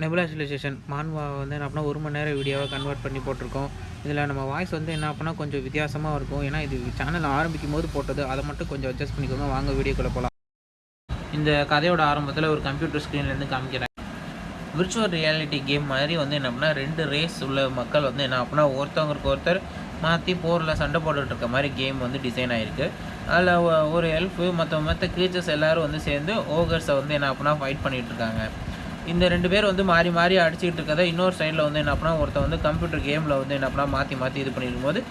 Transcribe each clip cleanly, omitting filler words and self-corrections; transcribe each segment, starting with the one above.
Nebula civilisation மான்வா வந்து என்ன அப்படின்னா 1 மணி நேரம் வீடியோவாக கன்வெர்ட் பண்ணி போட்டிருக்கோம். இதில் நம்ம வாய்ஸ் வந்து என்ன அப்படின்னா கொஞ்சம் வித்தியாசமாக இருக்கும். ஏன்னா இது சேனல் ஆரம்பிக்கும் போது போட்டது. அதை மட்டும் கொஞ்சம் அட்ஜஸ்ட் பண்ணிக்கோங்க. வாங்க வீடியோக்குள்ளே போகலாம். இந்த கதையோட ஆரம்பத்தில் ஒரு கம்ப்யூட்டர் ஸ்க்ரீன்லேருந்து காமிக்கிறேன். விர்ச்சுவல் ரியாலிட்டி கேம் மாதிரி வந்து என்ன அப்படின்னா 2 ரேஸ் உள்ள மக்கள் வந்து என்ன அப்படின்னா ஒருத்தவங்களுக்கு ஒருத்தர் மாற்றி போரில் சண்டை போட்டுட்டு இருக்க மாதிரி கேம் வந்து டிசைன் ஆகிருக்கு. அதில் ஒரு எல்ஃபு மற்ற க்ரீச்சர்ஸ் எல்லோரும் வந்து சேர்ந்து ஓகர்ஸை வந்து என்ன அப்படின்னா ஃபைட் பண்ணிகிட்டு இருக்காங்க. இந்த 2 பேர் வந்து மாறி மாறி அடிச்சுக்கிட்டு இருக்கதை இன்னொரு சைடில் வந்து என்ன அப்படின்னா ஒருத்தர் வந்து கம்ப்யூட்டர் கேமில் வந்து என்ன அப்படின்னா மாற்றி இது பண்ணியிருக்கும்போது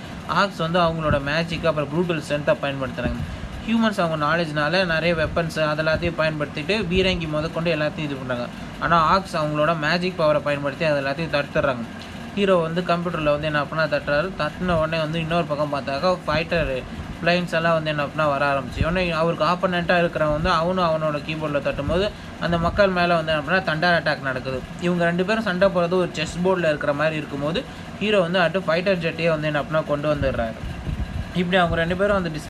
ஆக்ஸ் வந்து அவங்களோட மேஜிக்கு அப்புறம் ப்ரூட்டல் ஸ்ட்ரென்த்தை பயன்படுத்துகிறாங்க. ஹியூமன்ஸ் அவங்க நாலேஜ்னால நிறைய வெப்பன்ஸ் அதெல்லாத்தையும் பயன்படுத்திட்டு பீரங்கி முதற்கொண்டு எல்லாத்தையும் இது பண்ணுறாங்க. ஆனால் ஆக்ஸ் அவங்களோட மேஜிக் பவரை பயன்படுத்தி அது எல்லாத்தையும் தடுத்துடுறாங்க. ஹீரோ வந்து கம்ப்யூட்டரில் வந்து என்ன அப்படின்னா தட்டின உடனே வந்து இன்னொரு பக்கம் பார்த்தாக்கா ஃபைட்டர் பிளைன்ஸ் எல்லாம் வந்து என்ன அப்படின்னா வர ஆரம்பிச்சு. உடனே அவருக்கு ஆப்போனண்ட்டாக இருக்கிறவன் வந்து அவனோட கீபோர்டில் தட்டும்போது அந்த மக்கள் மேலே வந்து என்ன அப்படின்னா தண்டர் அட்டாக் நடக்குது. இவங்க 2 பேரும் சண்டை போகிறது ஒரு செஸ் போர்டில் இருக்கிற மாதிரி இருக்கும்போது ஹீரோ வந்து ஃபைட்டர் ஜெட்டையே வந்து என்ன அப்படின்னா கொண்டு வந்துடுறாரு. இப்படி அவங்க 2 பேரும் அந்த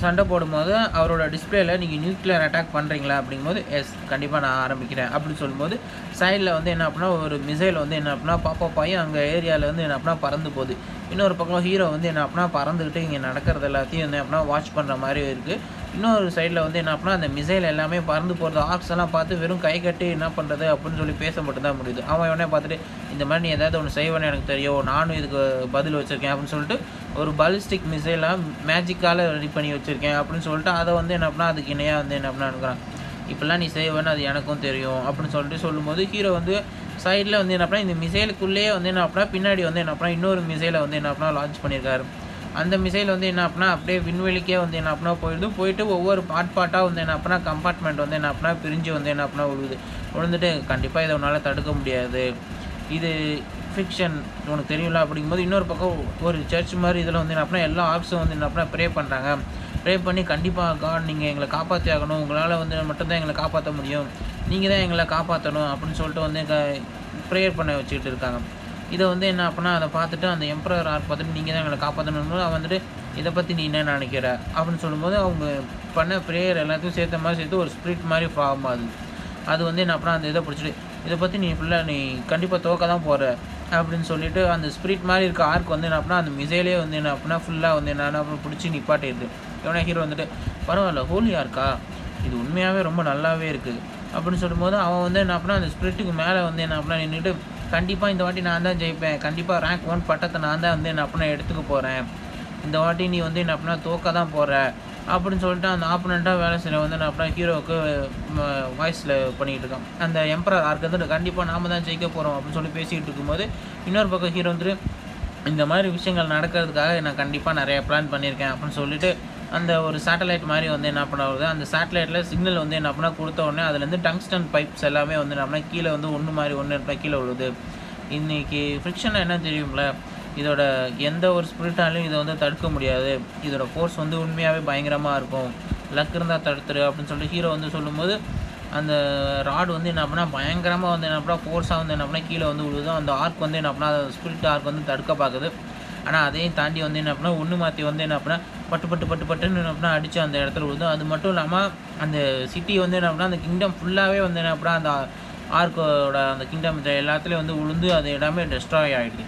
சண்டை போடும்போது அவரோட டிஸ்பிளேயில் நீங்கள் நியூக்ளியர் அட்டாக் பண்ணுறீங்களா அப்படிங்கும்போது எஸ் கண்டிப்பாக நான் ஆரம்பிக்கிறேன் அப்படின்னு சொல்லும்போது சைடில் வந்து என்ன அப்படின்னா ஒரு மிசைல் வந்து என்ன அப்படின்னா பாப்பப் ஆகி அங்கே ஏரியாவில் வந்து என்ன அப்படின்னா பறந்து போகுது. இன்னொரு பக்கம் ஹீரோ வந்து என்ன அப்படின்னா பறந்துக்கிட்டு இங்கே நடக்கிறது எல்லாத்தையும் என்ன அப்படின்னா வாட்ச் பண்ணுற மாதிரி இருக்குது. இன்னொரு சைடில் வந்து என்ன அப்படின்னா அந்த மிசைல் எல்லாமே பறந்து போகிறது ஆர்க்ஸ் எல்லாம் பார்த்து வெறும் கை கட்டி என்ன பண்ணுறது அப்படின்னு சொல்லி பேச மட்டும் தான் முடியுது. அவன் உடனே பார்த்துட்டு இந்த மாதிரி நீ ஏதாவது ஒன்று செய்வேன்னு எனக்கு தெரியும், நானும் இதுக்கு பதில் வச்சுருக்கேன் அப்படின்னு சொல்லிட்டு ஒரு பாலிஸ்டிக் மிசைலாக மேஜிக்கால் ரெடி பண்ணி வச்சுருக்கேன் அப்படின்னு சொல்லிட்டு அதை வந்து என்ன அப்படின்னா அதுக்கு இணையாக வந்து என்ன அப்படின்னா அனுப்புகிறான். இப்போல்லாம் நீ செய்வேன்னு அது எனக்கும் தெரியும் அப்படின்னு சொல்லிட்டு சொல்லும்போது ஹீரோ வந்து சைடில் வந்து என்ன அப்படின்னா இந்த மிசைலுக்குள்ளேயே வந்து என்ன அப்படின்னா பின்னாடி வந்து என்ன அப்படின்னா இன்னொரு மிசைலை வந்து என்ன அப்படின்னா லான்ச் பண்ணியிருக்காரு. அந்த மிசைல் வந்து என்ன அப்படின்னா அப்படியே விண்வெளிக்கே வந்து என்ன அப்படின்னா போயிட்டு ஒவ்வொரு பார்ட்டாக வந்து என்ன அப்படின்னா கம்பார்ட்மெண்ட் வந்து என்ன அப்படின்னா பிரிஞ்சு வந்து என்ன அப்படின்னா விழுந்துட்டு கண்டிப்பாக இதை உன்னால் தடுக்க முடியாது, இது ஃபிக்ஷன் உனக்கு தெரியல அப்படிங்கும்போது இன்னொரு பக்கம் ஒரு சர்ச் மாதிரி இதில் வந்து என்ன அப்படின்னா எல்லா ஆர்க்ஸும் வந்து என்ன அப்படின்னா ப்ரே பண்ணுறாங்க. ப்ரே பண்ணி கண்டிப்பாக காட் நீங்கள் எங்களை காப்பாற்றி ஆகணும், உங்களால் வந்து மட்டும்தான் எங்களை காப்பாற்ற முடியும், நீங்கள் தான் எங்களை காப்பாற்றணும் அப்படின்னு சொல்லிட்டு வந்து ப்ரேயர் பண்ண வச்சுக்கிட்டு இருக்காங்க. இதை வந்து என்ன அப்படின்னா அதை பார்த்துட்டு அந்த எம்பரர் ஆர்க் பார்த்துட்டு நீங்கள் தான் எங்களை காப்பாற்றணும்போது அவன் வந்துட்டு இதை பற்றி நீ என்ன நினைக்கிற அப்படின்னு சொல்லும்போது அவங்க பண்ண ப்ரேயர் எல்லாத்தையும் சேர்த்து ஒரு ஸ்பிரிட் மாதிரி ஃபார்ம் ஆகுது. அது வந்து என்ன அப்படின்னா அந்த இதை பிடிச்சிட்டு இதை பற்றி நீ ஃபுல்லாக நீ கண்டிப்பாக தோக்க தான் போகிற அப்படின்னு சொல்லிட்டு அந்த ஸ்பிரிட் மாதிரி இருக்க ஆர்க் வந்து என்ன அப்படின்னா அந்த மிசைலே வந்து என்ன அப்படின்னா ஃபுல்லாக வந்து என்ன பிடிச்சி நிப்பாட்டிடுது. எவனா ஹீரோ வந்துட்டு பரவாயில்ல ஹோலியாக இருக்கா, இது உண்மையாகவே ரொம்ப நல்லாவே இருக்குது அப்படின்னு சொல்லும்போது அவன் வந்து என்ன அப்படின்னா அந்த ஸ்பிரிட்டுக்கு மேலே வந்து என்ன அப்படின்னா நின்றுட்டு கண்டிப்பாக இந்த வாட்டி நான் தான் ஜெயிப்பேன், கண்டிப்பாக ரேங்க் 1 பட்டத்தை நான் தான் வந்து என்ன அப்படின்னா எடுத்துக்க போகிறேன், இந்த வாட்டி நீ வந்து என்ன அப்படின்னா தோக்க தான் போகிற அப்படின்னு சொல்லிட்டு அந்த ஆப்போனண்ட்டாக வேலை செய்ய வந்து என்ன அப்படின்னா ஹீரோவுக்கு வாய்ஸில் பண்ணிகிட்டு இருக்கான். அந்த எம்பரர் ஆர்க்கு வந்துட்டு கண்டிப்பாக நாம தான் ஜெயிக்க போகிறோம் அப்படின்னு சொல்லி பேசிகிட்டு இருக்கும்போது இன்னொரு பக்கம் ஹீரோ வந்துட்டு இந்த மாதிரி விஷயங்கள் நடக்கிறதுக்காக நான் கண்டிப்பாக நிறைய பிளான் பண்ணியிருக்கேன் அப்படின்னு சொல்லிட்டு அந்த ஒரு சேட்டலைட் மாதிரி வந்து என்ன பண்ண வருது. அந்த சேட்டலைட்டில் சிக்னல் வந்து என்ன அப்படின்னா கொடுத்த உடனே அதுலேருந்து டங்ஸ்டன் பைப்ஸ் எல்லாமே வந்து என்ன அப்படின்னா கீழே வந்து ஒன்று மாதிரி ஒன்று கீழே விழுது. இன்றைக்கி ஃப்ரிக்ஷனை என்ன தெரியும்ல, இதோட எந்த ஒரு ஸ்பிரிட்டாலையும் இதை வந்து தடுக்க முடியாது, இதோட ஃபோர்ஸ் வந்து உண்மையாகவே பயங்கரமாக இருக்கும், லக் இருந்தால் தடுத்துரு அப்படின்னு சொல்லிட்டு ஹீரோ வந்து சொல்லும்போது அந்த ராடு வந்து என்ன அப்படின்னா பயங்கரமாக வந்து என்ன அப்படின்னா ஃபோர்ஸாக வந்து என்ன அப்படின்னா கீழே வந்து விழுது. அந்த ஆர்க் வந்து என்ன அப்படின்னா ஸ்பிரிட் ஆர்க் வந்து தடுக்க பார்க்குது. ஆனால் அதையும் தாண்டி வந்து என்ன அப்படின்னா ஒன்று மாற்றி வந்து என்ன அப்படின்னா பட்டுன்னு என்ன அப்படின்னா அடித்து அந்த இடத்துல விழுது. அது மட்டும் இல்லாமல் அந்த சிட்டி வந்து என்ன அப்படின்னா அந்த கிங்டம் ஃபுல்லாகவே வந்து என்ன அப்படின்னா அந்த ஆர்க்கோட அந்த கிங்டம் எல்லாத்துலேயும் வந்து விழுந்து அது எல்லாமே டெஸ்ட்ராய் ஆகிடுது.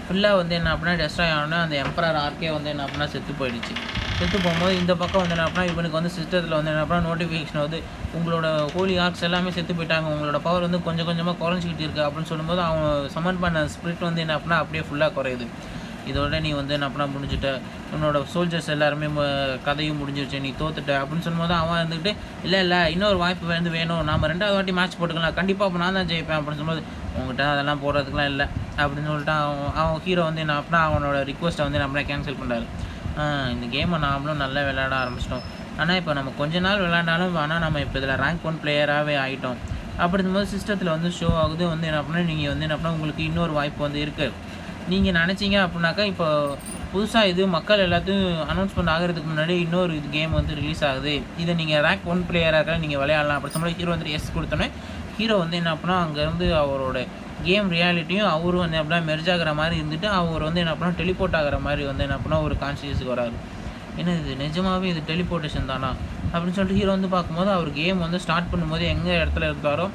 ஃபுல்லாக வந்து என்ன அப்படின்னா டெஸ்ட்ராய் ஆனோன்னா அந்த எம்பரர் ஆர்க்கே வந்து என்ன அப்படின்னா செத்து போயிடுச்சு. செத்து போகும்போது இந்த பக்கம் வந்து என்ன அப்படின்னா இவனுக்கு வந்து சிஸ்டத்தில் வந்து என்ன அப்படின்னா நோட்டிஃபிகேஷன் வந்து உங்களோட ஹோலி ஆர்க்ஸ் எல்லாமே செத்து போயிட்டாங்க, உங்களோட பவர் வந்து கொஞ்சம் கொஞ்சமாக குறைஞ்சிக்கிட்டு இருக்குது அப்படின்னு சொல்லும்போது அவன் சமன் பண்ண ஸ்பிரிட் வந்து என்ன அப்படின்னா அப்படியே ஃபுல்லாக குறையுது. இதோட நீ வந்து என்ன அப்படின்னா முடிஞ்சுட்ட, உன்னோட சோல்ஜர்ஸ் எல்லாருமே கதையும் முடிஞ்சிருச்சு, நீ தோத்துட்ட அப்படின்னு சொல்லும்போது அவன் இருந்துக்கிட்டு இல்லை இன்னொரு வாய்ப்பு வந்து வேணும், நம்ம 2வது வாட்டி மேட்ச் போட்டுக்கலாம், கண்டிப்பாக அப்போ நான் தான் ஜெயிப்பேன் அப்படின்னு சொல்லும்போது உங்கள்கிட்ட அதெல்லாம் போடுறதுக்குலாம் இல்லை அப்படின்னு சொல்லிட்டு அவன் ஹீரோ வந்து என்ன அப்படின்னா அவனோட ரிக்வஸ்ட்டை வந்து நம்மளே கேன்சல் பண்ணுறாரு. இந்த கேமை நாமளும் நல்லா விளையாட ஆரம்பிச்சிட்டோம், ஆனால் இப்போ நம்ம கொஞ்ச நாள் விளையாண்டாலும் ஆனால் நம்ம இப்போ இதில் ரேங்க் 1 பிளேயராகவே ஆகிட்டோம் அப்படிங்கும்போது சிஸ்டத்தில் வந்து ஷோ ஆகுது. வந்து என்ன அப்படின்னா நீங்கள் வந்து என்ன அப்படின்னா உங்களுக்கு இன்னொரு வாய்ப்பு வந்து இருக்குது, நீங்கள் நினச்சிங்க அப்படின்னாக்கா இப்போ புதுசாக இது மக்கள் எல்லாத்தையும் அனௌன்ஸ்மெண்ட் ஆகிறதுக்கு முன்னாடி இன்னொரு இது கேம் வந்து ரிலீஸ் ஆகுது, இதை நீங்கள் ரேங்க் 1 பிளேயராக நீங்கள் விளையாடலாம் அப்படின்னு சொல்லி ஹீரோ வந்து எஸ் கொடுத்தோன்னே ஹீரோ வந்து என்ன அப்படின்னா அங்கேருந்து அவரோட கேம் ரியாலிட்டியும் அவரும் வந்து அப்படின்னா மெர்ஜ் ஆகிற மாதிரி இருந்துட்டு அவர் வந்து என்ன அப்படின்னா டெலிபோர்ட் ஆகிற மாதிரி வந்து என்ன அப்படின்னா ஒரு கான்ஷியஸுக்கு வராது. என்ன இது நிஜமாகவே இது டெலிபோர்ட்டேஷன் தானா அப்படின்னு சொல்லிட்டு ஹீரோ வந்து பார்க்கும்போது அவர் கேம் வந்து ஸ்டார்ட் பண்ணும்போது எங்கே இடத்துல இருந்தாரோ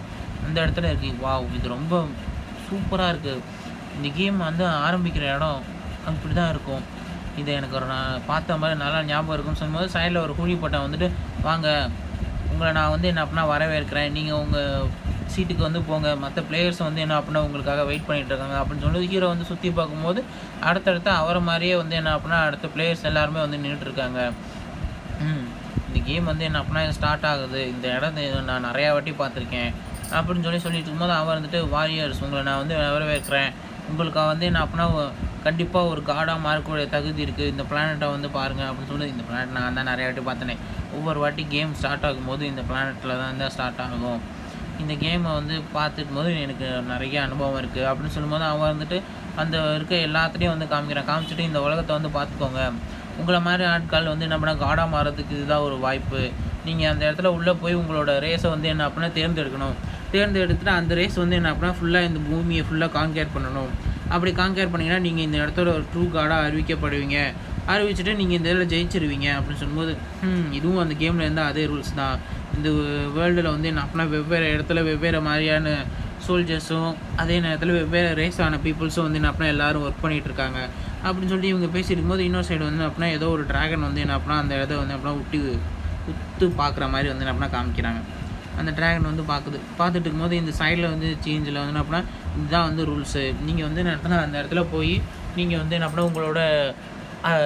அந்த இடத்துல இருக்குது. வாவ்! இது ரொம்ப சூப்பராக இருக்குது. இந்த கேம் வந்து ஆரம்பிக்கிற இடம் அப்படி தான் இருக்கும். இதை எனக்கு ஒரு நான் பார்த்த மாதிரி நல்லா ஞாபகம் இருக்குன்னு சொல்லும்போது சைடில் ஒரு குழிப்பட்டம் வந்துட்டு, வாங்க உங்களை நான் வந்து என்ன அப்படின்னா வரவேற்கிறேன், நீங்கள் உங்கள் சீட்டுக்கு வந்து போங்க, மற்ற பிளேயர்ஸ் வந்து என்ன அப்படின்னா உங்களுக்காக வெயிட் பண்ணிகிட்டு இருக்காங்க அப்படின்னு சொல்லி ஹீரோ வந்து சுற்றி பார்க்கும்போது அடுத்தடுத்து அவரை மாதிரியே வந்து என்ன அப்படின்னா அடுத்த பிளேயர்ஸ் எல்லாருமே வந்து நின்றுட்டுருக்காங்க. இந்த கேம் வந்து என்ன அப்படின்னா ஸ்டார்ட் ஆகுது, இந்த இடத்த நான் நிறையா வாட்டி பார்த்துருக்கேன் அப்படின்னு சொல்லிட்டு இருக்கும்போது அவர் வந்துட்டு, வாரியர்ஸ் உங்களை நான் வந்து வரவேற்கிறேன், உங்களுக்கு வந்து என்ன அப்படின்னா கண்டிப்பாக ஒரு காடாக மாறக்கூடிய தகுதி இருக்குது, இந்த பிளானெட்டை வந்து பாருங்கள் அப்படின்னு சொல்லி. இந்த பிளானெட் நான் தான் நிறையா வாட்டி பார்த்தேனே. ஒவ்வொரு வாட்டி கேம் ஸ்டார்ட் ஆகும்போது இந்த பிளானெட்டில் தான் ஸ்டார்ட் ஆகும். இந்த கேமை வந்து பார்த்துக்கும் போது எனக்கு நிறைய அனுபவம் இருக்குது அப்படின்னு சொல்லும்போது அவன் வந்துட்டு அந்த இருக்க எல்லாத்துலேயும் வந்து காமிச்சிட்டு இந்த உலகத்தை வந்து பார்த்துக்கோங்க, உங்களை மாதிரி ஆட்கள் வந்து என்ன பண்ணால் காடாக மாறதுக்கு இதுதான் ஒரு வாய்ப்பு, நீங்கள் அந்த இடத்துல உள்ளே போய் உங்களோட ரேஸை வந்து என்ன அப்படின்னா தேர்ந்தெடுத்துட்டு அந்த ரேஸ் வந்து என்ன அப்படின்னா ஃபுல்லாக இந்த பூமியை ஃபுல்லாக கான்கேர் பண்ணணும். அப்படி கான்கேர் பண்ணிங்கன்னா நீங்கள் இந்த இடத்துல ஒரு ட்ரூ காடாக அறிவிக்கப்படுவீங்க, அறிவிச்சுட்டு நீங்கள் இந்த இதில் ஜெயிச்சிருவீங்க அப்படின்னு சொல்லும்போது, இதுவும் அந்த கேமில் இருந்தால் அதே ரூல்ஸ் தான். இந்த வேர்ல்டில் வந்து என்ன அப்படின்னா வெவ்வேறு இடத்துல வெவ்வேறு மாதிரியான சோல்ஜர்ஸும் அதே நேரத்தில் வெவ்வேறு ரேஸான பீப்புள்ஸும் வந்து என்ன அப்படின்னா எல்லோரும் ஒர்க் பண்ணிகிட்டு இருக்காங்க அப்படின்னு சொல்லிட்டு இவங்க பேசியிருக்கும் போது இன்னொரு சைடு வந்து அப்படின்னா ஏதோ ஒரு ட்ராகன் வந்து என்ன அப்படின்னா அந்த இடத்த வந்து அப்படின்னா உத்து பார்க்குற மாதிரி வந்து என்ன அப்படின்னா காமிக்கிறாங்க. அந்த ட்ராகன் வந்து பார்த்துட்டு இருக்கும்போது இந்த சைடில் வந்து சேஞ்சில் வந்து என்ன அப்படின்னா இதுதான் வந்து ரூல்ஸு, நீங்கள் வந்து என்ன அப்படின்னா அந்த இடத்துல போய் நீங்கள் வந்து என்ன அப்படின்னா உங்களோட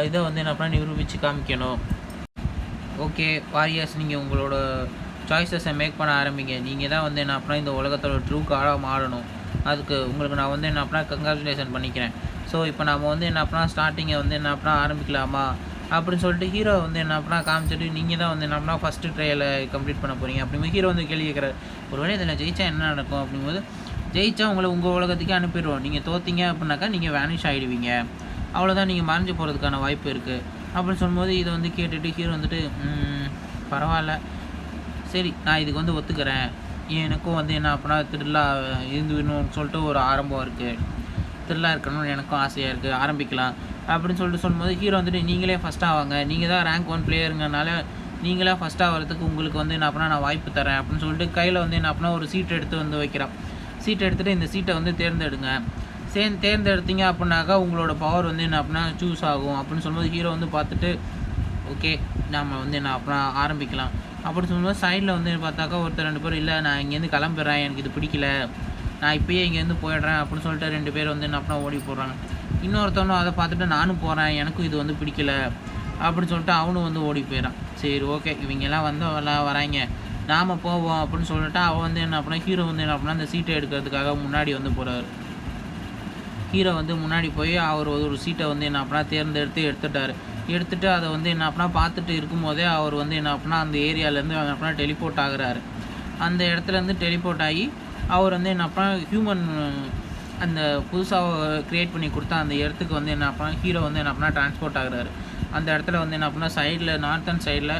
இதை வந்து என்ன அப்படின்னா நிரூபித்து காமிக்கணும். ஓகே வாரியர்ஸ், நீங்கள் உங்களோட சாய்ஸஸை மேக் பண்ண ஆரம்பிங்க, நீங்கள் தான் வந்து என்ன அப்படின்னா இந்த உலகத்தோட ட்ரூ காடாக மாறணும். அதுக்கு உங்களுக்கு நான் வந்து என்ன அப்படின்னா கங்க்ராச்சுலேஷன் பண்ணிக்கிறேன். ஸோ இப்போ நம்ம வந்து என்ன அப்படின்னா ஸ்டார்டிங்கை வந்து என்ன அப்படின்னா ஆரம்பிக்கலாமா அப்படின்னு சொல்லிட்டு ஹீரோ வந்து என்ன அப்படின்னா காமிச்சிட்டு, நீங்கள் தான் வந்து என்ன அப்படின்னா ஃபஸ்ட்டு ட்ரையலை கம்ப்ளீட் பண்ண போகிறீங்க அப்படிங்கும்போது ஹீரோ வந்து கேள்வி கேட்குறாரு, ஒருவேளை இதில் ஜெயிச்சா என்ன நடக்கும் அப்படிங்கும்போது, ஜெயிச்சா உங்களை உங்கள் உலகத்துக்கே அனுப்பிடுவோம், நீங்கள் தோற்றிங்க அப்படின்னாக்கா நீங்கள் வேனிஷ் ஆகிடுவீங்க, அவ்வளோதான், நீங்கள் மறைஞ்சு போகிறதுக்கான வாய்ப்பு இருக்குது அப்படின்னு சொல்லும்போது இதை வந்து கேட்டுட்டு ஹீரோ வந்துட்டு, பரவாயில்ல சரி நான் இதுக்கு வந்து ஒத்துக்கிறேன், எனக்கும் வந்து என்ன அப்படின்னா திருவிழா இருந்துன்னு சொல்லிட்டு ஒரு ஆரம்பம் இருக்குது, திருவிழா இருக்கணும்னு எனக்கும் ஆசையாக இருக்குது, ஆரம்பிக்கலாம் அப்படின்னு சொல்லும்போது ஹீரோ வந்துட்டு, நீங்களே ஃபஸ்ட்டாக வாங்க, நீங்கள் தான் ரேங்க் 1 பிளேயருங்கனால நீங்களாக ஃபஸ்ட்டாக வரதுக்கு உங்களுக்கு வந்து என்ன அப்படின்னா நான் வாய்ப்பு தரேன் அப்படின்னு சொல்லிட்டு கையில் வந்து என்ன அப்படின்னா ஒரு சீட்டை எடுத்து வந்து வைக்கிறான். சீட்டை எடுத்துகிட்டு இந்த சீட்டை வந்து தேர்ந்தெடுங்க, தேர்ந்தெடுத்தீங்க அப்படின்னாக்கா உங்களோட பவர் வந்து என்ன அப்படின்னா சூஸ் ஆகும் அப்படின்னு சொல்லும்போது ஹீரோ வந்து பார்த்துட்டு, ஓகே நம்ம வந்து என்ன அப்படின்னா ஆரம்பிக்கலாம் அப்படின்னு சொல்லும்போது சைடில் வந்து பார்த்தாக்கா ஒருத்தர் 2 பேர், இல்லை நான் இங்கேருந்து கிளம்புறேன், எனக்கு இது பிடிக்கல, நான் இப்போயே இங்கேருந்து போயிடுறேன் அப்படின்னு சொல்லிட்டு 2 பேர் வந்து என்ன அப்படின்னா ஓடி போடுறாங்க. இன்னொருத்தவனும் அதை பார்த்துட்டு நானும் போகிறேன், எனக்கும் இது வந்து பிடிக்கல அப்படின்னு சொல்லிட்டு அவனும் வந்து ஓடி போயிடான். சரி ஓகே இவங்கெல்லாம் வந்து வராங்க, நாம் போவோம் அப்படின்னு சொல்லிட்டு அவன் வந்து என்ன அப்படின்னா ஹீரோ வந்து என்ன அப்படின்னா அந்த சீட்டை எடுக்கிறதுக்காக முன்னாடி வந்து போகிறார். ஹீரோ வந்து முன்னாடி போய் அவர் ஒரு சீட்டை வந்து என்ன அப்படின்னா எடுத்துகிட்டு அதை வந்து என்ன அப்படின்னா பார்த்துட்டு இருக்கும்போதே அவர் வந்து என்ன அப்படின்னா அந்த ஏரியாவிலேருந்து என்ன அப்படின்னா டெலிபோர்ட் ஆகுறாரு. அந்த இடத்துலேருந்து டெலிபோர்ட் ஆகி அவர் வந்து என்ன அப்படின்னா ஹியூமன் அந்த புதுசாக க்ரியேட் பண்ணி கொடுத்தா அந்த இடத்துக்கு வந்து என்ன அப்படின்னா ஹீரோ வந்து என்ன அப்படின்னா டிரான்ஸ்போர்ட் ஆகுறாரு. அந்த இடத்துல வந்து என்ன அப்படின்னா சைடில் நார்த்தன் சைடில்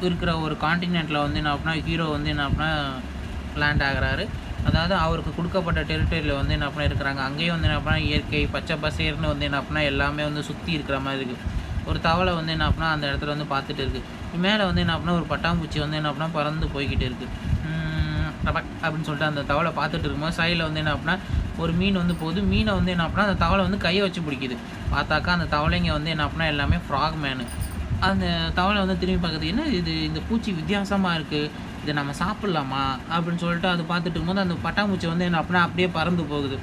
இருக்கிற ஒரு காண்டினென்ட்டில் வந்து என்ன அப்படின்னா ஹீரோ வந்து என்ன அப்படின்னா லேண்ட் ஆகுறாரு. அதாவது அவருக்கு கொடுக்கப்பட்ட டெரிட்டரியில் வந்து என்ன அப்படின்னா இருக்கிறாங்க. அங்கேயும் வந்து என்ன அப்படின்னா இயற்கை பச்சை பசேர்னு வந்து என்ன அப்படின்னா எல்லாமே வந்து சுற்றி இருக்கிற மாதிரி இருக்குது. ஒரு தவளை வந்து என்ன அப்படின்னா அந்த இடத்துல வந்து பார்த்துட்டு இருக்குது. மேலே வந்து என்ன அப்படின்னா ஒரு பட்டாம்பூச்சி வந்து என்ன அப்படின்னா பறந்து போய்கிட்டு இருக்குது. டபக் அப்படின்னு சொல்லிட்டு அந்த தவளை பார்த்துட்டு இருக்கும்போது சைடில் வந்து என்ன அப்படின்னா ஒரு மீன் வந்து போகுது. மீனை வந்து என்ன அப்படின்னா அந்த தவளை வந்து கையை வச்சு பிடிக்குது. பார்த்தாக்கா அந்த தவளைங்க வந்து என்ன அப்படின்னா எல்லாமே ஃப்ராக் மேனு. அந்த தவளை வந்து திரும்பி பார்க்குது, என்ன இது, இந்த பூச்சி வித்தியாசமாக இருக்குது, இதை நம்ம சாப்பிட்லாமா அப்படின்னு சொல்லிட்டு அது பார்த்துட்டு இருக்கும்போது அந்த பட்டாம்பூச்சி வந்து என்ன அப்படின்னா அப்படியே பறந்து போகுது.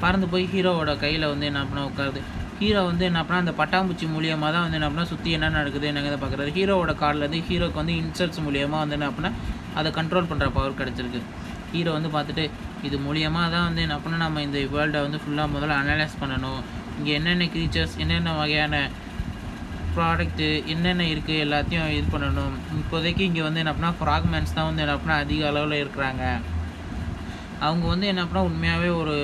பறந்து போய் ஹீரோவோட கையில் வந்து என்ன அப்படின்னா உட்காருது. ஹீரோ வந்து என்ன அப்படின்னா அந்த பட்டாம்பூச்சி மூலியமாக தான் வந்து என்ன அப்படின்னா சுற்றி என்ன நடக்குது என்னங்கிறத பார்க்குறாரு. ஹீரோவோட கார்டிலேருந்து ஹீரோக்கு வந்து இன்சல்ட்ஸ் மூலியமாக வந்து என்ன அப்படின்னா அதை கண்ட்ரோல் பண்ணுற பவர் கிடச்சிருக்கு. ஹீரோ வந்து பார்த்துட்டு, இது மூலியமாக தான் வந்து என்ன அப்படின்னா நம்ம இந்த வேர்ல்டை வந்து ஃபுல்லாக முதல்ல அனலைஸ் பண்ணணும், இங்கே என்னென்ன க்ரீச்சர்ஸ் என்னென்ன வகையான ப்ராடக்ட்டு என்னென்ன இருக்குது எல்லாத்தையும் இது பண்ணணும். இப்போதைக்கு இங்கே வந்து என்ன அப்படின்னா ஃப்ராக்மேன்ஸ் தான் வந்து என்ன அப்படின்னா அதிக அளவில் இருக்கிறாங்க. அவங்க வந்து என்ன அப்படின்னா உண்மையாகவே ஒரு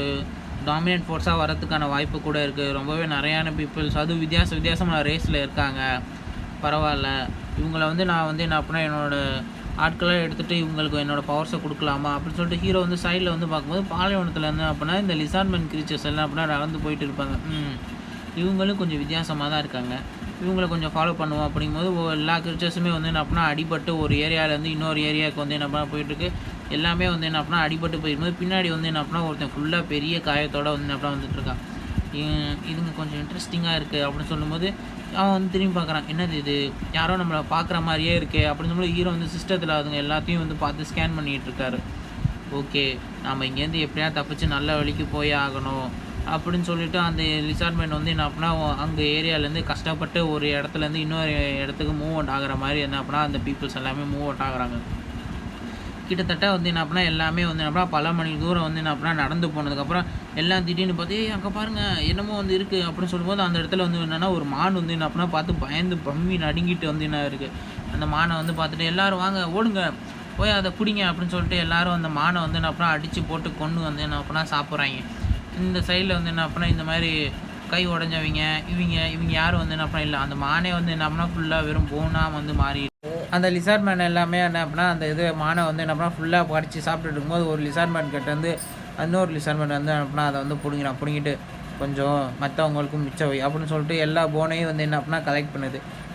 டாமினேட் ஃபோர்ஸாக வரதுக்கான வாய்ப்பு கூட இருக்குது. ரொம்பவே நிறையான பீப்புள்ஸ் அதுவும் வித்தியாசமான ரேஸில் இருக்காங்க. பரவாயில்ல, இவங்கள வந்து நான் வந்து என்ன அப்படின்னா என்னோடய ஆட்களாக எடுத்துகிட்டு இவங்களுக்கு என்னோடய பவர்ஸை கொடுக்கலாமா அப்படின்னு சொல்லிட்டு ஹீரோ வந்து சைடில் வந்து பார்க்கும்போது பாலைவனத்தில் இருந்து அப்படின்னா இந்த லிசார்ட்மென்ட் க்ரீச்சர்ஸ் எல்லாம் அப்படின்னா நடந்து போயிட்டு இருப்பாங்க. இவங்களும் கொஞ்சம் வித்தியாசமாக தான் இருக்காங்க, இவங்களை கொஞ்சம் ஃபாலோ பண்ணுவோம் அப்படிங்கும்போது எல்லா க்ரீச்சர்ஸுமே வந்து என்ன அப்படின்னா அடிபட்டு ஒரு ஏரியாவிலேருந்து இன்னொரு ஏரியாவுக்கு வந்து என்ன பண்ண போயிட்டுருக்கு. எல்லாமே வந்து என்ன அப்படின்னா அடிபட்டு போயிருக்கும்போது பின்னாடி வந்து என்ன அப்படின்னா ஒருத்தன் ஃபுல்லாக பெரிய காயத்தோடு வந்து என்ன அப்படின்னா வந்துட்டுருக்கான். இதுங்க கொஞ்சம் இன்ட்ரெஸ்டிங்காக இருக்குது அப்படின்னு சொல்லும்போது அவன் வந்து திரும்பி பார்க்குறான். என்னது இது, யாரோ நம்மளை பார்க்குற மாதிரியே இருக்கே அப்படின்னு சொல்லும்போது ஹீரோ வந்து சிஸ்டத்தில் அதுங்க எல்லாத்தையும் வந்து பார்த்து ஸ்கேன் பண்ணிகிட்டு இருக்காரு. ஓகே, நம்ம இங்கேருந்து எப்படியா தப்பிச்சு நல்ல வழிக்கு போயே ஆகணும் அப்படின்னு சொல்லிட்டு அந்த லிசார்ட்மேன் வந்து என்ன அப்படின்னா அங்கே ஏரியாவிலேருந்து கஷ்டப்பட்டு ஒரு இடத்துலேருந்து இன்னொரு இடத்துக்கு மூவ் அவுட் ஆகிற மாதிரி என்ன அப்படின்னா அந்த பீப்புள்ஸ் எல்லாமே மூவ் அவுட் ஆகுறாங்க. கிட்டத்தட்ட வந்து என்ன அப்படின்னா எல்லாமே வந்து என்ன அப்படின்னா பல மணி தூரம் வந்து என்ன அப்படின்னா நடந்து போனதுக்கப்புறம் எல்லாம் திடீர்னு பார்த்து அங்கே பாருங்கள் என்னமோ வந்து இருக்குது அப்படின்னு சொல்லும்போது அந்த இடத்துல வந்து என்னென்னா ஒரு மான் வந்து என்ன அப்படின்னா பார்த்து பயந்து பம்மி நடுங்கிட்டு வந்து என்ன இருக்குது. அந்த மானை வந்து பார்த்துட்டு எல்லோரும் வாங்க ஓடுங்க போய் அதை பிடிங்க அப்படின்னு சொல்லிட்டு எல்லோரும் அந்த மானை வந்து என்ன அப்படின்னா அடித்து போட்டு கொண்டு வந்து என்ன அப்படின்னா சாப்பிட்றாங்க. இந்த சைடில் வந்து என்ன அப்படின்னா இந்த மாதிரி கை உடஞ்சவங்க இவங்க யாரும் வந்து என்ன அப்படின்னா இல்லை, அந்த மானே வந்து என்ன அப்படின்னா ஃபுல்லாக வெறும் போனாக வந்து மாறி அந்த லிசார்ட் மேன் எல்லாமே என்ன அப்படின்னா அந்த இது மானை வந்து என்ன பண்ணால் ஃபுல்லாக படித்து சாப்பிட்டுட்டு இருக்கும்போது ஒரு லிசார்ட் மேன் கிட்ட வந்து இன்னொரு லிசார்ட் மேன் வந்து அப்படின்னா அதை வந்து பிடிங்கிட்டு கொஞ்சம் மற்றவங்களுக்கும் மிச்சம் வை அப்படின்னு சொல்லிட்டு எல்லா போனையும் வந்து என்ன அப்படின்னா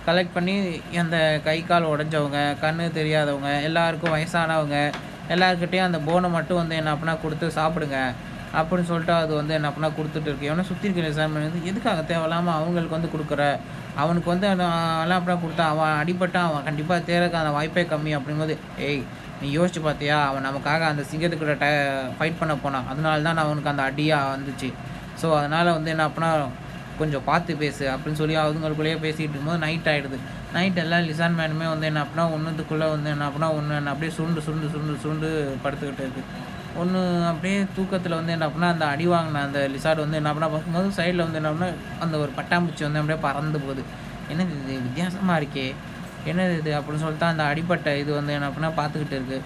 கலெக்ட் பண்ணி அந்த கை கால் உடஞ்சவங்க, கண்ணு தெரியாதவங்க, எல்லாருக்கும் வயசானவங்க எல்லாருக்கிட்டையும் அந்த போனை மட்டும் வந்து என்ன அப்படின்னா கொடுத்து சாப்பிடுங்க அப்படின்னு சொல்லிட்டு அது வந்து என்ன அப்படின்னா கொடுத்துட்டு இருக்கு. எவனா சுற்றி இருக்க லிசார்ட் மேன் வந்து எதுக்காக தேவையில்லாமல் அவங்களுக்கு வந்து கொடுக்குற, அவனுக்கு வந்து அதெல்லாம் அப்படின்னா கொடுத்தா அவன் அடிபட்டான், அவன் கண்டிப்பாக தேர்றதுக்கான வாய்ப்பே கம்மி அப்படிங்கும்போது நீ யோசிச்சு பார்த்தியா, அவன் நமக்காக அந்த சிங்கத்துக்கிட்ட ஃபைட் பண்ண போனான், அதனால தான் அவனுக்கு அந்த அடியாக வந்துச்சு. ஸோ அதனால் வந்து என்ன அப்படின்னா கொஞ்சம் பார்த்து பேசு அப்படின்னு சொல்லி அவங்களுக்குள்ளேயே பேசிகிட்டு இருக்கும்போது நைட் ஆகிடுது. நைட் எல்லாம் லிசார்ட் மேனுமே வந்து என்ன அப்படின்னா ஒன்றுத்துக்குள்ளே வந்து என்ன அப்படின்னா ஒன்று என்ன அப்படியே சுருண்டு படுத்துக்கிட்டு இருக்குது. ஒன்று அப்படியே தூக்கத்தில் வந்து என்ன அப்படின்னா அந்த அடி வாங்கின அந்த லிசார்ட் வந்து என்ன அப்படின்னா பார்க்கும்போது சைடில் வந்து என்ன அப்படின்னா அந்த ஒரு பட்டாம்பூச்சி வந்து அப்படியே பறந்து போகுது. என்னது இது வித்தியாசமாக இருக்கே, என்னது இது அப்படின்னு சொல்லிட்டு அந்த அடிப்பட்ட இது வந்து என்ன அப்படின்னா பார்த்துக்கிட்டு இருக்குது.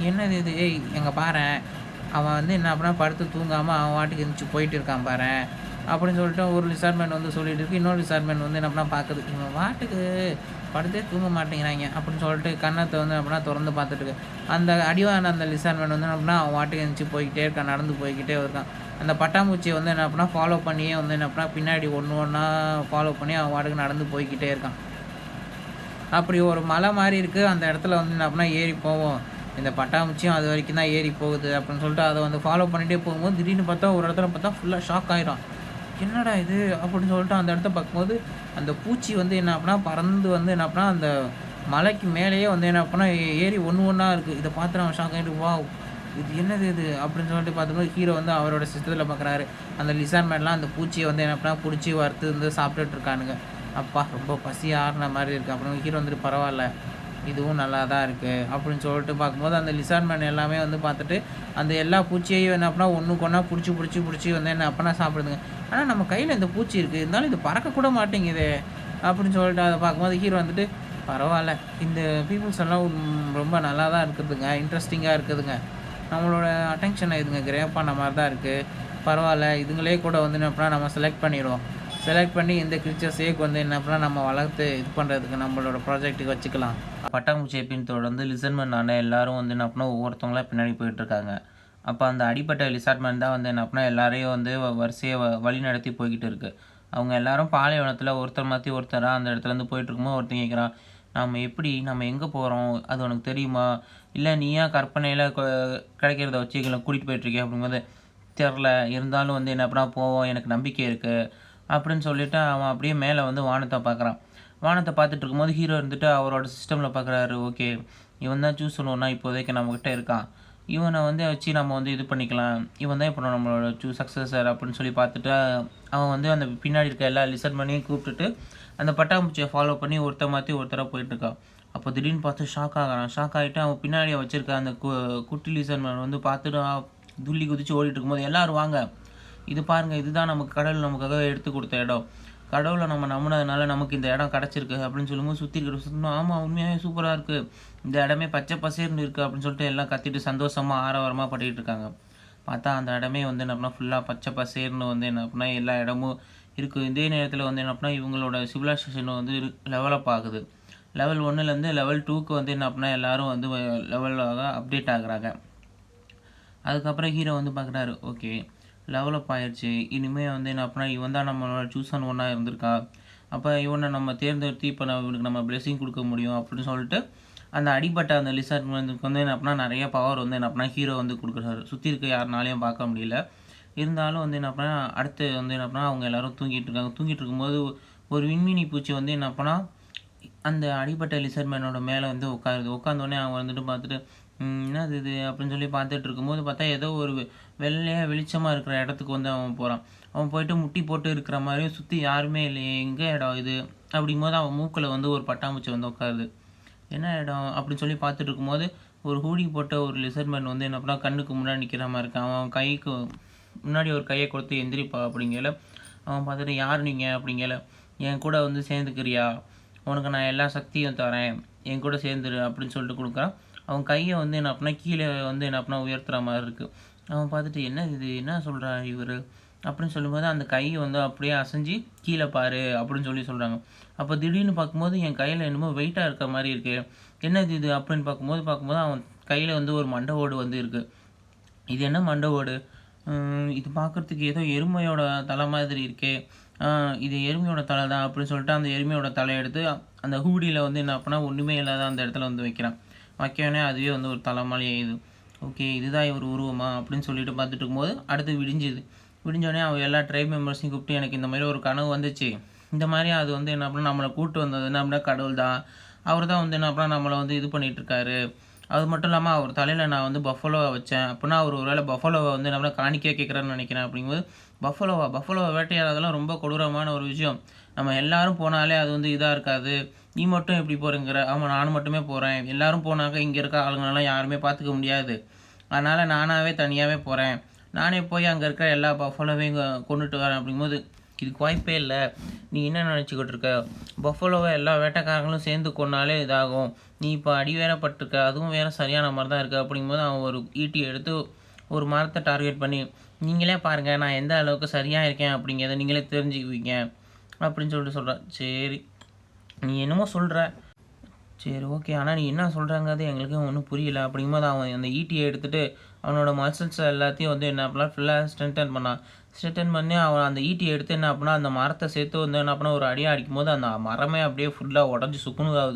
என்னது இது, எங்கே பாரேன், அவன் வந்து என்ன அப்படின்னா படுத்து தூங்காமல் அவன் வாட்டுக்கு இருந்துச்சு போயிட்டு இருக்கான் பாரேன் அப்படின்னு சொல்லிட்டு ஒரு லிசார்ட்மேன் வந்து சொல்லிட்டு இருக்கு. இன்னொரு லிசார்ட்மேன் வந்து என்ன அப்படின்னா பார்க்குது, இவன் வாட்டுக்கு படுத்தே தூங்க மாட்டேங்கிறாங்க அப்படின்னு சொல்லிட்டு கண்ணத்தை வந்து அப்படின்னா திறந்து பார்த்துட்டு இருக்கு. அந்த அடிவான அந்த லிசார்ட்மேன் வந்து அப்படின்னா அவன் வாட்டுக்கு இருந்துச்சு போய்கிட்டே இருக்கான், நடந்து போய்கிட்டே இருக்கான். அந்த பட்டாம்பூச்சியை வந்து என்ன அப்படின்னா ஃபாலோ பண்ணியே வந்து என்ன அப்படின்னா பின்னாடி ஒன்றா ஃபாலோ பண்ணி அவன் வாட்டுக்கு நடந்து போய்கிட்டே இருக்கான். அப்படி ஒரு மலை மாதிரி இருக்குது, அந்த இடத்துல வந்து என்ன அப்படின்னா ஏறி போவோம், இந்த பட்டாம்பூச்சியும் அது வரைக்கும் தான் ஏறி போகுது அப்படின்னு சொல்லிட்டு அதை வந்து ஃபாலோ பண்ணிகிட்டே போகும்போது திடீர்னு பார்த்தா ஒரு இடத்துல பார்த்தா ஃபுல்லாக ஷாக் ஆகிடும். என்னடா இது அப்படின்னு சொல்லிட்டு அந்த இடத்த பார்க்கும்போது அந்த பூச்சி வந்து என்ன அப்படின்னா பறந்து வந்து என்ன அப்படின்னா அந்த மலைக்கு மேலேயே வந்து என்ன அப்படின்னா ஏறி ஒன்றா இருக்குது. இதை பார்த்து அவன் ஷாக் ஆகிட்டு வா இது என்னது இது அப்படின்னு சொல்லிட்டு பார்த்தும்போது ஹீரோ வந்து அவரோட சிஸ்டத்தில் பார்க்குறாரு. அந்த லிசார்ட்மேன்லாம் அந்த பூச்சியை வந்து என்ன அப்படின்னா பிடிச்சி வறுத்து வந்து சாப்பிட்டுட்டு இருக்கானுங்க. அப்பா ரொம்ப பசி ஆறுன மாதிரி இருக்குது. அப்புறம் ஹீரோ வந்துட்டு பரவாயில்ல இதுவும் நல்லா தான் இருக்குது அப்படின்னு சொல்லிட்டு பார்க்கும்போது அந்த லிசார்ட்மேன் எல்லாமே வந்து பார்த்துட்டு அந்த எல்லா பூச்சியையும் என்ன அப்படின்னா ஒன்றுக்கு ஒன்றா பிடிச்சி வந்து என்ன அப்படின்னா சாப்பிடுதுங்க. ஆனால் நம்ம கையில் இந்த பூச்சி இருக்குது, இருந்தாலும் இது பறக்கக்கூட மாட்டேங்குது அப்படின்னு சொல்லிட்டு அதை பார்க்கும்போது ஹீரோ வந்துட்டு பரவாயில்ல இந்த பீப்புள்ஸ் எல்லாம் ரொம்ப நல்லா தான் இருக்குதுங்க, இன்ட்ரெஸ்டிங்காக இருக்குதுங்க, நம்மளோட அட்டென்ஷனை இதுங்க கிரேப் பண்ண மாதிரி தான் இருக்குது, பரவாயில்ல இதுங்களே கூட வந்து என்ன அப்படின்னா நம்ம செலக்ட் பண்ணி இந்த கிரிச்சர்ஸே வந்து என்ன அப்படின்னா நம்ம வளர்த்து இது பண்ணுறதுக்கு நம்மளோட ப்ராஜெக்ட்டுக்கு வச்சுக்கலாம். பட்டாம்பூச்சியை பின் தொடர்ந்து லிசார்ட்மேன் எல்லோரும் வந்து என்ன அப்படின்னா ஒவ்வொருத்தவங்களாம் பின்னாடி போயிட்டுருக்காங்க. அப்போ அந்த அடிப்பட்ட லிசார்ட்மேன் தான் வந்து என்ன அப்படின்னா எல்லாரையும் வந்து வரிசையை வழி நடத்தி போய்கிட்டு இருக்குது. அவங்க எல்லாரும் பாலைவனத்தில் ஒருத்தர் மாற்றி ஒருத்தராக அந்த இடத்துலேருந்து போயிட்டுருக்கும்போது ஒருத்தன் கேட்குறான், நம்ம எங்கே போகிறோம் அது உனக்கு தெரியுமா, இல்லை நீயா கற்பனையில் கிடைக்கிறத வச்சு எங்களை கூட்டிகிட்டு போயிட்டுருக்கேன் அப்படிங்கும்போது தெரில, இருந்தாலும் வந்து என்ன அப்படின்னா போவோம் எனக்கு நம்பிக்கை இருக்குது அப்படின்னு சொல்லிவிட்டு அவன் அப்படியே மேலே வந்து வானத்தை பார்க்குறான். வானத்தை பார்த்துட்டு இருக்கும்போது ஹீரோ இருந்துட்டு அவரோட சிஸ்டமில் பார்க்குறாரு. ஓகே இவன் தான் சூஸ் பண்ணுவோன்னா இப்போதைக்கு நம்மக்கிட்ட இருக்கான், இவனை வந்து வச்சு நம்ம வந்து இது பண்ணிக்கலாம், இவன் தான் இப்போ நம்மளோட சக்ஸஸர் அப்படின்னு சொல்லி பார்த்துட்டு அவன் வந்து அந்த பின்னாடி இருக்க எல்லா லிசார்ட்மேனையும் கூப்பிட்டுட்டு அந்த பட்டாம்பூச்சியை ஃபாலோ பண்ணி ஒருத்தர் மாற்றி ஒருத்தராக போயிட்டுருக்கான். அப்போ திடீர்னு பார்த்து ஷாக் ஆகிட்டு அவன் பின்னாடி வச்சுருக்க அந்த குட்டி லிசார்ட்மேன் வந்து பார்த்துட்டு துள்ளி குதித்து ஓடிட்டு இருக்கும்போது எல்லோரும் வாங்க இது பாருங்கள், இதுதான் நமக்கு கடவுள் நமக்காக எடுத்து கொடுத்த இடம், கடவுளை நம்ம நம்பினதுனால நமக்கு இந்த இடம் கிடச்சிருக்கு அப்படின்னு சொல்லும்போது சுற்றி இருக்கிற ஆமாம் உண்மையாகவே சூப்பராக இருக்குது, இந்த இடமே பச்சை பசேர்னு இருக்குது அப்படின்னு சொல்லிட்டு எல்லாம் கத்திட்டு சந்தோஷமாக ஆரவாரமாக பண்ணிகிட்டு இருக்காங்க. பார்த்தா அந்த இடமே வந்து என்ன அப்படின்னா ஃபுல்லாக பச்சை பசேர்னு வந்து என்ன அப்படின்னா எல்லா இடமும் இருக்குது. இதே நேரத்தில் வந்து என்ன அப்படின்னா இவங்களோட சிவிலைசேஷன் வந்து லெவலப் ஆகுது. லெவல் 1லேருந்து லெவல் 2க்கு வந்து என்ன அப்படின்னா எல்லோரும் வந்து லெவலாக அப்டேட் ஆகுறாங்க. அதுக்கப்புறம் ஹீரோ வந்து பார்க்குறாரு, ஓகே லெவலப் ஆயிடுச்சு, இனிமேல் வந்து என்ன அப்படின்னா இவன் தான் நம்மளோட சூஸன் ஒன்றா இருந்திருக்கா, அப்போ இவனை நம்ம தேர்ந்தெடுத்து இப்போ இவனுக்கு நம்ம பிளெஸிங் கொடுக்க முடியும் அப்படின்னு சொல்லிட்டு அந்த அடிபட்ட அந்த லிசர்மேனுக்கு வந்து என்ன அப்படின்னா நிறைய பவர் வந்து என்ன அப்படின்னா ஹீரோ வந்து கொடுக்குறாரு. சுற்றி இருக்க யாருனாலையும் பார்க்க முடியல. இருந்தாலும் வந்து என்ன அப்படின்னா அடுத்து வந்து என்ன அப்படின்னா அவங்க எல்லோரும் தூங்கிட்டு இருக்காங்க. தூங்கிட்டு இருக்கும்போது ஒரு விண்மீனி பூச்சி வந்து என்ன அப்படின்னா அந்த அடிபட்ட லிசர்மேனோட மேலே வந்து உட்காருது. உட்காந்தோடனே அவன் வந்துட்டு பார்த்துட்டு என்னது இது அப்படின்னு சொல்லி பார்த்துட்டு இருக்கும்போது பார்த்தா ஏதோ ஒரு வெள்ளையாக வெளிச்சமாக இருக்கிற இடத்துக்கு வந்து அவன் போகிறான். அவன் போயிட்டு முட்டி போட்டு இருக்கிற மாதிரியும் சுற்றி யாருமே இல்லையே, எங்கே இடம் இது அப்படிங்கும்போது அவன் மூக்கில் வந்து ஒரு பட்டாம்பூச்சி வந்து உட்காருது. என்ன இடம் அப்படின்னு சொல்லி பார்த்துட்டு இருக்கும்போது ஒரு ஹூடி போட்ட ஒரு லிசர்மேன் வந்து என்ன பண்ணா கண்ணுக்கு முன்னாடி நிற்கிற மாதிரி இருக்கான். அவன் கைக்கு முன்னாடி ஒரு கையை கொடுத்து எந்திரிப்பா அப்படிங்கல. அவன் பார்த்துட்டு யார் நீங்கள் அப்படிங்கல. என் கூட வந்து சேர்ந்துக்கிறியா, உனக்கு நான் எல்லா சக்தியும் தரேன், என் கூட சேர்ந்துரு அப்படின்னு சொல்லிட்டு கொடுக்குறான். அவன் கையை வந்து என்ன அப்படின்னா கீழே வந்து என்ன அப்படின்னா உயர்த்துற மாதிரி இருக்குது. அவன் பார்த்துட்டு என்ன இது என்ன சொல்கிறா இவர் அப்படின்னு சொல்லும்போது அந்த கையை வந்து அப்படியே அசைஞ்சு கீழே பாரு அப்படின்னு சொல்கிறாங்க. அப்போ திடீர்னு பார்க்கும்போது என் கையில் என்னமோ வெயிட்டாக இருக்கிற மாதிரி இருக்குது, என்னது இது அப்படின்னு பார்க்கும்போது அவன் கையில் வந்து ஒரு மண்டை ஓடு வந்து இருக்குது. இது என்ன மண்டை ஓடு, இது பார்க்குறதுக்கு ஏதோ எருமையோட தலை மாதிரி இருக்கே, இது எருமையோட தலை தான் அப்படின்னு சொல்லிட்டு அந்த எருமையோட தலையை எடுத்து அந்த ஹூடியில் வந்து என்ன அப்படின்னா ஒன்றுமே இல்லாத அந்த இடத்துல வந்து வைக்கிறான். வைக்கவே அதுவே வந்து ஒரு தலை மாதிரி ஆயிடுது. ஓகே இதுதான் இவர் உருவமா அப்படின்னு சொல்லிட்டு பார்த்துட்டு இருக்கும்போது அடுத்து விடிஞ்சோடனே அவன் எல்லா ட்ரைப் மெம்பர்ஸையும் கூப்பிட்டு எனக்கு இந்த மாதிரி ஒரு கனவு வந்துச்சு, இந்த மாதிரி அது வந்து என்ன அப்படின்னா நம்மளை கூப்பிட்டு வந்தது என்ன அப்படின்னா கடவுள் தான், அவர் தான் வந்து என்ன அப்படின்னா நம்மளை வந்து இது பண்ணிகிட்ருக்காரு. அது மட்டும் இல்லாமல் அவர் தலையில் நான் வந்து பஃபலோவை வச்சேன் அப்படின்னா அவர் ஒரு வேளை பஃபலோவை வந்து என்ன அப்படின்னா காணிக்கையாக கேட்குறான்னு நினைக்கிறேன். அப்படிங்கும்போது பஃபலோவை வேட்டையாடுறதெல்லாம் ரொம்ப கொடூரமான ஒரு விஷயம். நம்ம எல்லாரும் போனாலே அது வந்து இதாக இருக்காது, நீ மட்டும் எப்படி போகிறேங்கிற. ஆமாம் நானும் மட்டுமே போகிறேன், எல்லோரும் போனாக்க இங்கே இருக்க ஆளுங்களெல்லாம் யாருமே பார்த்துக்க முடியாது, அதனால் நானாகவே தனியாகவே போகிறேன், நானே போய் அங்கே இருக்கிற எல்லா பஃபலோவையும் கொண்டுட்டு வரேன். அப்படிங்கும்போது இதுக்கு வாய்ப்பே இல்லை, நீ என்ன நினச்சிக்கிட்டு இருக்க, பஃபலோவை எல்லா வேட்டைக்காரங்களும் சேர்ந்து கொண்டாலே இதாகும், நீ இப்போ அடி வேற பட்டிருக்க, அதுவும் வேறு சரியான மாதிரி தான் இருக்குது. அப்படிங்கும்போது அவன் ஒரு ஈட்டி எடுத்து ஒரு மரத்தை டார்கெட் பண்ணி நீங்களே பாருங்கள் நான் எந்த அளவுக்கு சரியாக இருக்கேன் அப்படிங்கிறத நீங்களே தெரிஞ்சுக்குவீங்க அப்படின்னு சொல்கிறான். சரி நீ என்னமோ சொல்கிற, சரி ஓகே, ஆனால் நீ என்ன சொல்கிறாங்கிறது எங்களுக்கு ஒன்றும் புரியல. அப்படிங்கும்போது அவன் அந்த ஈட்டியை எடுத்துகிட்டு அவனோட மசில்ஸ் எல்லாத்தையும் வந்து என்ன அப்படின்னா ஃபுல்லாக ஸ்ட்ரென்டன் பண்ணி அவன் அந்த ஈட்டியை எடுத்து என்ன அப்படின்னா அந்த மரத்தை சேர்த்து வந்து என்ன அப்படின்னா ஒரு அடியாக அடிக்கும்போது அந்த மரமே அப்படியே ஃபுல்லாக உடஞ்சி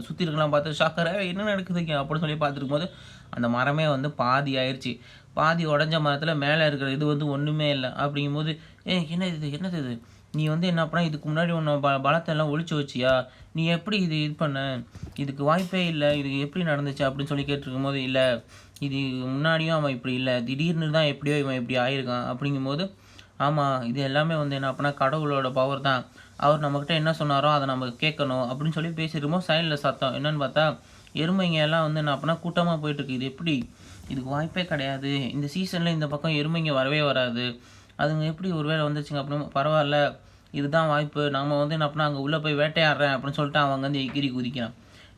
சுற்றி இருக்கலாம். பார்த்து ஷாக்கரே என்ன நடக்குதுங்க அப்படின்னு சொல்லி பார்த்துருக்கும் போது அந்த மரமே வந்து பாதி ஆயிடுச்சு. பாதி உடஞ்ச மரத்தில் மேலே இருக்கிற இது வந்து ஒன்றுமே இல்லை. அப்படிங்கும்போது என்னது இது நீ வந்து என்ன பண்ண இதுக்கு முன்னாடி உன்னை பலத்தை எல்லாம் ஒழிச்சு வச்சியா, நீ எப்படி இது பண்ண, இதுக்கு வாய்ப்பே இல்லை, இது எப்படி நடந்துச்சு அப்படின்னு சொல்லி கேட்டிருக்கும் போது இல்லை இது முன்னாடியும் அவன் இப்படி இல்லை, திடீர்னு தான் எப்படியோ இவன் இப்படி ஆயிருக்கான். அப்படிங்கும்போது ஆமாம் இது எல்லாமே வந்து என்ன அப்படின்னா கடவுளோட பவர் தான், அவர் நம்மக்கிட்ட என்ன சொன்னாரோ அதை நம்ம கேட்கணும் அப்படின்னு சொல்லி பேசியிருக்கும்போது சைடில் சத்தம் என்னன்னு பார்த்தா எருமைங்க எல்லாம் வந்து என்ன அப்படின்னா கூட்டமாக போயிட்டுருக்கு. இது எப்படி, இதுக்கு வாய்ப்பே கிடையாது, இந்த சீசனில் இந்த பக்கம் எருமைங்க வரவே வராது, அதுங்க எப்படி ஒரு வேளை வந்துச்சுங்க அப்படின்னு. பரவாயில்ல இதுதான் வாய்ப்பு, நம்ம வந்து என்ன அப்படின்னா அங்கே உள்ளே போய் வேட்டையாடுறேன் அப்படின்னு சொல்லிட்டு அவன் வந்து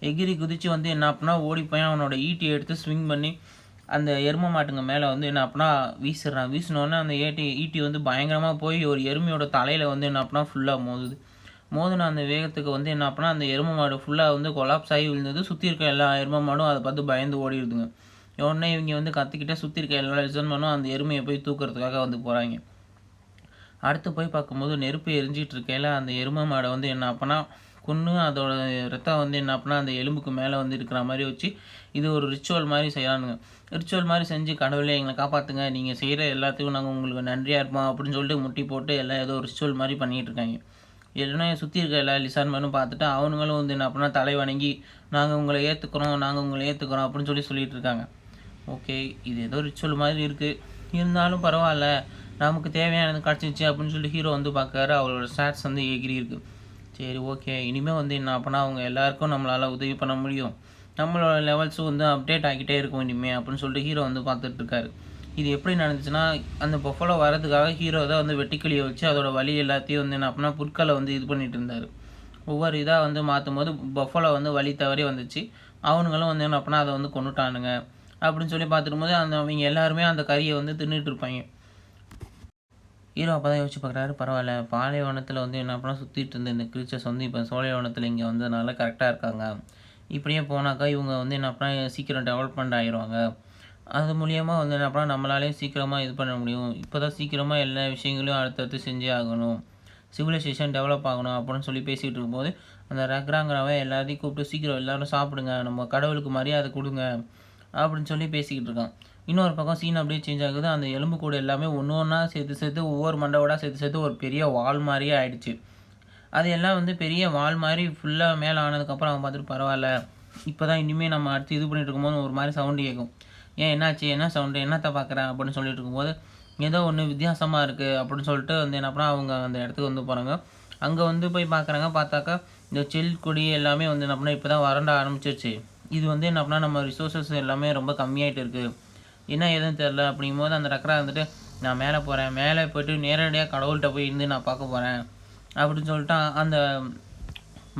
எகிரி குதித்து வந்து என்ன அப்படின்னா ஓடி போய் அவனோட ஈட்டியை எடுத்து ஸ்விங் பண்ணி அந்த எருமை மாட்டுங்க மேலே வந்து என்ன அப்படின்னா வீசினோடனே அந்த ஈட்டி வந்து பயங்கரமாக போய் ஒரு எருமையோட தலையில் வந்து என்ன அப்படின்னா ஃபுல்லாக மோதின அந்த வேகத்துக்கு வந்து என்ன அப்படின்னா அந்த எருமை மாடு ஃபுல்லாக வந்து கொலாப்ஸ் ஆகி விழுந்தது. சுற்றி இருக்க எல்லா எருமை மாடும் அதை பார்த்து பயந்து ஓடிடுதுங்க. உடனே இவங்க வந்து கற்றுக்கிட்டே சுற்றி இருக்க எல்லா லிசன்மேனும் அந்த எருமையை போய் தூக்கிறதுக்காக வந்து போகிறாங்க. அடுத்து போய் பார்க்கும்போது நெருப்பு எரிஞ்சிட்டு இருக்கையில் அந்த எருமை மாடை வந்து என்ன அப்படின்னா கொன்று அதோட ரத்தம் வந்து என்ன அப்படின்னா அந்த எலும்புக்கு மேலே வந்து இருக்கிற மாதிரி வச்சு இது ஒரு ரிச்சுவல் மாதிரி செய்யலானுங்க. ரிச்சுவல் மாதிரி செஞ்சு கடவுளே எங்களை காப்பாற்றுங்க, நீங்கள் செய்கிற எல்லாத்துக்கும் நாங்கள் உங்களுக்கு நன்றியாக இருப்போம் அப்படின்னு சொல்லிட்டு முட்டி போட்டு எல்லாம் ஏதோ ஒரு ரிச்சுவல் மாதிரி பண்ணிகிட்டு இருக்காங்க. இல்லைன்னா சுற்றி இருக்க எல்லா லிசான்மேனும் பார்த்துட்டு அவனுங்களும் வந்து என்ன அப்படின்னா தலை வணங்கி நாங்கள் உங்களை ஏற்றுக்கிறோம் அப்படின்னு சொல்லிட்டு இருக்காங்க. ஓகே இது ஏதோ ரிச்சுவல் மாதிரி இருக்குது, இருந்தாலும் பரவாயில்ல நமக்கு தேவையானது கிடச்சிச்சு அப்படின்னு சொல்லிட்டு ஹீரோ வந்து பார்க்குறாரு. அவரோட ஸ்டாட்ஸ் வந்து எகிரி இருக்குது. சரி ஓகே இனிமேல் வந்து என்ன அப்படின்னா அவங்க எல்லாேருக்கும் நம்மளால் உதவி பண்ண முடியும், நம்மளோட லெவல்ஸும் வந்து அப்டேட் ஆகிட்டே இருக்கும் இனிமேல் அப்படின்னு சொல்லிட்டு ஹீரோ வந்து பார்த்துட்ருக்காரு. இது எப்படி நடந்துச்சுன்னா அந்த பஃபலோ வரதுக்காக ஹீரோ தான் வந்து வெட்டிக்கிளியை வச்சு அதோட வலி எல்லாத்தையும் வந்து என்ன அப்படின்னா புற்களை வந்து இது பண்ணிகிட்டு இருந்தார். ஒவ்வொரு இதாக வந்து மாற்றும் போது பஃபலோ வந்து வலி தவறி வந்துச்சு. அவனுங்களும் வந்து என்ன அப்படின்னா அதை வந்து கொண்டுட்டானுங்க அப்படின்னு சொல்லி பார்த்துட்டு போது அவங்க எல்லாருமே அந்த கறியை வந்து தின்னுட்டு இருப்பாங்க. ஹீரோ அப்போ தான் யோசிச்சு பார்க்குறாரு, பரவாயில்ல பாலைவனத்தில் வந்து என்ன பண்ணால் சுற்றிட்டு இருந்த இந்த க்ரீச்சர்ஸ் வந்து இப்போ சோலைவனத்தில் இங்கே வந்ததுனால கரெக்டாக இருக்காங்க. இப்படியே போனாக்கா இவங்க வந்து என்ன பண்ணால் சீக்கிரம் டெவலப்மெண்ட் ஆகிடுவாங்க. அது மூலியமாக வந்து என்ன பண்ணால் நம்மளாலே சீக்கிரமாக இது பண்ண முடியும். இப்போ தான் சீக்கிரமாக எல்லா விஷயங்களையும் அடுத்தடுத்து செஞ்சே ஆகணும், சிவிலைசேஷன் டெவலப் ஆகணும் அப்படின்னு சொல்லி பேசிகிட்டு இருக்கும்போது அந்த ரக்ராங்கிறவன் எல்லாத்தையும் கூப்பிட்டு சீக்கிரம் எல்லோரும் சாப்பிடுங்க, நம்ம கடவுளுக்கு மரியாதை கொடுங்க அப்படின்னு சொல்லி பேசிக்கிட்டு இருக்கான். இன்னொரு பக்கம் சீன் அப்படியே சேஞ்ச் ஆகுது. அந்த எலும்பு கூடு எல்லாமே ஒன்று ஒன்றா சேர்த்து சேர்த்து ஒவ்வொரு மண்டவோட சேர்த்து சேர்த்து ஒரு பெரிய வால் மாதிரியே ஆயிடுச்சு. அது எல்லாம் வந்து பெரிய வால் மாதிரி ஃபுல்லாக மேலே ஆனதுக்கப்புறம் அவன் பார்த்துட்டு பரவாயில்ல, இப்போ தான் இனிமேல் நம்ம அடுத்து இது பண்ணிட்டு இருக்கும்போது ஒரு மாதிரி சவுண்டு கேட்கும். ஏன் என்னாச்சு, என்ன சவுண்டு, என்னத்தை பார்க்குறேன் அப்படின்னு சொல்லிட்டு இருக்கும்போது ஏதோ ஒன்று வித்தியாசமாக இருக்குது அப்படின்னு சொல்லிட்டு வந்து என்ன பண்ணால் அவங்க அந்த இடத்துக்கு வந்து போகிறாங்க. அங்கே வந்து போய் பார்க்குறாங்க. பார்த்தாக்கா இந்த செல் கொடி எல்லாமே வந்து என்ன பண்ணால் இப்போ தான் வறண்ட ஆரம்பிச்சிருச்சு. இது வந்து என்ன பண்ணால் நம்ம ரிசோர்ஸஸ் எல்லாமே ரொம்ப கம்மியாகிட்டு இருக்குது, என்ன ஏதுன்னு தெரில. அப்படிங்கும்போது அந்த ரக்கரா வந்துட்டு நான் மேலே போகிறேன், மேலே போய்ட்டு நேரடியாக கடவுள்கிட்ட போய் இருந்து நான் பார்க்க போகிறேன் அப்படின்னு சொல்லிட்டு அந்த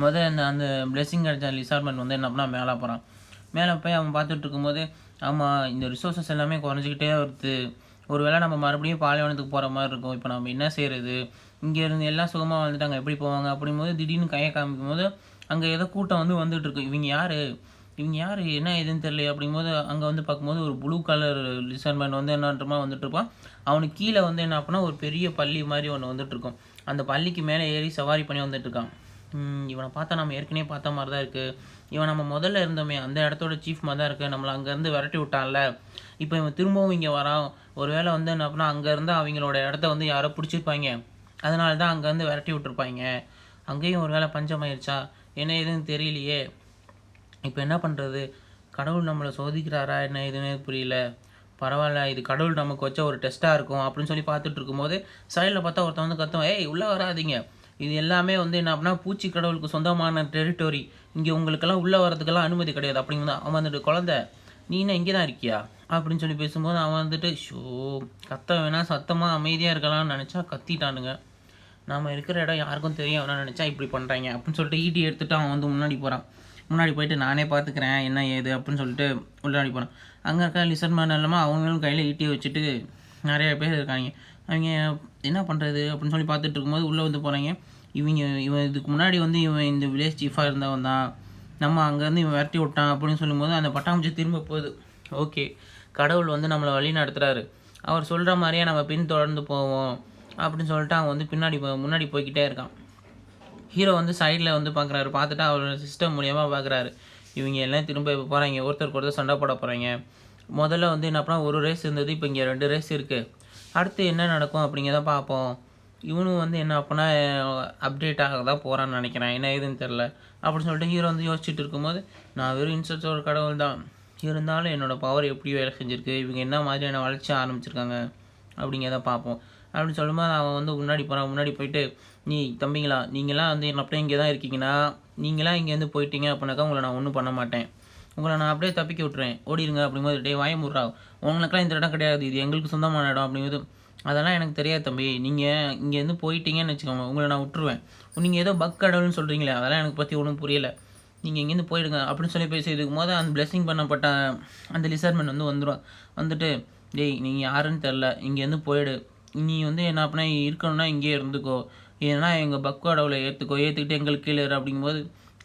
அந்த அந்த பிளெஸிங் கிடைச்ச லிசார்மெண்ட் வந்து என்ன பண்ணால் மேலே போகிறான். மேலே போய் அவன் பார்த்துட்டு இருக்கும்போது ஆமாம் இந்த ரிசோர்ஸஸ் எல்லாமே குறைஞ்சிக்கிட்டே வருது, ஒரு வேளை நம்ம மறுபடியும் பாலைவனத்துக்கு போகிற மாதிரி இருக்கும், இப்போ நம்ம என்ன செய்கிறது, இங்கே இருந்து எல்லாம் சுகமாக வந்துட்டாங்க எப்படி போவாங்க அப்படிங்கும்போது திடீர்னு கையை காமிக்கும் போது அங்கே ஏதோ கூட்டம் வந்து வந்துட்டுருக்கு. இவங்க யார் என்ன ஏதுன்னு தெரியல. அப்படிங்கும்போது அங்கே வந்து பார்க்கும்போது ஒரு ப்ளூ கலர் லிசர்மெண்ட் வந்து என்னன்றமா வந்துட்டுருப்பான். அவனுக்கு கீழே வந்து என்ன அப்படின்னா ஒரு பெரிய பள்ளி மாதிரி ஒன்று வந்துட்டுருக்கும். அந்த பள்ளிக்கு மேலே ஏறி சவாரி பண்ணி வந்துட்டுருக்கான். இவனை பார்த்தா நம்ம ஏற்கனவே பார்த்த மாதிரி தான் இருக்குது, இவன் நம்ம முதல்ல இருந்தோமே அந்த இடத்தோட சீஃப் மாதிரி தான் இருக்குது, நம்மளை அங்கேருந்து விரட்டி விட்டான்ல, இப்போ இவன் திரும்பவும் இங்கே வரான், ஒரு வேளை வந்து என்ன அப்படின்னா அங்கேருந்து அவங்களோட இடத்த வந்து யாரோ பிடிச்சிருப்பாங்க, அதனால தான் அங்கேருந்து விரட்டி விட்டுருப்பாங்க, அங்கேயும் ஒரு வேளை பஞ்சமாயிருச்சா என்ன ஏதுன்னு தெரியலையே, இப்போ என்ன பண்ணுறது, கடவுள் நம்மளை சோதிக்கிறாரா என்ன எதுவுமே புரியல, பரவாயில்ல இது கடவுள் நமக்கு வச்ச ஒரு டெஸ்ட்டாக இருக்கும் அப்படின்னு சொல்லி பார்த்துட்டு இருக்கும்போது சைடில் பார்த்தா ஒருத்தன் வந்து கத்துவான், ஏய் உள்ளே வராதிங்க, இது எல்லாமே வந்து என்ன அப்படின்னா பூச்சி கடவுளுக்கு சொந்தமான டெரிட்டோரி, இங்கே உங்களுக்கெல்லாம் உள்ளே வரதுக்கெல்லாம் அனுமதி கிடையாது அப்படிங்கிறது. அவன் வந்துட்டு குழந்தை நீ என்ன இங்கே தான் இருக்கியா அப்படின்னு சொல்லி பேசும்போது அவன் வந்துட்டு ஷோ கத்த வேணாம் சத்தமாக அமைதியாக இருக்கலாம்னு நினச்சா கத்திட்டானுங்க. நாம் இருக்கிற இடம் யாருக்கும் தெரியும் வேணாம்னு நினச்சா இப்படி பண்ணுறாங்க அப்படின்னு சொல்லிட்டு ஈட்டி எடுத்துகிட்டு அவன் வந்து முன்னாடி போயிட்டு நானே பார்த்துக்கிறேன் என்ன ஏது அப்படின்னு சொல்லிட்டு உள்ளாடி போகிறான். அங்கே இருக்க லிசர்மேன் இல்லாமல் அவங்களும் கையில் ஈட்டியை வச்சுட்டு நிறைய பேர் இருக்காங்க. அவங்க என்ன பண்ணுறது அப்படின்னு சொல்லி பார்த்துட்டு இருக்கும்போது உள்ளே வந்து போகிறாங்க. இவன் இதுக்கு முன்னாடி வந்து இவன் இந்த வில்லேஜ் சீஃபாக இருந்தவன் தான், நம்ம அங்கேருந்து இவன் விரட்டி விட்டான் அப்படின்னு சொல்லும்போது அந்த பட்டாம்பூச்சி திரும்ப போகுது. ஓகே கடவுள் வந்து நம்மளை வழி நடத்துகிறாரு, அவர் சொல்கிற மாதிரியே நம்ம பின்தொடர்ந்து போவோம் அப்படின்னு சொல்லிட்டு அவன் வந்து முன்னாடி போய்கிட்டே இருக்கான். ஹீரோ வந்து சைடில் வந்து பார்க்குறாரு. பார்த்துட்டு அவரோட சிஸ்டம் மூலியமாக பார்க்குறாரு, இவங்க எல்லாம் திரும்ப இப்போ போகிறாங்க, ஒருத்தருக்கு சண்டை போட போகிறாங்க. முதல்ல வந்து என்ன பண்ணால் ஒரு ரேஸ் இருந்தது, இப்போ இங்கே 2 ரேஸ் இருக்குது, அடுத்து என்ன நடக்கும் அப்படிங்கிறத பார்ப்போம். இவனும் வந்து என்ன அப்படின்னா அப்டேட் ஆக தான் போகிறான்னு நினைக்கிறேன், என்ன ஏதுன்னு தெரில அப்படின்னு சொல்லிட்டு ஹீரோ வந்து யோசிச்சுட்டு இருக்கும்போது நான் வெறும் இன்ஸ்டன்ஸ் ஒரு கடவுள் தான், இருந்தாலும் என்னோடய பவர் எப்படி வேலை செஞ்சுருக்கு, இவங்க என்ன மாதிரியான வளர்ச்சி ஆரம்பிச்சிருக்காங்க அப்படிங்கிறத பார்ப்போம் அப்படின்னு சொல்லும்போது அவன் வந்து முன்னாடி போயிட்டு நீ தம்பிங்களா நீங்களாம் வந்து என்ன அப்படியே இங்கே தான் இருக்கீங்கன்னா, நீங்களாம் இங்கேருந்து போயிட்டீங்க அப்படின்னாக்கா உங்களை நான் ஒன்றும் பண்ண மாட்டேன், உங்களை நான் அப்படியே தப்பிக்க விட்டுறேன், ஓடிடுங்க அப்படிங்கும்போது டே வாய முட்றா, உங்களுக்கெல்லாம் இந்த இடம் கிடையாது, இது எங்களுக்கு சொந்தமான இடம் அப்படிங்கும்போது அதெல்லாம் எனக்கு தெரியாது தம்பி, நீங்கள் இங்கேருந்து போயிட்டீங்கன்னு வச்சுக்கோங்க உங்களை நான் விட்டுருவேன், நீங்கள் ஏதோ பக் கடவுள்னு சொல்கிறீங்களே அதெல்லாம் எனக்கு பற்றி ஒன்றும் புரியலை, நீங்கள் இங்கேருந்து போயிடுங்க அப்படின்னு சொல்லி பேசி இருக்கும் போது அந்த பிளெஸிங் பண்ணப்பட்ட அந்த லிசர்மெண்ட் வந்து வந்துட்டு டேய் நீங்கள் யாருன்னு தெரில, இங்கேருந்து போயிடு, நீ வந்து என்ன அப்படின்னா இருக்கணும்னா இங்கேயே இருந்துக்கோ, ஏன்னா எங்கள் பக் கடவுளை ஏற்றுக்கிட்டு எங்களுக்கு கீழே அப்படிங்கும்போது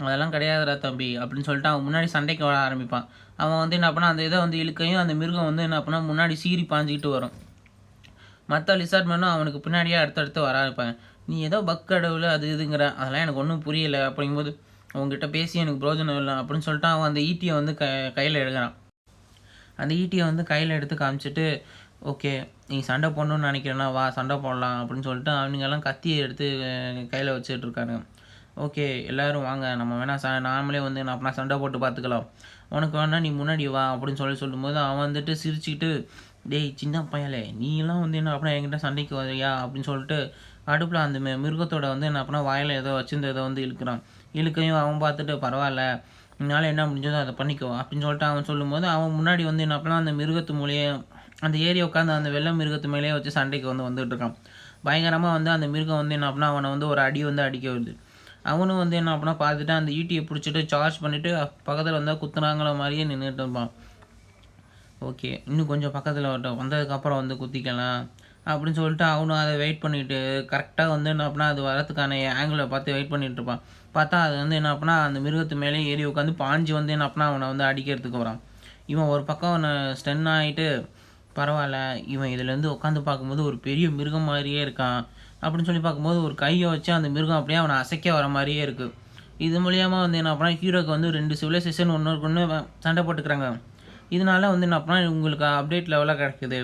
அதெல்லாம் கிடையாதுடா தம்பி அப்படின்னு சொல்லிட்டு அவன் முன்னாடி சண்டைக்கு வர ஆரம்பிப்பான். அவன் வந்து என்ன பண்ணால் அந்த இதை வந்து இழுக்கையும் அந்த மிருகம் வந்து என்ன பண்ணால் முன்னாடி சீறி பாஞ்சிக்கிட்டு வரும். மற்ற லிசார்ட்மேனும் அவனுக்கு பின்னாடியே அடுத்தடுத்து வர ஆரம்பிப்பாங்க. நீ ஏதோ பக் கடவுள் அது இதுங்கிற அதெல்லாம் எனக்கு ஒன்றும் புரியலை அப்படிங்கும்போது அவங்ககிட்ட பேசி எனக்கு பிரோஜனம் இல்லை அப்படின்னு சொல்லிட்டு அவன் அந்த ஈட்டியை வந்து கையில் எடுக்கிறான். அந்த ஈட்டியை வந்து கையில் எடுத்து காமிச்சிட்டு ஓகே நீ சண்டை போடணுன்னு நினைக்கிறேன்னா வா சண்டை போடலாம் அப்படின்னு சொல்லிட்டு அவனுங்கெல்லாம் கத்தியை எடுத்து கையில் வச்சுட்ருக்கானுங்க. ஓகே எல்லோரும் வாங்க நம்ம வேணால் நாமளே வந்து நான் அப்படின்னா சண்டை போட்டு பார்த்துக்கலாம், உனக்கு வேணா நீ முன்னாடி வா அப்படின்னு சொல்லும்போது அவன் வந்துட்டு சிரிச்சுக்கிட்டு டேய் சின்ன பயலே நீலாம் வந்து என்ன அப்படின்னா என்கிட்ட சண்டைக்கு வரையா அப்படின்னு சொல்லிட்டு அடுப்பில் அந்த மிருகத்தோட வந்து என்ன அப்படின்னா வாயில் ஏதோ வச்சிருந்த இதை வந்து இழுக்கையும் அவன் பார்த்துட்டு பரவாயில்ல என்னால் என்ன முடிஞ்சதோ அதை பண்ணிக்கோ அப்படின்னு சொல்லிட்டு அவன் சொல்லும்போது அவன் முன்னாடி வந்து என்ன அப்படின்னா அந்த மிருகத்து மூலியே அந்த ஏரியை உட்காந்து அந்த வெள்ளை மிருகத்து மேலேயே வச்சு சண்டைக்கு வந்துட்டு இருக்கான். பயங்கரமாக வந்து அந்த மிருகம் வந்து என்ன அப்படின்னா அவனை வந்து ஒரு அடி வந்து அடிக்க வருது. அவனும் வந்து என்ன அப்படின்னா பார்த்துட்டு அந்த ஈட்டியை பிடிச்சிட்டு சார்ஜ் பண்ணிவிட்டு பக்கத்தில் வந்தால் குத்துனாங்கிற மாதிரியே நின்றுட்டு இருப்பான். ஓகே இன்னும் கொஞ்சம் பக்கத்தில் வந்ததுக்கப்புறம் வந்து குத்திக்கலாம் அப்படின்னு சொல்லிட்டு அவனும் அதை வெயிட் பண்ணிவிட்டு கரெக்டாக வந்து என்ன அப்படின்னா அது வரதுக்கான ஆங்கிளை பார்த்து வெயிட் பண்ணிகிட்டு இருப்பான். பார்த்தா அது வந்து என்ன அப்படின்னா அந்த மிருகத்து மேலே ஏறி உட்காந்து பாஞ்சு வந்து என்ன அப்படின்னா அவனை வந்து அடிக்கிறதுக்கு வரான். இவன் ஒரு பக்கம் அவனை ஸ்டன் ஆகிட்டு பரவாயில்ல இவன் இதுலேருந்து உட்காந்து பார்க்கும்போது ஒரு பெரிய மிருகம் மாதிரியே இருக்கான் அப்படின்னு சொல்லி பார்க்கும்போது ஒரு கையை வச்சு அந்த மிருகம் அப்படியே அவனை அசைக்க வர மாதிரியே இருக்குது. இது மூலியமா வந்து என்ன அப்படின்னா ஹீரோக்கு வந்து 2 சிவிலைசேஷன் ஒன்றுக்கு ஒன்று சண்டை போட்டுக்கிறாங்க. இதனால வந்து என்ன அப்படின்னா உங்களுக்கு அப்டேட் லெவலாக கிடைக்குது.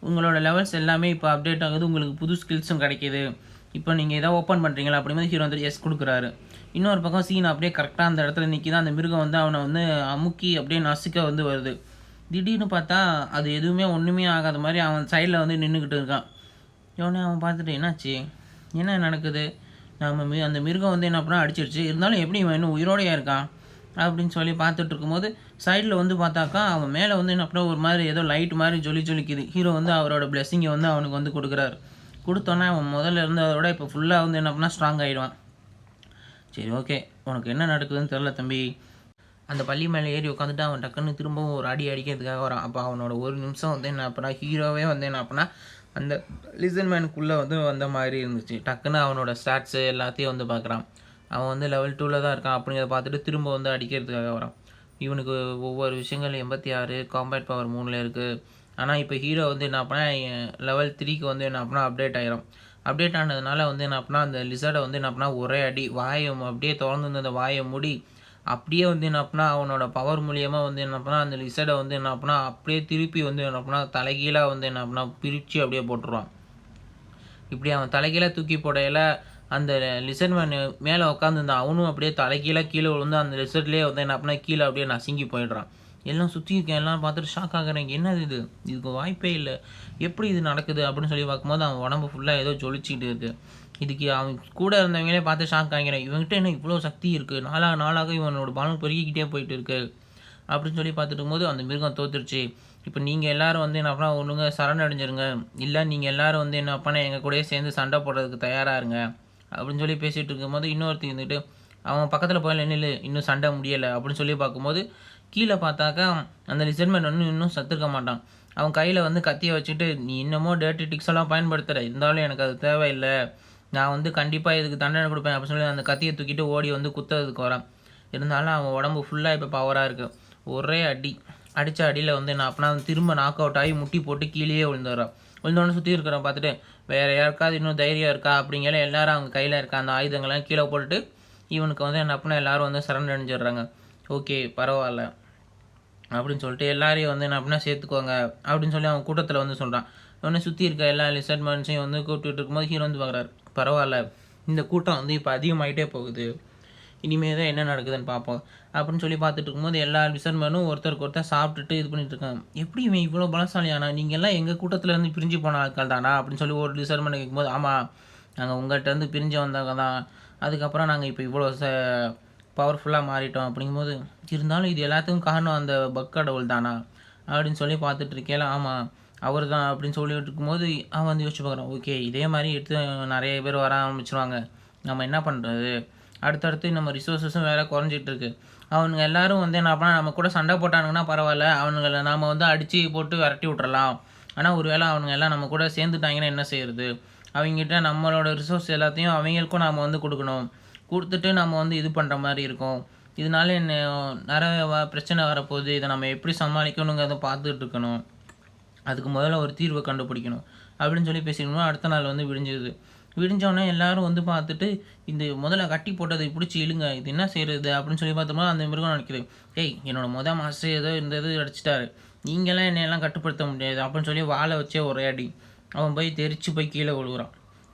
உங்களோட லெவல்ஸ் எல்லாமே இப்போ அப்டேட் ஆகுது. உங்களுக்கு புது ஸ்கில்ஸும் கிடைக்கிது. இப்போ நீங்கள் எதாவது ஓப்பன் பண்ணுறீங்களா அப்படிங்கும்போது ஹீரோ வந்து எஸ் கொடுக்குறாரு. இன்னொரு பக்கம் சீன் அப்படியே கரெக்டாக அந்த இடத்துல நிற்கிது. அந்த மிருகம் வந்து அவனை வந்து அமுக்கி அப்படியே நசுக்க வந்து வருது. திடீர்னு பார்த்தா அது எதுவுமே ஒன்றுமே ஆகாத மாதிரி அவன் சைடில் வந்து நின்றுக்கிட்டு இருக்கான். இவனே அவன் பார்த்துட்டு என்னாச்சு, என்ன நடக்குது, அந்த மிருகம் வந்து என்ன பண்ணால் அடிச்சிருச்சு, இருந்தாலும் எப்படி இவன் இன்னும் உயிரோடையாக இருக்கான் அப்படின்னு சொல்லி பார்த்துட்டு இருக்கும்போது சைடில் வந்து பார்த்தாக்கா அவன் மேலே வந்து என்ன பண்ண ஒரு மாதிரி ஏதோ லைட் மாதிரி ஜொலிக்குது. ஹீரோ வந்து அவரோட பிளெஸ்ஸிங்கை வந்து அவனுக்கு வந்து கொடுக்குறாரு. கொடுத்தோன்னே அவன் முதல்ல இருந்ததை விட இப்போ ஃபுல்லாக வந்து என்ன பண்ணால் ஸ்ட்ராங் ஆகிடுவான். சரி ஓகே, உனக்கு என்ன நடக்குதுன்னு தெரில தம்பி. அந்த பள்ளி மேலே ஏறி உட்காந்துட்டு அவன் டக்குன்னு திரும்பவும் ஒரு அடி அடிக்கிறதுக்காக வரான். அப்போ அவனோட ஒரு நிமிஷம் வந்து என்ன அப்படின்னா ஹீரோவே வந்து என்ன அப்படின்னா அந்த லிசன்மேனுக்குள்ளே வந்து வந்த மாதிரி இருந்துச்சு. டக்குன்னு அவனோட ஸ்டாட்ஸு எல்லாத்தையும் வந்து பார்க்குறான். அவன் வந்து லெவல் 2ல் தான் இருக்கான் அப்படிங்கிறத பார்த்துட்டு திரும்ப வந்து அடிக்கிறதுக்காக வரான். இவனுக்கு ஒவ்வொரு விஷயங்கள் 86 காம்பேட் பவர் 3ல் இருக்குது. ஆனால் இப்போ ஹீரோ வந்து என்ன அப்படின்னா லெவல் 3க்கு வந்து என்ன அப்படின்னா அப்டேட் ஆகிரும். அப்டேட் ஆனதுனால வந்து என்ன அப்படின்னா அந்த லிசர்டை வந்து என்ன அப்படின்னா ஒரே அடி வாயை அப்படியே திறந்து அந்த வாயை மூடி அப்படியே வந்து என்ன அப்படின்னா அவனோட பவர் மூலியமாக வந்து என்ன அப்படின்னா அந்த லிசர்டை வந்து என்ன அப்படின்னா அப்படியே திருப்பி வந்து என்ன அப்படின்னா தலைகீழாக வந்து என்ன அப்படின்னா பிரித்து அப்படியே போட்டுருவான். இப்படி அவன் தலைகீழாக தூக்கி போடையில் அந்த லிசர்மேன் மேலே உட்காந்துருந்தான். அவனும் அப்படியே தலைகீழாக கீழே விழுந்து அந்த லிசர்ட்லேயே வந்து என்ன அப்படின்னா கீழே அப்படியே நசுங்கி போயிடுறான். எல்லாம் சுற்றி இருக்கேன், எல்லாம் பார்த்துட்டு ஷாக் ஆகுறேன். என்னது இதுக்கு வாய்ப்பே இல்லை, எப்படி இது நடக்குது அப்படின்னு சொல்லி பார்க்கும்போது அவன் உடம்பு ஃபுல்லாக ஏதோ ஜொலிச்சிக்கிட்டு இருக்குது. இதுக்கு அவன் கூட இருந்தவங்களே பார்த்து ஷாக் ஆகிறேன். இவன்கிட்ட என்ன இவ்வளோ சக்தி இருக்குது, நாளாக இவனோட பலம் பெருகிக்கிட்டே போயிட்டு இருக்கு அப்படின்னு சொல்லி பார்த்துட்டு இருக்கும்போது அந்த மிருகம் தோத்துருச்சு. இப்போ நீங்கள் எல்லோரும் வந்து என்ன பண்ணால் ஒன்றுங்க சரணடைஞ்சிருங்க, இல்லை நீங்கள் எல்லோரும் வந்து என்ன பண்ணால் எங்கள் கூடயே சேர்ந்து சண்டை போடுறதுக்கு தயாராக இருங்க அப்படின்னு சொல்லி பேசிகிட்டு இருக்கும்போது இன்னொருத்தி இருந்துட்டு அவன் பக்கத்தில் போய் நின்று இன்னும் சண்டை முடியலை அப்படின்னு சொல்லி பார்க்கும்போது கீழே பார்த்தாக்கா அந்த லிசர்மேன் வந்து இன்னும் சத்துருக்க மாட்டான். அவன் கையில் வந்து கத்தியை வச்சுட்டு நீ இன்னமும் டேர்ட்டி டிக்ஸ் எல்லாம் பயன்படுத்துகிற, இருந்தாலும் எனக்கு அது தேவையில்லை, நான் வந்து கண்டிப்பாக இதுக்கு தண்டனை கொடுப்பேன் அப்படின்னு சொல்லி அந்த கத்தியை தூக்கிட்டு ஓடி வந்து குத்துறதுக்கு வரான். இருந்தாலும் அவன் உடம்பு ஃபுல்லாக இப்போ பவராக இருக்குது. ஒரே அடித்த அடியில் வந்து நான் அப்படின்னா திரும்ப நாக் அவுட் ஆகி முட்டி போட்டு கீழேயே விழுந்துடுறான். விழுந்தோடனே சுற்றி இருக்கிறான் பார்த்துட்டு வேறு யாருக்காவது இன்னும் தைரியம் இருக்கா அப்படிங்கிற எல்லாரும் அவங்க கையில் இருக்க அந்த ஆயுதங்கள்லாம் கீழே போட்டுட்டு இவனுக்கு வந்து என்ன அப்படின்னா எல்லோரும் வந்து சரணடைஞ்சிடுறாங்க. ஓகே பரவாயில்ல அப்படின்னு சொல்லிட்டு எல்லாரையும் வந்து என்ன அப்படின்னா சேர்த்துக்கோங்க அப்படின்னு சொல்லி அவன் கூட்டத்தில் வந்து சொல்கிறான். உடனே சுற்றி இருக்க எல்லா லிசர்மேன்ஸையும் வந்து கூப்பிட்டு இருக்கும்போது ஹீரோ வந்து பார்க்குறாரு. பரவாயில்ல, இந்த கூட்டம் வந்து இப்போ அதிகமாகிட்டே போகுது, இனிமேல் தான் என்ன நடக்குதுன்னு பார்ப்போம் அப்படின்னு சொல்லி பார்த்துட்டு இருக்கும்போது எல்லா லிசர்மேனும் ஒருத்தருக்கு ஒருத்தர் சாப்பிட்டுட்டு இது பண்ணிட்டு இருக்காங்க. எப்படி இவன் இவ்வளோ பலசாலியானா, நீங்கள் எல்லாம் எங்கள் கூட்டத்துலேருந்து பிரிஞ்சு போன ஆட்கள் தானா அப்படின்னு சொல்லி ஒரு லிசர்மேன் கேட்கும்போது ஆமாம் நாங்கள் உங்கள்கிட்டருந்து பிரிஞ்சு வந்தவங்க தான், அதுக்கப்புறம் நாங்கள் இப்போ இவ்வளோ பவர்ஃபுல்லாக மாறிட்டோம் அப்படிங்கும்போது இருந்தாலும் இது எல்லாத்துக்கும் காரணம் அந்த கடவுள் தானா அப்படின்னு சொல்லி பார்த்துட்டு இருக்கேன். ஆமாம் அவர் தான் அப்படின்னு சொல்லிட்டு இருக்கும்போது அவன் வந்து யோசிச்சு பார்க்குறான். ஓகே இதே மாதிரி எடுத்து நிறைய பேர் வர ஆரம்பிச்சிருவாங்க, நம்ம என்ன பண்ணுறது, அடுத்தடுத்து நம்ம ரிசோர்ஸஸும் வேறு குறைஞ்சிட்டு இருக்கு. அவனுங்க எல்லோரும் வந்து என்ன பண்ணால் நம்ம கூட சண்டை போட்டானுங்கன்னா பரவாயில்ல, அவனுங்களை நாம் வந்து அடித்து போட்டு விரட்டி விட்றலாம். ஆனால் ஒரு வேளை அவனுங்க எல்லாம் நம்ம கூட சேர்ந்துட்டாங்கன்னா என்ன செய்கிறது, அவங்ககிட்ட நம்மளோட ரிசோர்ஸ் எல்லாத்தையும் அவங்களுக்கும் நாம் வந்து கொடுத்துட்டு நம்ம வந்து இது பண்ணுற மாதிரி இருக்கும். இதனால என்ன நிறைய பிரச்சனை வரப்போகுது, இதை நம்ம எப்படி சமாளிக்கணுங்கிறத பார்த்துட்டு இருக்கணும், அதுக்கு முதல்ல ஒரு தீர்வை கண்டுபிடிக்கணும் அப்படின்னு சொல்லி பேசிக்கணும். அடுத்த நாள் வந்து விடிஞ்சோடனே எல்லோரும் வந்து பார்த்துட்டு இந்த முதல்ல கட்டி போட்டதை பிடிச்சி இழுங்க, இது என்ன செய்கிறது அப்படின்னு சொல்லி பார்த்தோம்னா அந்த மிருகம் நினைக்குது. என்னோட மாஸ்டர் ஏதோ இந்த இது அடிச்சிட்டாரு, நீங்களாம் என்னையெல்லாம் கட்டுப்படுத்த முடியாது அப்படின்னு சொல்லி வாழை வச்சே ஒரே அடி. அவன் போய் தெரிச்சு போய் கீழே விழுகுறான்.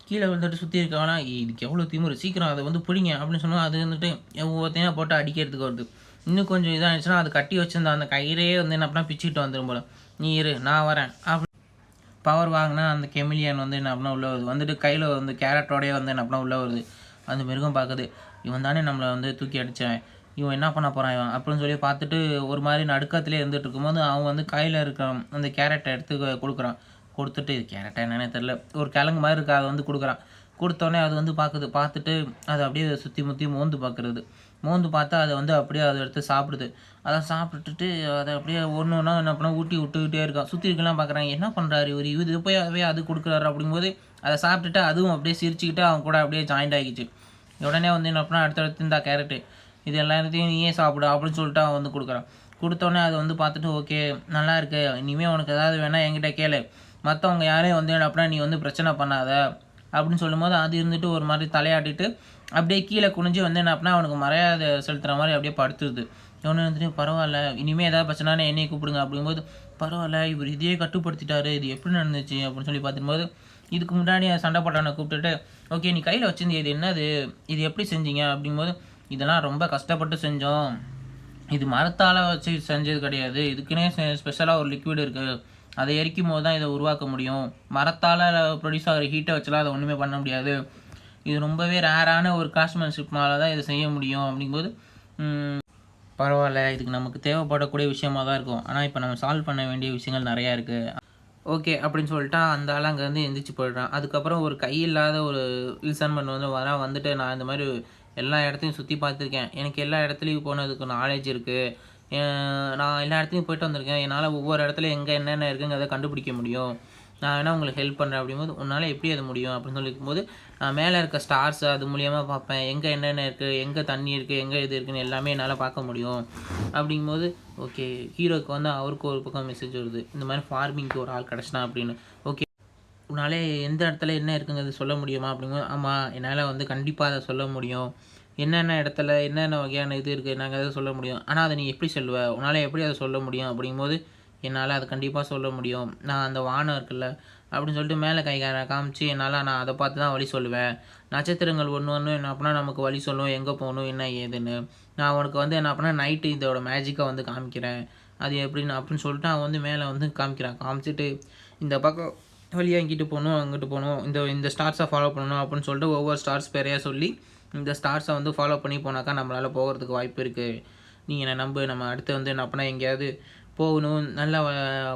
கீழே விழுந்துட்டு சுற்றி இருக்கவனா இதுக்கு எவ்வளோ திமிரு, சீக்கிரம் அதை வந்து பிடிங்க அப்படின்னு சொன்னால் அது வந்துட்டு ஒவ்வொருத்தையும் போட்டு அடிக்கிறதுக்கு வருது. இன்னும் கொஞ்சம் இதாகிடுச்சுன்னா அது கட்டி வச்சிருந்தா அந்த கயிறே வந்து என்ன அப்படின்னா பிச்சுக்கிட்டு வந்துடும் போல. நீ இரு நான் வரேன் அப்படி பவர் வாங்கினா அந்த கெமிலியன் வந்து என்ன அப்படின்னா உள்ளே வருது. வந்துட்டு கையில் வந்து கேரட்டோடையே வந்து என்ன அப்படின்னா உள்ளே வருது. அந்த மிருகம் பார்க்குது, இவன் தானே நம்மளை வந்து தூக்கி அடித்தவன், இவன் என்ன பண்ண போகிறான் இவன் அப்படின்னு சொல்லி பார்த்துட்டு ஒரு மாதிரி நடுக்கத்துலேயே இருந்துகிட்டு இருக்கும்போது அவன் வந்து கையில் இருக்க அந்த கேரட்டை எடுத்து கொடுக்குறான். கொடுத்துட்டு இது கேரட்டா என்னன்னே தெரில, ஒரு கிழங்கு மாதிரி இருக்குது, அதை வந்து கொடுக்குறான். கொடுத்தோடனே அது வந்து பார்த்துட்டு அதை அப்படியே சுற்றி முற்றி மோந்து பார்த்தா அதை வந்து அப்படியே அதை எடுத்து சாப்பிடுது. அதை சாப்பிட்டுட்டு அதை அப்படியே ஒன்று ஒன்றா என்ன பண்ணால் ஊட்டி விட்டுக்கிட்டே இருக்கான். சுற்றி இருக்கலாம் பார்க்குறாங்க, என்ன பண்ணுறாரு இவர், இது போய் அது கொடுக்குறாரு அப்படிங்கும்போது அதை சாப்பிட்டுட்டு அதுவும் அப்படியே சிரிச்சுக்கிட்டு அவன் கூட அப்படியே ஜாயிண்ட் ஆகிடுச்சு. உடனே வந்து என்ன பண்ணால் அடுத்தடுத்து இந்த கேரட்டு இது எல்லாத்தையும் நீயே சாப்பிடு அப்படின்னு சொல்லிட்டு அவன் வந்து கொடுக்குறான். கொடுத்தோடனே அதை வந்து பார்த்துட்டு ஓகே நல்லா இருக்கு, இனிமேல் உனக்கு ஏதாவது வேணால் என்கிட்ட கேளு, மற்றவங்க யாரையும் வந்து அப்படின்னா நீ வந்து பிரச்சனை பண்ணாத அப்படின்னு சொல்லும்போது அது இருந்துட்டு ஒரு மாதிரி தலையாட்டிட்டு அப்படியே கீழே குனிஞ்சு வந்து என்ன அப்படின்னா அவனுக்கு மரியாதை செலுத்துகிற மாதிரி அப்படியே படுத்துருது. இவனு வந்துட்டு பரவாயில்ல இனிமேல் ஏதாவது பிரச்சனைனா என்னையை கூப்பிடுங்க அப்படிங்கும்போது பரவாயில்ல இவர் இதையே கட்டுப்படுத்திட்டாரு இது எப்படி நடந்துச்சு அப்படின்னு சொல்லி பார்த்துக்கும்போது இதுக்கு முன்னாடி சண்டை போட்டவனை கூப்பிட்டுட்டு ஓகே நீ கையில் வச்சிருந்தீங்க இது என்னது இது எப்படி செஞ்சீங்க அப்படிங்கும்போது இதெல்லாம் ரொம்ப கஷ்டப்பட்டு செஞ்சோம், இது மரத்தால் வச்சு செஞ்சது கிடையாது, இதுக்குன்னே ஸ்பெஷலாக ஒரு லிக்விட் இருக்குது, அதை எரிக்கும் போது தான் இதை உருவாக்க முடியும், மரத்தால் ப்ரொடியூஸ் ஆகிற ஹீட்டை வச்சுலாம் அதை ஒன்றுமே பண்ண முடியாது, இது ரொம்பவே ரேரான ஒரு கிராஃப்ட்மேன்ஷிப்னால தான் இதை செய்ய முடியும் அப்படிங்கும்போது பரவாயில்ல இதுக்கு நமக்கு தேவைப்படக்கூடிய விஷயமாக தான் இருக்கும், ஆனால் இப்போ நம்ம சால்வ் பண்ண வேண்டிய விஷயங்கள் நிறையா இருக்குது ஓகே அப்படின்னு சொல்லிட்டு அந்த ஆள் அங்கேருந்து எந்திரிச்சு போயிடுறான். அதுக்கப்புறம் ஒரு கை இல்லாத ஒரு இன்சான்மெண்ட் வந்து வந்துட்டு நான் இந்த மாதிரி எல்லா இடத்தையும் சுற்றி பார்த்துருக்கேன், எனக்கு எல்லா இடத்துலையும் போனதுக்கு நாலேஜ் இருக்குது, நான் எல்லா இடத்துலையும் போயிட்டு வந்திருக்கேன், என்னால் ஒவ்வொரு இடத்துல எங்கே என்னென்ன இருக்குங்கிறத கண்டுபிடிக்க முடியும், நான் வேணால் உங்களுக்கு ஹெல்ப் பண்ணுறேன் அப்படிங்கும்போது உன்னால் எப்படி அது முடியும் அப்படின்னு சொல்லிக்கும்போது நான் மேலே இருக்க ஸ்டார்ஸ் அது மூலியமாக பார்ப்பேன், எங்கே என்னென்ன இருக்குது, எங்கே தண்ணி இருக்குது, எங்கே இது இருக்குதுன்னு எல்லாமே என்னால் பார்க்க முடியும் அப்படிங்கும்போது ஓகே ஹீரோக்கு வந்து அவருக்கு ஒரு பக்கம் மெசேஜ் வருது இந்த மாதிரி ஃபார்மிங்க்கு ஒரு ஆள் கிடச்சினா அப்படின்னு. ஓகே உன்னால் எந்த இடத்துல என்ன இருக்குங்கிறது சொல்ல முடியுமா அப்படிங்கும்போது ஆமாம் என்னால் வந்து கண்டிப்பாக அதை சொல்ல முடியும், என்னென்ன இடத்துல என்னென்ன வகையான இது இருக்குது நாங்கள் அதை சொல்ல முடியும், ஆனால் அதை நீ எப்படி சொல்லுவ, உன்னால் எப்படி அதை சொல்ல முடியும் அப்படிங்கும்போது என்னால் அதை கண்டிப்பாக சொல்ல முடியும், நான் அந்த வானம் இருக்குல்ல அப்படின்னு சொல்லிட்டு மேலே காமிச்சு என்னால் நான் அதை பார்த்து தான் வழி சொல்லுவேன், நட்சத்திரங்கள் ஒன்று ஒன்று என்ன அப்படின்னா நமக்கு வழி சொல்லுவோம் எங்கே போகணும் என்ன ஏதுன்னு, நான் உனக்கு வந்து என்ன அப்படின்னா நைட்டு இதோட மேஜிக்கை வந்து காமிக்கிறேன் அது எப்படின்னு அப்படின்னு சொல்லிட்டு அவன் வந்து மேலே வந்து காமிச்சிட்டு இந்த பக்கம் வழியாக இங்கிட்டு போகணும் அங்கிட்டு போகணும் இந்த ஸ்டார்ஸை ஃபாலோ பண்ணணும் அப்படின்னு சொல்லிட்டு ஒவ்வொரு ஸ்டார்ஸ் பேரையாக சொல்லி இந்த ஸ்டார்ஸை வந்து ஃபாலோ பண்ணி போனாக்கா நம்மளால் போகிறதுக்கு வாய்ப்பு இருக்குது, நீ என்னை நம்பு, நம்ம அடுத்து வந்து என்ன அப்படின்னா எங்கேயாவது போகணும் நல்ல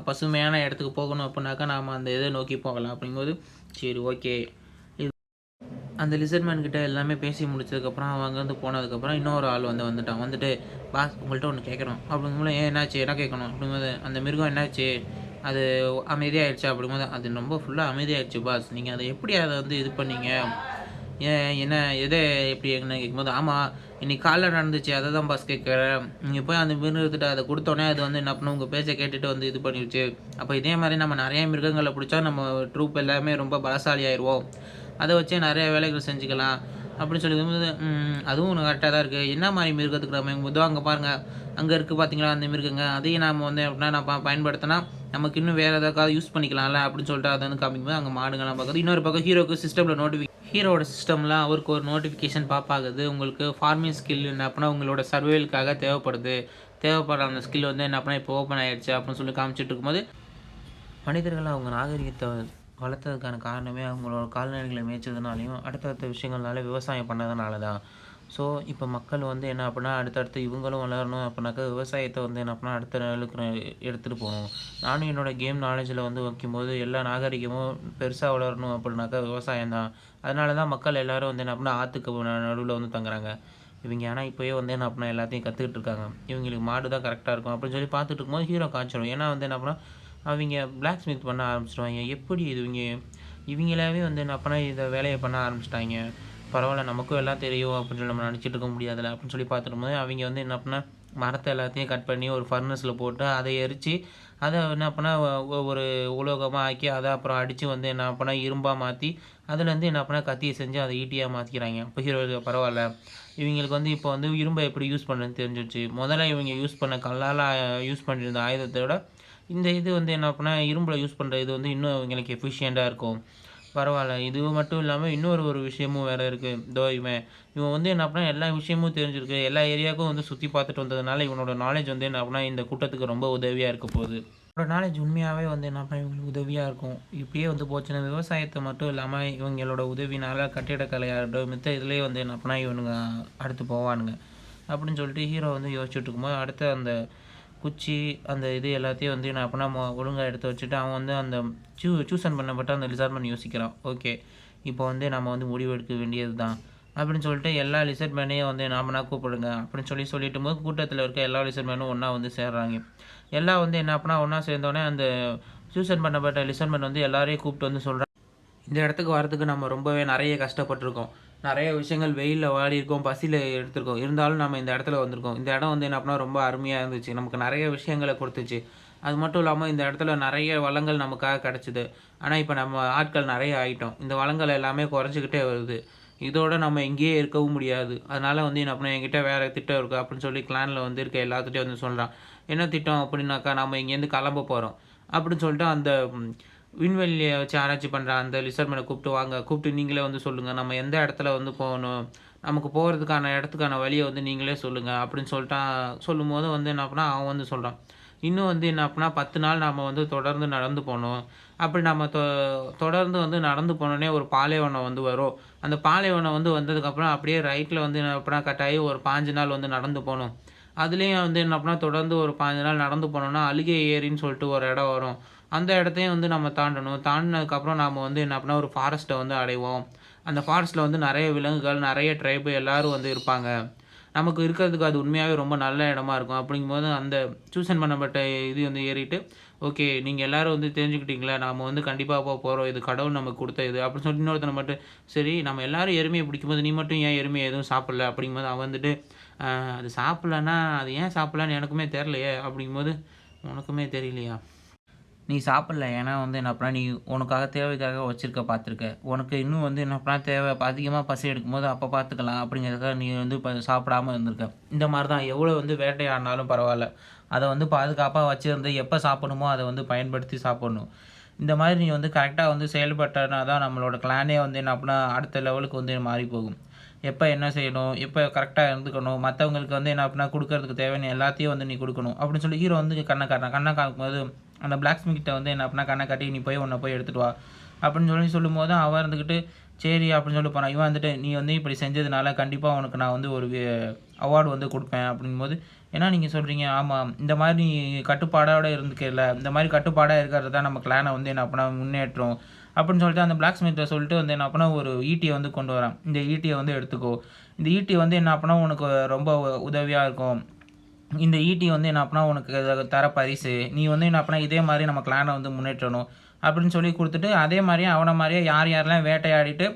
பசுமையான இடத்துக்கு போகணும் அப்படின்னாக்கா நாம் அந்த இதை நோக்கி போகலாம் அப்படிங்கும்போது சரி ஓகே இது அந்த லிசர்மேன் கிட்ட எல்லாமே பேசி முடிச்சதுக்கப்புறம் அவங்க வந்து போனதுக்கப்புறம் இன்னொரு ஆள் வந்துட்டு பாஸ் உங்கள்கிட்ட ஒன்று கேட்குறோம் அப்படிங்கும்போது என்னாச்சு என்ன கேட்கணும் அப்படிங்கும்போது அந்த மிருகம் என்னாச்சு அது அமைதியாகிடுச்சு அப்படிங்கும்போது அது ரொம்ப ஃபுல்லாக அமைதியாகிடுச்சு பாஸ், நீங்கள் அதை எப்படி அதை வந்து இது பண்ணீங்க என்ன எதை எப்படி என்ன கேட்கும்போது ஆமாம் இன்றைக்கி காலைல நடந்துச்சு அதை தான் பாஸ் கேட்குறேன், நீங்கள் போய் அந்த மிருகத்துட்டு அதை கொடுத்தோன்னே அது வந்து என்ன பண்ணணும் உங்கள் பேச்சை கேட்டுட்டு வந்து இது பண்ணிடுச்சு, அப்போ இதே மாதிரி நம்ம நிறைய மிருகங்களை பிடிச்சா நம்ம ட்ரூப் எல்லாமே ரொம்ப பலசாலி ஆயிடுவோம், அதை வச்சே நிறைய வேலைகள் செஞ்சுக்கலாம் அப்படின்னு சொல்லிக்கும்போது அதுவும் ஒன்று கரெக்டாக தான் இருக்குது, என்ன மாதிரி மிருகத்துக்கு நம்ம போதோ அங்கே பாருங்கள் அங்கே இருக்குது பார்த்தீங்களா அந்த மிருகங்க அதையும் நாம் வந்து அப்படின்னா நான் பயன்படுத்தினா நமக்கு இன்னும் வேறு எதாவது யூஸ் பண்ணிக்கலாம்ல அப்படின்னு சொல்லிட்டு அதை வந்து காமிக்கும்போது அங்கே மாடுங்கள்லாம் பார்க்குறது. இன்னொரு பக்கம் ஹீரோக்கு சிஸ்டமில் ஹீரோட சிஸ்டமில் அவருக்கு ஒரு நோட்டிஃபிகேஷன் பாப்பாகுது, உங்களுக்கு ஃபார்மிங் ஸ்கில் என்ன அப்படின்னா உங்களோட சர்வேலுக்காக தேவைப்படுற அந்த ஸ்கில் வந்து என்ன அப்படின்னா இப்போ ஓப்பன் ஆகிடுச்சு அப்படின்னு சொல்லி காமிச்சிட்டு இருக்கும்போது மனிதர்கள் அவங்க நாகரிகத்தை வளர்த்ததுக்கான காரணமே அவங்களோட கால்நடைகளை மேய்ச்சதுனாலையும் அடுத்தடுத்த விஷயங்கள்னால விவசாயம் பண்ணதுனால தான். ஸோ இப்போ மக்கள் வந்து என்ன அப்படின்னா அடுத்தடுத்து இவங்களும் வளரணும் அப்படின்னாக்கா விவசாயத்தை வந்து என்ன அப்படின்னா அடுத்த லெவலுக்கு எடுத்துகிட்டு போகணும். நானும் என்னோடய கேம் நாலேஜில் வந்து வைக்கும்போது எல்லா நாகரிகமும் பெருசாக வளரணும் அப்படின்னாக்கா விவசாயம் தான். அதனால தான் மக்கள் எல்லோரும் வந்து என்ன அப்படின்னா ஆற்றுக்கு நடுவில் வந்து தங்குறாங்க. இவங்க ஆனால் இப்போயே வந்து என்ன அப்படின்னா எல்லாத்தையும் கற்றுக்கிட்டு இருக்காங்க, இவங்களுக்கு மாடு தான் கரெக்டாக இருக்கும் அப்படின்னு சொல்லி பார்த்துட்டு இருக்கும்போது ஹீரோ காய்ச்சிடும். ஏன்னா வந்து என்ன அப்படின்னா அவங்க பிளாக் ஸ்மித் பண்ண ஆரம்பிச்சிடுவாங்க, எப்படி இவங்களாவே வந்து என்ன அப்படின்னா இதை வேலையை பண்ண ஆரம்பிச்சிட்டாங்க, பரவாயில்ல நமக்கும் எல்லாம் தெரியும் அப்படின்னு சொல்லி நம்ம நினச்சிட்டு இருக்க முடியாதுல்ல அப்படின்னு சொல்லி பார்த்துருக்கும்போது அவங்க வந்து என்ன பண்ணால் மரத்தை எல்லாத்தையும் கட் பண்ணி ஒரு ஃபர்னஸில் போட்டு அதை எரித்து அதை என்ன பண்ணால் ஒரு உலோகமாக ஆக்கி அதை அப்புறம் அடித்து வந்து என்ன பண்ணால் இரும்பாக மாற்றி அதுலேருந்து என்ன பண்ணால் கத்தியை செஞ்சு அதை ஈட்டியாக மாற்றிக்கிறாங்க. இப்போ ஹீரோ பரவாயில்ல இவங்களுக்கு வந்து இப்போ வந்து இரும்பை எப்படி யூஸ் பண்ணுறதுன்னு தெரிஞ்சிடுச்சு. முதல்ல இவங்க யூஸ் பண்ண கல்லால் யூஸ் பண்ணியிருந்த ஆயுதத்தை விட இந்த இது வந்து என்ன பண்ணால் இரும்பில் யூஸ் பண்ணுற இது வந்து இன்னும் இவங்களுக்கு எஃபிஷியண்ட்டாக இருக்கும். பரவாயில்ல இது மட்டும் இல்லாமல் இன்னொரு விஷயமும் வேறு இருக்குது. இவன் வந்து என்ன அப்படின்னா எல்லா விஷயமும் தெரிஞ்சிருக்கு, எல்லா ஏரியாவுக்கும் வந்து சுற்றி பார்த்துட்டு வந்ததுனால இவனோட நாலேஜ் வந்து என்ன அப்படின்னா இந்த கூட்டத்துக்கு ரொம்ப உதவியாக இருக்க போகுது. இவனோட நாலேஜ் உண்மையாகவே வந்து என்ன அப்படின்னா இவங்களுக்கு உதவியாக இருக்கும். இப்படியே வந்து போச்சுன்னா விவசாயத்தை மட்டும் இல்லாமல் இவங்களோட உதவினால கட்டிடக்கலையாகட்டும் மித்த இதுலேயே வந்து என்ன அப்படின்னா இவனுங்க அடுத்து போவானுங்க அப்படின்னு சொல்லிட்டு ஹீரோ வந்து யோசிச்சுட்டு இருக்கும்போது அடுத்து அந்த குச்சி அந்த இது எல்லாத்தையும் வந்து நான் அப்படின்னா ஒழுங்காக எடுத்து வச்சுட்டு அவன் வந்து அந்த சூசன் பண்ணப்பட்ட அந்த லிசர்மேன் யோசிக்கிறான். ஓகே இப்போ வந்து நம்ம வந்து முடிவு எடுக்க வேண்டியது தான் அப்படின்னு சொல்லிட்டு எல்லா லிசர்மேனையும் வந்து நாமனா கூப்பிடுங்க அப்படின்னு சொல்லிட்டு போது கூட்டத்தில் இருக்க எல்லா லிசர்மேனும் ஒன்றா வந்து சேர்றாங்க. எல்லாம் வந்து என்ன அப்படின்னா ஒன்றா சேர்ந்தோடனே அந்த சூசன் பண்ணப்பட்ட லிசர்மேன் வந்து எல்லாரையும் கூப்பிட்டு வந்து சொல்கிறான், இந்த இடத்துக்கு வரதுக்கு நம்ம ரொம்பவே நிறைய கஷ்டப்பட்டிருக்கோம், நிறைய விஷயங்கள் வெயிலில் வாடியிருக்கோம், பசியில் எடுத்திருக்கோம், இருந்தாலும் நம்ம இந்த இடத்துல வந்திருக்கோம், இந்த இடம் வந்து என்ன அப்படின்னா ரொம்ப அருமையாக இருந்துச்சு, நமக்கு நிறைய விஷயங்களை கொடுத்துச்சு, அது மட்டும் இல்லாமல் இந்த இடத்துல நிறைய வளங்கள் நமக்காக கிடச்சிது. ஆனால் இப்போ நம்ம ஆட்கள் நிறைய ஆகிட்டோம். இந்த வளங்கள் எல்லாமே குறைஞ்சிக்கிட்டே வருது. இதோட நம்ம இங்கேயே இருக்கவும் முடியாது. அதனால வந்து என்ன பண்ணேன், என்கிட்ட வேறு திட்டம் இருக்குது அப்படின்னு சொல்லி கிளானில் வந்து இருக்க எல்லாத்துட்டையும் வந்து சொல்கிறான். என்ன திட்டம் அப்படின்னாக்கா, நம்ம இங்கேருந்து கிளம்ப போகிறோம் அப்படின்னு சொல்லிட்டு அந்த விண்வெளியை வச்சு ஆராய்ச்சி பண்ணுற அந்த லிசர்மேனை கூப்பிட்டு வாங்க, கூப்பிட்டு நீங்களே வந்து சொல்லுங்கள், நம்ம எந்த இடத்துல வந்து போகணும், நமக்கு போகிறதுக்கான இடத்துக்கான வழியை வந்து நீங்களே சொல்லுங்கள் அப்படின்னு சொல்லும்போது வந்து என்ன பண்ணா அவன் வந்து சொல்கிறான். இன்னும் வந்து என்ன அப்படின்னா 10 நாள் நாம் வந்து தொடர்ந்து நடந்து போகணும். அப்படி நம்ம தொடர்ந்து வந்து நடந்து போனோடனே ஒரு பாலைவனம் வந்து வரும். அந்த பாலைவனம் வந்து வந்ததுக்கப்புறம் அப்படியே ரைட்டில் வந்து என்ன அப்படின்னா கட் ஆகி ஒரு 5 நாள் வந்து நடந்து போகணும். அதுலேயும் வந்து என்ன அப்படின்னா தொடர்ந்து ஒரு 5 நாள் நடந்து போனோம்னா அழுகை ஏரின்னு சொல்லிட்டு ஒரு இடம் வரும். அந்த இடத்தையும் வந்து நம்ம தாண்டணும். தாண்டுனதுக்கப்புறம் நாம வந்து என்ன அப்படின்னா ஒரு ஃபாரஸ்ட்டை வந்து அடைவோம். அந்த ஃபாரஸ்ட்டில் வந்து நிறைய விலங்குகள், நிறைய ட்ரைபு எல்லாரும் வந்து இருப்பாங்க. நமக்கு இருக்கிறதுக்கு அது உண்மையாவே ரொம்ப நல்ல இடமா இருக்கும். அப்படிங்கும்போது அந்த சூசன் பண்ணப்பட்ட இது வந்து ஏறிட்டு, ஓகே நீங்க எல்லாரும் வந்து தெரிஞ்சுக்கிட்டீங்களா, நாம வந்து கண்டிப்பா போறோம். இது கடவுள் நமக்கு குடுத்த இது. அப்படின்னு சொல்லிட்டு இன்னொருத்தன மட்டும், சரி நம்ம எல்லாரும் எருமைய பிடிக்கும்போது, நீ மட்டும் ஏன் எருமைய எதுவும் சாப்பிடல? அப்படிங்கும்போது அவன் வந்துட்டு, அது சாப்பிடலன்னா, அது ஏன் சாப்பிடலன்னு எனக்குமே தெரியலையே. அப்படிங்கும்போது, உனக்குமே தெரியலையா? நீ சாப்பிடல. ஏன்னா வந்து என்ன பண்ணா, நீ உனக்காக தேவைக்காக வச்சிருக்க பார்த்துருக்க. உனக்கு இன்னும் வந்து என்ன பண்ணா தேவை அதிகமா பசி எடுக்கும்போது அப்போ பார்த்துக்கலாம் அப்படிங்கிறதுக்காக நீ வந்து இப்போ சாப்பிடாம இருந்திருக்க. இந்த மாரி தான் எவ்வளோ வந்து வேட்டையாடினாலும் பரவால்ல. அத வந்து பாதுகாப்பா வச்சிருந்து எப்போ சாப்பிடணுமோ அத வந்து பயன்படுத்தி சாப்பிடணும். இந்த மாதிரி நீ வந்து கரெக்ட்டா வந்து செயல்பட்டனா தான் நம்மளோட கிளானே வந்து என்ன அப்படின்னா அடுத்த லெவலுக்கு வந்து மாறி போகும். எப்ப என்ன செய்யணும்? எப்ப கரெக்ட்டா இருந்துக்கணும்? மத்தவங்களுக்கு வந்து என்ன அப்படின்னா குடுக்கறதுக்கு தேவையான எல்லாத்தையும் வந்து நீ குடுக்கணும். அப்படின்னு சொல்லி ஹீரோ வந்து கண்ண காட்டுறான். கண்ண காட்டும்போது அந்த பிளாக் ஸ்மித் கிட்ட வந்து என்ன அப்படின்னா கண்ண காட்டி, "நீ போய் உன்ன போய் எடுத்துட்டு வா" அப்படின்னு சொல்லும்போது அவன் இருந்துகிட்டு, "சரி" அப்படின்னு சொல்லி போறான். இவன் வந்துட்டு, "நீ வந்து இப்படி செஞ்சதுனால கண்டிப்பா உனக்கு நான் வந்து ஒரு அவார்டு வந்து குடுப்பேன்" அப்படிங்கும்போது, "என்ன நீங்க சொல்றீங்க?" "ஆமா, இந்த மாரி நீ கட்டுப்பாடோட இருந்துக்கல. இந்த மாரி கட்டுப்பாடா இருக்கிறது தான் நம்ம கிளான வந்து என்ன பண்ண முன்னேற்றும்." அப்படின்னு சொல்லிட்டு அந்த பிளாக் ஸ்மித்த சொல்லிட்டு வந்து என்ன பண்ணா ஒரு ஈட்டிய வந்து கொண்டு வரான். "இந்த ஈட்டிய வந்து எடுத்துக்கோ. இந்த ஈட்டி வந்து என்ன பண்ணா உனக்கு ரொம்ப உதவியா இருக்கும். இந்த ஈட்டி வந்து என்ன பண்ணா உனக்கு தர பரிசு. நீ வந்து என்ன பண்ணா இதே மாரி நம்ம கிளான வந்து முன்னேற்றணும்." அப்படின்னு சொல்லி குடுத்துட்டு, அதே மாரியே அவன மாரியே யார் யாரெல்லாம் வேட்டையாடிட்டு,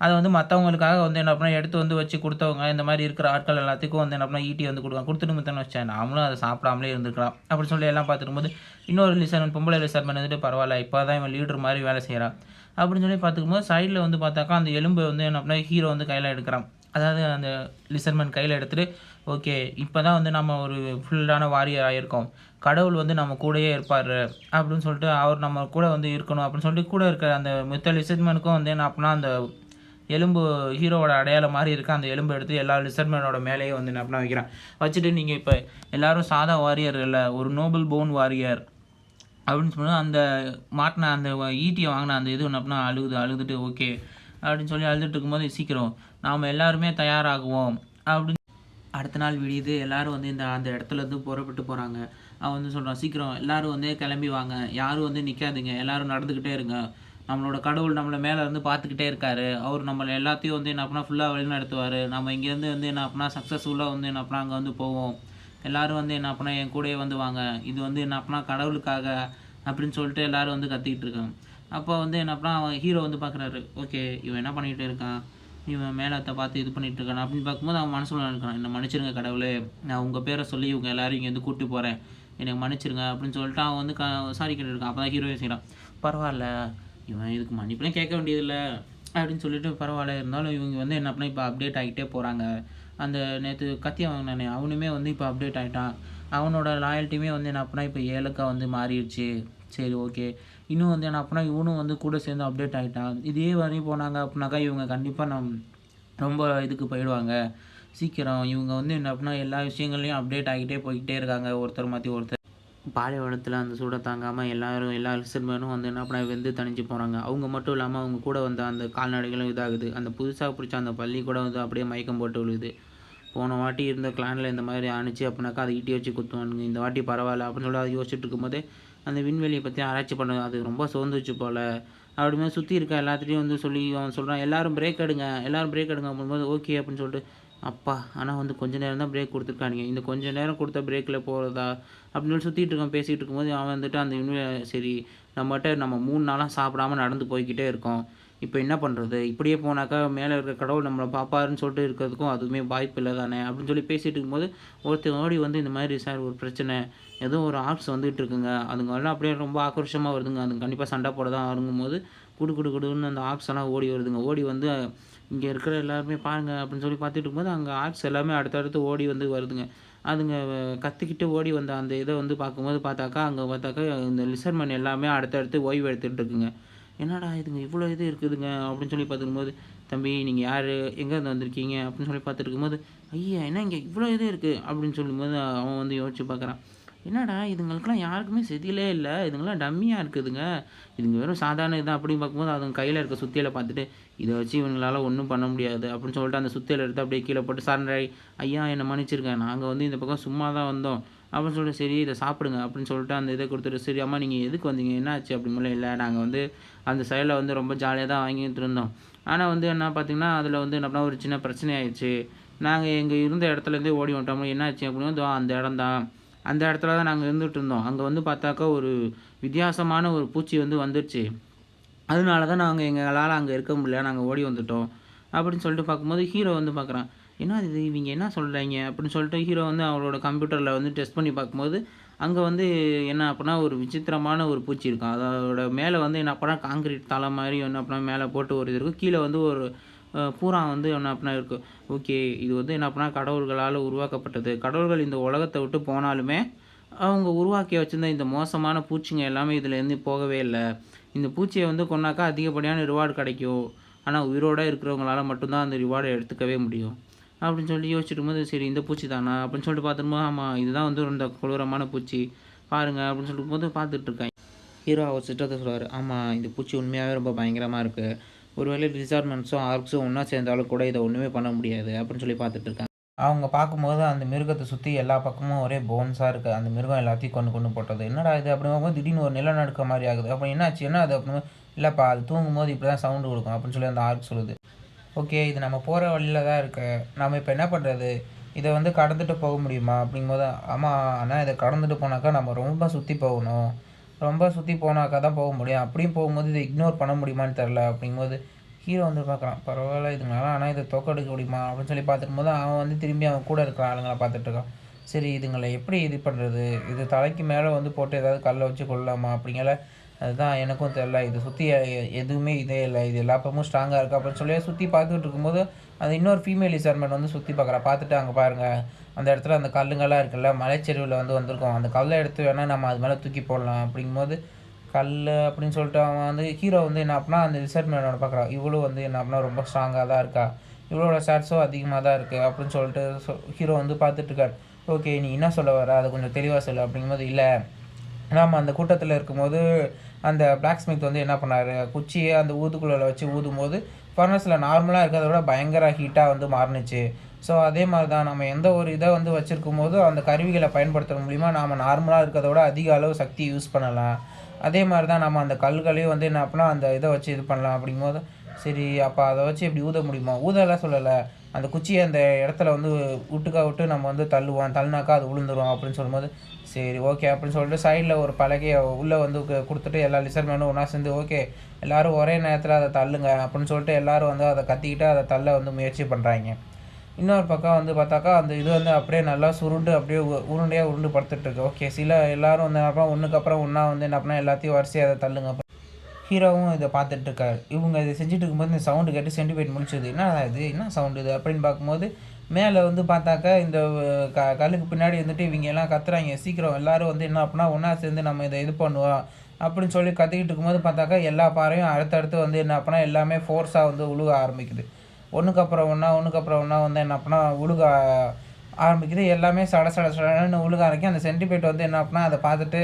அத வந்து மத்தவங்களுக்காக வந்து என்ன பண்ணா எடுத்து வந்து வச்சு குடுத்தவங்க, இந்த மாரி இருக்கிற ஆட்கள் எல்லாத்துக்கும் வந்து என்ன பண்ணா ஈட்டி வந்து குடுப்பான். குடுத்துட்டு முத்தன்னு வச்சுக்கோங்க, நாமளும் அத சாப்பிடாமலே இருந்திருக்கலாம். அப்படின்னு சொல்லி எல்லாம் பார்த்துக்கும்போது, இன்னொரு லிசர்மேன் பொம்பள லிசர்மேன் வந்துட்டு, "பரவால்ல, இப்ப தான் இவன் லீடர் மாரி வேலை செய்றான்." அப்படின்னு சொல்லி பார்த்துக்கும்போது, சைடுல வந்து பார்த்தாக்கா, அந்த எலும்ப வந்து என்ன பண்ணா ஹீரோ வந்து கையில எடுக்குறான். அதாவது அந்த லிசர்மேன் கையில எடுத்துட்டு, "ஓகே, இப்ப தான் வந்து நம்ம ஒரு ஃபுல்லான வாரியர் ஆயிருக்கோம். கடவுள் வந்து நம்ம கூடயே இருப்பாரு." அப்படின்னு சொல்லிட்டு, அவர் நம்ம கூட வந்து இருக்கணும் அப்படின்னு சொல்லிட்டு, கூட இருக்க அந்த மித்த லிசர்மேனுக்கும் வந்து என்ன அப்படின்னா, அந்த எலும்பு ஹீரோவோட அடையாளம் மாரி இருக்க அந்த எலும்ப எடுத்து எல்லா லிசர்மேனோட மேலேயும் வந்து என்ன பண்ண வைக்கிறான். வச்சுட்டு, "நீங்க இப்ப எல்லாரும் சாதா வாரியர் இல்ல, ஒரு நோபல் போர்ன் வாரியர்." அப்படின்னு சொன்னா, அந்த மாட்டுன அந்த ஈட்டிய வாங்குன அந்த இது என்ன பண்ணா அழுகுது. அழுதுட்டு, "ஓகே." அப்படின்னு சொல்லி அழுதுட்டு இருக்கும்போது, "சீக்கிரம் நாம எல்லாருமே தயாராகுவோம்." அப்படின்னு அடுத்த நாள் விடியுது. எல்லாரும் வந்து அந்த இடத்துலருந்து புறப்பட்டு போறாங்க. அவன் வந்து சொல்றான், "சீக்கிரம் எல்லாரும் வந்து கிளம்பி வாங்க. யாரும் வந்து நிக்காதீங்க. எல்லாரும் நடந்துக்கிட்டே இருங்க. நம்மளோட கடவுள் நம்மள மேல இருந்து பார்த்துக்கிட்டே இருக்காரு. அவரு நம்மள எல்லாத்தையும் வந்து என்ன பண்ணா ஃபுல்லா வழிநடத்துவாரு. நம்ம இங்கேருந்து வந்து என்ன பண்ணா சக்சஸ்ஃபுல்லா வந்து என்ன பண்ணா அங்க வந்து போவோம். எல்லாரும் வந்து என்ன பண்ணா என் கூடயே வந்து வாங்க. இது வந்து என்ன பண்ணா கடவுளுக்காக." அப்படின்னு சொல்லிட்டு எல்லாரும் வந்து கத்திக்கிட்டு இருக்காங்க. அப்போ வந்து என்ன பண்ணா அவன் ஹீரோ வந்து பார்க்குறாரு. ஓகே, இவன் என்ன பண்ணிட்டு இருக்கான்? இவன் மேலத்த பார்த்து இது பண்ணிட்டு இருக்கான் அப்படின்னு பார்க்கும்போது அவன் மனசுக்குள்ள நினைக்கிறான், "என்ன மன்னிச்சிருங்க கடவுளே. நான் உங்க பேர சொல்லி இவங்க எல்லாரும் இங்கேருந்து கூட்டி போறேன். என்னை மன்னிச்சிருங்க." அப்படின்னு சொல்லிட்டு அவன் வந்து சாரி கேட்டுட்டு இருக்கான். அப்பதான் ஹீரோயும் செய்றான். "பரவால்ல. இவன் இதுக்கு மன்னிப்புலாம் கேட்க வேண்டியதில்ல." அப்படின்னு சொல்லிட்டு பரவால்ல. இருந்தாலும் இவங்க வந்து என்ன பண்ணா இப்ப அப்டேட் ஆகிட்டே போறாங்க. அந்த நேத்து கத்தி வாங்குனானே அவனுமே வந்து இப்ப அப்டேட் ஆயிட்டான். அவனோட லாயல்ட்டியுமே வந்து என்ன பண்ணா இப்ப 7க்கா வந்து மாறிருச்சு. சரி, ஓகே. இன்னும் வந்து என்ன பண்ணா இவனும் வந்து கூட சேர்ந்து அப்டேட் ஆயிட்டான். இதே மாரி போனாங்க அப்படின்னாக்கா இவங்க கண்டிப்பா ரொம்ப இதுக்கு போயிடுவாங்க. சீக்கிரம் இவங்க வந்து என்ன அப்படின்னா எல்லா விஷயங்கள்லயும் அப்டேட் ஆகிட்டே போய்க்கிட்டே இருக்காங்க. ஒருத்தர் மாத்தி ஒருத்தர். பாலைவனத்தில அந்த சூட தாங்காம எல்லா லிசர்மேனும் வந்து என்ன பண்ணா வெந்து தணிஞ்சு போறாங்க. அவங்க மட்டும் இல்லாம அவங்க கூட வந்த அந்த கால்நடைகளும் இதாகுது. அந்த புதுசா புடிச்ச அந்த பல்லி கூட வந்து அப்படியே மயக்கம் போட்டு விழுகுது. போன வாட்டி இருந்த கிளான்ல இந்த மாதிரி ஆணுச்சு அப்படின்னாக்கா அதை ஈட்டி வச்சு குத்துவானுங்க. இந்த வாட்டி பரவாயில்ல அப்படின்னு சொல்லி அதை யோசிச்சுட்டு இருக்கும்போதே, அந்த விண்வெளிய பத்தி ஆராய்ச்சி பண்ண அது ரொம்ப சோர்ந்துருச்சு போல. அப்படிங்கும்போது சுத்தி இருக்க எல்லாத்துட்டயும் வந்து சொல்லி அவன் சொல்றான், "எல்லாரும் பிரேக் எடுங்க, எல்லாரும் பிரேக் எடுங்க." அப்படிங்கும்போது, ஓகே அப்படின்னு சொல்லிட்டு, அப்பா! ஆனா வந்து கொஞ்ச நேரம் தான் பிரேக் குடுத்துருக்கானுங்க. இந்த கொஞ்ச நேரம் குடுத்த பிரேக்ல போறதா? அப்படின்னு சொல்லி சுத்திட்டு இருக்கான், பேசிட்டு இருக்கும்போது அவன் வந்துட்டு அந்த சரி நம்ம 3 நாளாக சாப்பிடாம நடந்து போய்க்கிட்டே இருக்கோம். இப்போ என்ன பண்ணுறது? இப்படியே போனாக்கா மேலே இருக்கிற கடவுள் நம்மள பார்ப்பாருன்னு சொல்லிட்டு இருக்கிறதுக்கும் அதுவுமே வாய்ப்பு இல்லை தானே அப்படின்னு சொல்லி பேசிகிட்டு இருக்கும்போது ஒருத்தர் ஓடி வந்து இந்த மாதிரி சார் ஒரு பிரச்சனை, ஏதோ ஒரு ஆர்ட்ஸ் வந்துகிட்டு இருக்குங்க, அதுங்க எல்லாம் அப்படியே ரொம்ப ஆக்ரோஷமாக வருதுங்க, அதுங்க கண்டிப்பாக சண்டை போட தான் ஆரங்கும்போது குடு குடு குடுன்னு அந்த ஆர்ட்ஸ் எல்லாம் ஓடி வருதுங்க. ஓடி வந்து இங்கே இருக்கிற எல்லாருமே பாருங்க அப்படின்னு சொல்லி பார்த்துட்டு இருக்கும்போது அங்கே ஆர்ட்ஸ் எல்லாமே அடுத்தடுத்து ஓடி வந்து வருதுங்க. அதுங்க கத்திக்கிட்டு ஓடி வந்த அந்த இதை வந்து பார்க்கும்போது பார்த்தாக்கா அங்கே பார்த்தாக்கா இந்த லிசர்மன் எல்லாமே அடுத்தடுத்து ஓய்வு எடுத்துகிட்டு இருக்குங்க. என்னடா இதுங்க இவ்வளோ இது இருக்குதுங்க அப்படின்னு சொல்லி பார்த்துக்கும்போது, தம்பி நீங்கள் யார், எங்கேருந்து வந்திருக்கீங்க அப்படின்னு சொல்லி பார்த்துட்டு இருக்கும்போது, ஐயா என்ன இங்கே இவ்வளோ இது இருக்குது அப்படின்னு சொல்லும்போது அவன் வந்து யோசிச்சு பார்க்குறான். என்னடா இதுங்களுக்கெல்லாம் யாருக்குமே செதிலே இல்லை, இதுங்கெல்லாம் டம்மியாக இருக்குதுங்க, இதுங்க வெறும் சாதாரண இதான் அப்படின்னு பார்க்கும்போது அதுங்க கையில் இருக்க சுத்தியலை பார்த்துட்டு இதை வச்சு இவங்களால ஒன்றும் பண்ண முடியாது அப்படின்னு சொல்லிட்டு அந்த சுத்தியலை எடுத்து அப்படியே கீழே போட்டு சரண்டராகி, ஐயா என்னை மன்னிச்சிருங்க, நாங்கள் வந்து இந்த பக்கம் சும்மா தான் வந்தோம் அப்படின்னு சொல்லிட்டு, சரி இதை சாப்பிடுங்க அப்படின்னு சொல்லிட்டு அந்த இதை கொடுத்துட்டு, சரி அம்மா நீங்கள் எதுக்கு வந்தீங்க, என்ன ஆச்சு அப்படிங்கும்போது, இல்லை நாங்கள் வந்து அந்த செயலை வந்து ரொம்ப ஜாலியாக தான் வாங்கிட்டு இருந்தோம், ஆனால் வந்து என்ன பார்த்தீங்கன்னா அதில் வந்து என்ன ஒரு சின்ன பிரச்சனை ஆயிடுச்சு, நாங்கள் எங்கள் இருந்த இடத்துலேருந்தே ஓடி வந்துட்டோம், என்ன ஆச்சு அப்படின்னா அந்த இடம் தான், அந்த இடத்துல தான் நாங்கள் இருந்துகிட்டு இருந்தோம், அங்கே வந்து பார்த்தாக்கா ஒரு வித்தியாசமான ஒரு பூச்சி வந்து வந்துடுச்சு, அதனால தான் நாங்கள் எங்களால் அங்கே இருக்க முடியல, நாங்கள் ஓடி வந்துட்டோம் அப்படின்னு சொல்லிட்டு பார்க்கும்போது ஹீரோ வந்து பார்க்குறான். என்ன இது இவங்க என்ன சொல்கிறாங்க அப்படின்னு சொல்லிட்டு ஹீரோ வந்து அவரோட கம்ப்யூட்டரில் வந்து டெஸ்ட் பண்ணி பார்க்கும்போது அங்கே வந்து என்ன அப்படின்னா ஒரு விசித்திரமான ஒரு பூச்சி இருக்கும். அதோட மேலே வந்து என்ன அப்படின்னா காங்கிரீட் தலை மாதிரி என்ன அப்படின்னா மேலே போட்டு ஒரு இது இருக்கும். கீழே வந்து ஒரு பூரா வந்து என்ன அப்படின்னா இருக்குது. ஓகே, இது வந்து என்ன அப்படின்னா கடவுள்களால் உருவாக்கப்பட்டது. கடவுள்கள் இந்த உலகத்தை விட்டு போனாலுமே அவங்க உருவாக்கி வச்சிருந்த இந்த மோசமான பூச்சிங்க எல்லாமே இதுலேருந்து போகவே இல்லை. இந்த பூச்சியை வந்து கொன்னாக்கா அதிகப்படியான ரிவார்டு கிடைக்கும். ஆனால் உயிரோடு இருக்கிறவங்களால மட்டும்தான் அந்த ரிவார்டை எடுத்துக்கவே முடியும் அப்படின்னு சொல்லி யோசிச்சுட்டு இருக்கும்போது, சரி இந்த பூச்சி தானா அப்படின்னு சொல்லிட்டு பார்த்துரும்போது, ஆமாம் இதுதான் வந்து இந்த கொடூரமான பூச்சி பாருங்கள் அப்படின்னு சொல்லிட்டு போது பார்த்துட்ருக்கேன். ஹீரோ அவர் சிஸ்டத்தை சொல்லுவார், ஆமாம் இந்த பூச்சி உண்மையாகவே ரொம்ப பயங்கரமாக இருக்குது, ஒருவேளை ரிசார்ட்மெண்ட்ஸும் ஆர்க்ஸும் ஒன்றா சேர்ந்தாலும் கூட இதை ஒன்றுமே பண்ண முடியாது அப்படின்னு சொல்லி பார்த்துட்ருக்காங்க. அவங்க பார்க்கும்போது அந்த மிருகத்தை சுற்றி எல்லா பக்கமும் ஒரே போன்ஸாக இருக்குது, அந்த மிருகம் எல்லாத்தையும் கொண்டு போட்டது, என்னடா இது அப்படிங்கும்போது திடீர்னு ஒரு நிலநடுக்க மாதிரி ஆகுது, அப்போ என்னாச்சு என்ன அது அப்படின்னு, இல்லைப்பா அது தூங்கும்போது இப்படி தான் சவுண்டு கொடுக்கும் அப்படின்னு சொல்லி அந்த ஆர்க் சொல்லுது. ஓகே, இது நம்ம போகிற வழியில் தான் இருக்கு, நம்ம இப்போ என்ன பண்ணுறது, இதை வந்து கடந்துட்டு போக முடியுமா அப்படிங்கும்போது, ஆமாம் ஆனால் இதை கடந்துட்டு போனாக்கா நம்ம ரொம்ப சுற்றி போகணும், ரொம்ப சுற்றி போனாக்கா தான் போக முடியும், அப்படியும் போகும்போது இதை இக்னோர் பண்ண முடியுமான்னு தெரில அப்படிங்கும்போது ஹீரோ வந்து பார்க்குறான், பரவாயில்ல இதுங்களால ஆனால் இதை தோக்கெடுக்க முடியுமா அப்படின்னு சொல்லி பார்த்துருக்கும்போது அவன் வந்து திரும்பி அவன் கூட இருக்கிற ஆளுங்களை பார்த்துட்ருக்கான். சரி இதுங்களை எப்படி இது பண்ணுறது, இது தலைக்கு மேலே வந்து போட்டு ஏதாவது கல்லை வச்சு கொள்ளலாமா அப்படிங்கிற, அதுதான் எனக்கும் தெரில, இது சுற்றி எதுவுமே இதே இல்லை, இது எல்லா பக்கமும் ஸ்ட்ராங்காக இருக்குது அப்படின்னு சொல்லி சுற்றி பார்த்துக்கிட்டு இருக்கும்போது அது இன்னொரு ஃபீமேல் லிசர்மெண்ட் வந்து சுற்றி பார்க்குறா. பார்த்துட்டு அங்கே பாருங்கள் அந்த இடத்துல அந்த கல்லுங்கள்லாம் இருக்குல்ல, மலைச்செருவில் வந்து வந்திருக்கோம், அந்த கல்லை எடுத்து வேணால் நம்ம அது மேலே தூக்கி போடலாம் அப்படிங்கும்போது, கல் அப்படின்னு சொல்லிட்டு அவன் வந்து ஹீரோ வந்து என்ன அப்படின்னா அந்த லிசர்மெண்டோட பார்க்குறான், இவ்வளோ வந்து என்ன அப்படின்னா ரொம்ப ஸ்ட்ராங்காக தான் இருக்கா, இவ்வளோட ஷார்ட்ஸும் அதிகமாக தான் இருக்குது அப்படின்னு சொல்லிட்டு ஹீரோ வந்து பார்த்துட்ருக்காரு. ஓகே நீ என்ன சொல்ல வர, அதை கொஞ்சம் தெளிவாக சொல்லு அப்படிங்கும்போது, இல்லை நாம் அந்த கூட்டத்தில் இருக்கும்போது அந்த பிளாக் ஸ்மித் வந்து என்ன பண்ணார், குச்சியை அந்த ஊதுக்குள்ளே வச்சு ஊதும்போது ஃபர்னஸில் நார்மலாக இருக்கிறத விட பயங்கர ஹீட்டாக வந்து மாறுனுச்சு. ஸோ அதே மாதிரி தான் நம்ம எந்த ஒரு இதை வந்து வச்சுருக்கும் போது அந்த கருவிகளை பயன்படுத்துகிற மூலிமா நாம் நார்மலாக இருக்கிறத விட அதிக அளவு சக்தி யூஸ் பண்ணலாம். அதே மாதிரி தான் நம்ம அந்த கல்களையும் வந்து என்ன அப்படின்னா அந்த இதை வச்சு இது பண்ணலாம் அப்படிங்கும்போது, சரி அப்போ அதை வச்சு எப்படி ஊத முடியுமா, ஊதலாம் சொல்லலை, அந்த குச்சியை அந்த இடத்துல வந்து விட்டு நம்ம வந்து தள்ளுவோம், தள்ளினாக்கா அது விழுந்துரும் அப்படின்னு சொல்லும்போது, சரி ஓகே அப்படின்னு சொல்லிட்டு சைடில் ஒரு பலகையை உள்ளே வந்து கொடுத்துட்டு எல்லா லிசர்மேனும் ஒன்றா சேர்ந்து ஓகே எல்லோரும் ஒரே நேரத்தில் அதை தள்ளுங்க அப்படின்னு சொல்லிட்டு எல்லோரும் வந்து அதை கத்திக்கிட்டு அதை தள்ள வந்து முயற்சி பண்ணுறாங்க. இன்னொரு பக்கம் வந்து பார்த்தாக்கா அந்த இது வந்து அப்படியே நல்லா சுருண்டு அப்படியே உருண்டையாக உருண்டு படுத்துட்ருக்கு. ஓகே எல்லோரும் வந்து என்ன பண்ணால் ஒன்றுக்கு அப்புறம் ஒன்றா வந்து என்ன பண்ணால் எல்லாத்தையும் வரிசையாக அதை தள்ளுங்க. ஹீரோவும் இதை பார்த்துட்ருக்காரு. இவங்க இதை செஞ்சுட்டு இருக்கும்போது இந்த சவுண்டு கேட்டு சென்டிபேட் முடிச்சது, என்ன இது என்ன சவுண்டு இது அப்படின்னு பார்க்கும்போது மேலே வந்து பார்த்தாக்கா இந்த கல்லுக்கு பின்னாடி வந்துட்டு இவங்க எல்லாம் கத்துறாங்க, சீக்கிரம் எல்லோரும் வந்து என்ன அப்படின்னா ஒன்றா சேர்ந்து நம்ம இதை இது பண்ணுவோம் அப்படின்னு சொல்லி கத்திக்கிட்டு இருக்கும்போது பார்த்தாக்கா எல்லா பாறையும் அடுத்தடுத்து வந்து என்ன அப்படின்னா எல்லாமே ஃபோர்ஸாக வந்து உழுக ஆரம்பிக்குது. ஒன்றுக்கு அப்புறம் ஒன்றா வந்து என்ன அப்படின்னா உழுக ஆரம்பிக்குது. எல்லாமே சடன்னு உழுக ஆரம்பிக்கும். அந்த சென்டிபேட் வந்து என்ன அப்படின்னா அதை பார்த்துட்டு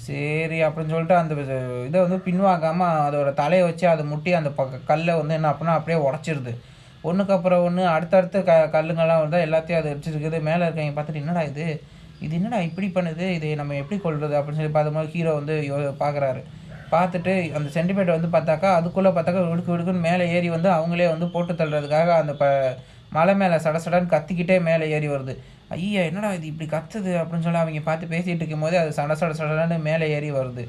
சரி அப்படின்னு சொல்லிட்டு அந்த இதை வந்து பின்வாங்காமல் அதோட தலையை வச்சு அதை முட்டி அந்த கல்லை வந்து என்ன அப்படின்னா அப்படியே உடச்சிருது. ஒன்றுக்கு அப்புறம் ஒன்று அடுத்தடுத்து கல்லுங்கள்லாம் வந்து எல்லாத்தையும் அதை வச்சுருக்குது. மேலே இருக்கவங்க பார்த்துட்டு என்னடா இது என்னடா இப்படி பண்ணுது, இதை நம்ம எப்படி கொள்வது அப்படின்னு சொல்லி பார்க்கும்போது ஹீரோ வந்து பார்க்குறாரு. பார்த்துட்டு அந்த சென்டிமீட்டர் வந்து பார்த்தாக்கா அதுக்குள்ளே பார்த்தாக்கா விடுக்குன்னு மேலே ஏறி வந்து அவங்களே வந்து போட்டு தள்ளுறதுக்காக அந்த மலை மேலே சடன்னு கத்திக்கிட்டே மேலே ஏறி வருது. ஐயா என்னடா இது இப்படி கத்துது அப்படின்னு சொல்லி அவங்க பார்த்து பேசிகிட்டு இருக்கும்போது அது சடன்னு மேலே ஏறி வருது.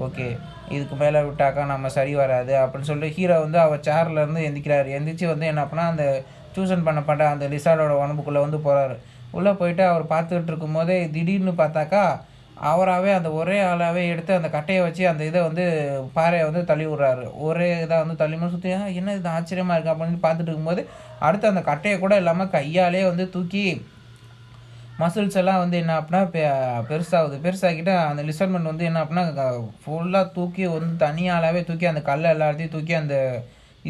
ஓகே இதுக்கு மேலே விட்டாக்கா நம்ம சரி வராது அப்படின்னு சொல்லிட்டு ஹீரோ வந்து அவர் சேர்லேருந்து எந்திக்கிறாரு. எந்திரிச்சு வந்து என்ன பண்ணால் அந்த சூசன் பண்ணப்பட்ட அந்த லிசார்டோட உடம்புக்குள்ளே வந்து போகிறாரு. உள்ளே போயிட்டு அவர் பார்த்துக்கிட்டு இருக்கும்போதே திடீர்னு பார்த்தாக்கா அவராகவே அந்த ஒரே ஆளாகவே எடுத்து அந்த கட்டையை வச்சு அந்த இதை வந்து பாறையை வந்து தள்ளி விட்றாரு. ஒரே இதாக வந்து தள்ளிமா சுற்றி என்ன இது ஆச்சரியமாக இருக்குது அப்படின்னு பார்த்துட்டு இருக்கும்போது அடுத்து அந்த கட்டையை கூட இல்லாமல் கையாலே வந்து தூக்கி மசில்ஸ் எல்லாம் வந்து என்ன அப்படின்னா பெருசாகுது. பெருசாகிட்டு அந்த லிசர்மெண்ட் வந்து என்ன அப்படின்னா ஃபுல்லாக தூக்கி வந்து தனியாலாவே தூக்கி அந்த கல்லை எல்லாத்தையும் தூக்கி அந்த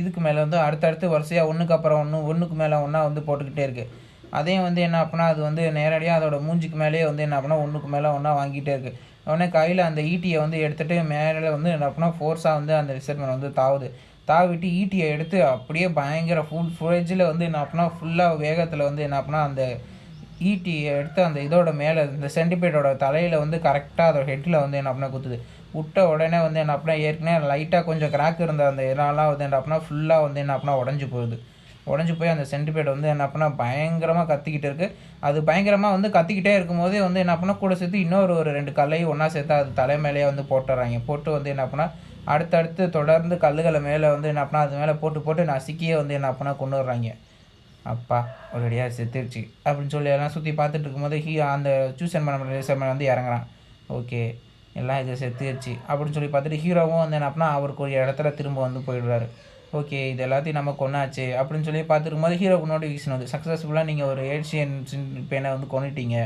இதுக்கு மேலே வந்து அடுத்தடுத்து வரிசையாக ஒன்றுக்கு அப்புறம் ஒன்றுக்கு மேலே ஒன்றா வந்து போட்டுக்கிட்டே இருக்குது. அதையும் வந்து என்ன அப்படின்னா அது வந்து நேரடியாக அதோட மூஞ்சிக்கு மேலேயே வந்து என்ன அப்படின்னா ஒன்றுக்கு மேலே ஒன்றா வாங்கிட்டே இருக்குது. உடனே கையில் அந்த ஈட்டியை வந்து எடுத்துகிட்டு மேலே வந்து என்ன அப்படின்னா ஃபோர்ஸாக வந்து அந்த லிசர்மெண்ட் வந்து தாவுது. தாவிட்டு ஈட்டியை எடுத்து அப்படியே பயங்கர ஃபுல் வந்து என்ன அப்படின்னா ஃபுல்லாக வேகத்தில் வந்து என்ன அப்படின்னா அந்த ஈட்டியை எடுத்து அந்த இதோட மேலே இந்த சென்டிபேட்டோட தலையில் வந்து கரெக்டாக அதோட ஹெட்டில் வந்து என்ன அப்படின்னா குத்துது. விட்ட உடனே வந்து என்ன அப்படின்னா ஏற்கனவே லைட்டாக கொஞ்சம் கிராக் இருந்த அந்த இதெல்லாம் வந்து என்ன அப்படின்னா ஃபுல்லாக வந்து என்ன அப்படின்னா உடஞ்சி போகுது. உடஞ்சி போய் அந்த சென்டிபேட் வந்து என்ன அப்படின்னா பயங்கரமாக கத்திக்கிட்டு இருக்குது. அது பயங்கரமாக வந்து கத்திக்கிட்டே இருக்கும்போதே வந்து என்ன அப்படின்னா கூட சேர்த்து இன்னொரு 2 கல்லையும் ஒன்றா சேர்த்து அது தலை மேலேயே வந்து போட்டுறாங்க. போட்டு வந்து என்ன அப்படின்னா அடுத்தடுத்து தொடர்ந்து கல்லுகளை மேலே வந்து என்ன அப்படின்னா அது மேலே போட்டு நசுக்கியே வந்து என்ன அப்படின்னா கொண்டு வர்றாங்க. அப்பா ஒரேடியாக செத்துருச்சு அப்படின்னு சொல்லி எல்லாம் சுற்றி பார்த்துட்டு இருக்கும்போது அந்த சூசன் பண்ண லிசர்மெண்ட் வந்து இறங்குறான். ஓகே எல்லாம் இது செத்துருச்சு அப்படின்னு சொல்லி பார்த்துட்டு ஹீரோவும் வந்து என்ன அப்படின்னா அவருக்கு ஒரு இடத்துல திரும்ப வந்து போயிடுறாரு. ஓகே இது எல்லாத்தையும் நம்ம கொண்டாச்சு அப்படின்னு சொல்லி பார்த்துருக்கும்போது ஹீரோக்கு நோட்டிஃபிகேஷன் வந்து சக்ஸஸ்ஃபுல்லாக நீங்கள் ஒரு ஏஷியன் பெண்ணை வந்து கொண்டுட்டீங்க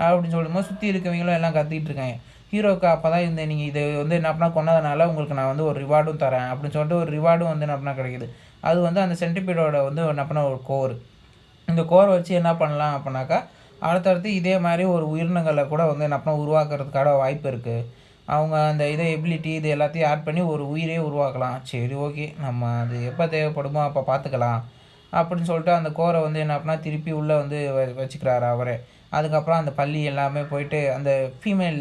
அப்படின்னு சொல்லும்போது சுற்றி இருக்கவங்களும் எல்லாம் கத்திக்கிட்டு இருக்காங்க. ஹீரோவுக்கு அப்போ தான் இந்த நீங்கள் இது வந்து என்ன அப்படின்னா கொண்டதுனால உங்களுக்கு நான் வந்து ஒரு ரிவார்டும் தரேன் அப்படின்னு சொல்லிட்டு ஒரு ரிவார்டும் வந்து என்ன அப்படின்னா கிடைக்குது. அது வந்து அந்த சென்டிபீடோட வந்து என்ன பண்ண ஒரு கோர். இந்த கோரை வச்சு என்ன பண்ணலாம் அப்படின்னாக்கா அடுத்தடுத்து இதே மாதிரி ஒரு உயிரினங்களை கூட வந்து என்ன பண்ண உருவாக்குறதுக்கான வாய்ப்பு இருக்குது. அவங்க அந்த இதை எபிலிட்டி இது எல்லாத்தையும் ஆட் பண்ணி ஒரு உயிரே உருவாக்கலாம். சரி ஓகே நம்ம அது எப்போ தேவைப்படுமோ அப்போ பார்த்துக்கலாம் அப்படின்னு சொல்லிட்டு அந்த கோரை வந்து என்ன அப்படின்னா திருப்பி உள்ளே வந்து வச்சுக்கிறாரு அவரே. அதுக்கப்புறம் அந்த பள்ளி எல்லாமே போயிட்டு அந்த ஃபீமேல்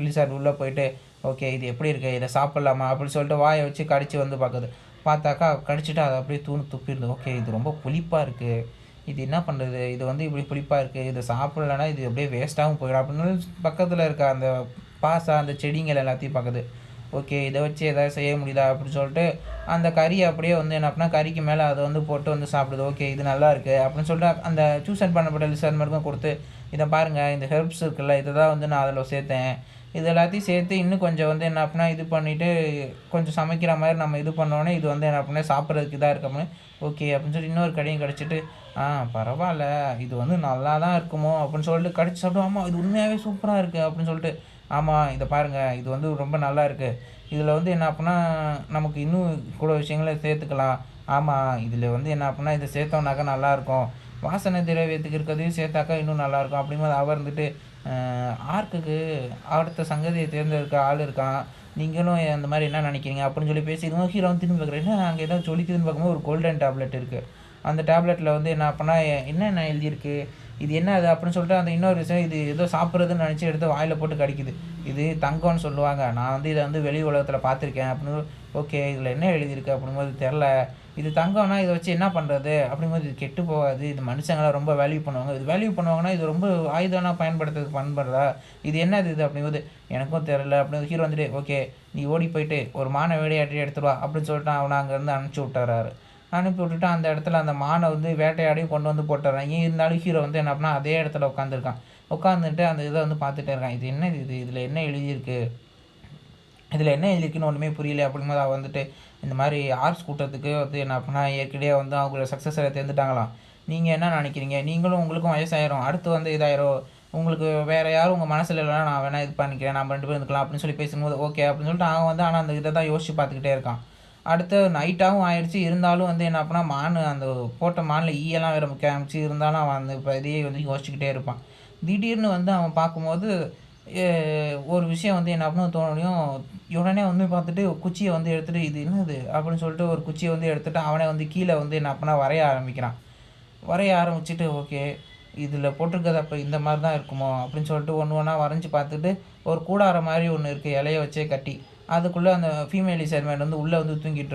லிசார்ட் உள்ளே போயிட்டு ஓகே இது எப்படி இருக்குது இதை சாப்பிட்லாமா அப்படின்னு சொல்லிட்டு வாயை வச்சு கடிச்சு வந்து பார்க்குது. பார்த்தாக்கா கடிச்சிட்டு அதை அப்படியே துப்பிடுது. ஓகே இது ரொம்ப புளிப்பாக இருக்குது, இது என்ன பண்ணுறது, இது வந்து இப்படி புளிப்பாக இருக்குது, இதை சாப்பிட்லன்னா இது அப்படியே வேஸ்ட்டாகவும் போயிடும் அப்படின்னு பக்கத்தில் இருக்க அந்த பாசா அந்த செடிங்கள் எல்லாத்தையும் பார்க்குது. ஓகே இதை வச்சு எதாவது செய்ய முடியுதா அப்படின்னு சொல்லிட்டு அந்த கறியை அப்படியே வந்து என்ன அப்படின்னா கறிக்கு மேலே அதை வந்து போட்டு வந்து சாப்பிடுது. ஓகே இது நல்லா இருக்குது அப்படின்னு சொல்லிட்டு அந்த சூசன் பண்ணப்பட்ட லிசர்மெண்ட்க்கும் கொடுத்து இதை பாருங்கள் இந்த ஹெர்ப்ஸ் இருக்குல்ல இதை தான் வந்து நான் அதில் சேர்த்தேன், இது எல்லாத்தையும் சேர்த்து இன்னும் கொஞ்சம் வந்து என்ன அப்படின்னா இது பண்ணிவிட்டு கொஞ்சம் சமைக்கிற மாதிரி நம்ம இது பண்ணோன்னே இது வந்து என்ன அப்படின்னா சாப்பிட்றதுக்கு இதாக இருக்க அப்படின்னு ஓகே அப்படின்னு சொல்லி இன்னொரு கடையும் கிடச்சிட்டு பரவாயில்ல இது வந்து நல்லா தான் இருக்குமோ அப்படின்னு சொல்லிட்டு கடிச்சு சாப்பிட்டோம். ஆமாம் இது உண்மையாகவே சூப்பராக இருக்குது அப்படின்னு சொல்லிட்டு ஆமாம் இதை பாருங்கள் இது வந்து ரொம்ப நல்லா இருக்குது, இதில் வந்து என்ன அப்படின்னா நமக்கு இன்னும் கூட விஷயங்களை சேர்த்துக்கலாம். ஆமாம் இதில் வந்து என்ன அப்படின்னா இதை சேர்த்தோம்னாக்கா நல்லாயிருக்கும், வாசனை திரவியத்துக்கு இருக்கிறதையும் சேர்த்தாக்கா இன்னும் நல்லாயிருக்கும் அப்படிங்கும்போது அவர் இருந்துட்டு ஆர்க்குக்கு அடுத்த சங்கதியை தேர்ந்தெடுக்க ஆள் இருக்கான், நீங்களும் அந்த மாதிரி என்ன நினைக்கிறீங்க அப்படின்னு சொல்லி பேசிடுவோம். ஹீரோ வந்து திரும்பி பார்க்குறேன் அங்கே ஏதோ சொல்லிக்குதுன்னு பார்க்கும்போது ஒரு கோல்டன் டேப்லெட் இருக்குது. அந்த டேப்லெட்டில் வந்து என்ன பண்ணால் என்னென்ன எழுதியிருக்கு இது என்ன அது அப்படின்னு சொல்லிட்டு அந்த இன்னொரு விஷயம் இது ஏதோ சாப்பிட்றதுன்னு நினச்சி எடுத்து வாயில் போட்டு கடிக்குது. இது தங்கம்னு சொல்லுவாங்க, நான் வந்து இதை வந்து வெளி உலகத்தில் பார்த்துருக்கேன் அப்படின்னு. ஓகே இதில் என்ன எழுதியிருக்கு அப்படிங்கும்போது தெரில, இது தங்கம்னா இதை வச்சு என்ன பண்ணுறது அப்படிங்கும்போது இது கெட்டு போகாது, இது மனுஷங்களாம் ரொம்ப வேல்யூ பண்ணுவாங்க, இது வேல்யூ பண்ணுவாங்கன்னா இது ரொம்ப ஆயுதம்னா பயன்படுத்துறதுக்கு பண்ணுறதா, இது என்னது இது அப்படிங்கும்போது எனக்கும் தெரில அப்படின்னு ஹீரோ வந்துட்டு ஓகே நீ ஓடி போயிட்டு ஒரு மானை வேட்டையாடி எடுத்துருவா அப்படின்னு சொல்லிட்டு அவனை அங்கேருந்து அனுப்பிச்சி விட்டுறாரு. அனுப்பி விட்டுட்டு அந்த இடத்துல அந்த மானை வந்து வேட்டையாடியும் கொண்டு வந்து போட்டுறாங்க. இருந்தாலும் ஹீரோ வந்து என்ன அப்படின்னா அதே இடத்துல உட்காந்துருக்கான். உட்காந்துட்டு அந்த இதை வந்து பார்த்துட்டே இருக்கான். இது என்ன இது இதில் என்ன எழுதியிருக்கு, இதில் என்ன எழுதியிருக்குன்னு ஒன்றுமே புரியல அப்படிங்கும்போது அவள் வந்துட்டு இந்த மாதிரி ஆர்ட்ஸ் கூட்டத்துக்கு வந்து என்ன அப்படின்னா ஏற்கனவே வந்து அவங்களோட சக்ஸஸரை தேர்ந்துட்டாங்களாம், நீங்கள் என்ன நினைக்கிறீங்க, நீங்களும் உங்களுக்கும் வயசாயிரும், அடுத்து வந்து இதாயிரும், உங்களுக்கு வேறு யாரும் உங்கள் மனசில் இல்லைனா நான் வேணால் இது பண்ணிக்கிறேன், நம்ம 2 பேரும் இருக்கலாம் அப்படின்னு சொல்லி பேசும்போது ஓகே அப்படின்னு சொல்லிட்டு அவன் வந்து ஆனால் அந்த இதை தான் யோசிச்சு பார்த்துக்கிட்டே இருக்கான். அடுத்து நைட்டாகவும் ஆயிடுச்சு, இருந்தாலும் வந்து என்ன அப்படின்னா மான் அந்த போட்ட மானில் ஈயெல்லாம் வேறு முக்கிய ஆரம்பிச்சு, இருந்தாலும் அவன் அந்த இப்போ இதையே வந்து யோசிச்சுக்கிட்டே இருப்பான். திடீர்னு வந்து அவன் பார்க்கும்போது ஒரு விஷயம் வந்து என்ன அப்படின்னு தோணுடையும் உடனே வந்து பார்த்துட்டு குச்சியை வந்து எடுத்துகிட்டு இது என்னது அப்படின்னு சொல்லிட்டு ஒரு குச்சியை வந்து எடுத்துகிட்டு அவனே வந்து கீழே வந்து என்ன அப்படின்னா வரைய ஆரம்பிக்கிறான். வரைய ஆரம்பிச்சுட்டு ஓகே இதில் போட்டிருக்கிறது அப்போ இந்த மாதிரி தான் இருக்குமோ அப்படின்னு சொல்லிட்டு ஒன்று ஒன்றா வரைஞ்சி பார்த்துட்டு ஒரு கூடாரம் மாதிரி ஒன்று இருக்குது இலையை வச்சே கட்டி, அதுக்குள்ளே அந்த ஃபீமேல் லிசர்மெண்ட் வந்து உள்ளே வந்து தூங்கிட்டு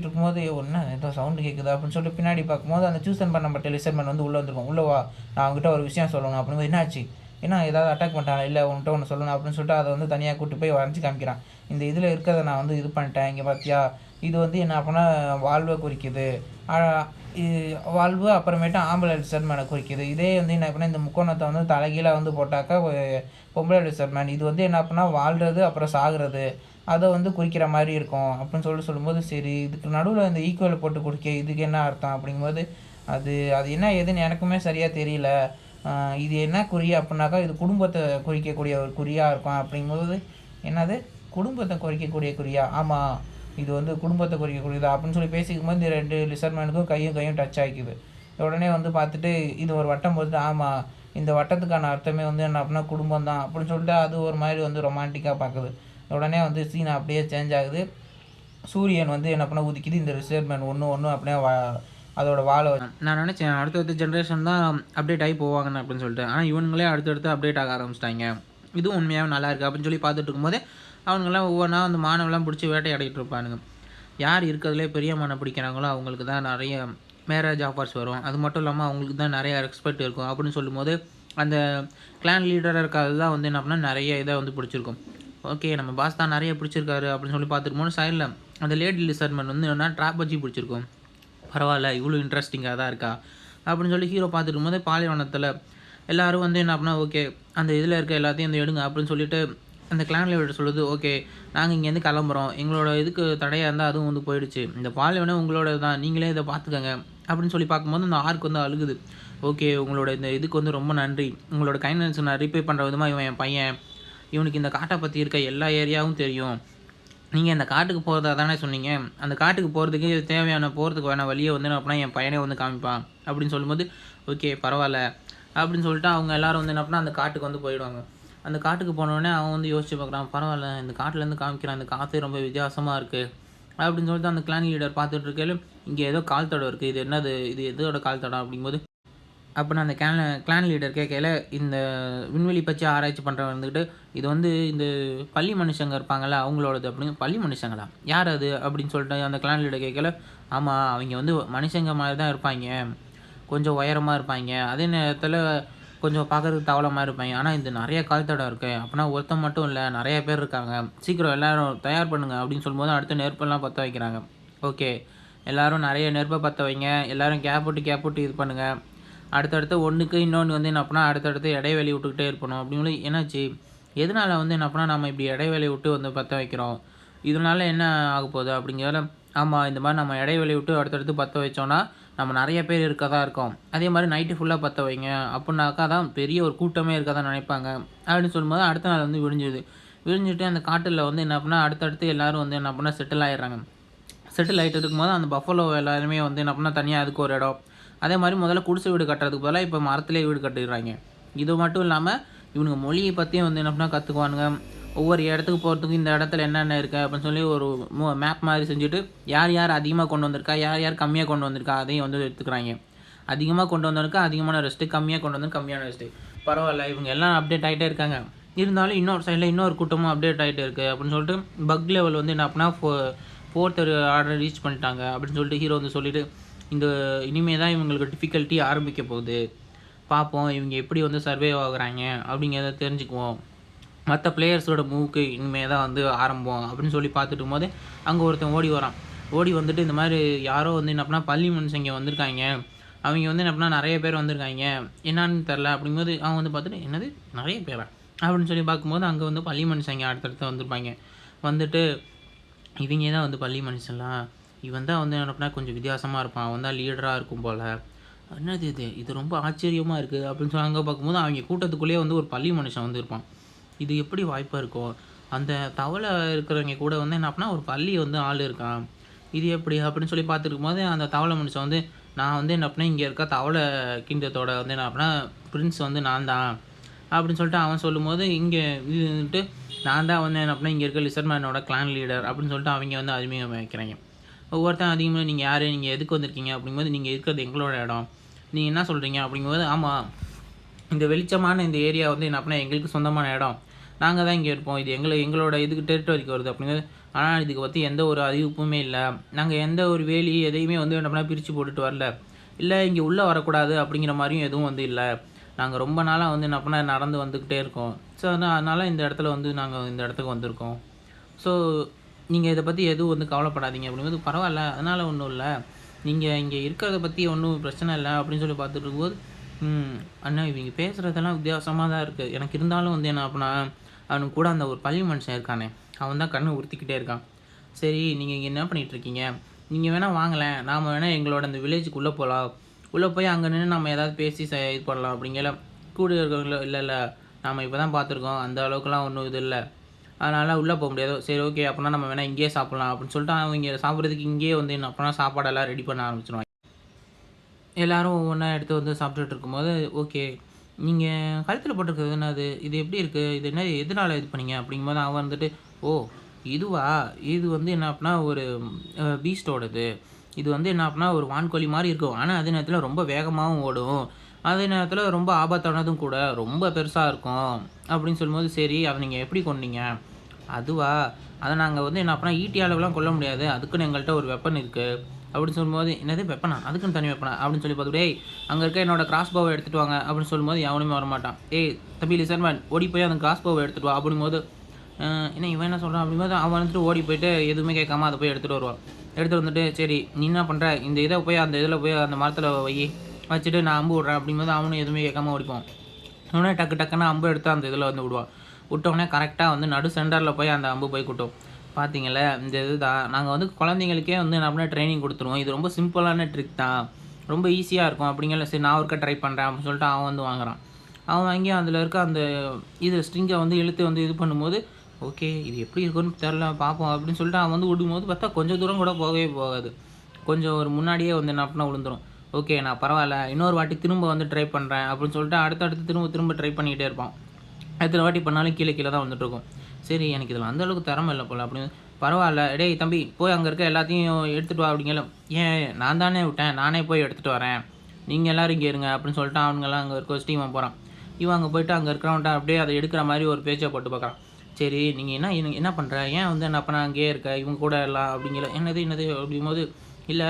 இருக்கும்போது ஒன்று ஏதோ சவுண்டு கேட்குது அப்படின்னு சொல்லிட்டு பின்னாடி பார்க்கும்போது அந்த சூசன் பண்ணப்பட்ட லிசர்மெண்ட் வந்து உள்ளே வந்துருக்கும். உள்ளே வா நான் அவங்ககிட்ட ஒரு விஷயம் சொல்லணும் அப்படிங்கும்போது என்னாச்சு ஏன்னா ஏதாவது அட்டாக் பண்ணிட்டாங்க, இல்லை உன்கிட்ட ஒன்று சொல்லணும் அப்படின்னு சொல்லிட்டு அதை வந்து தனியாக கூட்டு போய் வரைஞ்சி காமிக்கிறான். இந்த இதில் இருக்கிறத நான் வந்து இது பண்ணிட்டேன், இங்கே பார்த்தியா, இது வந்து என்ன அப்படின்னா வாழ்வை குறிக்குது, வாழ்வு அப்புறமேட்டு ஆம்பளை லிசர்மேனை குறிக்குது. இதே வந்து என்ன அப்படின்னா இந்த முக்கோணத்தை வந்து தலைகீழாக வந்து போட்டாக்கா பொம்பளை லிசர்மேன். இது வந்து என்ன அப்படின்னா வாழ்கிறது அப்புறம் சாகுறது அதை வந்து குறிக்கிற மாதிரி இருக்கும் அப்படின்னு சொல்லும்போது, சரி இதுக்கு நடுவில் இந்த ஈக்குவல் போட்டு கொடுக்க இதுக்கு என்ன அர்த்தம் அப்படிங்கும்போது, அது அது என்ன ஏதுன்னு எனக்குமே சரியாக தெரியல. இது என்ன குறி அப்படின்னாக்கா இது குடும்பத்தை குறிக்கக்கூடிய ஒரு குறியாக இருக்கும் அப்படிங்கும்போது, என்னது குடும்பத்தை குறிக்கக்கூடிய குறியா, ஆமாம் இது வந்து குடும்பத்தை குறிக்கக்கூடியது அப்படின்னு சொல்லி பேசிக்கும் போது இந்த 2 லிசர்மேனுக்கும் கையும் டச் ஆகிக்குது. உடனே வந்து பார்த்துட்டு இது ஒரு வட்டம் போட்டு, ஆமாம் இந்த வட்டத்துக்கான அர்த்தமே வந்து என்ன அப்படின்னா குடும்பம் தான் அப்படின்னு சொல்லிட்டு அது ஒரு மாதிரி வந்து ரொமான்டிக்காக பார்க்குது. உடனே வந்து சீன் அப்படியே சேஞ்ச் ஆகுது. சூரியன் வந்து என்ன பண்ண உதிக்குது, இந்த லிசர்மேன் ஒன்று அப்படியே அதோட வாழை நான் நினச்சேன் அடுத்தடுத்த ஜென்ரேஷன் தான் அப்டேட் ஆகி போவாங்கன்னு அப்படின்னு சொல்லிட்டு. ஆனால் இவனுங்களே அடுத்தடுத்து அப்டேட் ஆக ஆரம்பிச்சிட்டாங்க. இதுவும் உண்மையாகவே நல்லா இருக்குது அப்படின்னு சொல்லி பார்த்துட்டு இருக்கும்போது அவனுங்கெல்லாம் ஒவ்வொன்றா அந்த மானவெல்லாம் பிடிச்சி வேட்டையாடிட்டு இருப்பானுங்க. யார் இருக்கிறதுலே பெரிய மானை பிடிக்கிறாங்களோ அவங்களுக்கு தான் நிறைய மேரேஜ் ஆஃபர்ஸ் வரும். அது மட்டும் இல்லாமல் அவங்களுக்கு தான் நிறைய ரெஸ்பெக்ட் இருக்கும் அப்படின்னு சொல்லும்போது அந்த கிளான் லீடராக இருக்கிறது தான் வந்து என்ன பண்ணால் நிறைய இதை வந்து பிடிச்சிருக்கும். ஓகே நம்ம பாஸ் தான் நிறைய பிடிச்சிருக்காரு அப்படின்னு சொல்லி பார்த்துருக்கோம். சைடில் அந்த லேடி லிசர்மன் வந்து என்ன ட்ராப் வச்சு பிடிச்சிருக்கும். பரவாயில்ல இவ்வளோ இன்ட்ரெஸ்டிங்காக தான் இருக்கா அப்படின்னு சொல்லி ஹீரோ பார்த்துருக்கும் போது பாலைவனத்தில் எல்லோரும் வந்து என்ன அப்படின்னா ஓகே அந்த இதில் இருக்க எல்லாத்தையும் வந்து எடுங்க அப்படின்னு சொல்லிட்டு அந்த கிளான் லீடர் சொல்லுது, ஓகே நாங்கள் இங்கேருந்து கிளம்புறோம், எங்களோட இதுக்கு தடையாக இருந்தால் அதுவும் வந்து போயிடுச்சு, இந்த பாலைவனம் உங்களோட தான், நீங்களே இதை பார்த்துக்கங்க அப்படின்னு சொல்லி பார்க்கும்போது அந்த ஆர்க் வந்து அழுகுது. ஓகே உங்களோட இந்த இதுக்கு வந்து ரொம்ப நன்றி, உங்களோட கைண்ட்னஸ் நான் ரீபே பண்ணுற விதமாக இவன் என் பையன், இவனுக்கு இந்த காட்டை பற்றி இருக்க எல்லா ஏரியாவும் தெரியும், நீங்கள் இந்த காட்டுக்கு போகிறதா தானே சொன்னீங்க, அந்த காட்டுக்கு போகிறதுக்கு தேவையான போகிறதுக்கு வேணால் வழியை வந்து நான் அப்படின்னா என் பையனே வந்து காமிப்பான் அப்படின்னு சொல்லும்போது, ஓகே பரவாயில்ல அப்படின்னு சொல்லிட்டு அவங்க எல்லோரும் வந்து என்ன பண்ணால் அந்த காட்டுக்கு வந்து போயிடுவாங்க. அந்த காட்டுக்கு போனோடனே அவன் வந்து யோசிச்சு பார்க்குறான், பரவாயில்ல இந்த காட்டிலேருந்து காமிக்கிறான், அந்த காற்று ரொம்ப வித்தியாசமாக இருக்குது அப்படின்னு சொல்லிட்டு அந்த கிளான் லீடர் பார்த்துட்டு இருக்கையில இங்கே ஏதோ கால் தடம் இருக்குது, இது என்னது, இது எதோட கால் தடம் அப்படிங்கும்போது அப்போ நான் அந்த கிளான் லீடர் கேட்கல இந்த விண்வெளி பற்றி ஆராய்ச்சி பண்ணுறவங்க வந்துக்கிட்டு இது வந்து இந்த பள்ளி மனுஷங்க இருப்பாங்கள்ல அவங்களோடது அப்படின்னு. பள்ளி மனுஷங்களா யார் அது அப்படின்னு சொல்லிட்டு அந்த கிளான் லீடர் கேட்கல, ஆமாம் அவங்க வந்து மனுஷங்க மாதிரி தான் இருப்பாங்க, கொஞ்சம் உயரமாக இருப்பாங்க, அதே நேரத்தில் கொஞ்சம் பார்க்குறதுக்கு தவளமாக இருப்பாங்க, ஆனால் இது நிறைய கால் தடம் இருக்குது, அப்படின்னா ஒருத்தன் மட்டும் இல்லை நிறைய பேர் இருக்காங்க, சீக்கிரம் எல்லோரும் தயார் பண்ணுங்கள் அப்படின்னு சொல்லும்போது அடுத்த நெருப்பெல்லாம் பற்ற வைக்கிறாங்க. ஓகே எல்லோரும் நிறைய நெருப்பை பற்ற வைங்க, எல்லோரும் கேப் விட்டு இது பண்ணுங்கள், அடுத்தடுத்து ஒன்றுக்கு இன்னொன்று வந்து என்ன அப்படின்னா அடுத்தடுத்து இடைவெளி விட்டுக்கிட்டே இருக்கணும் அப்படின்னு. என்னாச்சு எதனால் வந்து என்ன அப்படின்னா நம்ம இப்படி இடைவெளி விட்டு வந்து பற்ற வைக்கிறோம், இதனால் என்ன ஆக போகுது அப்படிங்கிறத. ஆமாம் இந்த மாதிரி நம்ம இடைவெளி விட்டு அடுத்தடுத்து பற்ற வச்சோன்னா நம்ம நிறைய பேர் இருக்க தான் இருக்கோம், அதே மாதிரி நைட்டு ஃபுல்லாக பற்ற வைங்க அப்படின்னாக்கா தான் பெரிய ஒரு கூட்டமே இருக்க தான் நினைப்பாங்க அப்படின்னு சொல்லும்போது அடுத்த நாள் வந்து விழிஞ்சிட்டு அந்த காட்டில் வந்து என்ன அப்படின்னா அடுத்தடுத்து எல்லோரும் வந்து என்ன அப்படின்னா செட்டில் ஆகிடுறாங்க. செட்டில் ஆகிட்டு இருக்கும்போது அந்த பஃபலோ எல்லாருமே வந்து என்ன அப்படின்னா தனியாக அதுக்கு ஒரு இடம், அதே மாதிரி முதல்ல குடிசை வீடு கட்டுறதுக்கு பதிலாக இப்போ மரத்துலேயே வீடு கட்டிடுறாங்க. இது மட்டும் இல்லாமல் இவனுங்க மொழியை பற்றியும் வந்து என்ன பண்ணால் கற்றுக்குவானுங்க, ஒவ்வொரு இடத்துக்கு போகிறதுக்கு இந்த இடத்துல என்னென்ன இருக்குது அப்படின்னு சொல்லி ஒரு மேப் மாதிரி செஞ்சுட்டு யார் யார் அதிகமாக கொண்டு வந்திருக்கா யார் யார் கம்மியாக கொண்டு வந்திருக்கா அதையும் வந்து எடுத்துக்கிறாங்க. அதிகமாக கொண்டு வந்திருக்கா அதிகமான ரெஸ்ட்டு, கம்மியாக கொண்டு வந்து கம்மியான ரெஸ்ட்டு. பரவாயில்ல இவங்க எல்லாம் அப்டேட் ஆகிட்டே இருக்காங்க, இருந்தாலும் இன்னொரு சைடில் இன்னொரு கூட்டமும் அப்டேட் ஆகிட்டே இருக்குது அப்படின்னு சொல்லிட்டு பக் லெவல் வந்து என்ன அப்படின்னா 4th ஆர்டர் ரீச் பண்ணிட்டாங்க அப்படின்னு சொல்லிட்டு ஹீரோ வந்து சொல்லிவிட்டு இந்த இனிமேல் தான் இவங்களுக்கு டிஃபிகல்ட்டி ஆரம்பிக்க போகுது, பார்ப்போம் இவங்க எப்படி வந்து சர்வே ஆகுறாங்க அப்படிங்கிறத தெரிஞ்சுக்குவோம், மற்ற பிளேயர்ஸோட மூவுக்கு இனிமேல் தான் வந்து ஆரம்பம் அப்படின்னு சொல்லி பார்த்துட்டு போது அங்கே ஒருத்தன் ஓடி வந்துட்டு இந்த மாதிரி யாரோ வந்து என்ன பண்ணால் பள்ளி மனுஷங்க வந்திருக்காங்க, அவங்க வந்து என்ன பண்ணால் நிறைய பேர் வந்திருக்காங்க என்னான்னு தெரில அப்படிங்கும்போது அவன் வந்து பார்த்துட்டு என்னது நிறைய பேரா அப்படின்னு சொல்லி பார்க்கும்போது அங்கே வந்து பள்ளி மனுஷங்க அடுத்தடுத்து வந்திருப்பாங்க. வந்துட்டு இவங்க தான் வந்து பள்ளி மனுஷன்லாம், இவன் தான் வந்து என்ன கொஞ்சம் வித்தியாசமாக இருப்பான், அவன் தான் லீடராக இருக்கும் போல், என்னது இது ரொம்ப ஆச்சரியமாக இருக்குது அப்படின்னு சொல்லி அங்கே பார்க்கும்போது அவங்க கூட்டத்துக்குள்ளேயே வந்து ஒரு பள்ளி மனுஷன் வந்து இருப்பான். இது எப்படி வாய்ப்பாக இருக்கும், அந்த தவளை இருக்கிறவங்க கூட வந்து என்ன அப்படின்னா ஒரு பள்ளி வந்து ஆள் இருக்கான், இது எப்படி அப்படின்னு சொல்லி பார்த்துருக்கும் போது அந்த தவளை மனுஷன் வந்து நான் வந்து என்ன அப்படின்னா இங்கே இருக்க தவளை கிண்டத்தோட வந்து என்ன அப்படின்னா பிரின்ஸ் வந்து நான் தான் அப்படின்னு சொல்லிட்டு அவன் சொல்லும்போது இங்கே இது வந்துட்டு நான் தான் வந்து என்ன அப்படின்னா இங்கே இருக்க லிசர்மேனோட கிளான் லீடர் அப்படின்னு சொல்லிட்டு அவங்க வந்து அறிமுகம் வைக்கிறாங்க. ஒவ்வொருத்தன் அதிகமாக நீங்கள் யார் நீங்கள் எதுக்கு வந்திருக்கீங்க அப்படிங்கும்போது நீங்கள் இருக்கிறது எங்களோட இடம், நீங்கள் என்ன சொல்கிறீங்க அப்படிங்கும்போது ஆமாம் இந்த வெளிச்சமான இந்த ஏரியா வந்து என்ன அப்படின்னா எங்களுக்கு சொந்தமான இடம், நாங்கள் தான் இங்கே இருப்போம், இது எங்களோட இதுக்கு டெரிட்டரிக்கு வருது அப்படிங்கிறது, ஆனால் இதுக்கு பற்றி எந்த ஒரு அறிவிப்புமே இல்லை, நாங்கள் எந்த ஒரு வேலி எதையுமே வந்து என்ன பண்ணால் பிரித்து போட்டுட்டு வரல, இல்லை இங்கே உள்ளே வரக்கூடாது அப்படிங்கிற மாதிரியும் எதுவும் வந்து இல்லை, நாங்கள் ரொம்ப நாளாக வந்து என்ன பண்ண நடந்து வந்துக்கிட்டே இருக்கோம். ஸோ அதனால் இந்த இடத்துல வந்து நாங்கள் இந்த இடத்துக்கு வந்திருக்கோம். ஸோ நீங்கள் இத பத்தி எதுவும் வந்து கவலைப்படாதீங்க அப்படிங்கும்போது, பரவாயில்ல அதனால ஒண்ணும் இல்ல. நீங்க இங்க இருக்கிறத பத்தி ஒண்ணும் பிரச்சனை இல்ல அப்படின்னு சொல்லி பார்த்துட்டு இருக்கும்போது, அண்ணா இவங்க பேசுறதெல்லாம் வித்தியாசமா தான் இருக்கு. எனக்கு இருந்தாலும் வந்து என்ன அப்பன்னா, அவனுக்கு கூட அந்த ஒரு பள்ளி மனுஷன் இருக்கானே, அவன் தான் கண்ண உறுத்திக்கிட்டே இருக்கான். சரி நீங்க இங்க என்ன பண்ணிட்டு இருக்கீங்க? நீங்க வேணா வாங்களேன். நாம வேணா எங்களோட அந்த வில்லேஜ்க்கு உள்ள போலாம். உள்ள போய் அங்க நின்னு நம்ம ஏதாவது பேசி இது பண்ணலாம் அப்படிங்கல, கூட இருக்கிறவங்கள இல்ல இல்ல நாம இப்ப தான் பார்த்துருக்கோம். அந்த அளவுக்குலாம் ஒண்ணும் இது இல்ல. அதனால உள்ள போ முடியாது. சரி ஓகே. அப்பன்னா நம்ம வேணா இங்கேயே சாப்பிடலாம் அப்படின்னு சொல்லிட்டு, அவங்க சாப்பிடுறதுக்கு இங்கேயே வந்து என்ன அப்பன்னா சாப்பாடெல்லாம் ரெடி பண்ண ஆரம்பிச்சுருவாங்க. எல்லாரும் ஒவ்வொண்ணா எடுத்து வந்து சாப்பிட்டுட்டு இருக்கும்போது, ஓகே. நீங்க கழுத்தில போட்டிருக்கிறது என்னது? இது எப்படி இருக்கு? இது என்ன எதனால இது பண்ணீங்க? அப்படிங்கும்போது அவன் வந்துட்டு, ஓ! இதுவா? இது வந்து என்ன அப்படின்னா ஒரு பீஸ்ட்டோடது. இது வந்து என்ன அப்படின்னா ஒரு வான்கோழி மாரி இருக்கும். ஆனா அதே நேரத்தில ரொம்ப வேகமாவும் ஓடும். அதே நேரத்தில ரொம்ப ஆபத்தானதும் கூட. ரொம்ப பெருசா இருக்கும். அப்படின்னு சொல்லும்போது, சரி அத நீங்க எப்படி கொன்னீங்க? அதுவா? அத நாங்க வந்து என்ன பண்ணோம், ஈட்டியாலலாம் கொல்ல முடியாது. அதுக்குன்னு எங்கள்ட்ட ஒரு வெப்பன் இருக்கு. அப்படின்னு சொல்லும்போது, என்னது வெப்பனா? அதுக்குன்னு தனி வெப்பனா? அப்படின்னு சொல்லி பார்த்துட்டு, "ஏய் அங்க இருக்க என்னோட கிராஸ் போவ எடுத்துட்டு வாங்க." அப்படின்னு சொல்லும்போது எவனுமே வரமாட்டான். "ஏய் தம்பி லிசன்மேன் ஓடி போய் அந்த கிராஸ் போவ எடுத்துட்டு வா." அப்படிங்கும்போது, என்ன இவன் என்ன சொல்றான் அப்படிங்கும்போது, அவன் வந்துட்டு ஓடி போயிட்டு எதுவுமே கேட்காம அத போய் எடுத்துட்டு வருவான். எடுத்துட்டு வந்துட்டு, "சரி நீ என்ன பண்ற? இந்த இத போய் அந்த இதில போய் அந்த மரத்தில வையி. வச்சுட்டு நான் அம்பு விடுறேன்." அப்படிங்கும்போது அவனும் எதுவுமே கேட்காம ஓடிப்போவான். உடனே டக்கு டக்குன்னு அம்பு எடுத்து அந்த இதில வந்து விடுவான். விட்டோனே கரெக்ட்டா வந்து நடு சென்டர்ல போய் அந்த அம்பு போய் குட்டும். பார்த்தீங்கள்ல, இந்த இதுதான் நாங்க வந்து குழந்தைங்களுக்கே வந்து என்ன பண்ண ட்ரெய்னிங் குடுத்துருவோம். இது ரொம்ப சிம்பிளான ட்ரிக் தான். ரொம்ப ஈஸியா இருக்கும் அப்படிங்கல, சரி நான் ஒருக்கா ட்ரை பண்றேன் அப்படின்னு சொல்லிட்டு அவன் வந்து வாங்குறான். அவன் வாங்கி அதில இருக்க அந்த இது ஸ்ட்ரிங்க வந்து இழுத்து வந்து இது பண்ணும்போது, ஓகே இது எப்படி இருக்குன்னு தெரியல பார்ப்போம் அப்படின்னு சொல்லிட்டு அவன் வந்து விடும்போது பார்த்தா கொஞ்சம் தூரம் கூட போகவே போகாது. கொஞ்சம் ஒரு முன்னாடியே வந்து என்ன பண்ணா விழுந்துரும். ஓகே நான் பரவால்ல. இன்னொரு வாட்டி திரும்ப வந்து ட்ரை பண்றேன் அப்படின்னு சொல்லிட்டு அடுத்தடுத்து திரும்ப திரும்ப ட்ரை பண்ணிக்கிட்டே இருப்பான். எத்தன வாட்டி பண்ணாலும் கீழ கீழ தான் வந்துட்டுருக்கும். சரி எனக்கு இதில அந்த அளவுக்கு திறமை இல்ல போல அப்படின்னு, பரவால்ல டேய் தம்பி போய் அங்க இருக்க எல்லாத்தையும் எடுத்துட்டு வா அப்படிங்கல, ஏன் நான் தானே விட்டேன். நானே போய் எடுத்துட்டு வரேன். நீங்க எல்லாரும் இங்க இருங்க அப்படின்னு சொல்லிட்டு அவனுங்கலாம் அங்க இருக்க வச்சுட்டு இவன் போறான். இவன் அங்க போயிட்டு அங்க இருக்கிறவன்ட்ட அப்படியே அத எடுக்கிற மாரி ஒரு பேச்ச போட்டு பார்க்குறான். சரி நீங்க என்ன பண்ற? ஏன் வந்து என்ன அப்ப அங்கேயே இருக்க? இவங்க கூட எல்லாம் அப்படிங்கல, என்னது என்னது அப்படிங்கும்போது, இல்ல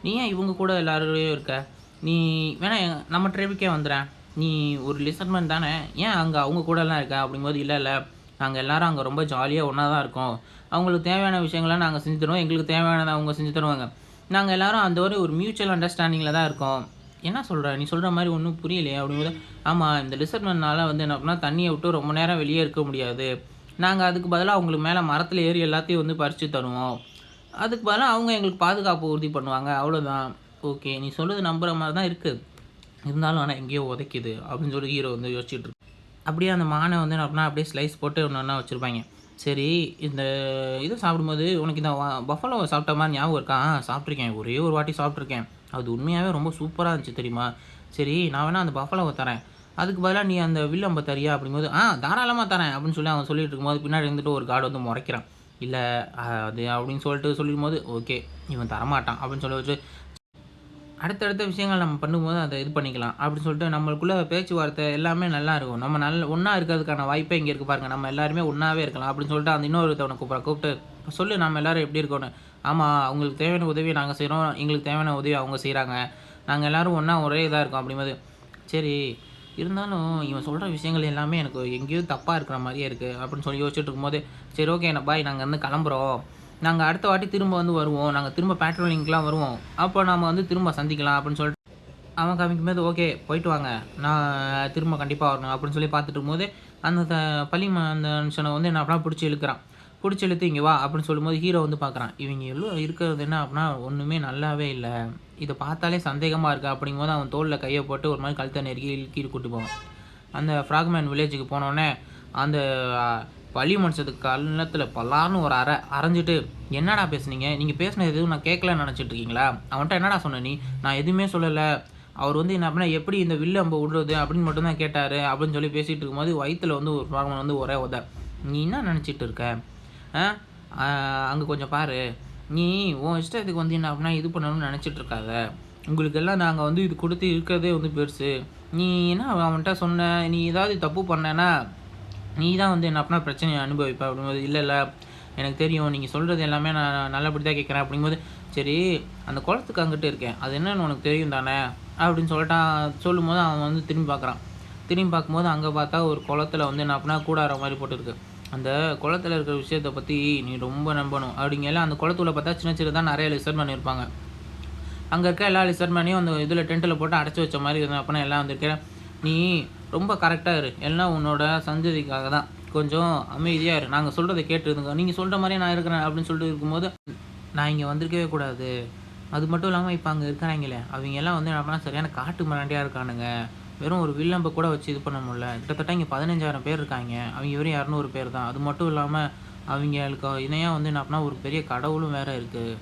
நீ ஏன் இவங்க கூட எல்லாரோடையும் இருக்க? நீ வேணா நம்ம ட்ரைபுக்கே வந்துறேன். நீ ஒரு லிசன்மேன் தானே, ஏன் அங்க அவங்க கூடலாம் இருக்க? அப்படிங்கும்போது, இல்ல இல்ல நாங்க எல்லாரும் அங்க ரொம்ப ஜாலியா ஒண்ணா தான் இருக்கோம். அவங்களுக்கு தேவையான விஷயங்கள நாங்க செஞ்சு தருவோம். எங்களுக்கு தேவையானத அவங்க செஞ்சு தருவாங்க. நாங்க எல்லாரும் அந்த ஒரு மியூச்சுவல் அண்டர்ஸ்டாண்டிங்ல தான் இருக்கோம். என்ன சொல்ற? நீ சொல்ற மாரி ஒண்ணும் புரியலையே அப்படிங்கும்போது, ஆமா இந்த லிசன்மேன்னால வந்து என்ன பண்ணா தண்ணிய விட்டு ரொம்ப நேரம் வெளியே இருக்க முடியாது. நாங்க அதுக்கு பதிலா அவங்களுக்கு மேல மரத்துல ஏறி எல்லாத்தையும் வந்து பறிச்சு தருவோம். அதுக்கு பதிலா அவங்க எங்களுக்கு பாதுகாப்பு உறுதி பண்ணுவாங்க. அவ்வளோதான். ஓகே நீ சொல்றது நம்புற மாரி தான் இருக்கு. இருந்தாலும் ஆனா எங்கேயோ உதைக்குது அப்படின்னு சொல்லி ஹீரோ வந்து யோசிச்சுட்டு இருப்பான். அப்படியே அந்த மானை வந்து என்ன பண்ணா அப்படியே ஸ்லைஸ் போட்டு ஒண்ணு ஒண்ணா வச்சிருப்பாய்ங்க. சரி இந்த இத சாப்பிடும்போது உனக்கு இந்த பஃபலோவ சாப்பிட்ட மாரி ஞாபகம் இருக்கா? சாப்பிட்டுருக்கேன். ஒரே ஒரு வாட்டி சாப்பிட்டுருக்கேன். அது உண்மையாவே ரொம்ப சூப்பரா இருந்துச்சு தெரியுமா? சரி நான் வேணா அந்த பஃபலோவ தரேன். அதுக்கு பதிலா நீ அந்த வில் அம்ப தரியா? அப்படிங்கும்போது, தாராளமா தரேன் அப்படின்னு சொல்லி அவன் சொல்லிட்டு இருக்கும்போது, பின்னாடி இருந்துட்டு ஒரு கார்டு வந்து முறைக்கிறான். இல்ல அது அப்படின்னு சொல்லிட்டு சொல்லிடும்போது, ஓகே இவன் தரமாட்டான் அப்படின்னு சொல்லி வச்சு அடுத்தடுத்த விஷயங்கள் நம்ம பண்ணும்போது அத இது பண்ணிக்கலாம். அப்படின்னு சொல்லிட்டு நம்மளுக்குள்ள பேச்சுவார்த்தை எல்லாமே நல்லா இருக்கும். நம்ம ஒண்ணா இருக்கிறதுக்கான வாய்ப்பே இங்க இருக்கு பாருங்க. நம்ம எல்லாருமே ஒண்ணாவே இருக்கலாம். அப்படின்னு சொல்லிட்டு அந்த இன்னொருத்தவன கூப்பிட்டு, சொல்லு நம்ம எல்லாரும் எப்படி இருக்கோம்னு. ஆமா அவங்களுக்கு தேவையான உதவிய நாங்க செய்றோம். எங்களுக்கு தேவையான உதவிய அவங்க செய்றாங்க. நாங்க எல்லாரும் ஒண்ணா ஒரே இதா இருக்கோம் அப்படிங்கும்போது, சரி இருந்தாலும் இவன் சொல்ற விஷயங்கள் எல்லாமே எனக்கு எங்கேயோ தப்பா இருக்கிற மாரியே இருக்கு. அப்படின்னு சொல்லி யோசிச்சுட்டு இருக்கும்போது, சரி ஓகே பாய் நாங்க வந்து கிளம்புறோம். நாங்க அடுத்த வாட்டி திரும்ப வந்து வருவோம். நாங்க திரும்ப பேட்ரோலிங்க்குலாம் வருவோம். அப்போ நாம வந்து திரும்ப சந்திக்கலாம் அப்படின்னு சொல்லிட்டு அவன் காமிக்கும்போது, ஓகே போயிட்டு வாங்க. நான் திரும்ப கண்டிப்பா வரணும் அப்படின்னு சொல்லி பார்த்துட்டு இருக்கும்போது, அந்த பள்ளி அந்த மனுஷன வந்து என்ன அப்படின்னா பிடிச்சு இழுக்கிறான். பிடிச்சு இழுத்து இங்க வா அப்படின்னு சொல்லும்போது ஹீரோ வந்து பார்க்குறான். இவங்க எல்லாம் இருக்கிறது என்ன அப்படின்னா ஒண்ணுமே நல்லாவே இல்ல. இத பார்த்தாலே சந்தேகமா இருக்கு அப்படிங்கும்போது அவன் தோள்ல கைய போட்டு ஒரு மாரி கழுத்த நெருக்கி கீழ கூட்டிட்டு போவான். அந்த ஃப்ராக்மேன் வில்லேஜுக்கு போனோனே, அந்த பள்ளி மனுஷத்துக்கு கன்னத்துல பலார்ன்னு ஒரு அரைஞ்சுட்டு, "என்னடா பேசுனீங்க? நீங்க பேசினது எதுவும் நான் கேட்கலன்னு நெனச்சுட்டு இருக்கீங்களா? அவன்ட்ட என்னடா சொன்ன நீ? நான் எதுவுமே சொல்லல. அவர் வந்து என்ன அப்படின்னா, எப்படி இந்த வில்லு அம்ப விடுறது அப்படின்னு மட்டும் தான் கேட்டாரு." அப்படின்னு சொல்லி பேசிட்டு இருக்கும்போது, வயித்துல வந்து ஒரு ஃப்ராக்மேன் வந்து ஒரே உத. "நீ என்ன நெனச்சுட்டு இருக்க? ஆ அங்க கொஞ்சம் பாரு. நீ உன் இஷ்டத்துக்கு வந்து என்ன அப்படின்னா இது பண்ணணும்னு நெனச்சுட்டு இருக்காத. உங்களுக்கெல்லாம் நாங்க வந்து இது குடுத்து இருக்கிறதே வந்து பெருசு. நீ என்ன அவன்ட்ட சொன்ன? நீ ஏதாவது தப்பு பண்ணேன்னா நீ தான் வந்து என்ன அப்படின்னா பிரச்சனைய அனுபவிப்ப." அப்படிங்கும்போது, "இல்ல, இல்ல எனக்கு தெரியும். நீங்க சொல்றது எல்லாமே நான் நல்லபடி தான் கேட்குறேன்." அப்படிங்கும்போது, "சரி அந்த குளத்துக்கு அங்கிட்டு இருக்கேன். அது என்னன்னு உனக்கு தெரியும் தானே?" அப்படின்னு சொல்லிட்டான். சொல்லும்போது அவன் வந்து திரும்பி பார்க்குறான். திரும்பி பார்க்கும்போது அங்கே பார்த்தா ஒரு குளத்துல வந்து என்ன அப்படின்னா கூடார மாதிரி போட்டுருக்கு. அந்த குளத்துல இருக்கிற விஷயத்த பற்றி நீ ரொம்ப நம்பணும் அப்படிங்கல. அந்த குளத்துக்குள்ள பார்த்தா சின்ன சின்னதாக நிறைய லிசர்ட் மேன் இருப்பாங்க. அங்கே இருக்க எல்லா லிசர்ட் மேனையும் அந்த இதில் டென்ட்டில் போட்டு அடைச்சி வச்ச மாதிரி இருந்தால் அப்படின்னா எல்லாம் வந்திருக்கேன். நீ ரொம்ப கரெக்டாக இரு, எல்லாம் உன்னோட சந்ததிக்காக தான், கொஞ்சம் அமைதியாக இரு, நாங்கள் சொல்கிறத கேட்டு இருந்துங்க, நீங்கள் சொல்கிற மாதிரியே நான் இருக்கிறேன் அப்படின்னு சொல்லிட்டு இருக்கும்போது நான் இங்கே வந்திருக்கவே கூடாது. அது மட்டும் இல்லாமல் இப்போ அங்கே இருக்கிறாங்களே அவங்க எல்லாம் வந்து அப்படின்னா சரியான காட்டு மிராண்டியாக இருக்கானுங்க. வெறும் ஒரு வில்லம்பை கூட வச்சு இது பண்ண முடியல. கிட்டத்தட்ட இங்கே 15,000 பேர் இருக்காங்க, அவங்க வெறும் 200 பேர் தான். அது மட்டும் இல்லாமல் அவங்களுக்கு இணையாக வந்து என்ன அப்படின்னா ஒரு பெரிய கடவுளும் வேறு இருக்குது.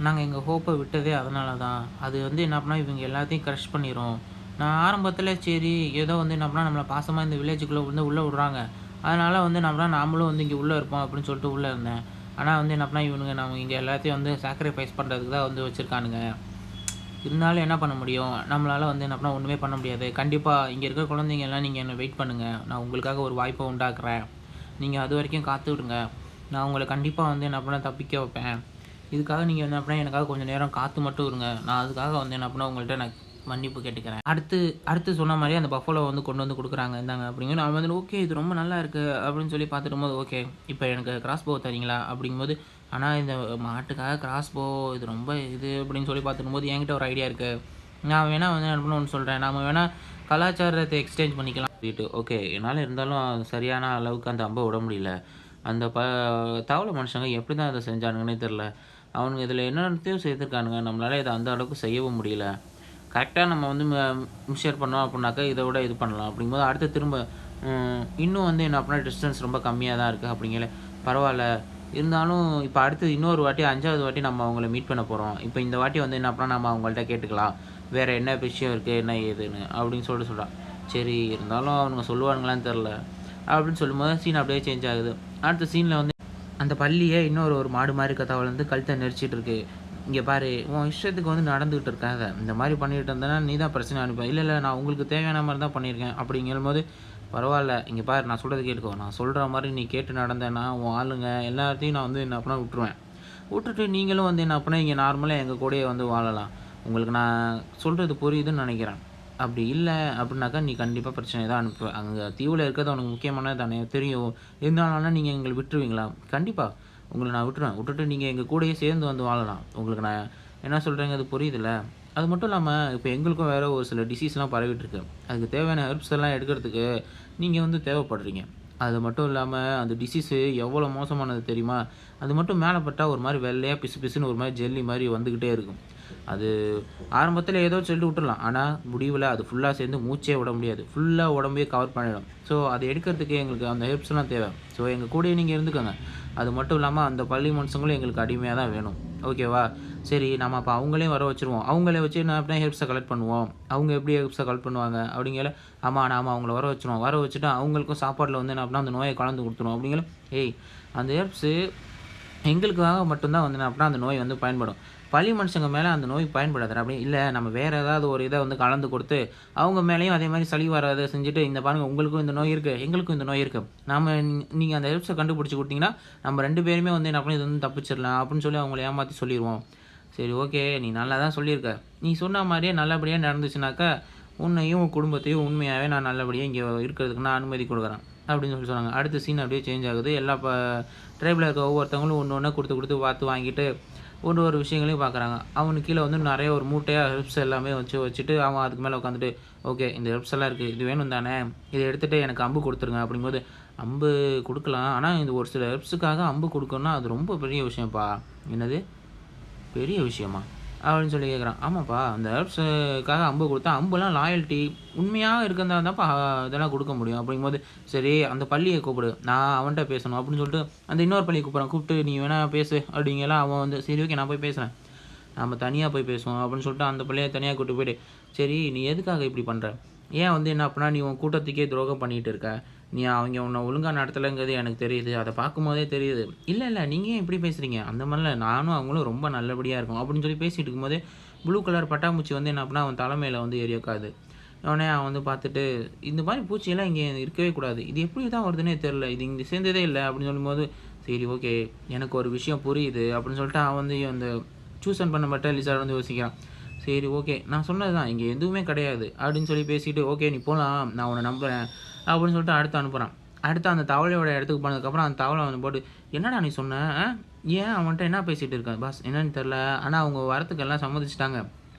நாங்கள் எங்கள் ஹோப்பை விட்டதே அதனால தான். அது வந்து என்ன பண்ணால் இவங்க எல்லாத்தையும் க்ரஷ் பண்ணிடும். நான் ஆரம்பத்தில் சரி ஏதோ வந்து என்ன பண்ணால் நம்மளை பாசமாக இந்த வில்லேஜுக்குள்ளே வந்து உள்ளே விட்றாங்க, அதனால் வந்து நாமளும் வந்து இங்கே உள்ளே இருப்போம் அப்படின்னு சொல்லிட்டு உள்ளே இருந்தேன். ஆனால் வந்து என்ன பண்ணால் இவனுங்க நம்ம இங்கே எல்லாத்தையும் வந்து சாக்ரிஃபைஸ் பண்ணுறதுக்கு தான் வந்து வச்சுருக்கானுங்க. இருந்தாலும் என்ன பண்ண முடியும், நம்மளால் வந்து என்ன பண்ணால் ஒன்றுமே பண்ண முடியாது. கண்டிப்பாக இங்கே இருக்கிற குழந்தைங்க எல்லாம் நீங்கள் என்னை வெயிட் பண்ணுங்கள், நான் உங்களுக்காக ஒரு வாய்ப்பை உண்டாக்குறேன், நீங்கள் அது வரைக்கும் காத்து விடுங்க, நான் உங்களை கண்டிப்பாக வந்து என்ன பண்ணால் தப்பிக்க வைப்பேன். இதுக்காக நீங்கள் என்ன பண்ணால் எனக்காக கொஞ்சம் நேரம் காத்து மட்டும் இருங்க, நான் அதுக்காக வந்து என்ன பண்ணால் உங்கள்கிட்ட நான் மன்னிப்பு கேட்டுக்கிறேன். அடுத்து சொன்ன மாதிரி அந்த பஃபலோ வந்து கொண்டு வந்து கொடுக்குறாங்க, இந்தாங்க அப்படிங்கிற. நான் வந்து ஓகே இது ரொம்ப நல்லா இருக்குது அப்படின்னு சொல்லி பார்த்துட்டு போது ஓகே இப்போ எனக்கு கிராஸ் போ தரீங்களா அப்படிங்கும்போது, ஆனால் இந்த மாட்டுக்காக கிராஸ் போ இது ரொம்ப இது அப்படின்னு சொல்லி பார்த்துட்டு போது என்கிட்ட ஒரு ஐடியா இருக்குது, நான் வேணால் வந்து என்ன பண்ண ஒன்று சொல்கிறேன், நாம் வேணால் கலாச்சாரத்தை எக்ஸ்சேஞ்ச் பண்ணிக்கலாம் அப்படின்ட்டு. ஓகே என்னால் இருந்தாலும் சரியான அளவுக்கு அந்த அம்பை விட முடியல. அந்த தவளை மனுஷங்க எப்படி தான் அதை செஞ்சானுங்கன்னே தெரில. அவனுங்க இதில் என்னென்னத்தையும் சேர்த்துருக்கானுங்க, நம்மளால் இதை அந்த அளவுக்கு செய்யவும் முடியல. கரெக்டாக நம்ம வந்து மிக்சர் பண்ணோம் அப்படின்னாக்கா இதை விட இது பண்ணலாம் அப்படிங்கும்போது அடுத்து திரும்ப இன்னும் வந்து என்ன அப்படின்னா டிஸ்டன்ஸ் ரொம்ப கம்மியாக தான் இருக்குது அப்படிங்கல. பரவாயில்ல இருந்தாலும் இப்போ அடுத்து இன்னொரு வாட்டி 5வது வாட்டி நம்ம அவங்கள மீட் பண்ண போகிறோம். இப்போ இந்த வாட்டி வந்து என்ன அப்படின்னா நம்ம அவங்கள்ட்ட கேட்டுக்கலாம் வேறு என்ன விஷயம் இருக்குது என்ன ஏதுன்னு அப்படின்னு சொல்கிறான். சரி இருந்தாலும் அவனுங்க சொல்லுவானுங்களான்னு தெரில அப்படின்னு சொல்லும்போது சீன் அப்படியே சேஞ்ச் ஆகுது. அடுத்த சீனில் வந்து அந்த பள்ளியே இன்னொரு மாடு மாதிரி கத்தாவில் வந்து கழுத்தை நெரிச்சிட்டு இருக்கு. இங்கே பாரு உன் இஷ்டத்துக்கு வந்து நடந்துகிட்டு இருக்காத, இந்த மாதிரி பண்ணிகிட்டு இருந்தேன்னா நீ தான் பிரச்சனை அனுப்பேன். இல்லை நான் உங்களுக்கு தேவையான மாதிரி தான் பண்ணியிருக்கேன் அப்படிங்கும்போது பரவாயில்ல இங்கே பாரு நான் சொல்கிறது கேட்டுக்கோ, நான் சொல்கிற மாதிரி நீ கேட்டு நடந்தேன்னா உன் ஆளுங்க எல்லாத்தையும் நான் வந்து என்ன பண்ணால் விட்டுட்டு நீங்களும் வந்து என்ன பண்ணால் இங்கே நார்மலாக எங்கள் கூடயே வந்து வாழலாம். உங்களுக்கு நான் சொல்கிறது புரியுதுன்னு நினைக்கிறேன். அப்படி இல்லை அப்படின்னாக்கா நீ கண்டிப்பாக பிரச்சனை தான் அனுப்புவேன். அங்கே தீவில் இருக்கிறது உனக்கு முக்கியமானது தானே தெரியும், இருந்தாலும் நீங்கள் எங்களை விட்டுருவீங்களா? கண்டிப்பாக உங்களை நான் விட்டுட்டு நீங்கள் எங்கள் கூடயே சேர்ந்து வந்து வாழலாம். உங்களுக்கு நான் என்ன சொல்கிறேங்க அது புரியுதுல்ல? அது மட்டும் இல்லாமல் இப்போ எங்களுக்கும் வேறு ஒரு சில டிசீஸ்லாம் பரவிட்டுருக்கு, அதுக்கு தேவையான ஹெர்ப்ஸ் எல்லாம் எடுக்கிறதுக்கு நீங்கள் வந்து தேவைப்படுறீங்க. அது மட்டும் இல்லாமல் அந்த டிசீஸு எவ்வளோ மோசமானது தெரியுமா? அது மட்டும் மேலே பட்டால் ஒரு மாதிரி வெள்ளையாக பிசு பிசுன்னு ஒரு மாதிரி ஜெல்லி மாதிரி வந்துக்கிட்டே இருக்கும். அது ஆரம்பத்தில் ஏதோ சொல்லிட்டு விட்டுடலாம், ஆனால் முடிவில் அது ஃபுல்லாக சேர்ந்து மூச்சே விட முடியாது, ஃபுல்லாக உடம்பையே கவர் பண்ணிடும். ஸோ அதை எடுக்கிறதுக்கு எங்களுக்கு அந்த ஹெல்ப்ஸ்லாம் தேவை. ஸோ எங்கள் கூடயே நீங்கள் இருந்துக்கோங்க. அது மட்டும் இல்லாமல் அந்த பள்ளி மனுஷங்களும் எங்களுக்கு அடிமையாக தான் வேணும், ஓகேவா? சரி நம்ம அப்போ அவங்களையும் வர வச்சுருவோம், அவங்களே வச்சு நான் அப்படியே ஹெல்ப்ஸை கலெக்ட் பண்ணுவோம். அவங்க எப்படி ஹெல்ப்ஸை கலெக்ட் பண்ணுவாங்க அப்படிங்கிற. ஆமாம் நாம் அவங்கள வர வச்சுருவோம், வர வச்சுட்டு அவங்களுக்கும் சாப்பாட்டில் வந்து என்ன அப்படின்னா அந்த நோயை கலந்து கொடுத்துருவோம் அப்படிங்கிற. அந்த ஹெல்ப்ஸு எங்களுக்காக மட்டும்தான் வந்து என்ன அப்படின்னா அந்த நோய் வந்து பயன்படும், பள்ளி மனுஷங்க மேலே அந்த நோய் பயன்படாது அப்படி இல்லை. நம்ம வேறு ஏதாவது ஒரு இதை வந்து கலந்து கொடுத்து அவங்க மேலேயும் அதே மாதிரி சளி வராதை செஞ்சுட்டு இந்த பாருங்கள் உங்களுக்கும் இந்த நோய் இருக்குது எங்களுக்கும் இந்த நோய் இருக்குது, நீங்கள் அந்த ஹெல்ப்ஸை கண்டுபிடிச்சி கொடுத்தீங்கன்னா நம்ம 2 பேருமே வந்து என்ன பண்ணி இது வந்து தப்பிச்சிடலாம் அப்படின்னு சொல்லி அவங்கள ஏமாற்றி சொல்லிடுவோம். சரி ஓகே நீ நல்லா தான் சொல்லியிருக்க, நீ சொன்ன மாதிரியே நல்லபடியாக நடந்துச்சுனாக்கா உன்னையும் குடும்பத்தையும் உண்மையாகவே நான் நல்லபடியாக இங்கே இருக்கிறதுக்கு நான் அனுமதி கொடுக்குறேன் அப்படின்னு சொல்லி சொன்னாங்க. அடுத்த சீன் அப்படியே சேஞ்ச் ஆகுது. எல்லா ட்ரைபில் இருக்க ஒவ்வொருத்தவங்களும் ஒன்று கொடுத்து பார்த்து வாங்கிட்டு ஒரு விஷயங்களையும் பார்க்குறாங்க. அவனுக்கு கீழே வந்து நிறைய ஒரு மூட்டையாக ஹெல்ப்ஸ் எல்லாமே வச்சுட்டு அவன் அதுக்கு மேலே உட்காந்துட்டு ஓகே இந்த ஹெல்ப்ஸ் எல்லாம் இருக்குது, இது வேணும் தானே, இதை எடுத்துகிட்டு எனக்கு அம்பு கொடுத்துருங்க அப்படிங்கும்போது அம்பு கொடுக்கலாம், ஆனால் இந்த ஒரு சில ஹெல்ப்ஸுக்காக அம்பு கொடுக்கணும்னா அது ரொம்ப பெரிய விஷயம்ப்பா. என்னது பெரிய விஷயமா அப்படின்னு சொல்லி கேட்குறான். ஆமாப்பா அந்த ஹெல்ப்ஸுக்காக அம்பு கொடுத்தா அம்புலாம் லாயல்ட்டி உண்மையாக இருக்கிறதா இருந்தாப்பா இதெல்லாம் கொடுக்க முடியும் அப்படிங்கும்போது சரி அந்த பள்ளியை கூப்பிடு நான் அவன்கிட்ட பேசணும் அப்படின்னு சொல்லிட்டு அந்த இன்னொரு பள்ளியை கூப்பிட்டு நீ வேணால் பேசு அப்படிங்கலாம். அவன் வந்து சரி ஓகே நான் போய் பேசுகிறேன், நம்ம தனியாக போய் பேசுவோம் அப்படின்னு சொல்லிட்டு அந்த பள்ளியை தனியாக கூப்பிட்டு போய்ட்டு சரி நீ எதுக்காக இப்படி பண்ணுற, ஏன் வந்து என்ன அப்படின்னா நீ உன் கூட்டத்துக்கே துரோகம் பண்ணிகிட்டு இருக்க, நீ அவங்க உன்னை ஒழுங்காக நடத்தலைங்கிறது எனக்கு தெரியுது, அதை பார்க்கும்போதே தெரியுது. இல்லை நீங்கள் ஏன் இப்படி பேசுகிறீங்க, அந்த மாதிரிலாம் நானும் அவங்களும் ரொம்ப நல்லபடியாக இருக்கும் அப்படின்னு சொல்லி பேசிகிட்டு இருக்கும்போதே ப்ளூ கலர் பட்டாம்பூச்சி வந்து என்ன அப்படின்னா அவன் தலைமையில் வந்து ஏறி உட்காது. உடனே அவன் வந்து பார்த்துட்டு இந்த மாதிரி பூச்சியெல்லாம் இங்கே இருக்கவே கூடாது, இது எப்படி தான் வருதுன்னே தெரில, இது இங்கே சேர்ந்ததே இல்லை அப்படின்னு சொல்லும்போது சரி ஓகே எனக்கு ஒரு விஷயம் புரியுது அப்படின்னு சொல்லிட்டு அவன் வந்து அந்த சூசன் பண்ணப்பட்ட லிசார்ட் வந்து யோசிக்கிறான். சரி ஓகே. நான் சொன்னது தான் இங்கே எதுவுமே கிடையாது அப்படின்னு சொல்லி பேசிட்டு, ஓகே நீ போலாம். நான் உன்ன நம்புறேன் அப்படின்னு சொல்லிட்டு அடுத்து அனுப்புறான். அடுத்து அந்த தவளையோட இடத்துக்கு போனதுக்கப்புறம் அந்த தவளை வந்து போட்டு, "என்னடா நீ சொன்ன? ஏன் அவன்ட்ட என்ன பேசிட்டு இருக்க?" "பாஸ் என்னன்னு தெரியல. ஆனா அவங்க வரத்துக்கு எல்லாம் சம்மதிச்சுட்டாங்க.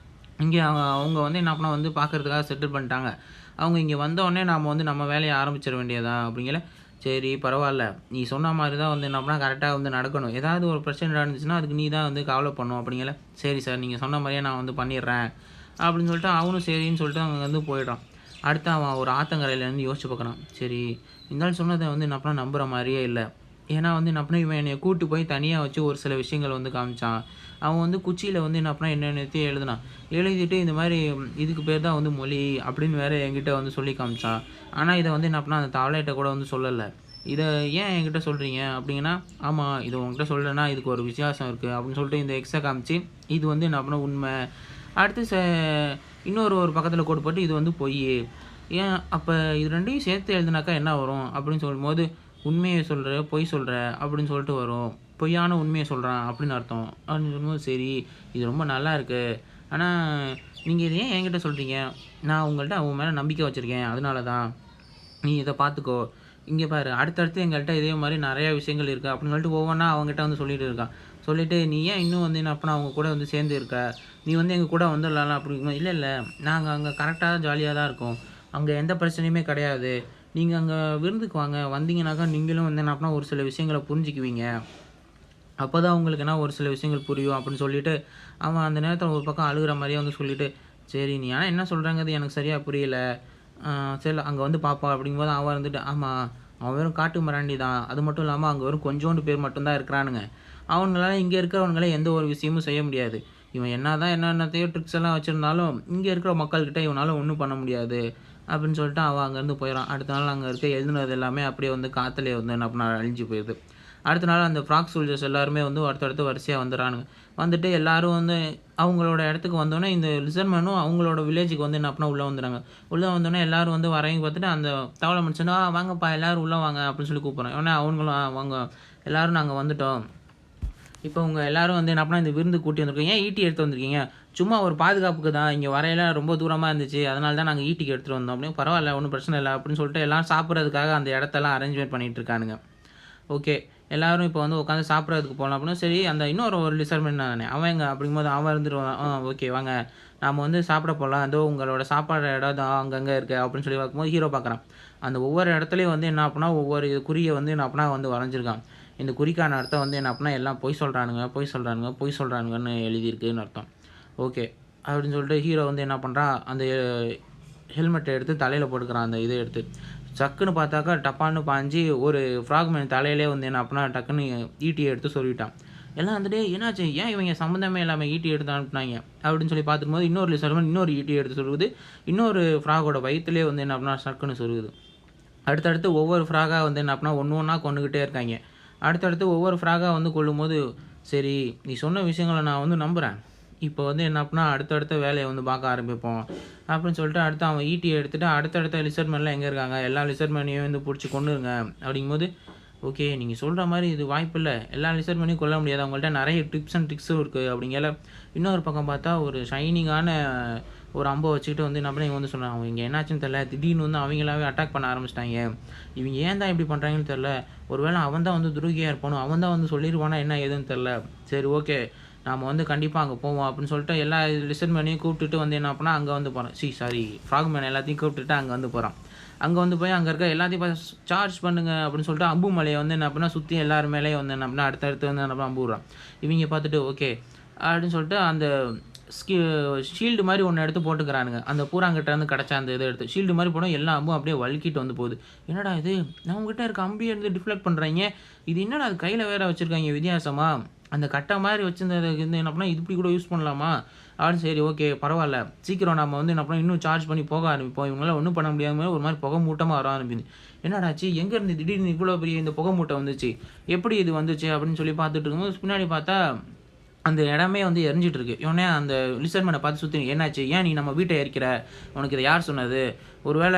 இங்கே அவங்க வந்து என்ன பண்ண வந்து பார்க்கறதுக்காக செட்டில் பண்ணிட்டாங்க. அவங்க இங்கே வந்தோனே நாம வந்து நம்ம வேலைய ஆரம்பிச்சிட வேண்டியது தான்." அப்படிங்கல. சரி பரவால்ல. நீ சொன்ன மாரி தான் வந்து என்ன பண்ணா கரெக்ட்டா வந்து நடக்கணும். ஏதாவது ஒரு பிரச்சனை நடந்துச்சுன்னா, அதுக்கு நீ தான் வந்து கவலைப்படணும் அப்படிங்கல. "சரி சார். நீங்க சொன்ன மாரியே நான் வந்து பண்ணிடுறேன்." அப்படின்னு சொல்லிட்டு அவனும் சரின்னு சொல்லிட்டு அங்கேருந்து போயிடுறான். அடுத்து அவன் ஒரு ஆத்தங்கரையிலேருந்து யோசிச்சு பார்க்குறான். சரி இந்த ஆள் சொன்னத வந்து என்ன பண்ணா நம்புற மாரியே இல்ல. ஏன்னா வந்து என்ன பண்ணா இவன் என்னைய கூட்டு போய் தனியா வச்சு ஒரு சில விஷயங்கள் வந்து காமிச்சான். அவன் வந்து குச்சியில வந்து என்ன பண்ணா என்னென்னத்தையோ எழுதுனான். எழுதிட்டு இந்த மாரி இதுக்கு பேர் தான் வந்து மொழி அப்படின்னு வேற என்கிட்ட வந்து சொல்லி காமிச்சான். ஆனா இத வந்து என்ன பண்ணா அந்த தவளைட்ட கூட வந்து சொல்லல. இத ஏன் என்கிட்ட சொல்றீங்க? அப்படிங்கன்னா, ஆமா இது உன்கிட்ட சொல்லலன்னா இதுக்கு ஒரு வித்தியாசம் இருக்கு அப்படின்னு சொல்லிட்டு இந்த எக்ஸ காமிச்சு, இது வந்து என்ன பண்ணா உண்ம. அடுத்து இன்னொரு ஒரு பக்கத்துல கோடு போட்டு இது வந்து பொய்யு. ஏன் அப்ப இது 2யும் சேர்த்து எழுதுனாக்கா என்ன வரும்? அப்படின்னு சொல்லும்போது, உண்மைய சொல்ற, பொய் சொல்ற அப்படின்னு சொல்லிட்டு வரும். பொய்யான உண்மைய சொல்றான் அப்படின்னு அர்த்தம். அப்படின்னு சொல்லும்போது, சரி இது ரொம்ப நல்லா இருக்கு. ஆனா நீங்க இத ஏன் என்கிட்ட சொல்றீங்க? நான் உங்கள்ட்ட உன் மேல நம்பிக்கை வச்சிருக்கேன். அதனால தான். நீ இத பார்த்துக்கோ. இங்க பாரு அடுத்தடுத்து எங்கள்ட்ட இதே மாரி நெறைய விஷயங்கள் இருக்கு அப்படின்னு சொல்லிட்டு ஒவ்வொன்னா அவன்கிட்ட வந்து சொல்லிட்டு இருக்கான். சொல்லிட்டு, "நீ ஏன் இன்னும் வந்து என்ன அப்பனா அவங்க கூட வந்து சேர்ந்து இருக்க? நீ வந்து எங்க கூட வந்துடலாம்ல." அப்படிங்கும்போது, "இல்ல, இல்ல. நாங்க அங்க கரெக்ட்டா ஜாலியா தான் இருக்கோம். அங்க எந்த பிரச்சனையுமே கிடையாது. நீங்க அங்க விருந்துக்கு வாங்க. வந்தீங்கனாக்கா நீங்களும் வந்து என்ன அப்பனா ஒரு சில விஷயங்கள புரிஞ்சுக்குவீங்க. அப்பதான் உங்களுக்கு என்ன ஒரு சில விஷயங்கள் புரியும்." அப்படின்னு சொல்லிட்டு, அவன் அந்த நேரத்தில ஒரு பக்கம் அழுகுற மாரியே வந்து சொல்லிட்டு, "சரி நீ ஆனா என்ன சொல்றங்கிறது எனக்கு சரியா புரியல. ஆ சரி அங்க வந்து பார்ப்போம்." அப்படிங்கும்போது அவன் இருந்துட்டு, "ஆமா. அவன் வெறும் காட்டு மிராண்டி தான். அது மட்டும் இல்லாம அங்க வெறும் கொஞ்சோண்டு பேர் மட்டும் தான் இருக்கிறானுங்க. அவனுங்களால இங்க இருக்கிறவனுங்கள எந்த ஒரு விஷயமும் செய்ய முடியாது. இவன் என்னதான் என்னென்னத்தையோ ட்ரிக்ஸ் எல்லாம் வச்சிருந்தாலும், இங்க இருக்கிற மக்கள்கிட்ட இவனால ஒண்ணும் பண்ண முடியாது." அப்படின்னு சொல்லிட்டு அவன் அங்கேருந்து போயிறான். அடுத்த நாள் அங்க இருக்க எழுதுனது எல்லாமே அப்படியே வந்து காத்துலயே வந்து என்ன பண்ண அழிஞ்சு போயிருது. அடுத்த நாள் அந்த ஃப்ராக் சோல்ஜர்ஸ் எல்லாருமே வந்து அடுத்தடுத்து வரிசையா வந்துர்றானுங்க. வந்துட்டு எல்லாரும் வந்து அவங்களோட இடத்துக்கு வந்தோனே, இந்த லிசர்மேனும் அவங்களோட வில்லேஜுக்கு வந்து என்ன பண்ணா உள்ள வந்துறாங்க. உள்ள வந்தோனே எல்லாரும் வந்து வரவையும் பார்த்துட்டு, அந்த தவள மனுஷன், வாங்கப்பா எல்லாரும் உள்ள வாங்க." அப்படின்னு சொல்லி கூப்பிடுறான். உடனே அவனுங்களும், வாங்க எல்லாரும் நாங்க வந்துட்டோம். இப்போ உங்க எல்லாரும் வந்து என்ன பண்ணா இந்த விருந்துக்கு கூட்டி வந்திருக்கீங்க. ஏன் ஈட்டி எடுத்து வந்திருக்கீங்க?" "சும்மா ஒரு பாதுகாப்புக்கு தான். இங்க வரையில ரொம்ப தூரமா இருந்துச்சு. அதனால தான் நாங்க ஈட்டிக்கு எடுத்துட்டு வந்தோம்." அப்படின்னு. "பரவால்ல ஒண்ணும் பிரச்சனை இல்ல." அப்படின்னு சொல்லிட்டு எல்லாரும் சாப்பிடுறதுக்காக அந்த இடத்தெல்லாம் அரேஞ்ச்மென்ட் பண்ணிட்டு இருக்கானுங்க. ஓகே. எல்லாரும் இப்போ வந்து உட்காந்து சாப்பிடுறதுக்கு போலாம் அப்படின்னு. சரி அந்த இன்னொரு ஒரு லிசர்மேன் இருந்தானே, அவன் எங்க? அப்படிங்கும்போது அவன் இருந்துட்டு, ஓகே வாங்க. நாம வந்து சாப்பிட போலாம். இதோ உங்களோட சாப்பாடு இடம் இதோ அங்கங்க இருக்கு." அப்படின்னு சொல்லி பார்க்கும்போது ஹீரோ பார்க்குறான். அந்த ஒவ்வொரு இடத்துலயும் வந்து என்ன அப்புட்னா, ஒவ்வொரு குறிய வந்து என்ன அப்புட்னா வந்து வரைஞ்சிருக்கான். இந்த குறிக்கான அர்த்தம் வந்து என்ன அப்புட்னா, எல்லாம் பொய் சொல்றானுங்க, பொய் சொல்றானுங்க, பொய் சொல்றானுங்கன்னு எழுதியிருக்குன்னு அர்த்தம். ஓகே. அப்படின்னு சொல்லிட்டு ஹீரோ வந்து என்ன பண்றான், அந்த ஹெல்மெட்ட எடுத்து தலையில போட்டுக்கிறான் அந்த இத எடுத்து. சக்குன்னு பார்த்தாக்கா டப்பால்னு பாய்ஞ்சு ஒரு ஃப்ராக்மேன் தலையிலேயே வந்து என்ன அப்புட்னா டக்குன்னு ஈட்டிய எடுத்து சொருவிட்டான். எல்லாம் வந்துட்டு, "என்னாச்சு? ஏன் இவங்க சம்மந்தமே இல்லாம ஈட்டி எடுத்து அனுப்புனாய்ங்க?" அப்படின்னு சொல்லி பார்த்துக்கும்போது இன்னொரு லிசர்மேன் இன்னொரு ஈட்டிய எடுத்து சொருகுது. இன்னொரு ஃப்ராகோட வயித்துலயே வந்து என்ன அப்புட்னா சக்குன்னு சொருகுது. அடுத்தடுத்து ஒவ்வொரு ஃப்ராகா வந்து என்ன அப்புட்னா ஒண்ணு ஒண்ணா கொன்னுகிட்டே இருக்காய்ங்க. அடுத்தடுத்து ஒவ்வொரு ஃப்ராகா வந்து கொல்லும்போது, "சரி நீ சொன்ன விஷயங்கள நான் வந்து நம்புறேன். இப்போ வந்து என்ன அப்புட்னா அடுத்தடுத்த வேலைய வந்து பார்க்க ஆரம்பிப்போம்." அப்படின்னு சொல்லிட்டு அடுத்து அவன் ஈட்டிய எடுத்துட்டு அடுத்தடுத்த லிசர்மேன்லாம் எங்க இருக்காங்க? எல்லா லிசர்மேனையும் வந்து புடிச்சு கொன்னுருங்க. அப்படிங்கும்போது, ஓகே நீங்க சொல்ற மாரி இது வாய்ப்பில்ல. எல்லா லிசர்மேனையும் கொல்ல முடியாது. அவங்கள்ட்ட நெறைய டிப்ஸ் அண்ட் ட்ரிக்ஸும் இருக்கு. அப்படிங்கல. இன்னொரு பக்கம் பார்த்தா ஒரு ஷைனிங்கான ஒரு அம்ப வச்சுக்கிட்டு வந்து என்ன பண்ண இவன் வந்து சொன்னான். "இங்க என்னாச்சுன்னு தெரியல. திடீர்னு வந்து அவங்களாவே அட்டாக் பண்ண ஆரம்பிச்சுட்டாய்ங்க. இவங்க ஏன் தான் இப்படி பண்றாங்கன்னு தெரியல. ஒருவேள அவன் தான் வந்து துரோகியா இருப்பானோ? அவன் தான் வந்து சொல்லிருவானா என்ன ஏதுன்னு தெரியல. சரி ஓகே. நாம வந்து கண்டிப்பா அங்க போவோம்." அப்படின்னு சொல்லிட்டு எல்லா லிசர்மேனையும் கூப்பிட்டுட்டு வந்து என்ன பண்ணா அங்க வந்து போறான். சாரி ஃப்ராக்மேன் எல்லாத்தையும் கூப்பிட்டுட்டு அங்க வந்து போறான். அங்க வந்து போய் அங்க இருக்க எல்லாத்தையும் சார்ஜ் பண்ணுங்க அப்படின்னு சொல்லிட்டு அம்பு மலைய வந்து என்ன பண்ணா சுத்தி எல்லார் மேலயும் வந்து என்ன பண்ணா அடுத்தடுத்து வந்து என்ன பண்ணா அம்பு விடுறான். இவங்க பார்த்துட்டு ஓகே அப்படின்னு சொல்லிட்டு அந்த ஸ்கி ஷீல்டு மாரி ஒண்ணு எடுத்து போட்டுக்கிறானுங்க. அந்த பூராங்கிட்ட இருந்து கிடைச்ச அந்த இத எடுத்து. ஷீல்டு மாரி போடும் எல்லா அம்பும் அப்படியே வழுக்கிட்டு வந்து போகுது. என்னடா இது? நம்மகிட்ட இருக்க அம்பையே வந்து டிஃப்ளெக்ட் பண்றாய்ங்க. இது என்னடா அது கையில வேற வச்சிருக்காய்ங்க வித்தியாசமா? அந்த கட்ட மாரி வச்சிருந்தது வந்து என்ன பண்ணா, இது இப்படி கூட யூஸ் பண்ணலாமா? அப்படின்னு சரி ஓகே பரவால்ல. சீக்கிரம் நாம வந்து என்ன பண்ணோம் இன்னும் சார்ஜ் பண்ணி போக ஆரம்பிப்போம். இவங்களால ஒண்ணும் பண்ண முடியாம ஒரு மாரி புகை மூட்டமா வர ஆரம்பிக்குது. என்னடா ஆச்சு? எங்க இருந்து திடீர்னு இவ்வளோ பெரிய இந்த புகை மூட்டம் வந்துச்சு? எப்படி இது வந்துச்சு? அப்படின்னு சொல்லி பார்த்துட்டு இருக்கும்போது பின்னாடி பார்த்தா அந்த இடமே வந்து எரிஞ்சிட்டு இருக்கு. இவனே அந்த லிசர்மேன பார்த்து சுத்தி, "என்னாச்சு? ஏன் நீ நம்ம வீட்ட எரிக்கிற? உனக்கு இத யார் சொன்னது? ஒருவேள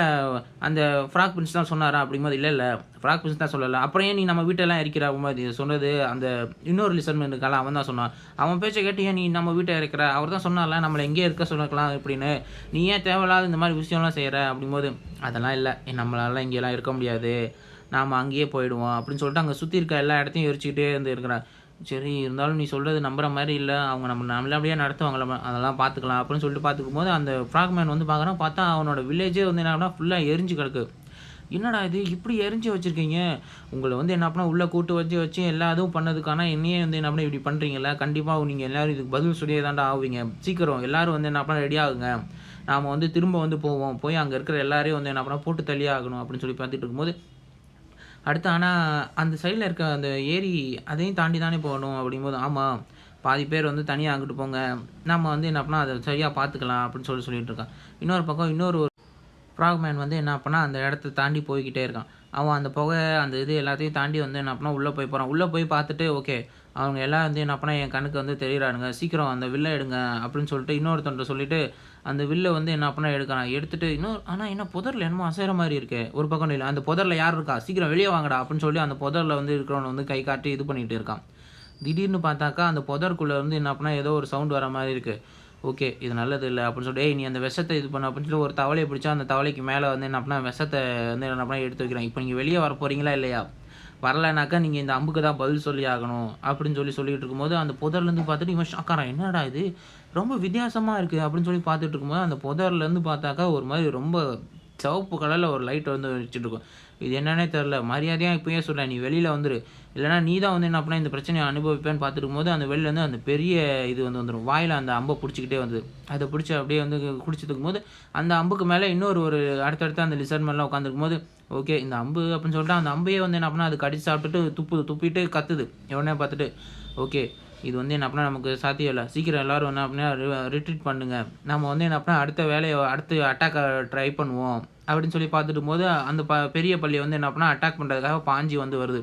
அந்த ஃப்ராக் பிரின்ஸ் தான் சொன்னாரா?" அப்படிங்கும்போது, "இல்ல, இல்ல. ஃப்ராக் பிரின்ஸ் தான் சொல்லல. அப்புறம் ஏன் நீ நம்ம வீட்டெல்லாம் எரிக்கிற?" அப்படிங்கும்போது, "இது சொன்னது அந்த இன்னொரு லிசர்மேன் இருக்கான்ல, அவன் தான் சொன்னான். அவன் பேச்ச கேட்டு ஏன் நீ நம்ம வீட்ட எரிக்கிற? அவர் தான் சொன்னார்ல, நம்மள இங்கேயே இருக்க சொல்லிருக்கலாம் இப்படின்னு. நீ ஏன் தேவையில்லாத இந்த மாரி விஷயம்லாம் செய்ற?" அப்படிங்கும்போது, "அதெல்லாம் இல்ல. நம்மளால இங்கேலாம் இருக்க முடியாது. நாம அங்கேயே போயிடுவோம்." அப்படின்னு சொல்லிட்டு அங்க சுத்தி இருக்க எல்லா இடத்தையும் எரிச்சுக்கிட்டே வந்து இருக்கிறான். சரி, இருந்தாலும் நீ சொல்றது நம்புற மாரி இல்ல. அவங்க நம்ம நல்லபடியா நடத்துவாங்களாமா, அதெல்லாம் பார்த்துக்கலாம் அப்படின்னு சொல்லிட்டு பார்த்துக்கும்போது, அந்த ஃப்ராக்மேன் வந்து பார்க்குறான். பார்த்தா அவனோட வில்லேஜே வந்து என்ன ஆகுதுன்னா, ஃபுல்லா எரிஞ்சு கிடக்கு. என்னடா இது இப்படி எரிஞ்சு வச்சிருக்கீங்க? உங்கள வந்து என்ன பண்ணா உள்ள கூட்டு வச்சு வச்சு எல்லா இதுவும் பண்ணதுக்கான என்னையே வந்து என்ன பண்ண இப்படி பண்றீங்கல்ல? கண்டிப்பா நீங்க எல்லாரும் இதுக்கு பதில் சொல்லியே தான்டா ஆவீங்க. சீக்கிரம் எல்லாரும் வந்து என்ன பண்ண ரெடி ஆகுங்க. நாம வந்து திரும்ப வந்து போவோம். போய் அங்க இருக்கிற எல்லாரையும் வந்து என்ன பண்ண போட்டு தள்ளியே ஆகணும் அப்படின்னு சொல்லி பார்த்துட்டு இருக்கும்போது, அடுத்து ஆனா, அந்த சைடுல இருக்க அந்த ஏரி அதையும் தாண்டி தானே போகணும் அப்படிங்கும்போது, ஆமா. பாதி பேர் வந்து தனியா அங்கிட்டு போங்க. நம்ம வந்து என்ன பண்ணா, அத சரியா பார்த்துக்கலாம் அப்படின்னு சொல்லிட்டு இருக்கான். இன்னொரு பக்கம் இன்னொரு ஃப்ராக்மேன் வந்து என்ன பண்ணா, அந்த இடத்த தாண்டி போய்க்கிட்டே இருக்கான். அவன் அந்த புகை, அந்த இது எல்லாத்தையும் தாண்டி வந்து என்ன பண்ணா, உள்ள போய் போறான். உள்ள போய் பார்த்துட்டு, ஓகே. அவங்க எல்லாம் வந்து என்ன பண்ணா, என் கண்ணுக்கு வந்து தெரியிறானுங்க. சீக்கிரம் அந்த வில்ல எடுங்க அப்படின்னு சொல்லிட்டு இன்னொருத்தன்ட்ட சொல்லிட்டு, அந்த வில்ல வந்து என்ன பண்ணா எடுக்குறான். எடுத்துட்டு ஆனா என்ன புதர்ல என்னமோ அசைற மாரி இருக்கே. ஒரு பக்கம் நில்லு. அந்த புதர்ல யார் இருக்கா? சீக்கிரம் வெளிய வாங்கடா அப்படின்னு சொல்லி அந்த புதர்ல வந்து இருக்கிறவன வந்து கை காட்டி இது பண்ணிட்டு இருக்கான். திடீர்னு பார்த்தாக்கா, அந்த புதருக்குள்ள இருந்து என்ன பண்ணா, ஏதோ ஒரு சவுண்ட் வர மாரி இருக்கு. ஓகே. இது நல்லது இல்ல அப்படின்னு சொல்லிட்டு, "ஏய் நீ அந்த விஷத்த இது பண்ணு" அப்படின்னு சொல்லி ஒரு தவளைய பிடிச்சா, அந்த தவளைக்கு மேல வந்து என்ன பண்ணா, விஷத்த வந்து என்ன பண்ணா எடுத்து வைக்கிறான். "இப்ப நீங்க வெளிய வரப்போறீங்களா இல்லையா? வரலனாக்கா நீங்க இந்த அம்புக்கு தான் பதில் சொல்லி ஆகணும்." அப்படின்னு சொல்லிட்டு இருக்கும்போது, அந்த புதர்லேருந்து பார்த்துட்டு இவன் ஷாக் ஆகுறான். "என்னடா இது? ரொம்ப வித்தியாசமா இருக்கு." அப்படின்னு சொல்லி பார்த்துட்டு இருக்கும்போது, அந்த புதர்லேருந்து பார்த்தாக்கா ஒரு மாரி ரொம்ப சிவப்பு கலர்ல ஒரு லைட் வந்து வச்சுட்டுருக்கும். இது என்னன்னே தெரியல. மரியாதையா இப்பயே சொல்றேன். நீ வெளியில வந்துரு. இல்லன்னா நீ தான் வந்து என்ன பண்ண இந்த பிரச்சனைய அனுபவிப்பேன்னு பார்த்துருக்கும்போது, அந்த வெளிலருந்து அந்த பெரிய இது வந்து வந்துரும். வாயில அந்த அம்ப புடிச்சுக்கிட்டே வந்தது. அத புடிச்சு அப்படியே வந்து குடிச்சிட்டுருக்கும்போது, அந்த அம்புக்கு மேல இன்னொரு ஒரு அடுத்தடுத்து அந்த லிசர்ட்மென்ட்லாம் உட்காந்துருக்கும்போது, ஓகே இந்த அம்பு அப்படின்னு சொல்லிட்டு அந்த அம்பையே வந்து என்ன பண்ணா, அது கடிச்சு சாப்பிட்டுட்டு துப்பிட்டு கத்துது. இவனே பார்த்துட்டு, ஓகே இது வந்து என்ன பண்ணா நமக்கு சாத்தியம் இல்ல. சீக்கிரம் எல்லாரும் என்ன பண்ணா ரிட்ரீட் பண்ணுங்க. நம்ம வந்து என்ன பண்ணா அடுத்த வேலைய அடுத்து அட்டாக்க ட்ரை பண்ணுவோம். அப்படின்னு சொல்லி பார்த்துட்டும்போது, அந்த பெரிய பல்லி வந்து என்ன பண்ணா அட்டாக் பண்றதுக்காக பாஞ்சு வந்து வருது.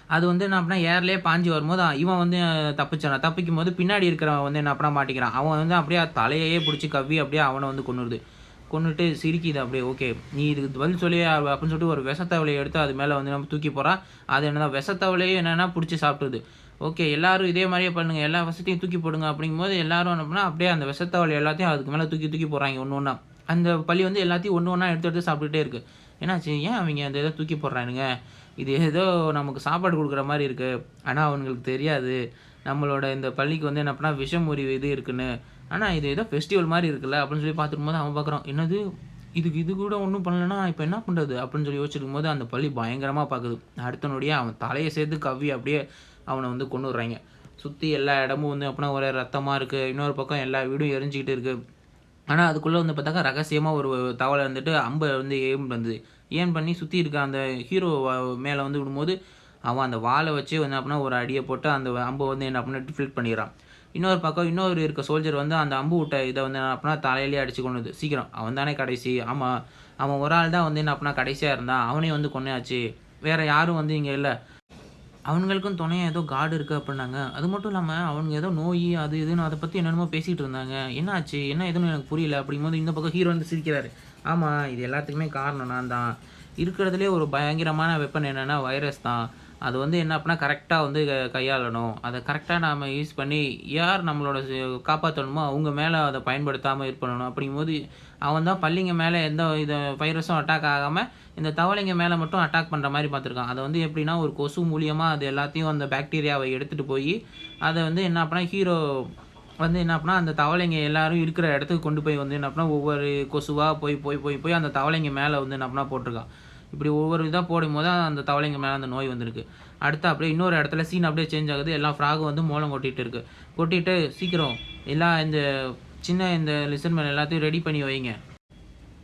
அது வந்து என்ன பண்ணா ஏர்லயே பாஞ்சு வரும்போது, இவன் வந்து தப்பிச்சான். தப்பிக்கும்போது பின்னாடி இருக்கிறவன் வந்து என்ன பண்ணா மாட்டிக்கிறான். அவன் வந்து அப்படியே தலையையே புடிச்சு கவ்வி அப்படியே அவன வந்து கொன்னுடுது. கொன்னுட்டு சிரிக்குது அப்படியே. ஓகே. நீ இதுக்கு பதில் சொல்லியே அப்படின்னு சொல்லிட்டு ஒரு விஷத்தவளைய எடுத்து அது மேல வந்து நம்ம தூக்கி போடுறான். அது என்னன்னா விஷத்தவளையும் என்னன்னா புடிச்சு சாப்பிட்டுருது. ஓகே. எல்லாரும் இதே மாரியே பண்ணுங்க. எல்லா விஷத்தையும் தூக்கி போடுங்க அப்படிங்கும்போது எல்லாரும் என்ன பண்ணா அப்படியே அந்த விஷத்தவளை எல்லாத்தையும் அதுக்கு மேல தூக்கி தூக்கி போடுறாய்ங்க ஒண்ணு ஒண்ணா. அந்த பல்லி வந்து எல்லாத்தையும் ஒண்ணு ஒண்ணா எடுத்து எடுத்து சாப்பிட்டுட்டே இருக்கு. என்னாச்சு? ஏன் அவைங்க அந்த இத தூக்கி போடுறானுங்க? இது ஏதோ நமக்கு சாப்பாடு குடுக்குற மாரி இருக்கு. ஆனா அவனுங்களுக்கு தெரியாது. நம்மளோட இந்த பள்ளிக்கு வந்து என்ன பண்ணா விஷமுறிவு இது இருக்குன்னு. ஆனா இது ஏதோ ஃபெஸ்டிவல் மாரி இருக்குல்ல அப்படின்னு சொல்லி பார்த்துருக்கும்போது அவன் பார்க்குறான். என்னது? இதுக்கு இது கூட ஒண்ணும் பண்ணலன்னா இப்ப என்ன பண்றது? அப்படின்னு சொல்லி யோசிச்சிருக்கும்போது அந்த பல்லி பயங்கரமா பாக்குது. அடுத்த நொடியே அவன் தலைய சேர்த்து கவ்வி அப்படியே அவன வந்து கொன்னுடுறாய்ங்க. சுத்தி எல்லா இடமும் வந்து அப்பன்னா ஒரே ரத்தமா இருக்கு. இன்னொரு பக்கம் எல்லா வீடும் எரிஞ்சுகிட்டு இருக்கு. ஆனா, அதுக்குள்ள வந்து பார்த்தாக்கா, ரகசியமா ஒரு தவளை வந்துட்டு அம்ப வந்து எய்ம் பண்ணுது. எய்ம் பண்ணி சுத்தி இருக்க அந்த ஹீரோ மேல வந்து விடும்போது, அவன் அந்த வாள வச்சு வந்து என்ன பண்ணா, ஒரு அடிய போட்டு அந்த அம்ப வந்து என்ன பண்ணா டிஃப்ளெக்ட் பண்ணிர்றான். இன்னொரு பக்கம் இன்னொரு இருக்க சோல்ஜர் வந்து அந்த அம்பு விட்ட இத வந்து என்ன பண்ணா, தலையிலேயே அடிச்சு கொன்னுது. "சீக்கிரம் அவன் தானே கடைசி. ஆமா, அவன் ஒரு ஆள் தான் வந்து என்ன பண்ணா கடைசியா இருந்தான். அவனையும் வந்து கொன்னாச்சு. வேற யாரும் வந்து இங்க இல்ல." அவனுங்களுக்கும் துணையா ஏதோ காட் இருக்கு அப்டின்னாங்க. அது மட்டும் இல்லாம அவனுங்க ஏதோ நோயி அது இதுன்னு அத பத்தி என்னென்னமோ பேசிட்டு இருந்தாங்க. என்ன ஆச்சு? என்ன ஏதுன்னு எனக்கு புரியல அப்டிங்கும்போது இந்த பக்கம் ஹீரோ வந்து சிரிக்கிறாரு. ஆமா இது எல்லாத்துக்குமே காரணம் நான் தான். இருக்கிறதுலயே ஒரு பயங்கரமான வெப்பன் என்னன்னா வைரஸ் தான். அது வந்து என்ன அப்டின்னா கரெக்ட்டா வந்து கையாளணும். அத கரெக்ட்டா நாம யூஸ் பண்ணி யார் நம்மளோட காப்பாத்தணுமோ அவங்க மேல அத பயன்படுத்தாம இது பண்ணணும். அப்டிங்கும்போது அவன் தான் பல்லிங்க மேல எந்த வைரஸும் அட்டாக் ஆகாம இந்த தவளைங்க மேல மட்டும் அட்டாக் பண்ற மாரி பார்த்துருக்கான். அத வந்து எப்படின்னா, ஒரு கொசு மூலியமா அது எல்லாத்தையும் அந்த பாக்டீரியாவ எடுத்துட்டு போயி, அத வந்து என்ன பண்ணா ஹீரோ வந்து என்ன பண்ணா, அந்த தவளைங்க எல்லாரும் இருக்கிற இடத்துக்கு கொண்டு போய் வந்து என்ன பண்ணா, ஒவ்வொரு கொசுவா போய் அந்த தவளைங்க மேல வந்து என்ன பண்ணா போட்டுருக்கான். இப்படி ஒவ்வொரு இதா போடும்போது தான் அந்த தவளைங்க மேல அந்த நோய் வந்திருக்கு. அடுத்து அப்படியே இன்னொரு இடத்துல சீன் அப்படியே சேஞ்ச் ஆகுது. எல்லா ஃப்ராகும் வந்து மோளம் கொட்டிட்டு இருக்கு. கொட்டிட்டு சீக்கிரம் எல்லா இந்த சின்ன இந்த லிசன்மேன் எல்லாத்தையும் ரெடி பண்ணி வைங்க.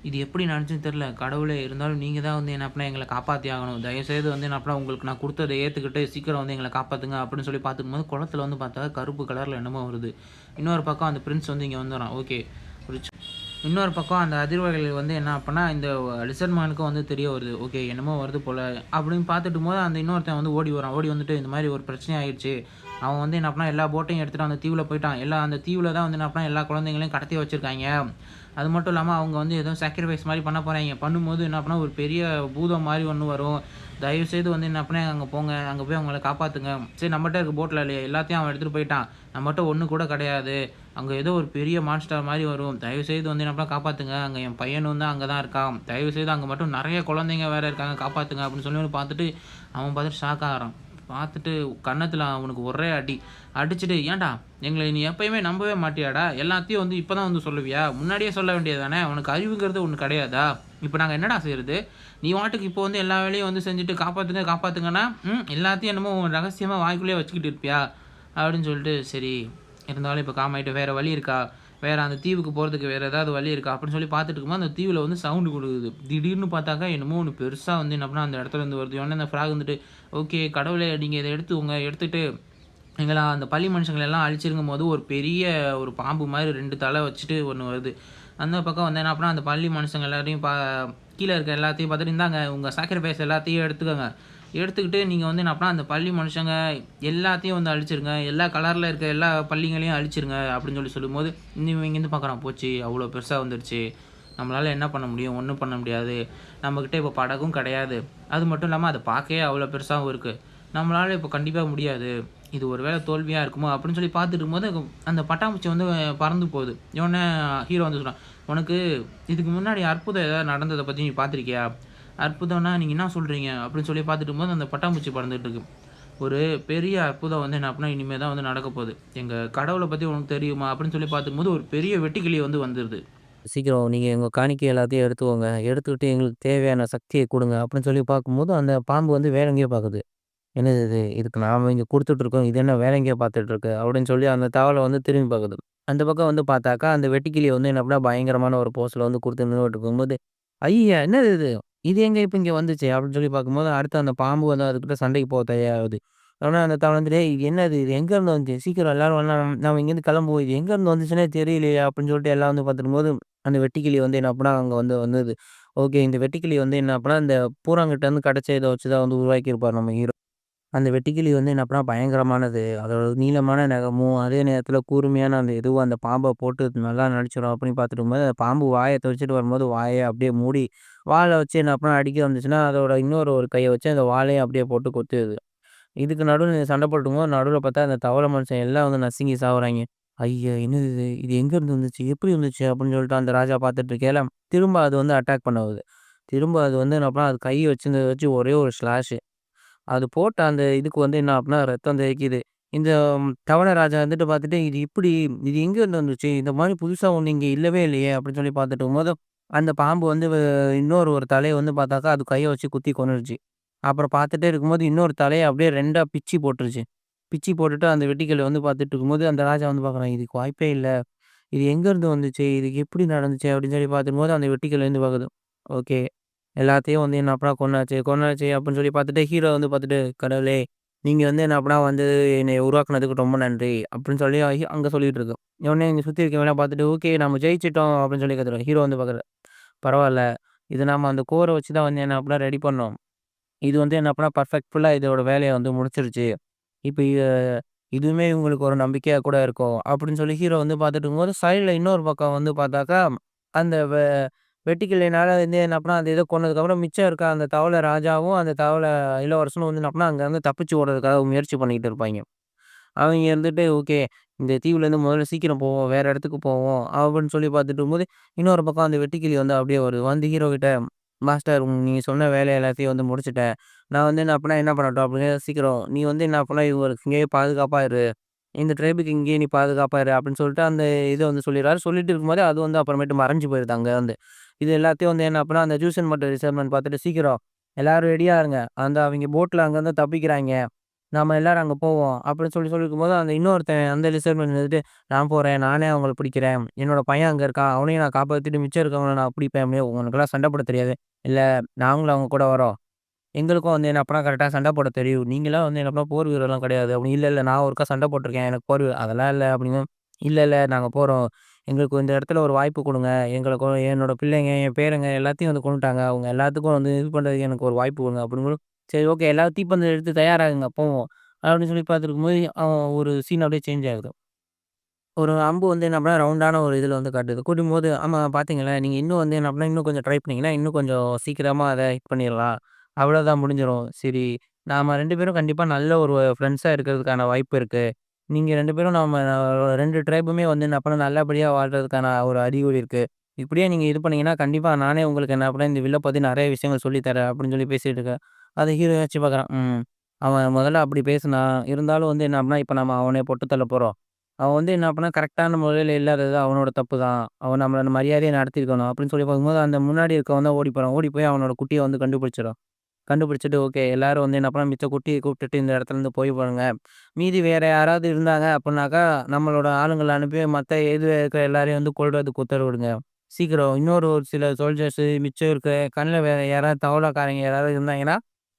இது எப்படி நடந்துச்சுன்னு தெரியல. கடவுளே! இருந்தாலும் நீங்க தான் வந்து என்ன பண்ணா எங்கள காப்பாத்தி ஆகணும். தயவுசெய்து வந்து என்ன பண்ணா உங்களுக்கு நான் குடுத்தத ஏத்துக்கிட்டு சீக்கிரம் வந்து எங்கள காப்பாத்துங்க அப்படின்னு சொல்லி பார்த்துக்கும்போது, குளத்துல வந்து பார்த்தா கருப்பு கலர்ல என்னமோ வருது. இன்னொரு பக்கம் அந்த பிரின்ஸ் வந்து இங்க வந்துர்றான். ஓகே. ஒரு இன்னொரு பக்கம் அந்த அதிர்வலைகள் வந்து என்ன அப்பன்னா, இந்த லிசர்ட் மேனுக்கும் வந்து தெரிய வருது. ஓகே என்னமோ வருது போல அப்படின்னு பார்த்துட்டும்போது, அந்த இன்னொருத்தன் வந்து ஓடி வரான். ஓடி வந்துட்டு இந்த மாரி ஒரு பிரச்சனை ஆயிடுச்சு. அவன் வந்து என்ன பண்ணான், எல்லா போட்டையும் எடுத்துட்டு அந்த தீவுல போயிட்டான். அந்த தீவுல தான் வந்து என்ன பண்ணான், எல்லா குழந்தைங்களையும் கடத்தி வச்சிருக்காய்ங்க. அது மட்டும் இல்லாம அவங்க வந்து ஏதோ சாக்ரிஃபைஸ் மாரி பண்ண போறாய்ங்க. பண்ணும்போது என்ன பண்ணா, ஒரு பெரிய பூதம் மாரி ஒண்ணு வரும். தயவுசெய்து வந்து என்ன பண்ணு, அங்க போங்க. அங்க போய் அவங்கள காப்பாத்துங்க. சரி நம்மட்ட இருக்க போட்ல இல்லையே, எல்லாத்தையும் அவன் எடுத்துட்டு போயிட்டான். நம்மட்ட ஒண்ணு கூட கிடையாது. அங்க ஏதோ ஒரு பெரிய மான்ஸ்டர் மாரி வரும். தயவுசெய்து வந்து என்ன பண்ண காப்பாத்துங்க. அங்க என் பையனும் தான் அங்க தான் இருக்கான். தயவுசெய்து அங்க மட்டும் நெறைய குழந்தைங்க வேற இருக்காங்க. காப்பாத்துங்க அப்படின்னு சொல்லி பார்த்துட்டு, அவன் பார்த்துட்டு ஷாக் ஆகுறான். பார்த்துட்டு கன்னத்துல அவனுக்கு ஒரே அடி. அடிச்சுட்டு, "ஏன்டா எங்கள நீ எப்பயுமே நம்பவே மாட்டியாடா? எல்லாத்தையும் வந்து இப்ப தான் வந்து சொல்லுவியா? முன்னாடியே சொல்ல வேண்டியது தானே? உனக்கு அறிவுங்கிறது ஒண்ணு கிடையாதா? இப்ப நாங்க என்னடா செய்றது? நீ பாட்டுக்கு இப்போ வந்து எல்லா வேலையும் வந்து செஞ்சுட்டு காப்பாத்துங்க, காப்பாத்துங்கன்னா, எல்லாத்தையும் என்னமோ ரகசியமா வாய்க்குள்ளேயே வச்சுக்கிட்டு இருப்பியா?" அப்படின்னு சொல்லிட்டு, சரி இருந்தாலும் இப்ப காம் ஆயிட்டு வேற வழி இருக்கா? வேற அந்த தீவுக்கு போறதுக்கு வேற ஏதாவது வழி இருக்கா? அப்படின்னு சொல்லி பார்த்துட்டு இருக்கும்போது, அந்த தீவுல வந்து சவுண்ட் குடுக்குது. திடீர்னு பார்த்தாக்கா என்னமோ ஒண்ணு பெருசா வந்து என்ன பண்ணா, அந்த இடத்துல இருந்து வருது. உடனே அந்த ஃப்ராக் வந்துட்டு, "ஓகே கடவுளே நீங்க இத எடுத்துக்கோங்க. எடுத்துட்டு எங்கள அந்த பள்ளி மனுஷங்கள எல்லாம் அழிச்சிருங்கும்போது, ஒரு பெரிய ஒரு பாம்பு மாரி 2 தலை வச்சுட்டு ஒண்ணு வருது. அந்த பக்கம் வந்து என்ன பண்ணா, அந்த பள்ளி மனுஷங்க எல்லாரையும் கீழ இருக்க எல்லாத்தையும் பார்த்துட்டு, "இந்தாங்க உங்க சாக்ரிஃபைஸ் எல்லாத்தையும் எடுத்துக்கோங்க. எடுத்துக்கிட்டு நீங்க வந்து என்ன பண்ணா, அந்த பள்ளி மனுஷங்க எல்லாத்தையும் வந்து அழிச்சிருங்க. எல்லா கலர்ல இருக்க எல்லா பள்ளிங்களையும் அழிச்சிருங்க." அப்படின்னு சொல்லும்போது, இவன் இங்கேருந்து பார்க்குறான், போச்சு அவ்வளோ பெருசா வந்துருச்சு. நம்மளால என்ன பண்ண முடியும்? ஒண்ணும் பண்ண முடியாது. நம்மகிட்ட இப்போ படகும் கிடையாது. அது மட்டும் இல்லாம அத பார்க்கவே அவ்வளோ பெருசாவும் இருக்கு. நம்மளால இப்போ கண்டிப்பா முடியாது. இது ஒரு வேளை தோல்வியா இருக்குமோ! அப்படின்னு சொல்லி பார்த்துட்டு இருக்கும்போது, அந்த பட்டாம்பூச்சி வந்து பறந்து போகுது. உடனே ஹீரோ வந்து சொல்றான், "உனக்கு இதுக்கு முன்னாடி அற்புதம் ஏதாவது நடந்தத பத்தி நீ பார்த்துருக்கியா?" "அற்புதம்னா நீங்க என்ன சொல்றீங்க?" அப்படின்னு சொல்லி பார்த்துட்டு இருக்கும்போது, அந்த பட்டாம்பூச்சி பறந்துட்டு இருக்கு. "ஒரு பெரிய அற்புதம் வந்து என்ன அப்படின்னா, இனிமே தான் வந்து நடக்க போகுது. எங்க கடவுள பத்தி உனக்கு தெரியுமா?" அப்படின்னு சொல்லி பார்க்கும்போது, ஒரு பெரிய வெட்டுக்கிளி வந்து வந்துருது. சீக்கிரம் நீங்க உங்க காணிக்கை எல்லாத்தையும் எடுத்துக்கோங்க. எடுத்துக்கிட்டு எங்களுக்கு தேவையான சக்திய குடுங்க. அப்படின்னு சொல்லி பார்க்கும்போது, அந்த பாம்பு வந்து வேற எங்கேயோ பார்க்குது. என்னது இது? இதுக்கு நாம இங்க குடுத்துட்டுருக்கோம். இது என்ன வேற எங்கேயோ பார்த்துட்டு இருக்கு? அப்படின்னு சொல்லி அந்த தவள வந்து திரும்பி பார்க்குது. அந்த பக்கம் வந்து பார்த்தாக்கா, அந்த வெட்டுக்கிளி வந்து என்ன பண்ணா பயங்கரமான ஒரு போஸ்ல வந்து குடுத்து நின்னுட்டு இருக்கும்போது, "ஐய்யய்ய! என்னது இது? இது எங்க இப்ப இங்க வந்துச்சு?" அப்படின்னு சொல்லி பார்க்கும்போது, அடுத்து அந்த பாம்பு வந்து அதுகிட்ட சண்டைக்கு போக தயாராகுது. உடனே அந்த தவள வந்து, "டேய் இது என்னது? இது எங்கேருந்து வந்துச்சு? சீக்கிரம் எல்லாரும் நாம இங்கேருந்து கிளம்புவோம். இது எங்கேருந்து வந்துச்சுன்னே தெரியலையே!" அப்படின்னு சொல்லிட்டு எல்லாம் வந்து பார்த்துருக்கும்போது, அந்த வெட்டுக்கிளி வந்து என்ன பண்ணா, அங்க வந்து வந்தது. ஓகே. இந்த வெட்டுக்கிளி வந்து என்ன அப்பன்னா, இந்த பூராங்கிட்ட இருந்து கிடைச்ச இத வச்சு தான் வந்து உருவாக்கியிருப்பார் நம்ம ஹீரோ. அந்த வெட்டுக்கிளி வந்து என்ன பண்ணா பயங்கரமானது. அதோட நீளமான நகமும், அதே நேரத்தில கூர்மையான அந்த இதுவும் அந்த பாம்ப போட்டு நல்லா நடிச்சிரும் அப்படின்னு பார்த்துட்டு இருக்கும்போது, அந்த பாம்பு வாய தொறந்துட்டு வரும்போது, வாய அப்படியே மூடி, வால வச்சு என்ன பண்ணா அடிக்க வந்துச்சுன்னா, அதோட இன்னொரு ஒரு கைய வச்சு அந்த வாலையும் அப்படியே போட்டு கொத்திருது. இதுக்கு நடுவுல சண்டை போட்டுக்கும்போது, நடுவுல பார்த்தா அந்த தவள மனுஷன் எல்லாம் வந்து நசுங்கி சாவுறாய்ங்க. ஐய! என்னது இது? இது எங்கேருந்து வந்துச்சு? எப்படி வந்துச்சு? அப்படின்னு சொல்லிட்டு அந்த ராஜா பார்த்துட்டு இருக்கையில, திரும்ப அது வந்து அட்டாக் பண்ண வருது. திரும்ப அது வந்து என்ன பண்ணா, அது கை வச்சிருந்தத வச்சு ஒரே ஒரு ஸ்லாஷு. அது போட்ட அந்த இதுக்கு வந்து என்ன ஆகும்னா, ரத்தம் தெறிக்குது. இந்த தவள ராஜா வந்துட்டு பார்த்துட்டு, "இது இப்டி இது எங்கேருந்து வந்துச்சு? இந்த மாரி புதுசா ஒண்ணு இங்க இல்லவே இல்லையே!" அப்படின்னு சொல்லி பார்த்துட்டு இருக்கும்போது, அந்த பாம்பு வந்து இன்னொரு ஒரு தலைய வந்து பார்த்தாக்கா, அது கைய வச்சு குத்தி கொன்னுடுச்சு. அப்புறம் பார்த்துட்டே இருக்கும்போது, இன்னொரு தலைய அப்படியே 2ஆ பிச்சு போட்டுருச்சு. பிச்சு போட்டுட்டு அந்த வெட்டிக்கிள வந்து பார்த்துட்டு இருக்கும்போது, அந்த ராஜா வந்து பார்க்குறான், "இதுக்கு வாய்ப்பே இல்ல. இது எங்கேருந்து வந்துச்சு? இது எப்படி நடந்துச்சு?" அப்படின்னு சொல்லி பார்க்கும்போது, அந்த வெட்டுக்கிளி வந்து பார்க்குது. ஓகே. எல்லாத்தையும் வந்து என்ன அப்பனா கொன்னாச்சு, கொன்னாச்சு அப்படின்னு சொல்லி பார்த்துட்டு, ஹீரோ வந்து பார்த்துட்டு, "கடவுளே! நீங்க வந்து என்ன அப்பனா வந்து என்னைய உருவாக்குனதுக்கு ரொம்ப நன்றி." அப்படின்னு சொல்லி அங்க சொல்லிட்டு இருக்கு. உடனே இங்க சுத்தி இருக்கவங்கலாம் பார்த்துட்டு, "ஓகே நம்ம ஜெயிச்சுட்டோம்." அப்படின்னு சொல்லி கத்துறாங்க. ஹீரோ வந்து பார்க்குறாரு. "பரவால்ல. இது நாம அந்த கோர வச்சு தான் வந்து என்ன அப்பனா ரெடி பண்ணோம். இது வந்து என்ன அப்பனா பெர்ஃபெக்ட்ஃபுல்லா இதோட வேலைய வந்து முடிச்சிருச்சு. இப்ப இதுவுமே இவங்களுக்கு ஒரு நம்பிக்கையா கூட இருக்கும்." அப்படின்னு சொல்லி ஹீரோ வந்து பார்த்துட்டு இருக்கும்போது, சைடுல இன்னொரு பக்கம் வந்து பார்த்தாக்கா, அந்த வெட்டுக்கிளினால வந்து என்ன பண்ணா, அது ஏதோ கொன்னதுக்கப்புறம் மிச்சம் இருக்க அந்த தவள ராஜாவும், அந்த தவள இளவரசனும் வந்து என்ன பண்ணா, அங்கருந்து தப்பிச்சு ஓடுறதுக்காக முயற்சி பண்ணிக்கிட்டு இருப்பாய்ங்க. அவைங்க இருந்துட்டு, "ஓகே. இந்த தீவுலேருந்து முதல்ல சீக்கிரம் போவோம். வேற இடத்துக்கு போவோம்." அப்படின்னு சொல்லி பார்த்துட்டு இருக்கும்போது, இன்னொரு பக்கம் அந்த வெட்டுக்கிளி வந்து அப்படியே வருது. வந்து ஹீரோ கிட்ட, "மாஸ்டர் நீங்க சொன்ன வேலை எல்லாத்தையும் வந்து முடிச்சுட்டேன். நான் வந்து என்ன அப்பன்னா என்ன பண்ணட்டும்?" அப்படின்னு, "சீக்கிரம் நீ வந்து என்ன அப்பன்னா இவங்களுக்கு இங்கேயே பாதுகாப்பா இரு. இந்த ட்ரைபுக்கு இங்கேயே நீ பாதுகாப்பா இரு." அப்படின்னு சொல்லிட்டு அந்த இத வந்து சொல்லிடுறாரு. சொல்லிட்டு இருக்கும்போதே அது வந்து அப்புறமேட்டு மறைஞ்சு போயிருது அங்கருந்து. இது எல்லாத்தையும் வந்து என்ன அப்பன்னா, அந்த ஜூஸ் அண்ட் பட்டர் ரிசர்வ்மென்ட் பார்த்துட்டு, "சீக்கிரம் எல்லாரும் ரெடியா இருங்க. அந்த அவைங்க போட்ல அங்கருந்து தப்பிக்கிறாய்ங்க. நாம எல்லாரும் அங்க போவோம்." அப்படின்னு சொல்லிருக்கும்போது, அந்த இன்னொருத்தன் அந்த ரிசர்வ்மென்ட் இருந்துட்டு, "நான் போறேன். நானே அவங்கள பிடிக்கிறேன். என்னோட பையன் அங்க இருக்கான். அவனையும் நான் காப்பாத்திட்டு மிச்சம் இருக்கவங்கள நான் பிடிப்பேன்." அப்படின்னு, "உனக்கெல்லாம் சண்டை போட தெரியாது." "இல்ல நாங்களும் அவங்க கூட வரோம். எங்களுக்கும் வந்து என்ன அப்பன்னா கரெக்ட்டா சண்டை போட தெரியும். நீங்கலாம் வந்து என்ன அப்பன்னா போர் வீரர்லாம் கிடையாது." அப்படின்னு, "இல்ல, இல்ல நான் ஒருக்கா சண்டை போட்டுருக்கேன். எனக்கு போர் அதெல்லாம் இல்ல." அப்படின்னு, "இல்ல, இல்ல நாங்க போறோம். எங்களுக்கு இந்த இடத்துல ஒரு வாய்ப்பு குடுங்க. எங்களுக்கு என்னோட பிள்ளைங்க, என் பேரங்க எல்லாத்தையும் வந்து கொன்னுட்டாங்க. அவங்க எல்லாத்துக்கும் வந்து இது பண்றதுக்கு எனக்கு ஒரு வாய்ப்பு குடுங்க." அப்படிங்கும்போது, "சரி ஓகே எல்லாரும் தீப்பந்தம் எடுத்து தயாராகுங்க போவோம்." அப்படின்னு சொல்லி பார்த்துருக்கும்போது, ஒரு சீன் அப்படியே சேஞ்ச் ஆகுது. ஒரு அம்பு வந்து என்ன பண்ணா ரவுண்டான ஒரு இதில வந்து காட்டுது. கூட்டும்போது, "ஆமா பார்த்தீங்களா, நீங்க இன்னும் வந்து என்ன பண்ணா, இன்னும் கொஞ்சம் ட்ரை பண்ணீங்கன்னா, இன்னும் கொஞ்சம் சீக்கிரமா அத ஹிட் பண்ணிறலாம். அவ்வளோதான் முடிஞ்சிரும். சரி, நாம 2 பேரும் கண்டிப்பா நல்ல ஒரு ஃப்ரெண்ட்ஸா இருக்கிறதுக்கான வாய்ப்பு இருக்கு. நீங்க 2 பேரும் நம்ம 2 ட்ரைபுமே வந்து என்ன பண்ணா நல்லபடியா வாழ்றதுக்கான ஒரு அறிகுறி இருக்கு. இப்படியே நீங்க இது பண்ணீங்கன்னா, கண்டிப்பா நானே உங்களுக்கு என்ன பண்ணேன், இந்த வில்ல பத்தி நெறைய விஷயங்கள் சொல்லி தரேன்." அப்படின்னு சொல்லி பேசிட்டு இருக்கேன். அத ஹீரோ யோசிச்சு பார்க்குறான். அவன் முதல்ல அப்படி பேசுனான். இருந்தாலும் வந்து என்ன அப்படின்னா, இப்ப நம்ம அவன பொட்டு தள்ள போறோம். அவன் வந்து என்ன பண்ணான், கரெக்ட்டான முறையில இல்லாதது அவனோட தப்பு தான். அவன் நம்மள மரியாதையா நடத்தியிருக்கணும் அப்படின்னு சொல்லி பார்க்கும்போது, அந்த முன்னாடி இருக்கவன் தான் ஓடி போறான். ஓடி போய் அவனோட குட்டிய வந்து கண்டுபிடிச்சிடுறான். கண்டுபிடிச்சுட்டு ஓகே எல்லாரும் வந்து என்ன பண்ணா, மிச்ச குட்டிய கூப்பிட்டுட்டு இந்த இடத்துலருந்து போய் பாருங்க. மீதி வேற யாராவது இருந்தாங்க அப்படின்னாக்கா, நம்மளோட ஆளுங்கள அனுப்பி மத்த இருக்கிற எல்லாரையும் வந்து கொல்றதுக்கு உத்தரவிடுங்க. சீக்கிரம் இன்னொரு ஒரு சில சோல்ஜர்ஸ் மிச்சம் இருக்க கண்ல வேற யாராவது தவளக்காரங்க யாராவது இருந்தாங்கன்னா,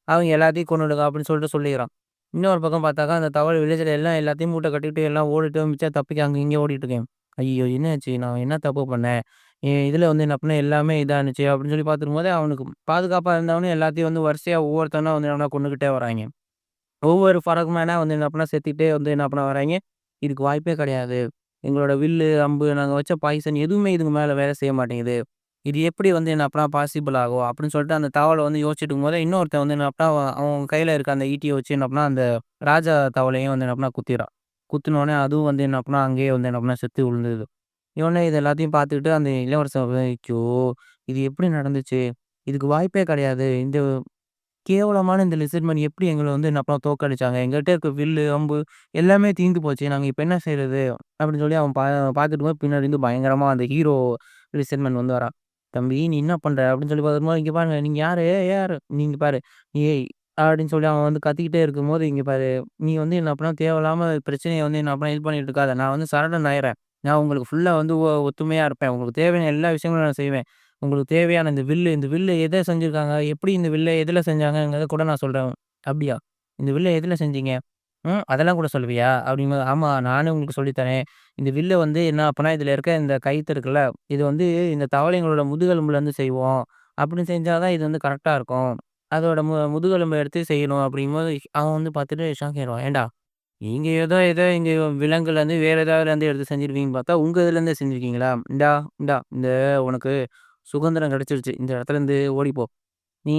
அவங்க எல்லாத்தையும் கொன்னுடுங்க அப்படின்னு சொல்லிட்டு சொல்லிக்கிறான். இன்னொரு பக்கம் பார்த்தாக்கா, அந்த தவள வில்லேஜ்ல எல்லாம் எல்லாத்தையும் மூட்ட கட்டிட்டு எல்லாம் ஓடிட்டு மிச்சம் தப்பிக்க அங்க இங்க ஓடிட்டு இருக்கேன். ஐய்யயோ! என்னாச்சு? நான் என்ன தப்பு பண்ணேன்? இதுல வந்து என்ன பண்ணேன் எல்லாமே இதானுச்சு அப்படின்னு சொல்லி பார்த்துருக்கும்போது, அவனுக்கு பாதுகாப்பா இருந்தவனும் எல்லாத்தையும் வந்து வரிசையா ஒவ்வொருத்தனா வந்து என்ன கொன்னுகிட்டே வராய்ங்க. ஒவ்வொரு ஃப்ராக்மேனா வந்து என்ன பண்ணா செத்துக்கிட்டே வந்து என்ன பண்ண வராய்ங்க. இதுக்கு வாய்ப்பே கிடையாது. எங்களோட வில்லு, அம்பு நாங்க வச்ச பாய்சன் எதுவுமே இதுக்கு மேல வேலை செய்ய மாட்டேங்குது. இது எப்படி வந்து என்ன அப்பனா பாசிபிள் ஆகும்? அப்படின்னு சொல்லிட்டு அந்த தவள வந்து யோசிச்சுட்டு இருக்கும்போது, இன்னொருத்தன் வந்து என்ன அப்பனா அவன் கையில இருக்க அந்த ஈட்டிய வச்சு என்ன பண்ணா, அந்த ராஜா தவளையும் வந்து என்ன பண்ணா குத்திறான். குத்துனோனே அதுவும் வந்து என்ன பண்ணா, அங்கேயே வந்து என்ன பண்ணா செத்து விழுந்தது. இவனே இது எல்லாத்தையும் பார்த்துக்கிட்டு அந்த இளவரசன் "ஐயோ! இது எப்படி நடந்துச்சு? இதுக்கு வாய்ப்பே கிடையாது. இந்த கேவலமான இந்த லிசர்ட்மேன் எப்படி எங்கள வந்து என்ன பண்ண தோற்கடிச்சாங்க? எங்கள்ட்ட இருக்க வில்லு, அம்பு எல்லாமே தீர்ந்து போச்சு. நாங்க இப்ப என்ன செய்றது?" அப்படின்னு சொல்லி அவன் பார்த்துட்டு இருக்கும்போது பின்னாடி இருந்து பயங்கரமா அந்த ஹீரோ லிசர்ட்மேன் வந்து வரான். "தம்பி நீ என்ன பண்ற?" அப்படின்னு சொல்லி பார்க்கும்போது, "இங்க பாருங்க. நீங்க யாரு? ஏய் யாரு? நீங்க பாரு. ஏய்" அப்படின்னு சொல்லி அவன் வந்து கத்திக்கிட்டே இருக்கும்போது, "இங்க பாரு. நீ வந்து என்ன பண்ண தேவையில்லாம பிரச்சனைய வந்து என்ன பண்ண இது பண்ணிட்டு இருக்காத. நான் வந்து சரண்டர் ஆயிர்றேன். நான் உங்களுக்கு ஃபுல்லா வந்து ஒத்துமையா இருப்பேன். உங்களுக்கு தேவையான எல்லா விஷயங்களும் நான் செய்வேன். உங்களுக்கு தேவையான இந்த வில்லு எத செஞ்சிருக்காங்க? எப்படி இந்த வில்ல எதுல செஞ்சாங்கங்கிறத கூட நான் சொல்றேன்." "அப்படியா? இந்த வில்ல எதுல செஞ்சீங்க?" அதெல்லாம் கூட சொல்லுவியா?" அப்படிங்கும்போது, "ஆமா, நானே உங்களுக்கு சொல்லி தரேன். இந்த வில்ல வந்து என்ன அப்பன்னா, இதுல இருக்க இந்த கயித்து இருக்குல்ல, இது வந்து இந்த தவளைங்களோட முதுகெலும்புலேருந்து செய்வோம். அப்படி செஞ்சா தான் இது வந்து கரெக்ட்டா இருக்கும். அதோட முதுகெலும்ப எடுத்து செய்யணும்." அப்படிங்கும்போது, அவன் வந்து பார்த்துட்டு ஷாக் ஆயிடுவான். "ஏன்டா, நீங்க ஏதோ இங்க விலங்குலேருந்து வேற ஏதாவதுலேருந்து எடுத்து செஞ்சிருப்பீங்கன்னு பார்த்தா, உங்க இதுலேருந்தே செஞ்சிருக்கீங்களா? இந்தா, இந்தா இந்த உனக்கு சுதந்திரம் கிடைச்சிருச்சு. இந்த இடத்துலேருந்து ஓடிப்போ. நீ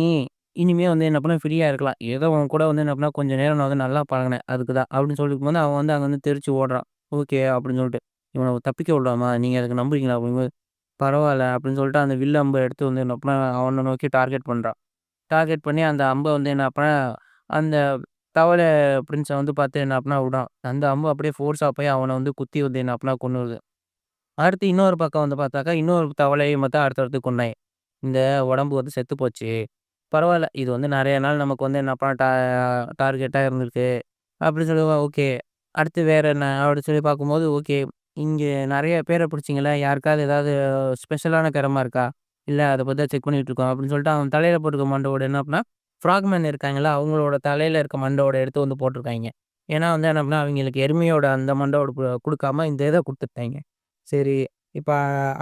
இனிமே வந்து என்ன பண்ண ஃப்ரீயா இருக்கலாம். ஏதோ உன் கூட வந்து என்ன பண்ண கொஞ்ச நேரம் நான் வந்து நல்லா பழகுனேன். அதுக்கு தான்." அப்படின்னு சொல்லிருக்கும்போது, அவன் வந்து அங்க வந்து தெறிச்சு ஓடுறான். ஓகே அப்படின்னு சொல்லிட்டு. "இவன தப்பிக்க விடலாமா? நீங்க அதுக்கு நம்புறீங்களா?" அப்படிங்கும்போது, "பரவால்ல." அப்படின்னு சொல்லிட்டு அந்த வில் அம்ப எடுத்து வந்து என்ன பண்ணா, அவன நோக்கி டார்கெட் பண்றான். டார்கெட் பண்ணி அந்த அம்ப வந்து என்ன பண்ணா, அந்த தவளை பிரின்ஸ வந்து பார்த்து என்ன பண்ணா விடான். அந்த அம்பு அப்படியே ஃபோர்ஸா போய் அவன வந்து குத்தி வந்து என்ன பண்ணா கொன்னுருது. அடுத்து இன்னொரு பக்கம் வந்து பார்த்தாக்கா, இன்னொரு தவளையும் மட்டும் அடுத்தடுத்து கொன்னாய்ங்க. இந்த உடம்பு வந்து செத்து போச்சு. பரவால்ல. இது வந்து நெறைய நாள் நமக்கு வந்து என்ன பண்ண டார்கெட்டா இருந்திருக்கு. அப்படின்னு சொல்லி ஓகே. அடுத்து வேற என்ன? அப்படின்னு சொல்லி பார்க்கும்போது, ஓகே. இங்க நெறைய பேர பிடிச்சீங்கல்ல. யாருக்காவது ஏதாவது ஸ்பெஷலான திறம இருக்கா? இல்ல அத பத்தி தான் செக் பண்ணிட்டு இருக்கோம். அப்படின்னு சொல்லிட்டு அவன் தலையில போட்டுருக்க மண்டோட என்ன பண்ணா, ஃப்ராக்மேன் இருக்காங்கல்ல, அவங்களோட தலையில இருக்க மண்டோட எடுத்து வந்து போட்டுருக்காய்ங்க. ஏன்னா வந்து என்ன பண்ணா, அவங்களுக்கு எருமையோட அந்த மண்டோட குடுக்காம இந்த இத குடுத்துட்டாய்ங்க. சரி. இப்ப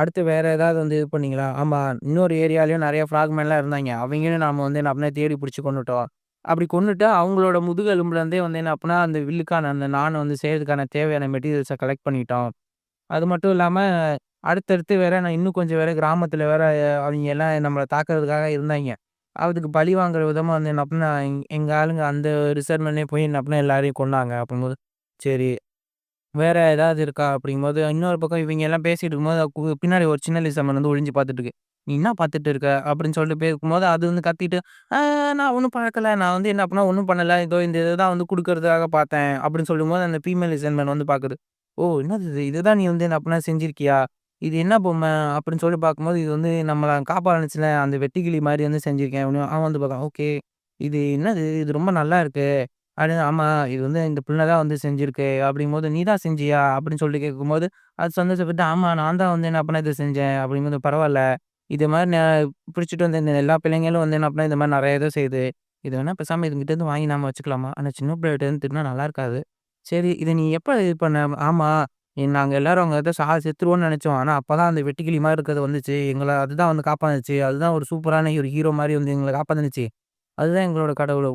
அடுத்து வேற ஏதாவது வந்து இது பண்ணீங்களா? ஆமா. இன்னொரு ஏரியாலயும் நெறைய ஃப்ராக்மேன்லாம் இருந்தாய்ங்க. அவைங்களையும் நாம வந்து என்ன பண்ணோம், தேடி புடிச்சு கொன்னுட்டோம். அப்படி கொன்னுட்டு அவங்களோட முதுகெலும்புலேருந்தே வந்து என்ன அப்புட்னா, அந்த வில்லுக்கான அந்த நாண வந்து செய்றதுக்கான தேவையான மெட்டீரியல்ஸ கலெக்ட் பண்ணிட்டோம். அது மட்டும் இல்லாம, அடுத்தடுத்து வேற நான் இன்னும் கொஞ்சம் வேற கிராமத்துல வேற அவைங்க எல்லாம் நம்மள தாக்குறதுக்காக இருந்தாய்ங்க. அதுக்கு பழி வாங்குற விதமா வந்து என்ன அப்புட்னா, எங்க ஆளுங்க அந்த ரிசர்வ்மன்னே போய் என்ன அப்புட்னா எல்லாரையும் கொன்னாங்க. அப்பம்போது, சரி. வேற ஏதாவது இருக்கா? அப்படிங்கும்போது, இன்னொரு பக்கம் இவைங்க எல்லாம் பேசிட்டு இருக்கும்போது, பின்னாடி ஒரு சின்ன லிசாமன் வந்து ஒளிஞ்சு பார்த்துட்டு இருக்கு. "நீ என்ன பார்த்துட்டு இருக்க?" அப்படின்னு சொல்லிட்டு இருக்கும்போது, அது வந்து கத்திட்டு, "ஆ நான் ஒண்ணும் பார்க்கல. நான் வந்து என்ன அப்படின்னா ஒண்ணும் பண்ணல. இதோ இந்த இத தான் வந்து குடுக்கறதுக்காக பார்த்தேன்." அப்படின்னு சொல்லும்போது, அந்த ஃபீமேல் லிசன்மேன் வந்து பார்க்குது. "ஓ! என்னது இது? இதுதான் நீ வந்து என்ன அப்படின்னா செஞ்சிருக்கியா? இது என்ன பொம்மை?" அப்படின்னு சொல்லி பார்க்கும்போது, "இது வந்து நம்மள காப்பாத்துனுச்சுல, அந்த வெட்டுக்கிளி மாரி வந்து செஞ்சிருக்கேன்." அப்படின்னு அவன் வந்து பார்க்குறான். "ஓகே. இது என்னது? இது ரொம்ப நல்லா இருக்கு." அப்படின்னு "ஆமா. இது வந்து இந்த பிள்ள தான் வந்து செஞ்சிருக்கு." அப்படிங்கும்போது, "நீ தான் செஞ்சியா?" அப்படின்னு சொல்லிட்டு கேட்கும்போது, அது சந்தோஷப்பட்டு, "ஆமா. நான் தான் வந்து என்ன பண்ணேன் இத செஞ்சேன்." அப்படிங்கும்போது, "பரவால்ல. இது மாரி பிடிச்சிட்டு வந்த இந்த எல்லா பிள்ளைங்களும் வந்து என்ன பண்ணா, இந்த மாரி நெறைய இது செய்யுது. இத வேணா பேசாம இதுங்கிட்டருந்து வாங்கி நாம வச்சுக்கலாமா? ஆனா சின்ன பிள்ளைகிட்டருந்து திருடுனா நல்லா இருக்காது. சரி இத நீ எப்ப இது பண்ண?" "ஆமா. நாங்க எல்லாரும் அங்க ஏதோ செத்துருவோம்னு நெனைச்சோம். ஆனா அப்பதான் அந்த வெட்டுக்கிளி மாரி இருக்கிறது வந்துச்சு. எங்கள அதுதான் வந்து காப்பாத்துனுச்சு. அதுதான் ஒரு சூப்பரான ஒரு ஹீரோ மாரி வந்து எங்கள காப்பாத்துனுச்சு. அதுதான் எங்களோட கடவுள்."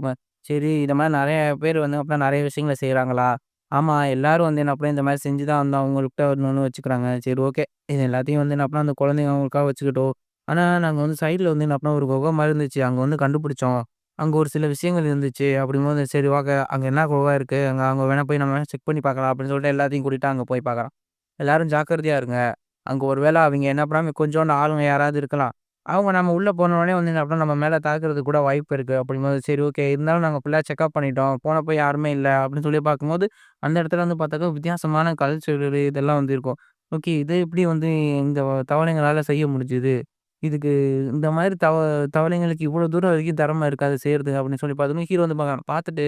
சரி இந்த மாரி நெறைய பேர் வந்து அப்புறம் நெறைய விஷயங்கள செய்றாங்களா? ஆமா, எல்லாரும் வந்து என்ன அப்படின்னா இந்த மாரி செஞ்சு தான் வந்து அவங்கள்ட்ட ஒண்ணு ஒண்ணு வச்சுக்கிறாங்க. சரி ஓகே. இது எல்லாத்தையும் வந்து என்ன அப்படின்னா அந்த குழந்தைங்க அவங்களுக்காக வச்சுக்கட்டும். ஆனா நாங்க வந்து சைட்ல வந்து என்ன அப்படின்னா ஒரு குகை மாரி இருந்துச்சு. அங்க வந்து கண்டுபிடிச்சோம். அங்க ஒரு சில விஷயங்கள் இருந்துச்சு. அப்படிங்கும்போது சரி வாங்க அங்க என்ன குகை இருக்கு? அங்க அங்க வேணா போய் நம்ம செக் பண்ணி பார்க்கலாம் அப்படின்னு சொல்லிட்டு எல்லாத்தையும் கூட்டிட்டு அங்க போய் பார்க்குறோம். எல்லாரும் ஜாக்கிரதையா இருங்க. அங்க ஒரு வேள அவிங்க என்ன பண்ணாம கொஞ்சோண்டு ஆளுங்க யாராவது இருக்கலாம். அவங்க நம்ம உள்ள போனோனே வந்து என்ன அப்படின்னா நம்ம மேல தாக்குறதுக்கு கூட வாய்ப்பு இருக்கு. அப்படிங்கும்போது சரி ஓகே. இருந்தாலும் நாங்க ஃபுல்லா செக்கப் பண்ணிட்டோம். போனப்போ யாருமே இல்ல அப்படின்னு சொல்லி பார்க்கும்போது, அந்த இடத்துல வந்து பார்த்தாக்கா வித்தியாசமான கல்ச்சரு இதெல்லாம் வந்து இருக்கும். ஓகே. இது எப்படி வந்து இந்த தவளைங்களால செய்ய முடிஞ்சுது? இதுக்கு இந்த மாரி தவளைங்களுக்கு இவ்வளோ தூரம் வரைக்கும் திறமை இருக்கா? அத செய்றதுக்கு அப்படின்னு சொல்லி பார்த்தோனே, ஹீரோ வந்து பார்க்குறான். பார்த்துட்டு,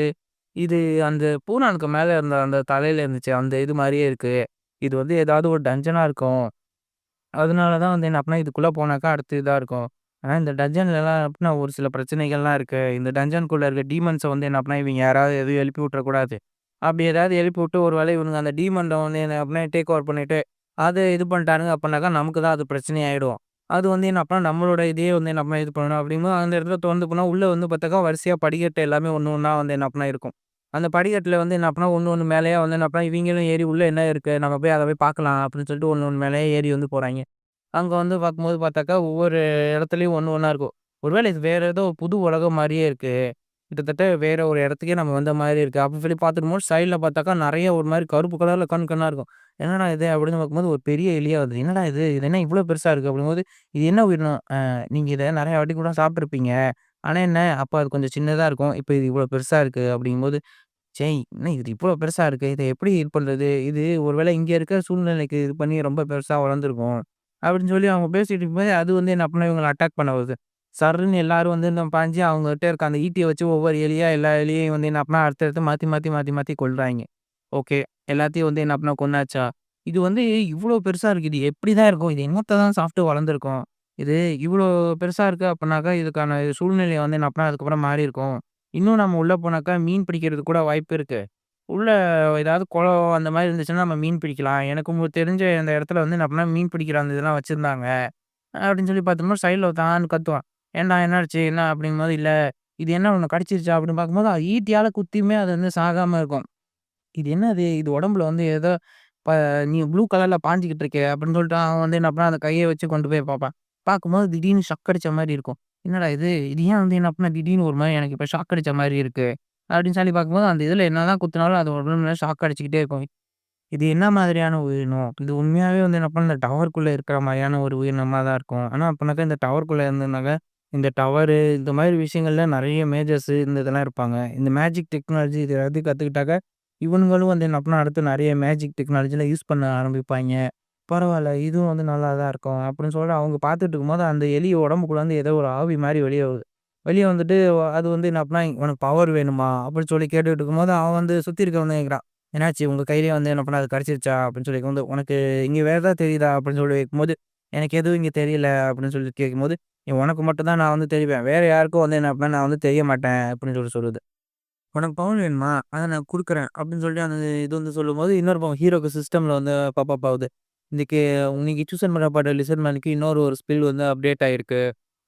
இது அந்த பூனானுக்கு மேல இருந்த அந்த தலையில இருந்துச்சே, அந்த இது மாரியே இருக்கு. இது வந்து ஏதாவது ஒரு டஞ்சனா இருக்கும். அதனால தான் வந்து என்ன அப்டின்னா, இதுக்குள்ள போனாக்கா அடுத்து இதா இருக்கும். ஆனா இந்த டஞ்சன்லலாம் அப்டின்னா ஒரு சில பிரச்சனைகள்லாம் இருக்கு. இந்த டஞ்சனுக்குள்ள இருக்க டீமன்ஸ வந்து என்ன அப்டின்னா, இவங்க யாராவது எதுவும் எழுப்பி விட்டுறக்கூடாது. அப்டி ஏதாவது எழுப்பி விட்டு ஒரு வேளை இவனுங்க அந்த டீமன்ட வந்து என்ன அப்டின்னா டேக் ஓவர் பண்ணிட்டு, அத இது பண்ணிட்டானுங்க அப்டின்னாக்கா, நமக்கு தான் அது பிரச்சனை ஆயிடும். அது வந்து என்ன அப்டின்னா, நம்மளோட இதையே வந்து என்ன அப்டின்னா இது பண்ணணும் அப்டிங்கும்போது, அந்த இடத்துல தொறந்து போனா உள்ள வந்து பார்த்தாக்கா, வரிசையா படிக்கட்டு எல்லாமே ஒண்ணு ஒண்ணா வந்து என்ன அப்டின்னா இருக்கும். அந்த படிக்கட்டுல வந்து என்ன அப்டின்னா, ஒண்ணு ஒண்ணு மேலயா வந்து என்ன அப்டின்னா, இவங்களும் ஏறி உள்ள என்ன இருக்கு? நம்ம போய் அத போய் பார்க்கலாம் அப்டின்னு சொல்லிட்டு ஒண்ணு ஒண்ணு மேலயே ஏறி வந்து போறாய்ங்க. அங்க வந்து பார்க்கும்போது பார்த்தாக்கா, ஒவ்வொரு இடத்துலயும் ஒண்ணு ஒண்ணா இருக்கும். ஒருவேளை இது வேற ஏதோ புது உலகம் மாரியே இருக்கு. கிட்டத்தட்ட வேற ஒரு இடத்துக்கே நம்ம வந்த மாரி இருக்கு. அப்படின்னு சொல்லி பார்த்துருக்கும்போது, சைடுல பார்த்தாக்கா நெறைய ஒரு மாரி கருப்பு கலர்ல கண் கண்ணா இருக்கும். என்னடா இது? அப்படின்னு பார்க்கும்போது ஒரு பெரிய எலியா வருது. என்னடா இது? இது என்ன இவ்ளோ பெருசா இருக்கு? அப்படிங்கும்போது, இது என்ன உயிரினம்? நீங்க இத நெறைய வாட்டி கூட சாப்பிட்டுருப்பீங்க. ஆனா என்ன, அப்ப அது கொஞ்சம் சின்னதா இருக்கும். இப்ப இது இவ்ளோ பெருசா இருக்கு அப்படிங்கும்போது, ச்சை! என்ன இது இவ்ளோ பெருசா இருக்கு? இத எப்படி இது பண்றது? இது ஒரு வேளை இங்க இருக்க சூழ்நிலைக்கு இது பண்ணி ரொம்ப பெருசா வளர்ந்துருக்கும். அப்படின்னு சொல்லி அவங்க பேசிட்டு இருக்கும்போது, அது வந்து என்ன பண்ண இவங்கள அட்டாக் பண்ண வருது. சர்ருன்னு எல்லாரும் வந்து இந்த பாஞ்சு அவங்ககிட்ட இருக்க அந்த ஈட்டிய வச்சு ஒவ்வொரு எலியா எல்லா எலியையும் வந்து என்ன பண்ணா அடுத்தடுத்து மாத்தி கொல்றாய்ங்க. ஓகே. எல்லாத்தையும் வந்து என்ன பண்ணா கொன்னாச்சா? இது வந்து இவ்ளோ பெருசா இருக்கு. இது எப்படிதான் இருக்கும்? இது என்னத்த தான் சாப்பிட்டு வளர்ந்துருக்கும்? இது இவ்ளோ பெருசா இருக்கு அப்பனாக்கா, இதுக்கான சூழ்நிலை வந்து என்ன பண்ணா அதுக்கப்புறம் மாறியிருக்கும். இன்னும் நம்ம உள்ள போனாக்கா மீன் பிடிக்கிறதுக்கு கூட வாய்ப்பு இருக்கு. உள்ள ஏதாவது குளம் அந்த மாரி இருந்துச்சுன்னா, நம்ம மீன் பிடிக்கலாம். எனக்கு தெரிஞ்ச அந்த இடத்துல வந்து என்ன பண்ணா மீன் பிடிக்கிற அந்த இதெல்லாம் வச்சிருந்தாங்க. அப்படின்னு சொல்லி பார்த்தோம்னா, சைடுல ஒருத்தன் ஆன்னு கத்துவான். "ஏன்டா என்னாச்சு? என்ன?" அப்படிங்கும்போது, "இல்ல, இது என்ன உன்ன கடிச்சிருச்சா?" அப்படின்னு பார்க்கும்போது, ஈட்டியால குத்தியுமே அது வந்து சாகாம இருக்கும். "இது என்னது? இது உடம்புல வந்து ஏதோ ப நீ ப்ளூ கலர்ல பாஞ்சுகிட்டு இருக்கே" அப்படின்னு சொல்லிட்டு அவன் வந்து என்ன பண்ணான், அந்த கைய வச்சு கொண்டு போய் பார்ப்பான். பார்க்கும்போது திடீர்னு ஷாக் அடிச்ச மாரி இருக்கும். "என்னடா இது? இது ஏன் வந்து என்ன பண்ணா திடீர்னு ஒரு மாரி எனக்கு இப்ப ஷாக் அடிச்ச மாரி இருக்கு?" அப்படின்னு சொல்லி பார்க்கும்போது, அந்த இதுல என்னதான் குத்துனாலும் அது உடம்புல ஷாக் அடிச்சுக்கிட்டே இருக்கும். இது என்ன மாதிரியான உயிரினம்? இது உண்மையாவே வந்து என்ன பண்ண இந்த டவருக்குள்ள இருக்கிற மாரியான ஒரு உயிரினமா தான் இருக்கும். ஆனா அப்பனாக்கா இந்த டவருக்குள்ள இருந்ததுனாக்க, இந்த டவரு இந்த மாரி விஷயங்கள்ல நெறைய மேஜர்ஸ் இந்த இதெல்லாம் இருப்பாங்க. இந்த மேஜிக் டெக்னாலஜி இது எல்லாத்தையும் கத்துக்கிட்டாக்க, இவனுங்களும் வந்து என்ன பண்ணா அடுத்து நெறைய மேஜிக் டெக்னாலஜிலாம் யூஸ் பண்ண ஆரம்பிப்பாய்ங்க. பரவால்ல இதுவும் வந்து நல்லா தான் இருக்கும். அப்படின்னு சொல்லிட்டு அவங்க பார்த்துட்டு இருக்கும்போது, அந்த எலி உடம்புக்குள்ள இருந்து ஏதோ ஒரு ஆவி மாரி வெளிய வருது. வெளிய வந்துட்டு அது வந்து என்ன பண்ணா, "உனக்கு பவர் வேணுமா?" அப்படின்னு சொல்லி கேட்டுட்டு இருக்கும்போது, அவன் வந்து சுத்தி இருக்கவன கேட்கிறான். என்னாச்சு உங்க கையிலயே வந்து என்ன பண்ணா அது கடிச்சிருச்சா? அப்படின்னு சொல்லி கேட்கும்போது, "உனக்கு இங்க வேற ஏதாவது தெரியுதா?" அப்படின்னு சொல்லி கேட்கும்போது, "எனக்கு எதுவும் இங்க தெரியல" அப்படின்னு சொல்லி கேட்கும்போது, உனக்கு மட்டும் தான் நான் வந்து தெரிவேன். வேற யாருக்கும் வந்து என்ன அப்படின்னா நான் வந்து தெரிய மாட்டேன்" அப்படின்னு சொல்லி சொல்லுது. "உனக்கு பவர் வேணுமா? அத நான் குடுக்குறேன்" அப்படின்னு சொல்லிட்டு அந்த இது வந்து சொல்லும்போது, இன்னொரு பக்கம் ஹீரோக்கு சிஸ்டம்ல வந்து பாப்பப் ஆவுது. இன்னைக்கு இன்னைக்கு சூசன் பண்ணப்பட்ட லிசன் மேனுக்கு இன்னொரு ஒரு ஸ்கில் வந்து அப்டேட் ஆயிருக்கு.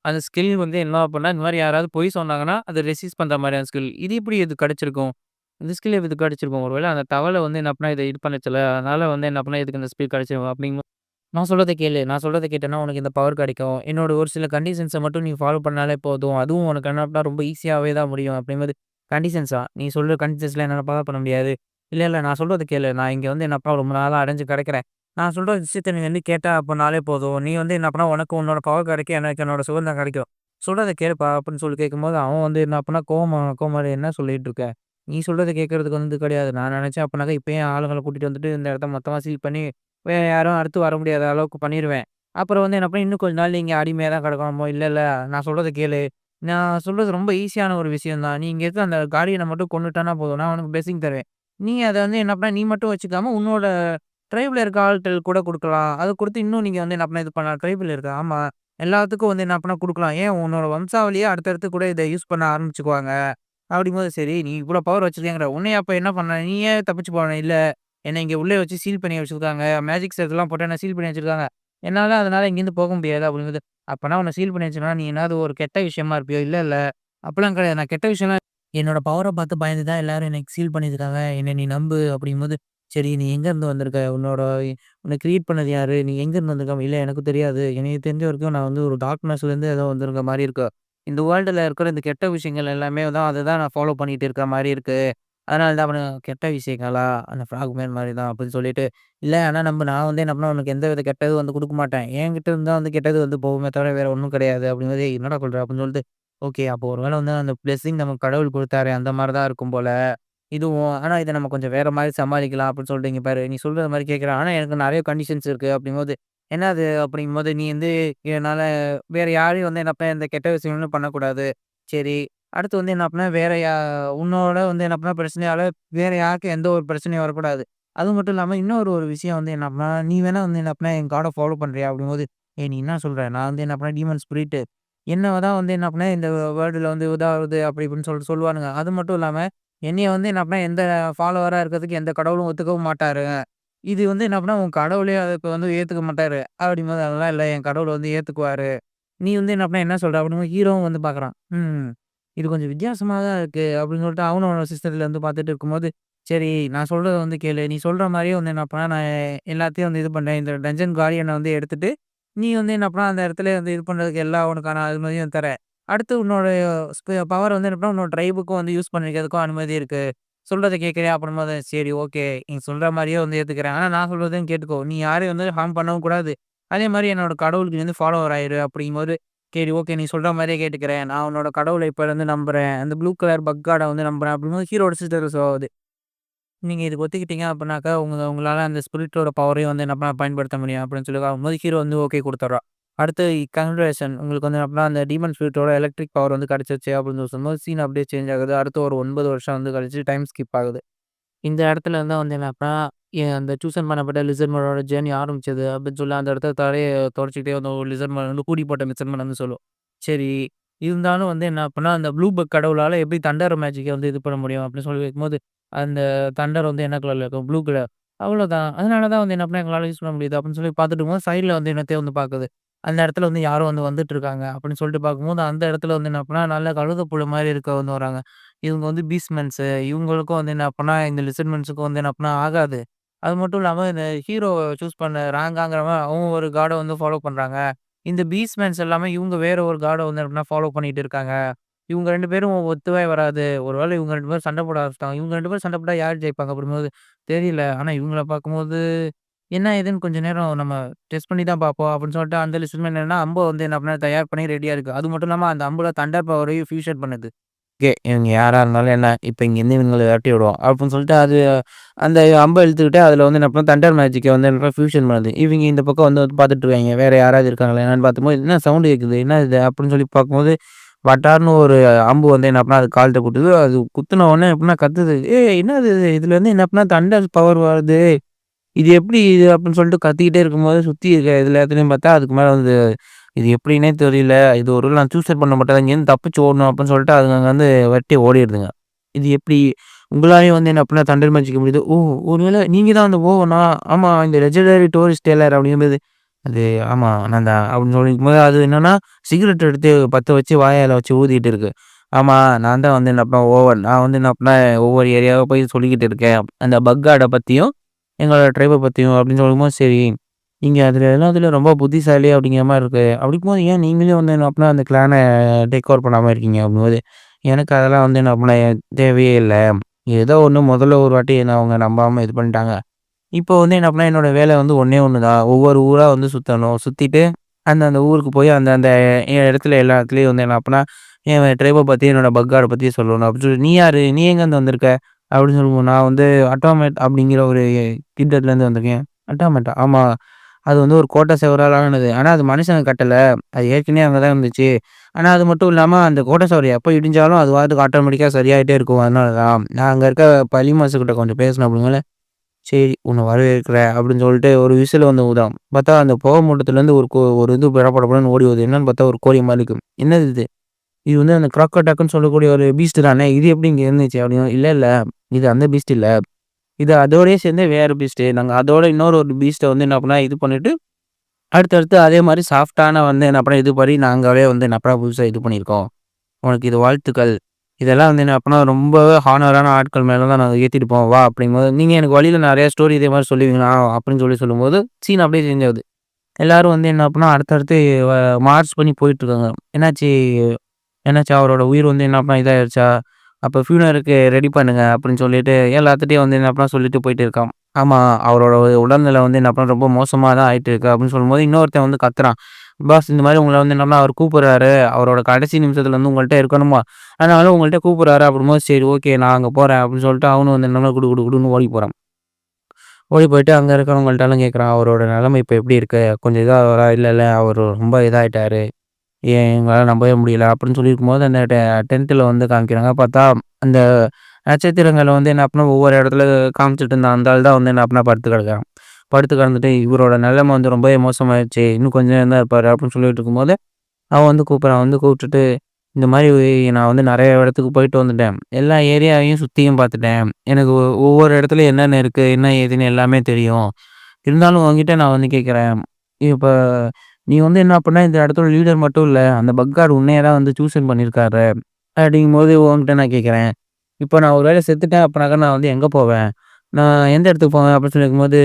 அந்த ஸ்கில் வந்து என்ன அப்புட்ன்னா, இந்த மாரி யாராவது பொய் சொன்னாங்கன்னா, அத ரெசிஸ்ட் பண்ற மாரியான ஸ்கில். இது எப்படி இது கிடைச்சிருக்கும்? இந்த ஸ்கில் இதுக்கு கிடைச்சிருக்கும். ஒரு வேள அந்த தவள வந்து என்ன பண்ணா, இத இது பண்ணுச்சுல்ல, அதனால வந்து என்ன பண்ணா, இதுக்கு இந்த ஸ்கில் கிடைச்சிருக்கும் அப்படிங்கும் நான் சொல்றத கேளு. நான் சொல்றத கேட்டேன்னா, உனக்கு இந்த பவர் கிடைக்கும். என்னோட ஒரு சில கண்டிஷன்ஸ மட்டும் நீ ஃபாலோ பண்ணாலே போதும். அதுவும் உனக்கு என்ன அப்படின்னா, ரொம்ப ஈஸியாவே தான் முடியும். அப்படிங்கும்போது, கண்டிஷன்ஸா? நீ சொல்ற கண்டிஷன்ஸ்லாம் என்னால ஃபாலோ பண்ண முடியாது. இல்ல, இல்ல நான் சொல்றத கேளு. நான் இங்க வந்து என்னப்பா ரொம்ப நாளா அடைஞ்சு கிடக்கிறேன். நான் சொல்ற விஷயத்த நீ வந்து கேட்டா அப்பனாலே போதும். நீ வந்து என்ன பண்ணா, உனக்கு உன்னோட பவர் கிடைக்கும். எனக்கு என்னோட சுதந்திரம் கிடைக்கும். சொல்றத கேளுப்பா அப்படின்னு சொல்லி கேட்கும்போது, அவன் வந்து என்ன அப்பன்னா கோவமா என்ன சொல்லிட்டு இருக்க? நீ சொல்றத கேட்கறதுக்கு வந்து கிடையாது. நான் நினைச்சேன் அப்பனாக்கா இப்பயே ஆளுங்கள கூட்டிட்டு வந்துட்டு இந்த இடத்த மொத்தமா சீல் பண்ணி வேற யாரும் அடுத்து வர முடியாத அளவுக்கு பண்ணிருவேன். அப்புறம் வந்து என்ன பண்ணேன், இன்னும் கொஞ்ச நாள் நீங்க அடிமையா தான் கிடக்கணுமோ, இல்ல, இல்ல நான் சொல்றத கேளு. நான் சொல்றது ரொம்ப ஈஸியான ஒரு விஷயம் தான். நீ இங்க இருக்க அந்த கார்டியன மட்டும் கொன்னுட்டனா போதும். நான் உனக்கு பிளெஸ்ஸிங் தருவேன். நீ அத வந்து என்ன பண்ண, நீ மட்டும் வச்சுக்காம உன்னோட ட்ரைப்ல இருக்க ஆள்கள் கூட குடுக்கலாம். அத குடுத்து இன்னும் நீங்க வந்து என்ன பண்ண இது பண்ணலாம். ட்ரைப்ல இருக்க ஆமா. எல்லாத்துக்கும் வந்து என்ன பண்ண குடுக்கலாம். ஏன் உன்னோட வம்சாவளியே அடுத்தடுத்து கூட இத யூஸ் பண்ண ஆரம்பிச்சுக்குவாங்க. அப்படிங்கும்போது சரி, நீ இவ்வளோ பவர் வச்சிருக்கேங்கிற. உன்னைய அப்ப என்ன பண்ண? நீ ஏன் தப்பிச்சு போன? இல்ல என்ன இங்க உள்ளே வச்சு சீல் பண்ணி வச்சிருக்காங்க. மேஜிக் செட்லாம் போட்டு என்ன சீல் பண்ணி வச்சிருக்காங்க. என்னால அதனால இங்கேருந்து போக முடியாது அப்படிங்குது. அப்பன்னா உன்ன சீல் பண்ணி வச்சிருந்தா, நீ என்னாவது ஒரு கெட்ட விஷயமா இருப்பியோ? இல்ல, இல்ல. அப்படிலாம் கிடையாது. நான் கெட்ட விஷயம்லாம் என்னோட பவர பார்த்து பயந்து தான் எல்லாரும் எனக்கு சீல் பண்ணியிருக்காங்க. என்ன நீ நம்பு அப்படிங்கும்போது, சரி நீ எங்கேருந்து வந்திருக்க? உன்ன கிரியேட் பண்ணது யாரு? நீ எங்கேருந்து வந்திருக்க? இல்ல எனக்கு தெரியாது. எனக்கு தெரிஞ்ச வரைக்கும் நான் வந்து ஒரு டார்க்னஸ்லேருந்து ஏதோ வந்திருக்க மாரி இருக்கு. இந்த வேர்ல்டுல இருக்கிற இந்த கெட்ட விஷயங்கள் எல்லாமே தான் அதுதான் நான் ஃபாலோ பண்ணிட்டு இருக்க மாரி இருக்கு. அதனால தான் அவன கெட்ட விஷயங்களா? அந்த ஃப்ராக்மேன் மாரி தான் அப்படின்னு சொல்லிட்டு, இல்ல ஆனா நான் வந்து என்ன பண்ணேன், உனக்கு எந்த வித கெட்டதும் வந்து குடுக்க மாட்டேன். என்கிட்ட இருந்து தான் வந்து கெட்டது வந்து போகுமே தவிர வேற ஒண்ணும் கிடையாது. அப்படிங்கும்போது, "ஏய் என்னடா சொல்ற?" அப்படின்னு சொல்லிட்டு, ஓகே. அப்போ ஒரு வேள வந்து அந்த பிளெஸ்ஸிங் நமக்கு கடவுள் குடுத்தாரே, அந்த மாரி தான் இருக்கும் போல. இதுவும் ஆனா இத நம்ம கொஞ்சம் வேற மாரி சமாளிக்கலாம் அப்படின்னு சொல்லிட்டு, இங்க பாரு நீ சொல்றது மாரி கேட்கிறேன். ஆனா எனக்கு நெறைய கண்டிஷன்ஸ் இருக்கு அப்படிங்கும்போது, என்னது அப்படிங்கும்போது, நீ வந்து என்னால வேற யாரையும் வந்து என்ன பண்ண இந்த கெட்ட விஷயங்களும் பண்ணக்கூடாது. சரி. அடுத்து வந்து என்ன அப்படின்னா, வேற உன்னோட வந்து என்ன அப்படின்னா பிரச்சனையால வேற யாருக்கும் எந்த ஒரு பிரச்சனையும் வரக்கூடாது. அது மட்டும் இல்லாம இன்னொரு விஷயம் வந்து என்ன அப்படின்னா, நீ வேணா வந்து என்ன அப்படின்னா என் காட ஃபாலோ பண்றியா? அப்படிங்கும்போது, ஏய் நீ என்ன சொல்ற? நான் வந்து என்ன அப்படின்னா டீமன் ஸ்பிரிட் என்ன தான் வந்து என்ன பண்ணேன், இந்த வேர்ல்டுல வந்து இதாவுது அப்படி இப்படின்னு சொல்லிட்டு சொல்லுவானுங்க. அது மட்டும் இல்லாம, என்னைய வந்து என்ன பண்ணேன், எந்த ஃபாலோவரா இருக்கிறதுக்கு எந்த கடவுளும் ஒத்துக்கவும் மாட்டாரு. இது வந்து என்ன பண்ணா, உன் கடவுளே அதுக்கு வந்து ஏத்துக்க மாட்டாரு. அப்படிங்கும்போது, அதெல்லாம் இல்ல என் கடவுள் வந்து ஏத்துக்குவாரு. நீ வந்து என்ன பண்ண என்ன சொல்ற? அப்படின்னு ஹீரோவும் வந்து பார்க்குறான். இது கொஞ்சம் வித்தியாசமா தான் இருக்கு. அப்படின்னு சொல்லிட்டு அவனும் அவனோட சிஸ்டத்துல வந்து பார்த்துட்டு இருக்கும்போது, சரி நான் சொல்றத வந்து கேளு. நீ சொல்ற மாரியே வந்து என்ன பண்ணேன், நான் எல்லாத்தையும் வந்து இது பண்றேன். இந்த டஞ்சன் கார்டியன வந்து எடுத்துட்டு நீ வந்து என்ன பண்ண அந்த இடத்துல வந்து இது பண்றதுக்கு எல்லா உனக்கான அனுமதியும் தரேன். அடுத்து உன்னோட பவர் வந்து என்ன பண்ண உன்னோட ட்ரைபுக்கும் வந்து யூஸ் பண்ணிக்கிறதுக்கும் அனுமதி இருக்கு. சொல்றத கேட்கிறியா? அப்படிங்கும்போது, சரி ஓகே. நீ சொல்ற மாரியே வந்து ஏத்துக்கிறேன். ஆனா நான் சொல்றதையும் கேட்டுக்கோ. நீ யாரையும் வந்து ஹார்ம் பண்ணவும் கூடாது. அதே மாரி என்னோட கடவுளுக்கு நீ வந்து ஃபாலோவர் ஆயிரு அப்படிங்கும்போது, சரி ஓகே நீ சொல்ற மாரியே கேட்டுக்கிறேன். நான் உன்னோட கடவுள இப்பலருந்து நம்புறேன். அந்த ப்ளூ கலர் பக் காட வந்து நம்புறேன் அப்படிங்கும்போது ஹீரோட சிஸ்டர் சொல்லுது. நீங்க இதுக்கு ஒத்துக்கிட்டீங்க அப்டினாக்கா, உங்களால அந்த ஸ்பிரிட்டோட பவரையும் வந்து என்ன பயன்படுத்த முடியும் அப்டின்னு சொல்லி வரும்போது, ஹீரோ வந்து ஓகே குடுத்துர்றான். அடுத்து கங்ராச்சுலேஷன் உங்களுக்கு வந்து அப்டினா அந்த டீமன் ஸ்பிரிட்டோட எலக்ட்ரிக் பவர் வந்து கிடைச்சிருச்சு அப்டின்னு சொல்லும்போது, சீன் அப்டியே சேஞ்ச் ஆகுது. அடுத்து ஒரு 9 வருஷம் வந்து கழிச்சு டைம் ஸ்கிப் ஆகுது. இந்த இடத்துல இருந்தா வந்து என்ன அப்டினா, அந்த சூசன் பண்ணப்பட்ட லிசர்ட் மேனோட ஜர்னி ஆரம்பிச்சது அப்டின்னு சொல்லி அந்த இடத்துல தலைய துடைச்சுக்கிட்டே வந்து ஒரு லிசர்ட் மேன் வந்து கூடி போட்ட லிசர்ட் மேன் வந்து சொல்லும். சரி, இருந்தாலும் வந்து என்ன அப்டினா, அந்த ப்ளூ பக் கடவுளால எப்டி தண்டர் மேஜிக்க வந்து இது பண்ண முடியும் அப்டின்னு சொல்லி வைக்கும்போது, அந்த தண்டர் வந்து என்ன கலர்ல இருக்கும்? Blue colour. அவ்வளோதான். அதனால தான் வந்து என்ன பண்ணேன், எங்களால யூஸ் பண்ண முடியுது அப்படின்னு சொல்லி பார்த்துட்டு இருக்கும்போது, சைட்ல வந்து என்னத்தையோ வந்து பார்க்குது. அந்த இடத்துல வந்து யாரோ வந்து வந்துட்டுருக்காங்க அப்படின்னு சொல்லிட்டு பார்க்கும்போது, அந்த இடத்துல வந்து என்ன பண்ணா, நல்ல கழுதைப்புழு மாரி இருக்க வந்து வராங்க. இவங்க வந்து பீஸ்ட்மென்ட்ஸு. இவங்களுக்கும் வந்து என்ன பண்ணா, இந்த லிசர்ட்மென்ட்ஸுக்கும் வந்து என்ன பண்ணா ஆகாது. அது மட்டும் இல்லாம இந்த ஹீரோவ சூஸ் பண்ண ராங்காங்கிறவன், அவங்க ஒரு காட வந்து ஃபாலோ பண்றாங்க. இந்த பீஸ்ட்மென்ட்ஸ் எல்லாமே இவங்க வேற ஒரு காட வந்து என்ன பண்ணா ஃபாலோ பண்ணிட்டு இருக்காங்க. இவங்க 2 பேரும் ஒத்துவே வராது. ஒரு வேளை இவங்க 2 பேரும் சண்டை போட ஆரம்பிச்சுட்டாங்க. இவங்க 2 பேரும் சண்டை போட்டா யார் ஜெயிப்பாங்க அப்படிங்கும்போது, தெரியல. ஆனா இவங்கள பார்க்கும்போது, என்ன ஏதுன்னு கொஞ்ச நேரம் நம்ம டெஸ்ட் பண்ணி தான் பார்ப்போம் அப்படின்னு சொல்லிட்டு அந்த லிஸ்ட்ல என்னன்னா, அம்ப வந்து என்ன பண்ண தயார் பண்ணி ரெடியா இருக்கு. அது மட்டும் இல்லாம அந்த அம்புல தண்டர் பவரையும் ஃபியூஷன் பண்ணுது. ஓகே. இவங்க யாரா இருந்தாலும் என்ன, இப்ப இங்கேருந்து இவங்கள விரட்டி விடுவோம். அப்படின்னு சொல்லிட்டு அது அந்த அம்ப இழுத்துக்கிட்டு அதில வந்து என்ன பண்ணும் தண்டர் மேஜிக்க வந்து என்ன ஃபியூஷன் பண்ணுது. இவங்க இந்த பக்கம் வந்து பார்த்துட்டு இருக்காய்ங்க. வேற யாராவது இருக்காங்களா என்னன்னு பார்க்கும்போது, என்ன சவுண்ட் கேட்குது? என்ன இது? அப்படின்னு சொல்லி பார்க்கும்போது, பட்டார்ன்னு ஒரு அம்பு வந்து என்ன பண்ணா அது கால்ட்ட குத்துது. அது குத்துன உடனே எப்படின்னா கத்துது. "ஏய் என்னது இது? இதுல இருந்து என்ன பண்ணா தண்டர் பவர் வருது. இது எப்படி இது?" அப்படின்னு சொல்லிட்டு கத்திக்கிட்டே இருக்கும்போது, சுத்தி இருக்க எல்லாத்துலயும் பார்த்தா, அதுக்கு மேல வந்து இது எப்படின்னே தெரியல. இது ஒரு வேள நான் சூசைட் பண்ண மாட்டேன். இங்கேருந்து தப்பிச்சு ஓடணும் அப்படின்னு சொல்லிட்டு அதுங்க அங்க வந்து வெரட்டி ஓடிடுதுங்க. இது எப்படி உங்களாலயும் வந்து என்ன அப்படின்னா தண்டர் மேஜிக்க முடியுது. ஓ! ஒருவேள நீங்க தான் அந்த ஓவனா? ஆமா இந்த லெஜெண்டரி டூரிஸ்ட் டெய்லர் அப்படிங்கும்போது, அது ஆமா நான் தான் அப்படின்னு சொல்லிக்கும்போது, அது என்னன்னா சிகரெட் எடுத்து பத்த வச்சு வாயால வச்சு ஊதிட்டு இருக்கு. ஆமா நான் தான் வந்து என்ன பண்ணேன் ஓவன். நான் வந்து என்ன பண்ணேன் ஒவ்வொரு ஏரியாவா போய் சொல்லிக்கிட்டு இருக்கேன். அந்த பக் கார்ட பத்தியும், எங்களோட ட்ரைப பத்தியும் அப்படின்னு சொல்லும்போது, சரி நீங்க அதுல எல்லாத்துலயும் ரொம்ப புத்திசாலி அப்படிங்கிற மாரி இருக்கு. அப்படிங்கும்போது ஏன் நீங்களே வந்து என்ன பண்ணா அந்த கிளான டேக் ஓவர் பண்ணாம இருக்கீங்க அப்படிங்கும்போது, எனக்கு அதெல்லாம் வந்து என்ன பண்ண தேவையே இல்ல. ஏதோ ஒண்ணு முதல்ல ஒரு வாட்டி என்ன அவங்க நம்பாம இது பண்ணிட்டாங்க. இப்போ வந்து என்ன பண்ணேன், என்னோட வேலை வந்து ஒண்ணே ஒண்ணு தான். ஒவ்வொரு ஊரா வந்து சுத்தணும். சுத்திட்டு அந்த ஊருக்கு போய் அந்த அந்த இடத்துல எல்லா இடத்துலயும் வந்து என்ன அப்பன்னா, என் ட்ரைப பத்தி, என்னோட பக்கார பத்தி சொல்லணும். அப்படின்னு சொல்லி, "நீ யாரு? நீ எங்கேருந்து வந்திருக்க?" அப்படின்னு சொல்லும்போது, "நான் வந்து அட்டாமேட் அப்படிங்கிற ஒரு கிங்டத்துலேருந்து வந்திருக்கேன்." "அட்டாமேட்டா?" "ஆமா. அது வந்து ஒரு கோட்டை செவரால ஆனது. ஆனா அது மனுஷங்க கட்டல. அது ஏற்கனவே அங்க தான் இருந்துச்சு. ஆனா அது மட்டும் இல்லாம அந்த கோட்டை சுவர் எப்ப இடிஞ்சாலும் அது பாட்டுக்கு ஆட்டோமேட்டிக்கா சரியாயிட்டே இருக்கும். அதனால தான். நான் அங்க இருக்க பள்ளிமாசுகிட்ட கொஞ்சம் பேசினேன்." அப்படிங்கும்போது சரி, உன்ன வரவேற்கிறேன் அப்படின்னு சொல்லிட்டு ஒரு விசில் வந்து ஊதுறான். பார்த்தா அந்த புகை மூட்டத்துலேருந்து ஒரு இது படபடன்னு ஓடி வருது. என்னன்னு பார்த்தா ஒரு கோழி மாரி இருக்கு. என்னது இது? இது வந்து அந்த க்ராக்கோடாக்ன்னு சொல்லக்கூடிய ஒரு பீஸ்ட் தானே. இது எப்படி இங்க இருந்துச்சு? அப்படின்னு. இல்ல, இல்ல. இது அந்த பீஸ்ட் இல்ல. இது அதோடயே சேர்ந்து வேற பீஸ்ட். நாங்க அதோட இன்னொரு ஒரு பீஸ்ட்ட வந்து என்ன பண்ணோம், இது பண்ணிட்டு அடுத்தடுத்து அதே மாரி சாஃப்ட்டான வந்து என்ன பண்ணோம், இது பண்ணி நாங்களே வந்து என்ன பண்ணோம் புதுசா இது பண்ணியிருக்கோம். உனக்கு இது வாழ்த்துக்கள். இதெல்லாம் வந்து என்ன அப்பன்னா ரொம்பவே ஹானரான ஆட்கள் மேல தான் நான் ஏத்திட்டு போவேன் வா அப்படிங்கும்போது, நீங்க எனக்கு வழியில நெறைய ஸ்டோரி இதே மாரி சொல்லுவீங்களா? அப்படின்னு சொல்லும்போது, சீன் அப்படியே சேஞ்ச் ஆகுது. எல்லாரும் வந்து என்ன அப்புட்ன்னா அடுத்தடுத்து வ மார்ச் பண்ணி போயிட்டுருக்காங்க. என்னாச்சு என்னாச்சு அவரோட உயிர் வந்து என்ன அப்புட்ன்னா இதாயிருச்சா? அப்ப ஃப்யூனருக்கு ரெடி பண்ணுங்க அப்படின்னு சொல்லிட்டு எல்லாத்துட்டயும் வந்து என்ன அப்புட்ன்னா சொல்லிட்டு போயிட்டு இருக்கான். ஆமா, அவரோட உடல்நிலை வந்து என்ன அப்புட்ன்னா ரொம்ப மோசமா தான் ஆயிட்டு இருக்கு அப்படின்னு சொல்லும்போது, இன்னொருத்தன் வந்து கத்துறான். பாஸ் இந்த மாரி உங்கள வந்து என்னன்னா அவர் கூப்பிடுறாரு. அவரோட கடைசி நிமிஷத்துல வந்து உங்கள்ட்ட இருக்கணுமா? அதனால உங்கள்ட்ட கூப்பிடுறாரு அப்படிங்கும்போது, சரி ஓகே நான் அங்க போறேன் அப்படின்னு சொல்லிட்டு அவனும் வந்து என்னன்னா குடு குடு குடுன்னு ஓடி போறான். ஓடி போயிட்டு அங்க இருக்கிறவங்கள்ட்டலாம் கேட்குறான். அவரோட நிலைமை இப்ப எப்படி இருக்கு? கொஞ்சம் இதாவாரா? இல்ல, இல்ல அவரு ரொம்ப இதாயிட்டாரு. எங்களால நம்பவே முடியல அப்படின்னு சொல்லியிருக்கும்போது, அந்த 10த்ல வந்து காமிக்கிறாங்க. பார்த்தா அந்த நட்சத்திரங்கள வந்து என்ன அப்டின்னா ஒவ்வொரு இடத்துல காமிச்சுட்டு இருந்த அந்த ஆள் தான் வந்து என்ன அப்டின்னா படுத்து கிடக்குறான். படுத்து கிடந்துட்டு இவரோட நிலைமை வந்து ரொம்பவே மோசமாயிருச்சு. இன்னும் கொஞ்ச நேரம் தான் இருப்பாரு அப்படின்னு சொல்லிட்டு இருக்கும்போது, அவன் வந்து கூப்பிடுறான். வந்து கூப்பிட்டுட்டு, இந்த மாரி நான் வந்து நெறைய இடத்துக்கு போயிட்டு வந்துட்டேன். எல்லா ஏரியாவையும் சுத்தியும் பார்த்துட்டேன். எனக்கு ஒவ்வொரு இடத்துல என்னென்ன இருக்கு, என்ன ஏதுன்னு எல்லாமே தெரியும். இருந்தாலும் உன்கிட்ட நான் வந்து கேட்கிறேன். இப்ப நீ வந்து என்ன பண்ண இந்த இடத்தோட லீடர் மட்டும் இல்ல. அந்த பக்கார் உன்னைய தான் வந்து சூசன் பண்ணியிருக்காரு. அப்படிங்கும்போது உன்கிட்ட நான் கேட்கிறேன். இப்ப நான் ஒரு வேளை செத்துட்டேன் அப்படினாக்கா நான் வந்து எங்க போவேன்? நான் எந்த இடத்துக்கு போவேன் அப்படின்னு சொல்லி இருக்கும்போது,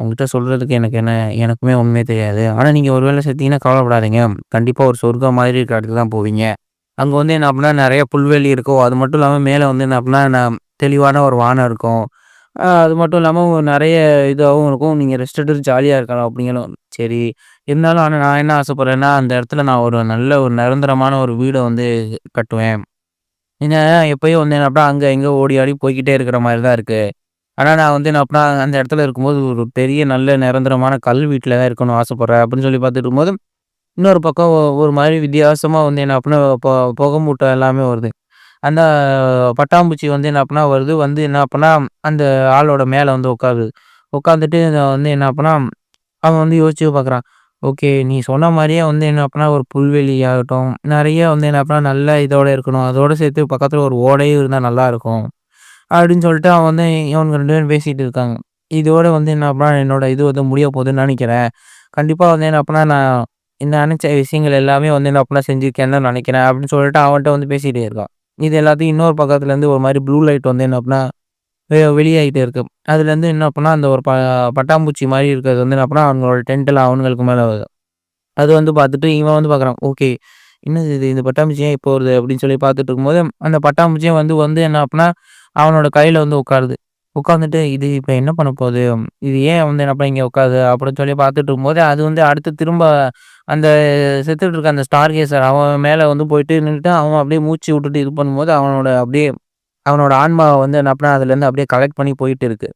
உன்கிட்ட சொல்றதுக்கு எனக்கு என்ன எனக்குமே ஒண்ணுமே தெரியாது. ஆனா நீங்க ஒரு வேளை செத்தீங்கன்னா கவலைப்படாதீங்க. கண்டிப்பா ஒரு சொர்க்கம் மாதிரி இருக்கிற இடத்துக்கு தான் போவீங்க. அங்க வந்து என்ன அப்படின்னா நெறைய புல்வெளி இருக்கும். அது மட்டும் இல்லாம மேல வந்து என்ன அப்படின்னா தெளிவான ஒரு வானம் இருக்கும். அது மட்டும் இல்லாம நெறைய இதாவும் இருக்கும். நீங்க ரெஸ்ட் எடுத்துட்டு ஜாலியா இருக்கலாம் அப்படிங்கணும். சரி. இருந்தாலும் ஆனா நான் என்ன ஆசைப்படுறேன்னா, அந்த இடத்துல நான் ஒரு நல்ல ஒரு நிரந்தரமான ஒரு வீட வந்து கட்டுவேன். ஏன்னா எப்பயும் வந்து என்ன அப்படின்னா அங்க இங்க ஓடி ஆடி போய்க்கிட்டே இருக்கிற மாரி தான் இருக்கு. ஆனா நான் வந்து என்ன அப்படின்னா அந்த இடத்துல இருக்கும்போது ஒரு பெரிய நல்ல நிரந்தரமான கல் வீட்ல தான் இருக்கணும்னு ஆசைப்படுறேன் அப்படின்னு சொல்லி பார்த்துட்டு இருக்கும்போது, இன்னொரு பக்கம் ஒரு மாரி வித்தியாசமா வந்து என்ன அப்படின்னா புகை மூட்டம் எல்லாமே வருது. அந்த பட்டாம்பூச்சி வந்து என்ன அப்பன்னா வருது. வந்து என்ன அப்பன்னா, அந்த ஆளோட மேல வந்து உட்காருது. உட்காந்துட்டு வந்து என்ன அப்பன்னா, அவன் வந்து யோசிச்சு பார்க்குறான். ஓகே. நீ சொன்ன மாரியே வந்து என்ன அப்பன்னா, ஒரு புல்வெளி ஆகட்டும், நெறைய வந்து என்ன அப்பன்னா, நல்ல இதோட இருக்கணும். அதோட சேர்த்து பக்கத்துல ஒரு ஓடையும் இருந்தா நல்லாருக்கும். அப்படின்னு சொல்லிட்டு அவன் வந்து இவனுங்க 2 பேரும் பேசிட்டு இருக்காங்க. இதோட வந்து என்ன அப்பன்னா, என்னோட இது வந்து முடிய போதுன்னு நெனைக்கிறேன். கண்டிப்பா வந்து என்ன அப்பன்னா, நான் நெனச்ச விஷயங்கள் எல்லாமே வந்து என்ன அப்பன்னா செஞ்சிருக்கேன்னு தான் நெனைக்கிறேன். அப்படின்னு சொல்லிட்டு அவன்ட்ட வந்து பேசிட்டே இருக்கான். இது எல்லாத்தையும் இன்னொரு பக்கத்துலேருந்து ஒரு மாரி ப்ளூ லைட் வந்து என்ன அப்டின்னா, வெளியாயிட்டே இருக்கு. அதுலேருந்து என்ன அப்டின்னா, அந்த ஒரு பட்டாம்பூச்சி மாரி இருக்கிறது வந்து என்ன அப்டின்னா, அவங்களோட டென்ட்ல அவனுங்களுக்கு மேல வருது. அது வந்து பார்த்துட்டு இவன் வந்து பார்க்குறான். ஓகே. என்னது இது? இந்த பட்டாம்பூச்சி ஏன் இப்போ வருது? அப்படின்னு சொல்லி பார்த்துட்டு இருக்கும்போது, அந்த பட்டாம்பூச்சியும் வந்து வந்து என்ன அப்டின்னா, அவனோட கையில வந்து உட்காருது. உட்காந்துட்டு இது இப்ப என்ன பண்ண போகுது? இது ஏன் வந்து என்ன இங்க உட்காருது? அப்படின்னு சொல்லி பார்த்துட்டு இருக்கும்போது, அது வந்து அடுத்து திரும்ப அந்த செத்துட்டு இருக்க அந்த ஸ்டார் கேசர் அவன் மேல வந்து போயிட்டு நின்னுட்டு, அவன் அப்படியே மூச்சு விட்டுட்டு இது பண்ணும்போது, அவனோட ஆன்மாவ வந்து என்ன பண்ணா அதுலேருந்து அப்படியே கலெக்ட் பண்ணி போயிட்டு இருக்கு.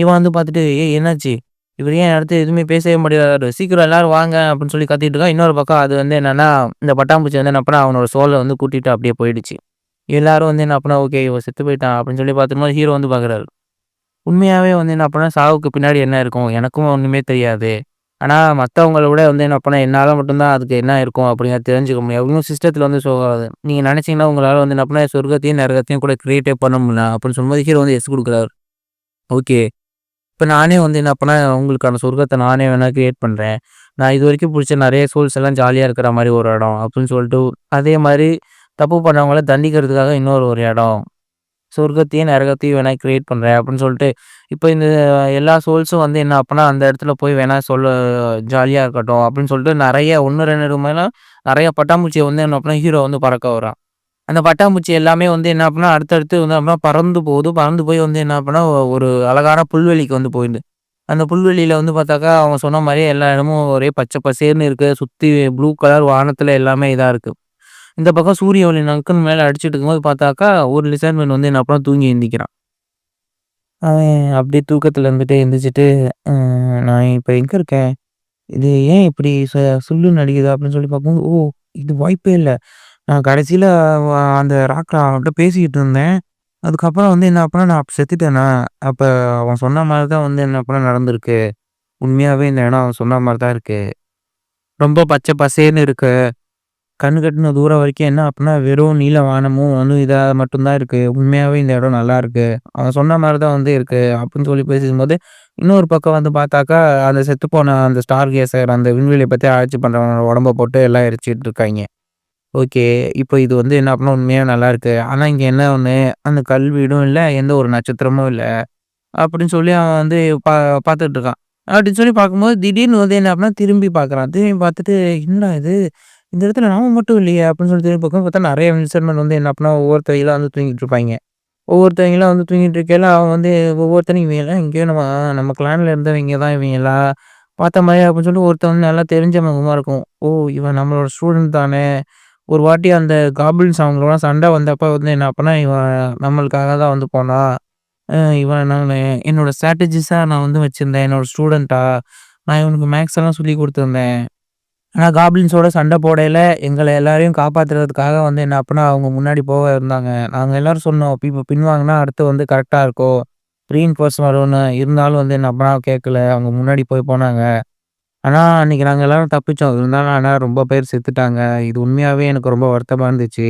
இவன் வந்து பார்த்துட்டு, "ஏய் என்னாச்சு? இவரு ஏன் அடுத்து எதுவுமே பேசவே மாட்டேங்கிறாரு? சீக்கிரம் எல்லாரும் வாங்க" அப்படின்னு சொல்லி கத்திட்டு இருக்கான். இன்னொரு பக்கம் அது வந்து என்னன்னா, இந்த பட்டாம்பூச்சி வந்து என்ன பண்ணா அவனோட சோல வந்து கூட்டிட்டு அப்படியே போயிடுச்சு. எல்லாரும் வந்து என்ன பண்ணா, "ஓகே இவன் செத்து போயிட்டான்" அப்படின்னு சொல்லி பார்த்தும்போது ஹீரோ வந்து பார்க்குறாரு. உண்மையாவே வந்து என்ன பண்ணா, சாவுக்கு பின்னாடி என்ன இருக்கும்? எனக்கும் ஒண்ணுமே தெரியாது. ஆனா மத்தவங்கள விட வந்து என்ன பண்ணா, என்னால மட்டும் தான் அதுக்கு என்ன இருக்கும் அப்படிங்கிறத தெரிஞ்சுக்க முடியும். இன்னும் சிஸ்டத்துல வந்து நீங்க நினைச்சீங்கன்னா உங்களால வந்து என்ன பண்ண சொர்க்கத்தையும், நரகத்தையும் கூட கிரியேட்டே பண்ண முடியல அப்படின்னு சொல்லும்போது ஹீரோ வந்து எஸ் குடுக்குறாரு. ஓகே. இப்ப நானே வந்து என்ன பண்ணேன், உங்களுக்கான சொர்க்கத்த நானே வேணா கிரியேட் பண்றேன். நான் இதுவரைக்கும் புடிச்ச நெறைய சோல்ஸ் எல்லாம் ஜாலியா இருக்கிற மாரி ஒரு இடம் அப்படின்னு சொல்லிட்டு, அதே மாரி தப்பு பண்ணவங்கள தண்டிக்கிறதுக்காக இன்னொரு ஒரு இடம். சொர்க்கத்தையும், நரகத்தையும் வேணா கிரியேட் பண்றேன் அப்படின்னு சொல்லிட்டு, இப்ப இந்த எல்லா சோல்ஸும் வந்து என்ன அப்பன்னா, அந்த இடத்துல போய் வேணா ஜாலியா இருக்கட்டும் அப்படின்னு சொல்லிட்டு நெறைய 1, 2 மேல நெறைய பட்டாம்பூச்சிய வந்து என்ன அப்பன்னா ஹீரோ வந்து பறக்க விடுறான். அந்த பட்டாம்பூச்சி எல்லாமே வந்து என்ன அப்டின்னா, அடுத்தடுத்து வந்து அப்டின்னா பறந்து போகுது. பறந்து போய் வந்து என்ன அப்டின்னா, ஒரு அழகான புல்வெளிக்கு வந்து போயிடுது. அந்த புல்வெளியில வந்து பார்த்தாக்கா, அவங்க சொன்ன மாரியே எல்லா இடமும் ஒரே பச்சை பசேல்னு இருக்கு. சுத்தி ப்ளூ கலர் வானத்துல எல்லாமே இதா இருக்கு. இந்த பக்கம் சூரிய ஒளி நக்குன்னு மேல அடிச்சுட்டு இருக்கும்போது பார்த்தாக்கா, ஒரு லிசர்மேன் வந்து என்ன அப்புறம் தூங்கி எந்திரிக்கிறான். அவன் அப்படியே தூக்கத்துல இருந்துட்டு எந்திரிச்சுட்டு, நான் இப்ப எங்க இருக்கேன்? இது ஏன் இப்படி சுள்ளுன்னு அடிக்குது?" அப்படின்னு சொல்லி பார்க்கும்போது, "ஓ! இது வாய்ப்பே இல்ல. நான் கடைசியில அந்த ராக்ல அவன்ட்ட பேசிக்கிட்டு இருந்தேன். அதுக்கப்புறம் வந்து என்ன அப்பன்னா நான் செத்துட்டேனா? அப்ப அவன் சொன்ன மாரி தான் வந்து என்ன அப்பன்னா நடந்திருக்கு. உண்மையாவே இந்த இடம் அவன் சொன்ன மாரி தான் இருக்கு. ரொம்ப பச்சை பசேல்னு இருக்கு." கண்ணு கெட்டுன தூரம் வரைக்கும் என்ன அப்டின்னா, வெறும் நீல வானமும் வந்து இதா மட்டும் தான் இருக்கு. உண்மையாவே இந்த இடம் நல்லாருக்கு. அவன் சொன்ன மாரி தான் வந்து இருக்கு. அப்டின்னு சொல்லி பேசிக்கும்போது, இன்னொரு பக்கம் வந்து பார்த்தாக்கா, அந்த செத்துப்போன அந்த ஸ்டார் கேசர் அந்த விண்வெளிய பத்தி ஆராய்ச்சி பண்றவனோட உடம்ப போட்டு எல்லாம் எரிச்சுட்டு இருக்காய்ங்க. ஓகே. இப்ப இது வந்து என்ன அப்டின்னா உண்மையா நல்லாருக்கு. ஆனா இங்க என்ன ஒண்ணு, அந்த கல்வீடும் இல்ல, எந்த ஒரு நட்சத்திரமும் இல்ல. அப்படின்னு சொல்லி அவன் வந்து பா பார்த்துட்டு இருக்கான். அப்படின்னு சொல்லி பார்க்கும்போது திடீர்னு வந்து என்ன அப்டின்னா திரும்பி பார்க்குறான். திரும்பி பார்த்துட்டு என்னடா இது? இந்த இடத்துல நாம மட்டும் இல்லையே! அப்படின்னு சொல்லி திரும்பி பார்க்கும்போது பார்த்தா நெறைய வின்சென்ட்மென்ட் வந்து என்ன அப்டின்னா ஒவ்வொருத்தவைங்களா வந்து தூங்கிட்டு இருப்பாய்ங்க. ஒவ்வொருத்தவைங்களா வந்து தூங்கிட்டு இருக்கையில அவன் வந்து ஒவ்வொருத்தனையும் இவங்கலாம் எங்கேயோ நம்ம கிளான்ல இருந்தவைங்க தான் இவங்கலாம். பார்த்த மாரியே அப்படின்னு சொல்லி ஒருத்தன் வந்து நல்லா தெரிஞ்ச முகமா இருக்கும். ஓ! இவன் நம்மளோட ஸ்டூடண்ட் தானே! ஒரு வாட்டி அந்த காப்ளின்ஸ் அவங்களோட சண்டை வந்தப்ப வந்து என்ன அப்பன்னா இவன் நம்மளுக்காக தான் வந்து போனான். இவன் நானு என்னோட ஸ்ட்ராட்டஜிஸா நான் வந்து வச்சிருந்தேன். என்னோட ஸ்டூடண்ட்டா, நான் இவனுக்கு மேக்ஸ் எல்லாம் சொல்லிக் குடுத்துருந்தேன். ஆனா காப்ளின்ஸோட சண்டை போடையில எங்கள எல்லாரையும் காப்பாத்துறதுக்காக வந்து என்ன அப்பன்னா அவங்க முன்னாடி போக இருந்தாங்க. நாங்க எல்லாரும் சொன்னோம். இப்ப பின்வாங்குனா அடுத்து வந்து கரெக்ட்டா இருக்கும். ரீஇன்ஃபோர்ஸ் வரும்னு. இருந்தாலும் வந்து என்ன அப்பன்னா கேட்கல. அவங்க முன்னாடி போனாங்க. ஆனா, அன்னைக்கு நாங்க எல்லாரும் தப்பிச்சோம். இருந்தாலும் ஆனா ரொம்ப பேர் செத்துட்டாங்க. இது உண்மையாவே எனக்கு ரொம்ப வருத்தமா இருந்துச்சு.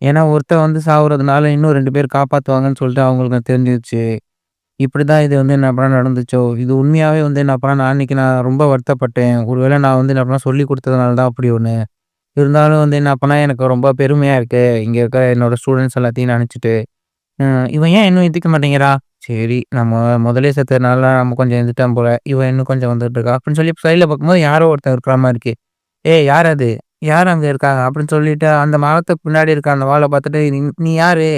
ஏன்னா, ஒருத்தன் வந்து சாவுறதுனால இன்னும் 2 பேர் காப்பாத்துவாங்கன்னு சொல்லிட்டு அவங்களுக்கு தெரிஞ்சிருச்சு. இப்படிதான் இது வந்து என்ன பண்ணா நடந்துச்சோ! இது உண்மையாவே வந்து என்ன பண்ணா நான் ரொம்ப வருத்தப்பட்டேன். ஒருவேளை நான் வந்து என்ன பண்ணா சொல்லிக் குடுத்ததுனால தான் அப்படி ஒண்ணு. இருந்தாலும் வந்து என்ன பண்ணா எனக்கு ரொம்ப பெருமையா இருக்கு. இங்க இருக்கிற என்னோட ஸ்டூடண்ட்ஸ் எல்லாத்தையும் நெனச்சுட்டு. இவன் ஏன் இன்னும் எந்திரிக்க மாட்டேங்கிறா? சரி நம்ம முதலே செத்ததுனால நம்ம கொஞ்சம் எந்திரிட்டான் போல. இவன் இன்னும் கொஞ்சம் வந்துட்டு இருக்கா. அப்படின்னு சொல்லி சைடுல பார்க்கும்போது யாரோ ஒருத்தன் இருக்கிற மாரி இருக்கு. "ஏய் யார் அது? யார் அங்க இருக்காங்க?" அப்படின்னு சொல்லிட்டு அந்த மரத்துக்கு பின்னாடி இருக்க அந்த வால பார்த்துட்டு, "நீ நீ யாரு?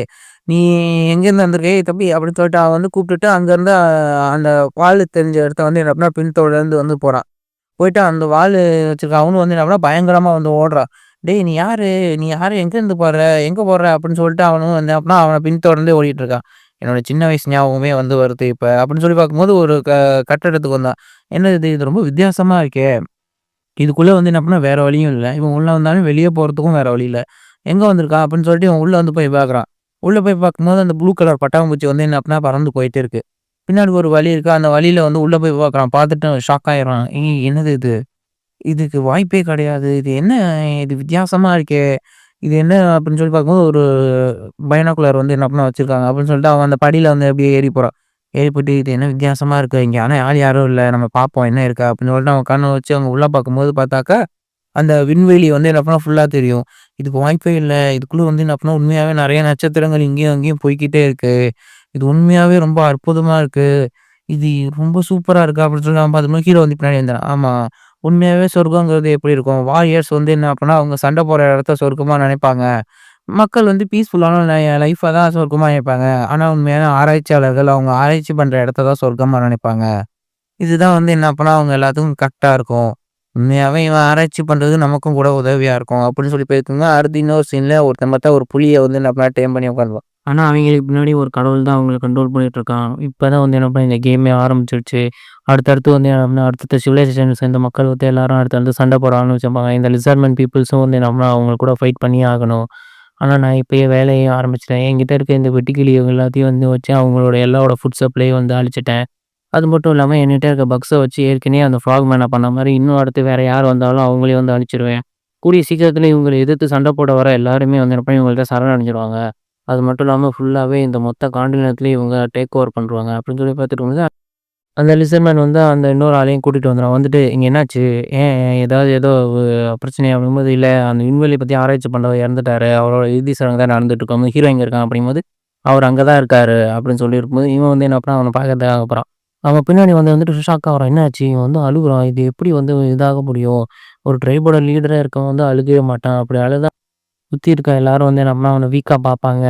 நீ எங்கேருந்து வந்திருக்க? ஏய் தம்பி" அப்படின்னு சொல்லிட்டு அவன் வந்து கூப்பிட்டுட்டு அங்கருந்து அந்த வாலு தெரிஞ்ச இடத்த வந்து என்ன பண்ணா பின்தொடர்ந்து வந்து போறான். போயிட்டு அந்த வாலு வச்சிருக்க அவனும் வந்து என்ன பண்ணான் பயங்கரமா வந்து ஓடுறான். "டேய் நீ யாரு? நீ யாரு? எங்கேருந்து போற? எங்க போற?" அப்படின்னு சொல்லிட்டு அவனும் வந்து அப்படின்னா அவன பின்தொடர்ந்தே ஓடிட்டு இருக்கான். என்னோட சின்ன வயசு ஞாபகமே வந்து வருது இப்ப. அப்படின்னு சொல்லி பார்க்கும்போது ஒரு கட்டடத்துக்கு வந்தான். என்னது இது? இது ரொம்ப வித்தியாசமா இருக்கே! இதுக்குள்ள வந்து என்ன பண்ணா வேற வழியும் இல்ல. இவன் உள்ள வந்தாலும் வெளிய போறதுக்கும் வேற வழி இல்ல. எங்க வந்திருக்கான்? அப்படின்னு சொல்லிட்டு இவன் உள்ள வந்து போய் பார்க்குறான். உள்ள போய் பார்க்கும்போது அந்த ப்ளூ கலர் பட்டாம்பூச்சி வந்து என்ன அப்படின்னா பறந்து போயிட்டே இருக்கு. பின்னாடி ஒரு வழி இருக்கு. அந்த வழியில வந்து உள்ள போய் பார்க்குறான். பார்த்துட்டு ஷாக் ஆயிடுறான். ஏய் என்னது இது? இதுக்கு வாய்ப்பே கிடையாது. இது வித்தியாசமா இருக்கே! இது என்ன அப்படின்னு சொல்லி பார்க்கும்போது, ஒரு பைனாகுலர் வந்து என்ன பண்ண வச்சிருக்காங்க. அப்படின்னு சொல்லிட்டு அவன் அந்த படியில வந்து அப்படியே ஏறி போறான். ஏறி போயிட்டு இது என்ன வித்தியாசமா இருக்கு. இங்க ஆனா யாரும் இல்ல. நம்ம பார்ப்போம் என்ன இருக்கா? அப்படின்னு சொல்லிட்டு அவன் கண்ண வச்சு அங்க உள்ள பார்க்கும்போது பார்த்தாக்கா, அந்த விண்வெளி வந்து என்ன பண்ணா ஃபுல்லா தெரியும். இதுக்கு வாய்ப்பே இல்ல. இதுக்குள்ள வந்து என்ன பண்ணா உண்மையாவே நெறைய நட்சத்திரங்கள் இங்கேயும் அங்கேயும் போய்க்கிட்டே இருக்கு. இது உண்மையாவே ரொம்ப அற்புதமா இருக்கு. இது ரொம்ப சூப்பரா இருக்கு அப்படின்னு சொல்லி அவன் பார்க்கும்போது கீழ வந்து பின்னாடி வந்தான். ஆமா. உண்மையாவே சொர்க்கங்கிறது எப்படி இருக்கும்? வாரியர்ஸ் வந்து என்ன அப்பன்னா, அவங்க சண்டை போடுற இடத்த சொர்க்கமா நெனைப்பாங்க. மக்கள் வந்து பீஸ்ஃபுல்லான லைஃப்ப தான் சொர்க்கமா நெனைப்பாங்க. ஆனா உண்மையான ஆராய்ச்சியாளர்கள் அவங்க ஆராய்ச்சி பண்ற இடத்த தான் சொர்க்கமா நெனைப்பாங்க. இதுதான் வந்து என்ன அப்பன்னா, அவங்க எல்லாத்துக்கும் கரெக்ட்டா இருக்கும். உண்மையாவே இவன் ஆராய்ச்சி பண்றது நமக்கும் கூட உதவியா இருக்கும். அப்படின்னு சொல்லி போயிருக்குங்க. அடுத்து இன்னொரு சீன்ல ஒருத்தன் பார்த்தா ஒரு புலிய வந்து என்ன பண்ணா டேம் பண்ணி உட்காந்துருப்பான். ஆனா அவைங்களுக்கு பின்னாடி ஒரு கடவுள் தான் அவங்கள கண்ட்ரோல் பண்ணிட்டு இருக்கான். இப்பதான் வந்து என்ன பண்ண இந்த கேமே ஆரம்பிச்சிருச்சு. அடுத்தடுத்து வந்து என்ன அடுத்தடுத்த சிவிலைசேஷன் சேர்ந்த மக்கள் வந்து எல்லாரும் அடுத்தடுத்து சண்டை போட ஆரம்பிச்சிருப்பாங்க. இந்த லிசர்ட்மேன் பீப்பிள்ஸும் வந்து நம்ம அவங்க கூட ஃபைட் பண்ணியே ஆகணும். ஆனா நான் இப்பயே வேலைய ஆரம்பிச்சுட்டேன். என்கிட்ட இருக்க இந்த வெட்டுக்கிளி எல்லாத்தையும் வந்து வச்சு அவங்களோட எல்லாரோட ஃபுட் சப்ளையும் வந்து அழிச்சுட்டேன். அது மட்டும் இல்லாம என்கிட்ட இருக்க பக்ஸ வச்சு ஏற்கனவே அந்த ஃப்ராக் மேன பண்ண மாரி இன்னும் அடுத்து வேற யார் வந்தாலும் அவங்களையும் வந்து அழிச்சுருவேன். கூடிய சீக்கிரத்தில இவங்கள எதிர்த்து சண்டை போட வர எல்லாருமே வந்து என்ன பண்ணி இவங்கள்ட்ட சரணடைஞ்சிருவாங்க. அது மட்டும் இல்லாம ஃபுல்லாவே இந்த மொத்த கான்டினென்ட்லயும் இவங்க டேக் ஓவர் பண்ருவாங்க. அப்படின்னு சொல்லி பார்த்துட்டு இருக்கும்போது, அந்த லிசர்மேன் வந்து அந்த இன்னொரு ஆளையும் கூட்டிட்டு வந்துருவான். வந்துட்டு "இங்க என்னாச்சு? ஏன் ஏதோ பிரச்சனையா?" அப்படிங்கும்போது, "இல்ல அந்த விண்வெளி பத்தி ஆராய்ச்சி பண்றவர் இறந்துட்டாரு. அவரோட இறுதி சடங்கு தான் நடந்துட்டு இருக்கும். ஹீரோ எங்க இருக்கான்?" அப்படிங்கும்போது, "அவர் அங்க தான் இருக்காரு." அப்படின்னு சொல்லியிருக்கும்போது, இவன் வந்து என்ன பண்றான், அவன பார்க்கறதுக்காக போறான். அவன் பின்னாடி வந்துட்டு ஷாக் ஆகுறான். "என்னாச்சு? இவன் வந்து அழுகுறான். இது எப்படி வந்து இதாக முடியும்? ஒரு ட்ரைபோட லீடரா இருக்கவன் வந்து அழுகவே மாட்டான். அப்படி அழுதா சுத்தி இருக்க எல்லாரும் வந்து என்ன பண்ணா அவன வீக்கா பார்ப்பாங்க.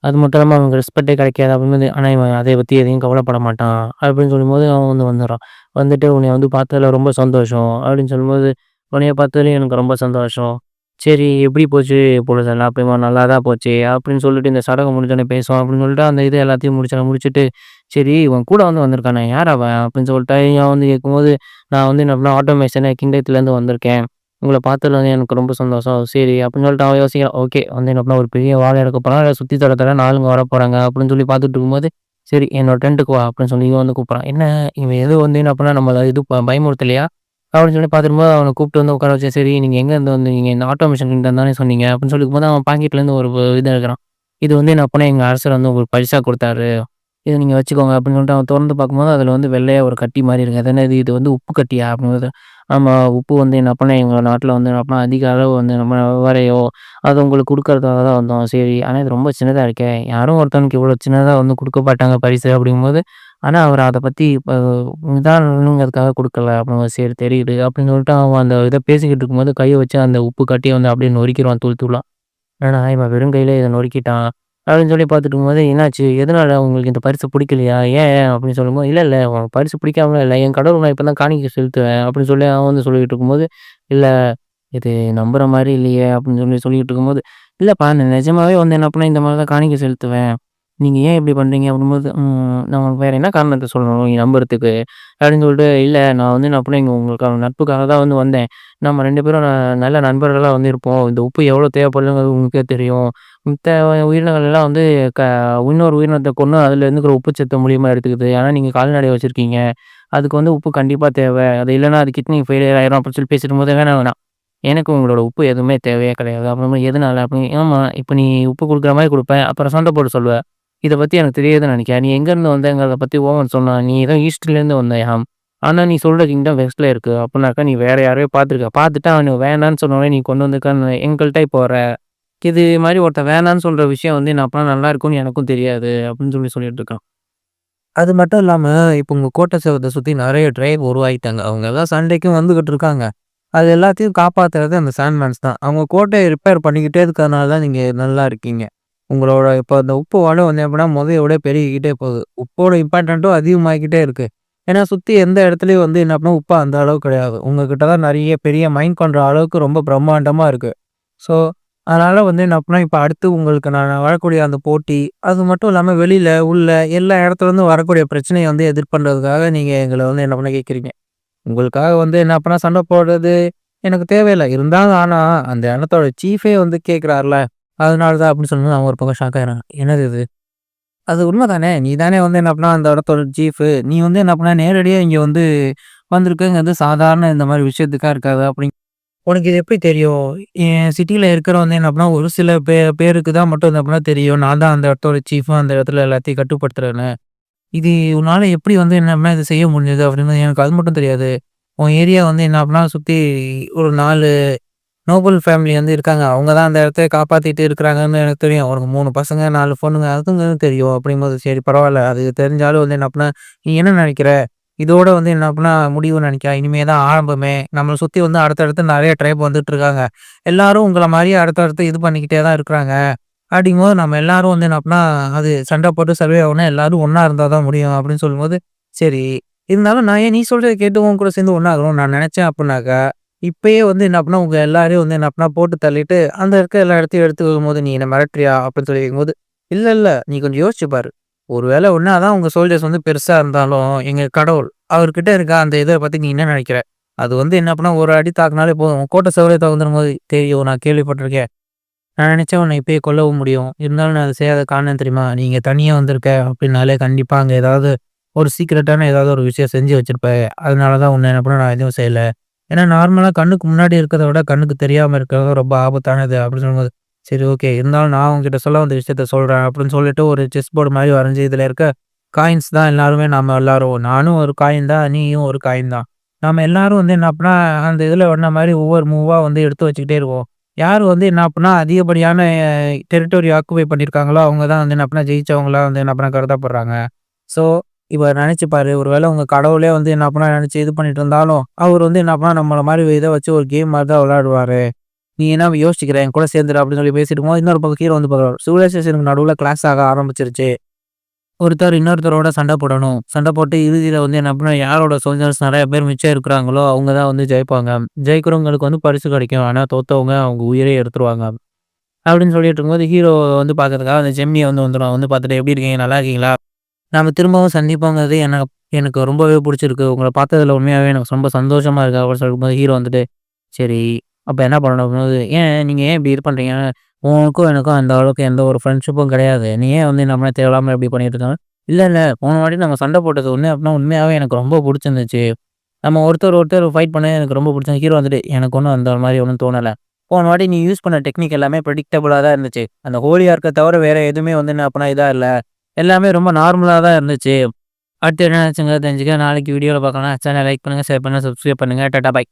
அது மட்டும் இல்லாம அவனுக்கு ரெஸ்பெக்ட்டே கிடைக்காது." அப்படின்னு ஆனா இவன் அத பத்தி எதையும் கவலைப்பட மாட்டான். அப்படின்னு சொல்லும்போது அவன் வந்து வந்துடுறான். வந்துட்டு "உன்னைய வந்து பார்த்ததுல ரொம்ப சந்தோஷம்." அப்படின்னு சொல்லும்போது, "உன்னைய பார்த்ததுலயும் எனக்கு ரொம்ப சந்தோஷம். சரி எப்படி போச்சு பொழுதெல்லாம்?" அப்படிம்பா "நல்லா தான் போச்சு." அப்படின்னு சொல்லிட்டு இந்த சடங்கு முடிஞ்சோனே பேசுவான். அப்படின்னு சொல்லிட்டு அந்த இது எல்லாத்தையும் முடிச்சுட்டு, "சரி இவன் கூட வந்து வந்திருக்கானே யார் அவன்?" அப்படின்னு சொல்லிட்டு இவன் வந்து கேட்கும்போது, "நான் வந்து என்ன பண்ணேன் ஆட்டோமேஷன் கிங்டத்துலேருந்து வந்திருக்கேன். உங்கள பார்த்ததுல வந்து எனக்கு ரொம்ப சந்தோஷம்." சரி அப்படின்னு சொல்லிட்டு அவன் யோசிக்கிறான். ஓகே வந்து என்ன பண்ணா ஒரு பெரிய வாழ எடுக்க போறான். இல்ல சுத்தி தர ஆளுங்க வரப்போறாங்க அப்படின்னு சொல்லி பார்த்துட்டு இருக்கும்போது, "சரி என்னோட டென்ட்டுக்கு வா" அப்படின்னு சொல்லி இவன் வந்து கூப்பிடுறான். என்ன இவன் ஏதோ வந்து என்ன பண்ணா நம்மள இது பயமுறுத்தலையா? அப்படின்னு சொல்லி பார்த்துருக்கும்போது அவன கூப்பிட்டு வந்து உட்கார வச்சேன். "சரி நீங்க எங்கேருந்து வந்தீங்க? இந்த ஆட்டோமேஷன் கிங்டம் தானே சொன்னீங்க?" அப்படின்னு சொல்லிருக்கும்போது அவன் பாக்கெட்லேருந்து ஒரு இத எடுக்குறான். "இது வந்து என்ன பண்ண எங்க அரசர் வந்து உங்களுக்கு பரிசா குடுத்தாரு. இத நீங்க வச்சுக்கோங்க." அப்படின்னு சொல்லிட்டு அவன் தொறந்து பார்க்கும்போது அதில வந்து வெள்ளையா ஒரு கட்டி மாரி இருக்கு. அது என்னது இது வந்து உப்பு கட்டியா? அப்படிங்கும்போது, ஆமா உப்பு வந்து என்ன பண்ணேன் எங்க நாட்ல வந்து என்ன பண்ணா அதிக அளவு வந்து நம்ம வரையோ, அது உங்களுக்கு குடுக்கறதுக்காக தான் வந்தோம். சரி, ஆனா இது ரொம்ப சின்னதா இருக்கே! யாரும் ஒருத்தவனுக்கு இவ்வளோ சின்னதா வந்து குடுக்க மாட்டாங்க பரிசு அப்படிங்கும்போது, ஆனா அவரு அத பத்தி இப்ப இதாகணுங்கிறதுக்காக குடுக்கல. அப்புறம் சரி தெரியுது அப்படின்னு சொல்லிட்டு அவன் அந்த இத பேசிக்கிட்டு இருக்கும்போது கைய வச்சு அந்த உப்பு கட்டிய வந்து அப்படியே நொறுக்கிருவான் தூள் தூளா. என்னடா இவன் வெறும் கையில இத நொறுக்கிட்டான். அப்படின்னு சொல்லி பார்த்துட்டு இருக்கும்போது, "என்னாச்சு? எதனால உங்களுக்கு இந்த பரிசு பிடிக்கலையா? ஏன்?" அப்படின்னு சொல்லும்போது, "இல்ல, இல்ல உனக்கு பரிசு பிடிக்காமலாம் இல்ல. என் கடவுளுக்கு நான் இப்ப தான் காணிக்கை செலுத்துவேன்." அப்படின்னு சொல்லி அவன் வந்து சொல்லிட்டு இருக்கும்போது, "இல்ல இது நம்புற மாரி இல்லையே!" அப்படின்னு சொல்லி சொல்லிட்டு இருக்கும்போது, "இல்லப்பா நான் நிஜமாவே வந்து என்ன பண்ணேன், இந்த மாரி தான் காணிக்கை செலுத்துவேன். நீங்க ஏன் இப்படி பண்றீங்க?" அப்படிங்கும்போது, நான் உனக்கு வேற என்ன காரணத்த சொல்லணும் நீ நம்புறதுக்கு?" அப்படின்னு சொல்லிட்டு, "இல்ல நான் வந்து என்ன பண்ணேன், இங்க உங்களுக்கான நட்புக்காக தான் வந்து வந்தேன். நம்ம 2 பேரும் நல்ல நண்பர்களா வந்து இருப்போம். இந்த உப்பு எவ்வளோ தேவைப்படுதுங்கிறது உங்களுக்கே தெரியும். மித்த உயிரினங்கள் எல்லாம் வந்து க இன்னொரு உயிரினத்த கொன்னு அதில இருந்துக்கிற உப்புச்சத்து மூலியமா எடுத்துக்குது. ஆனா நீங்க கால்நடை வச்சிருக்கீங்க. அதுக்கு வந்து உப்பு கண்டிப்பா தேவ. அது இல்லன்னா அது கிட்னி ஃபெயிலியர் ஆயிரும் அப்படின்னு சொல்லி பேசிட்டு இருக்கும்போது, வேணாம், வேணாம். எனக்கு உங்களோட உப்பு எதுவுமே தேவையே கிடையாது. அப்புறமா எதனால? அப்படின்னு ஆமா இப்ப நீ உப்பு குடுக்குற மாரி குடுப்பேன். அப்புறம் சண்ட போட்டு சொல்லுவ. இத பத்தி எனக்கு தெரியாதுன்னு நெனைக்கிறியா? நீ எங்கேருந்து வந்தங்கிறத பத்தி ஓவன் சொன்னா, நீ ஏதோ ஈஸ்ட்லேருந்து வந்தயாம். ஆனா நீ சொல்ற கிங்டம் வெஸ்ட்ல இருக்கு. அப்பட்னாக்கா நீ வேற யாரையோ பார்த்துருக்க. பார்த்துட்டு அவனுக்கு வேணான்னு சொன்னோனே நீ கொண்டு வந்துருக்கன்னு எங்கள்ட்ட இப்போ வர. இது மாரி ஒருத்தன் வேணான்னு சொல்ற விஷயம் வந்து நான் அப்பனா நல்லா இருக்கும்னு எனக்கும் தெரியாது. அப்படின்னு சொல்லி சொல்லிட்டு இருக்கான். அது மட்டும் இல்லாம, இப்ப உங்க கோட்டை செவத்த சுத்தி நெறைய ட்ரைப் உருவாகிட்டாங்க. அவங்க எல்லாம் சண்டைக்கும் வந்துகிட்டு இருக்காங்க. அது எல்லாத்தையும் காப்பாத்துறது அந்த சாண்ட்மேன்ஸ் தான். அவங்க கோட்டைய ரிப்பேர் பண்ணிக்கிட்டே இருக்கிறதுனால தான் நீங்க நல்லா இருக்கீங்க. உங்களோட இப்ப அந்த உப்பு வலு வந்து எப்படின்னா மொதய விட பெருகிக்கிட்டே போகுது. உப்போட இம்பார்ட்டன்ட்டும் அதிகமாகிக்கிட்டே இருக்கு. ஏன்னா சுத்தி எந்த இடத்துலயும் வந்து என்ன அப்படின்னா உப்பு அந்த அளவுக்கு கிடையாது. உங்ககிட்ட தான் நெறைய பெரிய மைண்ட் பண்ற அளவுக்கு ரொம்ப பிரம்மாண்டமா இருக்கு. ஸோ, அதனால வந்து என்ன அப்டின்னா, இப்ப அடுத்து உங்களுக்கு நான் வரக்கூடிய அந்த போட்டி, அது மட்டும் இல்லாம வெளியில, உள்ள எல்லா இடத்துலருந்தும் வரக்கூடிய பிரச்சனைய வந்து எதிர்பண்றதுக்காக நீங்க எங்கள வந்து என்ன பண்ண கேட்கிறீங்க. உங்களுக்காக வந்து என்ன அப்பன்னா சண்ட போடுறது எனக்கு தேவையில்ல. இருந்தாலும் ஆனா, அந்த இடத்தோட சீஃபே வந்து கேட்கிறார்ல, அதனால தான் அப்டின்னு சொல்லும்போது அவன் ஒரு பக்கம் ஷாக் ஆயிடுறான். என்னது இது? அது உண்ம தானே! நீ தானே வந்து என்ன பண்ணா அந்த இடத்தோட சீஃபு. நீ வந்து என்ன பண்ண நேரடியா இங்க வந்து வந்திருக்கங்கிறது சாதாரண இந்த மாரி விஷயத்துக்கா இருக்காது அப்டின்னு உனக்கு இது எப்படி தெரியும்? என் சிட்டில இருக்கிறவன் வந்து என்ன அப்படின்னா, ஒரு சில பேருக்கு தான் மட்டும் என்ன அப்படின்னா தெரியும். நான் தான் அந்த இடத்தோட சீஃபு, அந்த இடத்துல எல்லாத்தையும் கட்டுப்படுத்துறேன்னு. இது உன்னால எப்படி வந்து என்ன அப்படின்னா இத செய்ய முடிஞ்சது அப்படின்னு எனக்கு அது மட்டும் தெரியாது. உன் ஏரியா வந்து என்ன அப்படின்னா சுத்தி ஒரு 4 நோபல் ஃபேமிலி வந்து இருக்காங்க. அவங்க தான் அந்த இடத்த காப்பாத்திட்டு இருக்கிறாங்கன்னு எனக்கு தெரியும். அவனுக்கு 3 பசங்க, 4 பொண்ணுங்க அதுங்க தெரியும். அப்படிங்கும்போது சரி பரவால்ல. அது தெரிஞ்சாலும் வந்து என்ன அப்படின்னா, நீ என்ன நினைக்கிற? இதோட வந்து என்ன அப்படின்னா முடிவுன்னு நினைக்கிறியா? இனிமே தான் ஆரம்பமே. நம்மள சுத்தி வந்து அடுத்தடுத்து நெறைய ட்ரைப் வந்துட்டு இருக்காங்க. எல்லாரும் உங்கள மாரியே அடுத்தடுத்து இது பண்ணிக்கிட்டே தான் இருக்கிறாங்க. அப்படிங்கும்போது நம்ம எல்லாரும் வந்து என்ன அப்படின்னா, அது சண்டை போட்டு சர்வே ஆகணும்னா எல்லாரும் ஒண்ணா இருந்தா தான் முடியும் அப்படின்னு சொல்லும்போது, சரி. இருந்தாலும் நான் ஏன் நீ சொல்றத கேட்டு உன் கூட சேர்ந்து ஒண்ணாகணும்னு நான் நினைச்சேன் அப்படின்னாக்கா, இப்பயே வந்து என்ன அப்படின்னா, உங்க எல்லாரையும் வந்து என்ன அப்படின்னா போட்டு தள்ளிட்டு, அந்த இருக்க எல்லா இடத்தையும் எடுத்து வரும்போது, "நீ என்ன மிரட்டுறியா?" அப்படின்னு சொல்லி கேட்கும்போது, "இல்ல, இல்ல. நீ கொஞ்சம் யோசிச்சு பாரு. ஒரு வேளை என்னதான் உங்க சோல்ஜர்ஸ் வந்து பெருசா இருந்தாலும், எங்க கடவுள் அவர்கிட்ட இருக்க அந்த இத பத்தி நீ என்ன நினைக்கிற? அது வந்து என்ன அப்படின்னா, ஒரு அடி தாக்குனாலே போதும். உன் கோட்டை சுவரே தகர்ந்துரும்போது, தெரியும் நான் கேள்விப்பட்டிருக்கேன். நான் நினைச்சா உன்ன இப்பயே கொல்லவும் முடியும். இருந்தாலும் நான் அத செய்யாத காரணம் தெரியுமா? நீ இங்க தனியா வந்திருக்க அப்படின்னாலே கண்டிப்பா அங்க ஏதாவது ஒரு சீக்ரெட்டான ஏதாவது ஒரு விஷயம் செஞ்சு வச்சிருப்ப. அதனால தான் உன்ன என்ன பண்ண நான் எதுவும் செய்யல. ஏன்னா நார்மலா கண்ணுக்கு முன்னாடி இருக்கிறத விட கண்ணுக்கு தெரியாம இருக்கிறது ரொம்ப ஆபத்தானது அப்படின்னு சொல்லும்போது, சரி ஓகே. இருந்தாலும் நான் உன்கிட்ட சொல்ல வந்த விஷயத்த சொல்றேன் அப்படின்னு சொல்லிட்டு ஒரு செஸ் போர்டு மாரி வரைஞ்சு இதுல இருக்க காயின்ஸ் தான் எல்லாருமே நாம எல்லாரும். நானும் ஒரு காயின் தான். நீயும் ஒரு காயின் தான். நாம எல்லாரும் வந்து என்ன அப்படின்னா, அந்த இதுல வண்ண மாரி ஒவ்வொரு மூவா வந்து எடுத்து வச்சுக்கிட்டே இருப்போம். யார் வந்து என்ன அப்படின்னா, அதிகப்படியான டெரிட்டோரி ஆக்குபை பண்ணியிருக்காங்களோ, அவங்க தான் வந்து என்ன அப்படின்னா, ஜெயிச்சவங்களா வந்து என்ன அப்படின்னா கருதப்படுறாங்க. ஸோ, இப்ப நெனச்சு பாரு, ஒரு வேள உங்க கடவுளே வந்து என்ன அப்படின்னா நெனச்சு இது பண்ணிட்டு இருந்தாலும், அவரு வந்து என்ன அப்படின்னா, நம்மள மாரி இத வச்சு ஒரு கேம் மாரி தான் விளையாடுவாரு. "நீ என்ன யோசிச்சுக்கிற? என் கூட சேர்ந்துரு" அப்படின்னு சொல்லி பேசிட்டு இருக்கும்போது, இன்னொரு பக்கம் ஹீரோ வந்து பார்க்குறாரு. சிவிலைசேஷனுக்கு நடுவுல கிளாஷ் ஆக ஆரம்பிச்சுருச்சு. ஒருத்தர் இன்னொருத்தரோட சண்டை போடணும். சண்டை போட்டு இறுதியில வந்து என்ன அப்டின்னா, யாரோட சோல்ஜர்ஸ் நெறைய பேர் மிச்சம் இருக்கிறாங்களோ, அவங்க தான் வந்து ஜெயிப்பாங்க. ஜெயிக்கிறவங்களுக்கு வந்து பரிசு கிடைக்கும். ஆனா தோத்தவங்க அவங்க உயிரே எடுத்துருவாங்க. அப்டின்னு சொல்லிட்டு இருக்கும்போது, ஹீரோ வந்து பார்க்கறதுக்காக அந்த ஜெமினி வந்து வந்துரும். வந்து பார்த்துட்டு "எப்டி இருக்கீங்க? நல்லா இருக்கீங்களா? நாம திரும்பவும் சந்திப்போங்கிறது எனக்கு ரொம்பவே புடிச்சிருக்கு. உங்கள பார்த்ததுல உண்மையாவே எனக்கு ரொம்ப சந்தோஷமா இருக்கு." அப்டின்னு சொல்லும்போது ஹீரோ வந்துட்டு, "சரி, அப்ப என்ன பண்ணணும்?" அப்டிங்கும்போது, நீங்க ஏன் இப்டி இது பண்றீங்க? உனக்கும் எனக்கும் அந்த அளவுக்கு எந்த ஒரு ஃப்ரெண்ட்ஷிப்பும் கிடையாது. நீ ஏன் வந்து நம்ம தேவையில்லாம இப்டி பண்ணிட்டு இருக்க? இல்ல, இல்ல. போன வாட்டி நாங்க சண்டை போட்டது ஒண்ணு அப்டின்னா உண்மையாவே எனக்கு ரொம்ப புடிச்சிருந்துச்சு. நம்ம ஒருத்தர் ஃபைட் பண்ணது எனக்கு ரொம்ப புடிச்சிருந்துச்சு. ஹீரோ வந்துட்டு, "எனக்கு ஒண்ணும் அந்த மாரி ஒண்ணும் தோணல. போன வாட்டி நீ யூஸ் பண்ண டெக்னிக் எல்லாமே பிரெடிக்டபிளா தான் இருந்துச்சு. அந்த ஹோலி ஆர்க்க தவிர வேற எதுவுமே வந்து என்ன அப்பனா இதா இல்ல. எல்லாமே ரொம்ப நார்மலா தான் இருந்துச்சு." அடுத்து என்ன ஆச்சுங்க தெரிஞ்சுக்க நாளைக்கு வீடியோவில் பார்க்கலாம். சேனல் லைக் பண்ணுங்கள், ஷேர் பண்ணுங்கள், சப்ஸ்கிரைப் பண்ணுங்கள். டாடா பாய்.